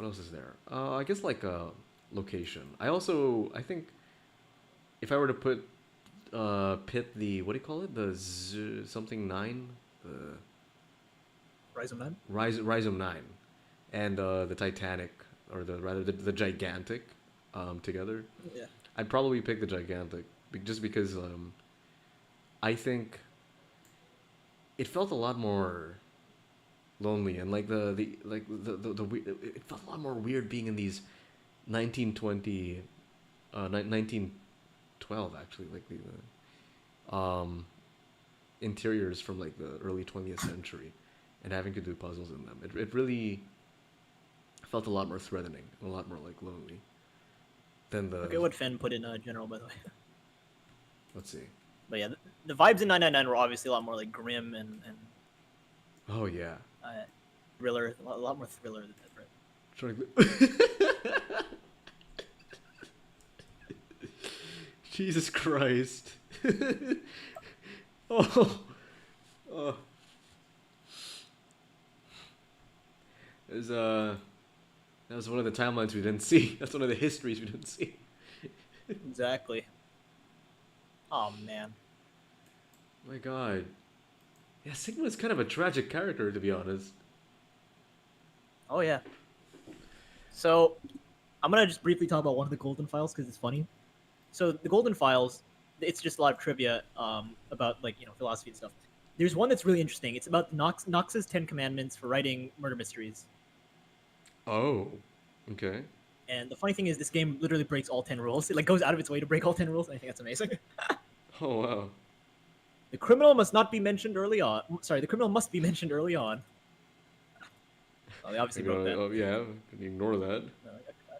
else is there? I guess like a location. I think if I were to put pit the, what do you call it? The something 9, the Rhizome 9? Rhizome 9 and the Titanic, or the Gigantic together. Yeah. I'd probably pick the Gigantic just because I think it felt a lot more lonely, and like the it felt a lot more weird being in these 1912 actually, like the interiors from like the early 20th century, and having to do puzzles in them. It really felt a lot more threatening, and a lot more like lonely than the. Look at what Fen put in general, by the way. Let's see. But yeah, the vibes in 999 were obviously a lot more like grim and Oh yeah. thriller, a lot more thriller than that, right? Trying to... Jesus Christ. Oh. There's that was one of the timelines we didn't see. That's one of the histories we didn't see. Exactly. Oh man. My God. Yeah, Sigma is kind of a tragic character, to be honest. Oh yeah. So, I'm gonna just briefly talk about one of the Golden Files because it's funny. So the Golden Files, it's just a lot of trivia about like philosophy and stuff. There's one that's really interesting. It's about Knox's 10 Commandments for writing murder mysteries. Oh. Okay. And the funny thing is, this game literally breaks all 10 rules. It like goes out of its way to break all 10 rules. And I think that's amazing. Oh wow. The criminal must not be mentioned early on. Sorry, the criminal must be mentioned early on. Oh, they obviously broke that. Oh yeah, can you ignore that?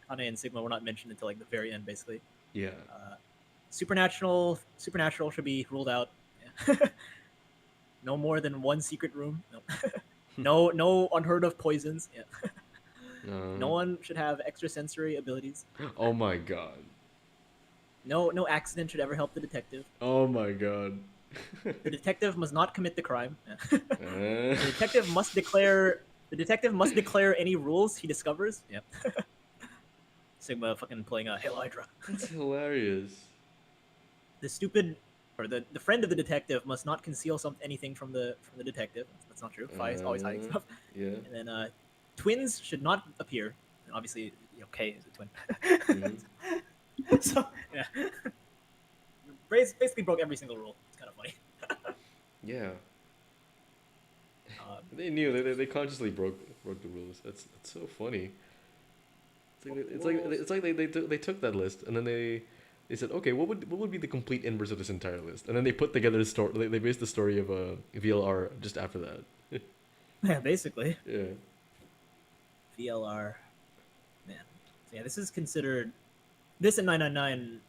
Akane and Sigma were not mentioned until like the very end, basically. Yeah. Supernatural should be ruled out. Yeah. No more than one secret room. No. no unheard of poisons. Yeah. No one should have extrasensory abilities. Oh my God. No accident should ever help the detective. Oh my God. The detective must not commit the crime. Uh, The detective must declare any rules he discovers. Yep. Sigma fucking playing a Hail Hydra. That's hilarious. The friend of the detective must not conceal anything from the detective. That's not true. Phi is always hiding stuff. Yeah. And then twins should not appear. And obviously, K is a twin. Mhm. So yeah, basically broke every single rule. It's kind of funny. Yeah. They knew. They consciously broke the rules. That's so funny. It's like they took that list and then they said, okay, what would be the complete inverse of this entire list? And then they put together a story. They based the story of VLR just after that. Yeah, basically. Yeah. VLR, man. So yeah, this is considered. This and 999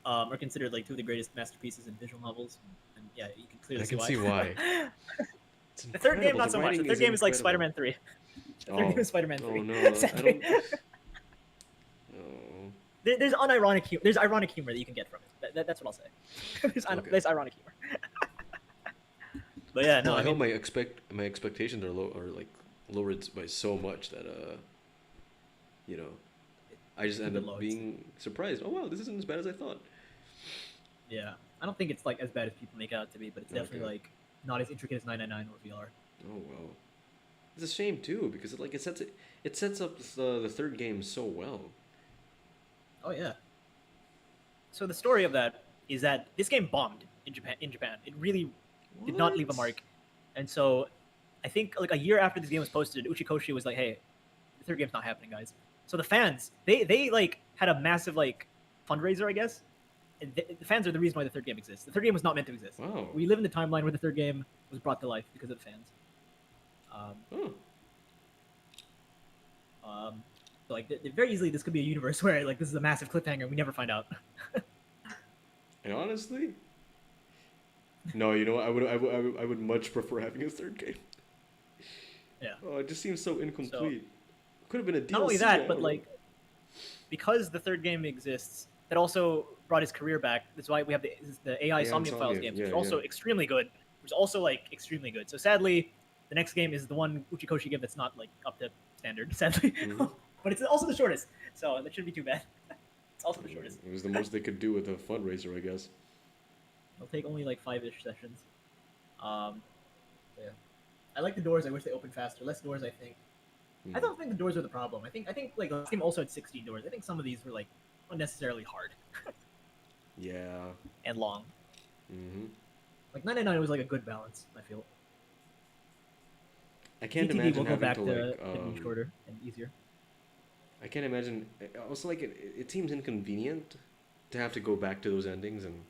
are considered like two of the greatest masterpieces in visual novels and yeah, you can clearly I can see see why. why. It's The third game, incredible. not so much. The writing third game is like incredible. Spider-Man 3. The third game is Spider-Man 3. Oh no, I sadly. don't. Oh. There's unironic humor. There's ironic humor that you can get from it. That's what I'll say. Okay. There's ironic humor. But yeah, no, No, I I hope mean, my expectations are like lowered by so much that you know, I just end The up loads. being surprised. Oh wow, this isn't as bad as I thought. yeah, I don't think it's like as bad as people make it out to be, but it's definitely Okay. like not as intricate as 999 or VR. Oh wow, it's a shame too because it sets up the third game so well. Oh yeah. So the story of that is that this game bombed in Japan. It really did not leave a What? mark, and so I think like a year after this game was posted, Uchikoshi was like, "Hey, the third game's not happening, guys." So the fans, they like had a massive like fundraiser, I guess. And the fans are the reason why the third game exists. The third game was not meant to exist. Wow. We live in the timeline where the third game was brought to life because of the fans. Oh. So, like very easily, this could be a universe where like this is a massive cliffhanger and we never find out. And honestly, no, you know what? I would much prefer having a third game. Yeah. Oh, it just seems so incomplete. Could have been a DLC. Not only I that, don't but know. like because the third game exists, that also brought his career back. That's why we have the AI Somnium Insomnia, Files games, which yeah, are also yeah. extremely good. Which is also like extremely good. So sadly, the next game is the one Uchikoshi game that's not like up to standard. Sadly, Mhm. but it's also the shortest, so that shouldn't be too bad. It's also the shortest. It was the most they could do with a fundraiser, I guess. It'll take only like 5-ish sessions. Yeah. I like the doors. I wish they opened faster. Less doors, I think. I don't think the doors are the problem. I think like last game also had 16 doors. I think some of these were like unnecessarily hard Yeah. and long. Mm-hmm. Like 999 was like a good balance, I feel. I can't GTD imagine will go having back to to like. be shorter and easier. I can't imagine. Also, like it seems inconvenient to have to go back to those endings and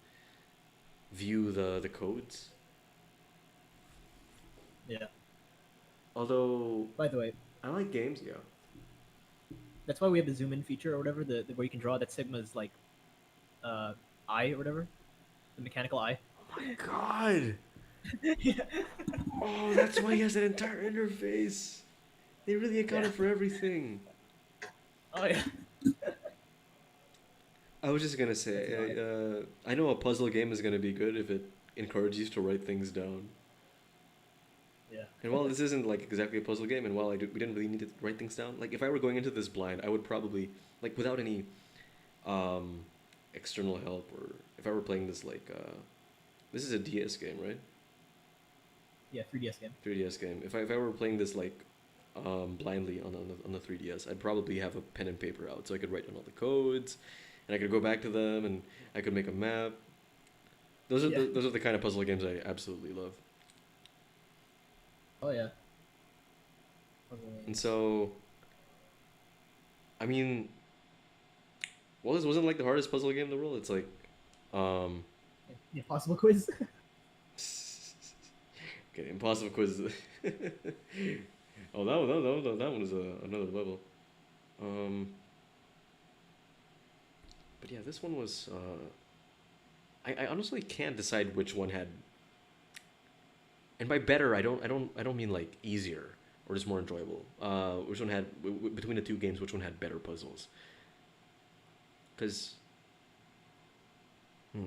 view the codes. Yeah. Although By the way, I like games, yeah. that's why we have the zoom in feature or whatever, the where you can draw that Sigma's like eye or whatever, the mechanical eye. Oh my god! Yeah. Oh, that's why he has that entire interface. They really accounted Yeah. for everything. Oh yeah. I was just gonna say, I know a puzzle game is gonna be good if it encourages you to write things down. Yeah. And while this isn't like exactly a puzzle game, and while we didn't really need to write things down, like if I were going into this blind, I would probably like without any external help, or if I were playing this like this is a DS game, right? Yeah, 3DS game. 3DS game. If I were playing this like blindly on the 3DS, I'd probably have a pen and paper out so I could write down all the codes, and I could go back to them, and I could make a map. Those are Yeah. those are the kind of puzzle games I absolutely love. Oh yeah. And so, I mean, well, this wasn't like the hardest puzzle game in the world. It's like, The Impossible Quiz. okay, impossible quiz. Oh, that one is another level. But yeah, this one was. I honestly can't decide which one had. And by better, I don't mean like easier or just more enjoyable. Which one had between the two games? Which one had better puzzles? Because. I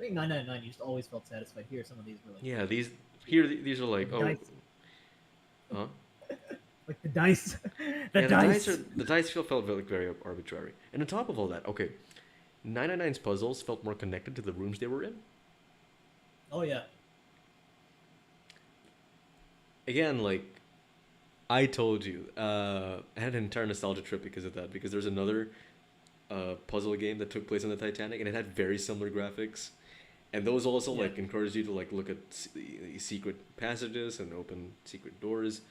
think 999 you just always felt satisfied. Here, some of these were like Yeah, these are like Nice. huh? like the dice. the Yeah, dice. the dice felt very arbitrary. And on top of all that, okay, 999's puzzles felt more connected to the rooms they were in. Oh yeah. Again, like I told you, I had an entire nostalgia trip because of that. Because there's another puzzle game that took place on the Titanic, and it had very similar graphics, and those also Yeah. like encouraged you to like look at the secret passages and open secret doors.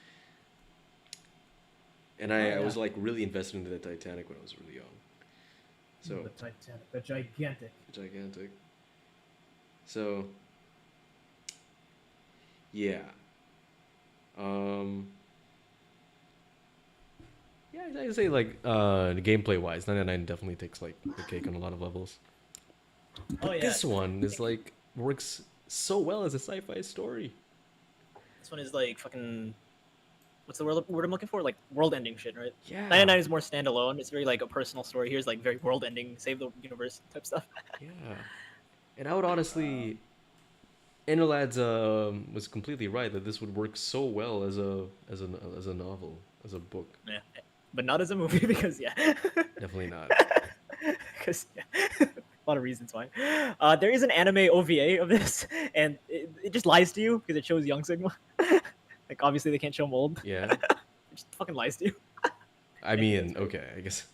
And I Oh, was yeah. like really invested into the Titanic when I was really young. So The Titanic, the gigantic. gigantic. So yeah. Yeah, I'd say like gameplay wise, 99 definitely takes like the cake on a lot of levels. Oh yeah. This one is like works so well as a sci-fi story. This one is like fucking. What's the word I'm looking for? Like world-ending shit, right? Yeah. 99 is more standalone. It's very like a personal story. Here's like very world-ending, save the universe type stuff. Yeah. And I would honestly, Interlads was completely right that this would work so well as a novel, as a book. Yeah, but not as a movie because yeah. Definitely not. Because yeah. A lot of reasons why. There is an anime OVA of this, and it just lies to you because it shows young Sigma. Like obviously they can't show him old. Yeah. It just fucking lies to you. I mean, okay, I guess.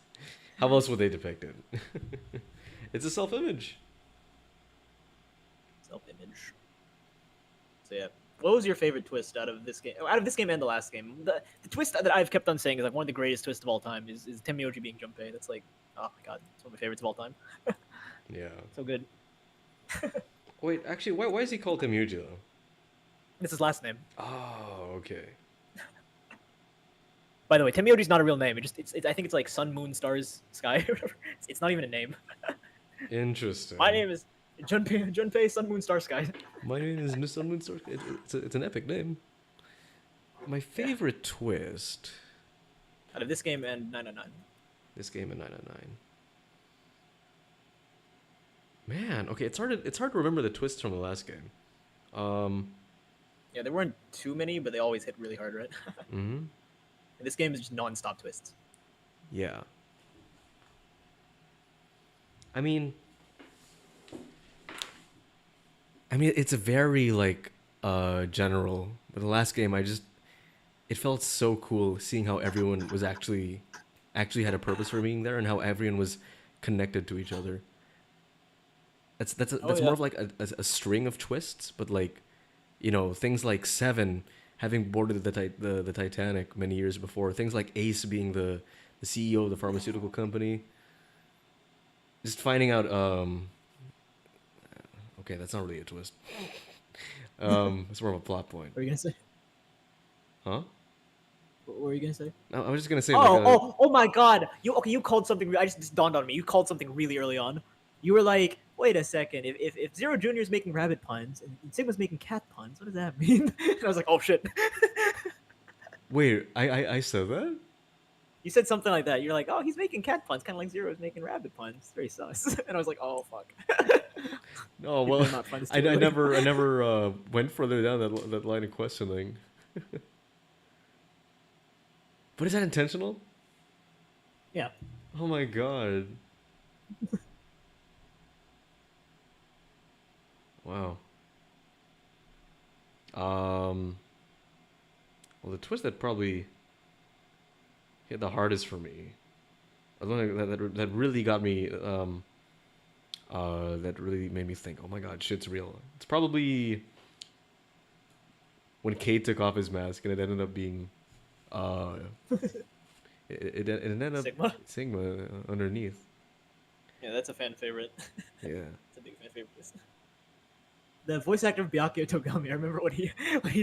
How else would they depict it? It's a self-image. Self-image. So yeah, what was your favorite twist out of this game? Out of this game and the last game, the twist that I've kept on saying is like one of the greatest twists of all time is Temioji being Junpei. That's like, oh my god, it's one of my favorites of all time. Yeah. So good. Wait, actually, why is he called Temuji though? It's his last name. Oh, okay. By the way, Temioji's not a real name. I think it's like Sun, Moon, Stars, Sky, or whatever. It's not even a name. Interesting. My name is Junpei, Sun, Moon, Star, Sky. My name is Sun Moon Star. It's an epic name. My favorite twist. Out of this game and 999. This game in 999. Man, okay, it's hard to remember the twists from the last game. Yeah, there weren't too many, but they always hit really hard, right? Mm-hmm. And this game is just non-stop twists. Yeah. I mean, it's a very like general. But the last game, it felt so cool seeing how everyone was actually had a purpose for being there and how everyone was connected to each other. That's more of like a string of twists, but like, you know, things like Seven having boarded the Titanic many years before, things like Ace being the CEO of the pharmaceutical company. Just finding out, okay, that's not really a twist. It's more of a plot point. What were you gonna say? Huh? What were you gonna say? No, I was just gonna say. Oh my God! You called something. I just dawned on me. You called something really early on. You were like, wait a second. If Zero Junior is making rabbit puns and Sigma's making cat puns, what does that mean? And I was like, oh shit. Wait, I said that? You said something like that. You're like, oh, he's making cat puns, kind of like Zero is making rabbit puns. Very sus. And I was like, oh fuck. No, well, I never went further down that line of questioning. But is that intentional? Yeah. Oh my god. Wow. Well, the twist that probably hit the hardest for me, the one that really got me, that really made me think, oh my god, shit's real. It's probably when Kate took off his mask and it ended up being, it ended up Sigma underneath. Yeah, that's a fan favorite. Yeah. It's a big fan favorite. The voice actor of Byakuya Togami, I remember when he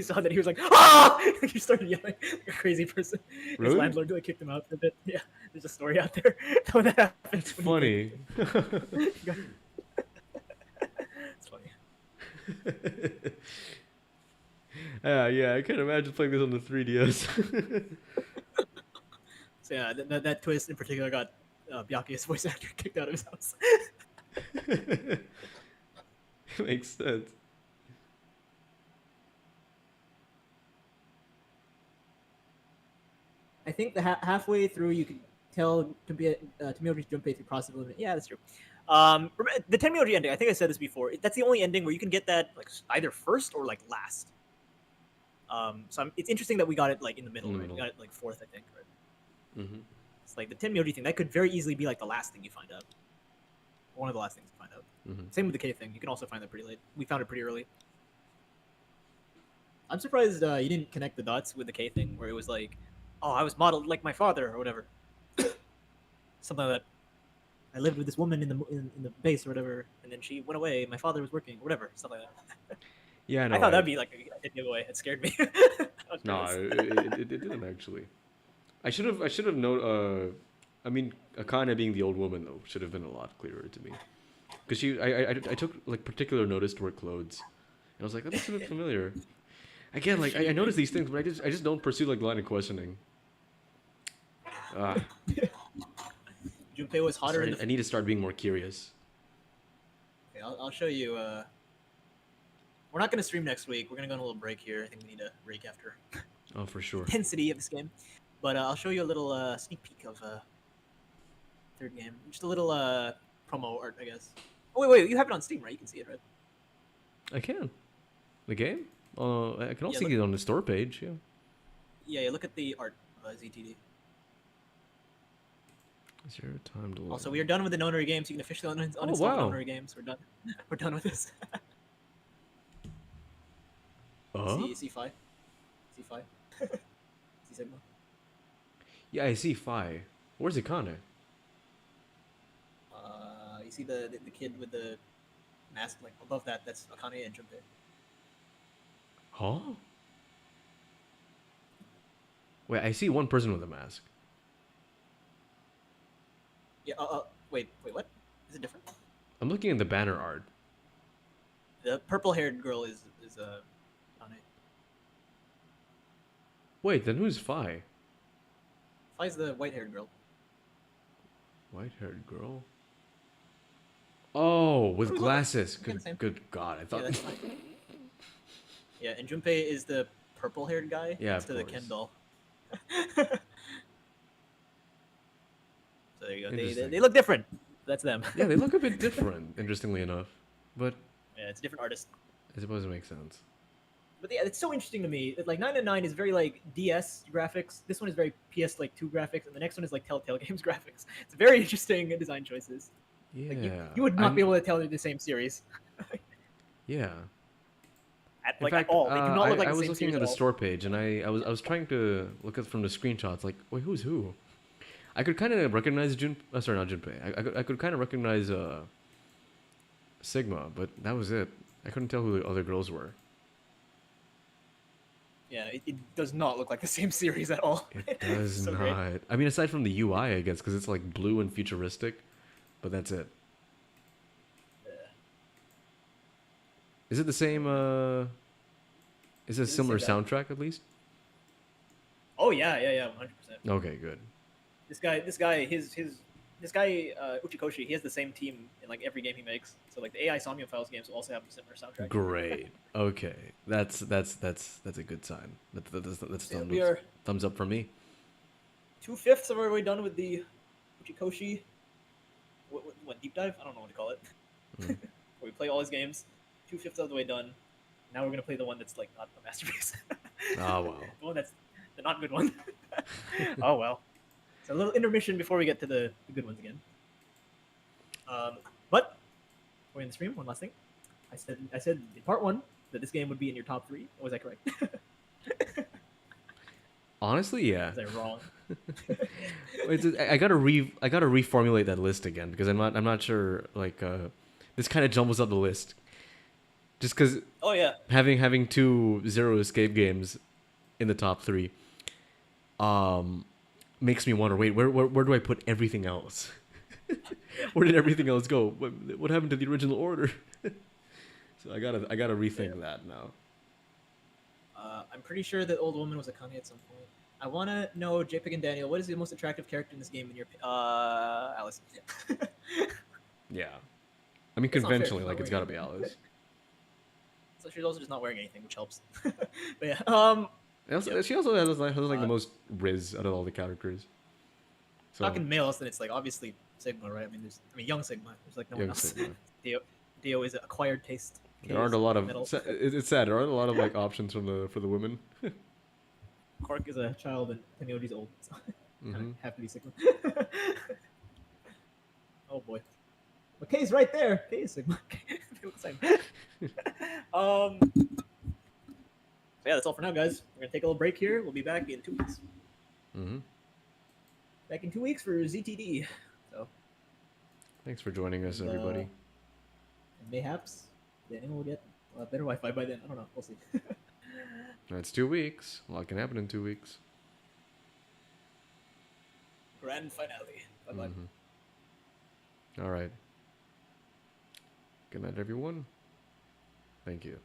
saw that, he was like, ah! He started yelling like a crazy person. Really? His landlord like kicked him out for a bit. Yeah, there's a story out there. When that happened. It's funny. It's funny. Yeah, I can't imagine playing this on the 3DS. So yeah, that twist in particular got Byakuya's voice actor kicked out of his house. Makes sense. I think the halfway through you can tell Temioji's Junpei through process limit. Yeah, that's true. The Temioji ending, I think I said this before. That's the only ending where you can get that like either first or like last. So it's interesting that we got it like in the middle. Right? We got it like fourth, I think. Right? Mm-hmm. It's like the Temioji thing that could very easily be like the last thing you find out. One of the last things you find out. Mm-hmm. Same with the K thing. You can also find that pretty late. We found it pretty early. I'm surprised you didn't connect the dots with the K thing, where it was like, oh, I was modeled like my father or whatever. Something like that. I lived with this woman in the base or whatever, and then she went away. My father was working or whatever. Something like that. Yeah, no, I thought that'd be like a giveaway. It scared me. No, it didn't actually. I should have known. I mean, Akane being the old woman though should have been a lot clearer to me, because I took like particular notice to her clothes, I was like, that looks a bit familiar. Again, like I notice these things, but I just don't pursue like line of questioning. Ah, Junpei was hotter so in the. I need to start being more curious. Okay, I'll show you. We're not gonna stream next week. We're gonna go on a little break here. I think we need a break after Oh, for sure. intensity of this game. But I'll show you a little sneak peek of third game. Just a little promo art, I guess. Oh wait, you have it on Steam, right? You can see it, right? I can. The game? I can also look- see it on the store page. Yeah. Yeah, look at the art of ZTD. Zero time to. Also, we are done with the Nonary games. You can officially uninstall wow. the Nonary games. We're done. We're done with this. See Phi. See Phi. See Sigma. Yeah, I see Phi. Where's Ikane? You see the kid with the mask, like above that. That's Akane and Junpei. Huh? Wait, I see one person with a mask. Yeah. Wait. What? Is it different? I'm looking at the banner art. The purple-haired girl is Akane. Wait, then who's Phi? Phi's the white-haired girl. White-haired girl. Oh, with Look, glasses. look at the same. Good God, I Yeah, thought. that's fine. Yeah, and Junpei is the purple-haired guy. Yeah, next of to the course. Ken doll. So there you go. Interesting. They look different. That's them. Yeah, they look a bit different, interestingly enough. But Yeah, it's a different artist. I suppose it makes sense. But yeah, it's so interesting to me that like 999 is very like DS graphics. This one is very PS like 2 graphics, and the next one is like Telltale Games graphics. It's very interesting design choices. Yeah. Like, you would not I'm- be able to tell they're the same series Yeah. at, In like fact, at all. They do not look like I the was same looking series at the all. store page, and I was trying to look at from the screenshots, like, wait, who's who? I could kind of recognize sorry, not Junpei. I could kind of recognize Sigma, but that was it. I couldn't tell who the other girls were. Yeah, it does not look like the same series at all. It does So not. great. I mean, aside from the UI, I guess, because it's like blue and futuristic, but that's it. Is it the same? Is it a It's the similar same soundtrack at least? Oh yeah, 100%. Okay, good. This guy, Uchikoshi, he has the same team in like every game he makes. So like the AI Somnium Files games will also have a similar soundtrack. Great. Okay, that's a good sign. That's Yeah, we are thumbs up from me. 2/5 of our way done with the Uchikoshi. What deep dive? I don't know what to call it. Where we play all his games. 2/5 of the way done. Now we're gonna play the one that's like not a masterpiece. Oh wow. The one that's the not good one. Oh well. So a little intermission before we get to the good ones again. But we're in the stream. One last thing. I said in part 1 that this game would be in your top 3. Was I correct? Honestly, yeah. Was I wrong? I gotta reformulate that list again because I'm not sure. Like, this kind of jumbles up the list. Just because Oh yeah. having 2 Zero Escape games in the top 3, makes me wonder. Wait, where do I put everything else? Where did everything else go? What happened to the original order? So I gotta rethink that now. I'm pretty sure that old woman was a Kanye at some point. I want to know, Jpeg and Daniel, what is the most attractive character in this game in your Alice? Yeah, I mean That's not fair, conventionally, she's like not it's gotta be Alice. So she's also just not wearing anything, which helps. But yeah, She also has like the most riz out of all the characters. So, talking males, then it's like obviously Sigma, right? I mean, young Sigma. There's like no one young else. Sigma. Dio is acquired taste. There aren't a lot of. Metal. It's sad. There aren't a lot of like options for the women. Cork is a child and Tenyoji's old. So Mhm. have to be Sigma. Oh boy. But K's right there. K is Sigma. They look the same. So yeah, that's all for now, guys. We're gonna take a little break here. We'll be back in 2 weeks. Mm-hmm. Back in 2 weeks for ZTD. So Thanks for joining us, everybody. and mayhaps Daniel will get better Wi-Fi by then. I don't know. We'll see. That's 2 weeks. A lot can happen in 2 weeks. Grand finale. Bye bye. All right. Good night, everyone. Thank you.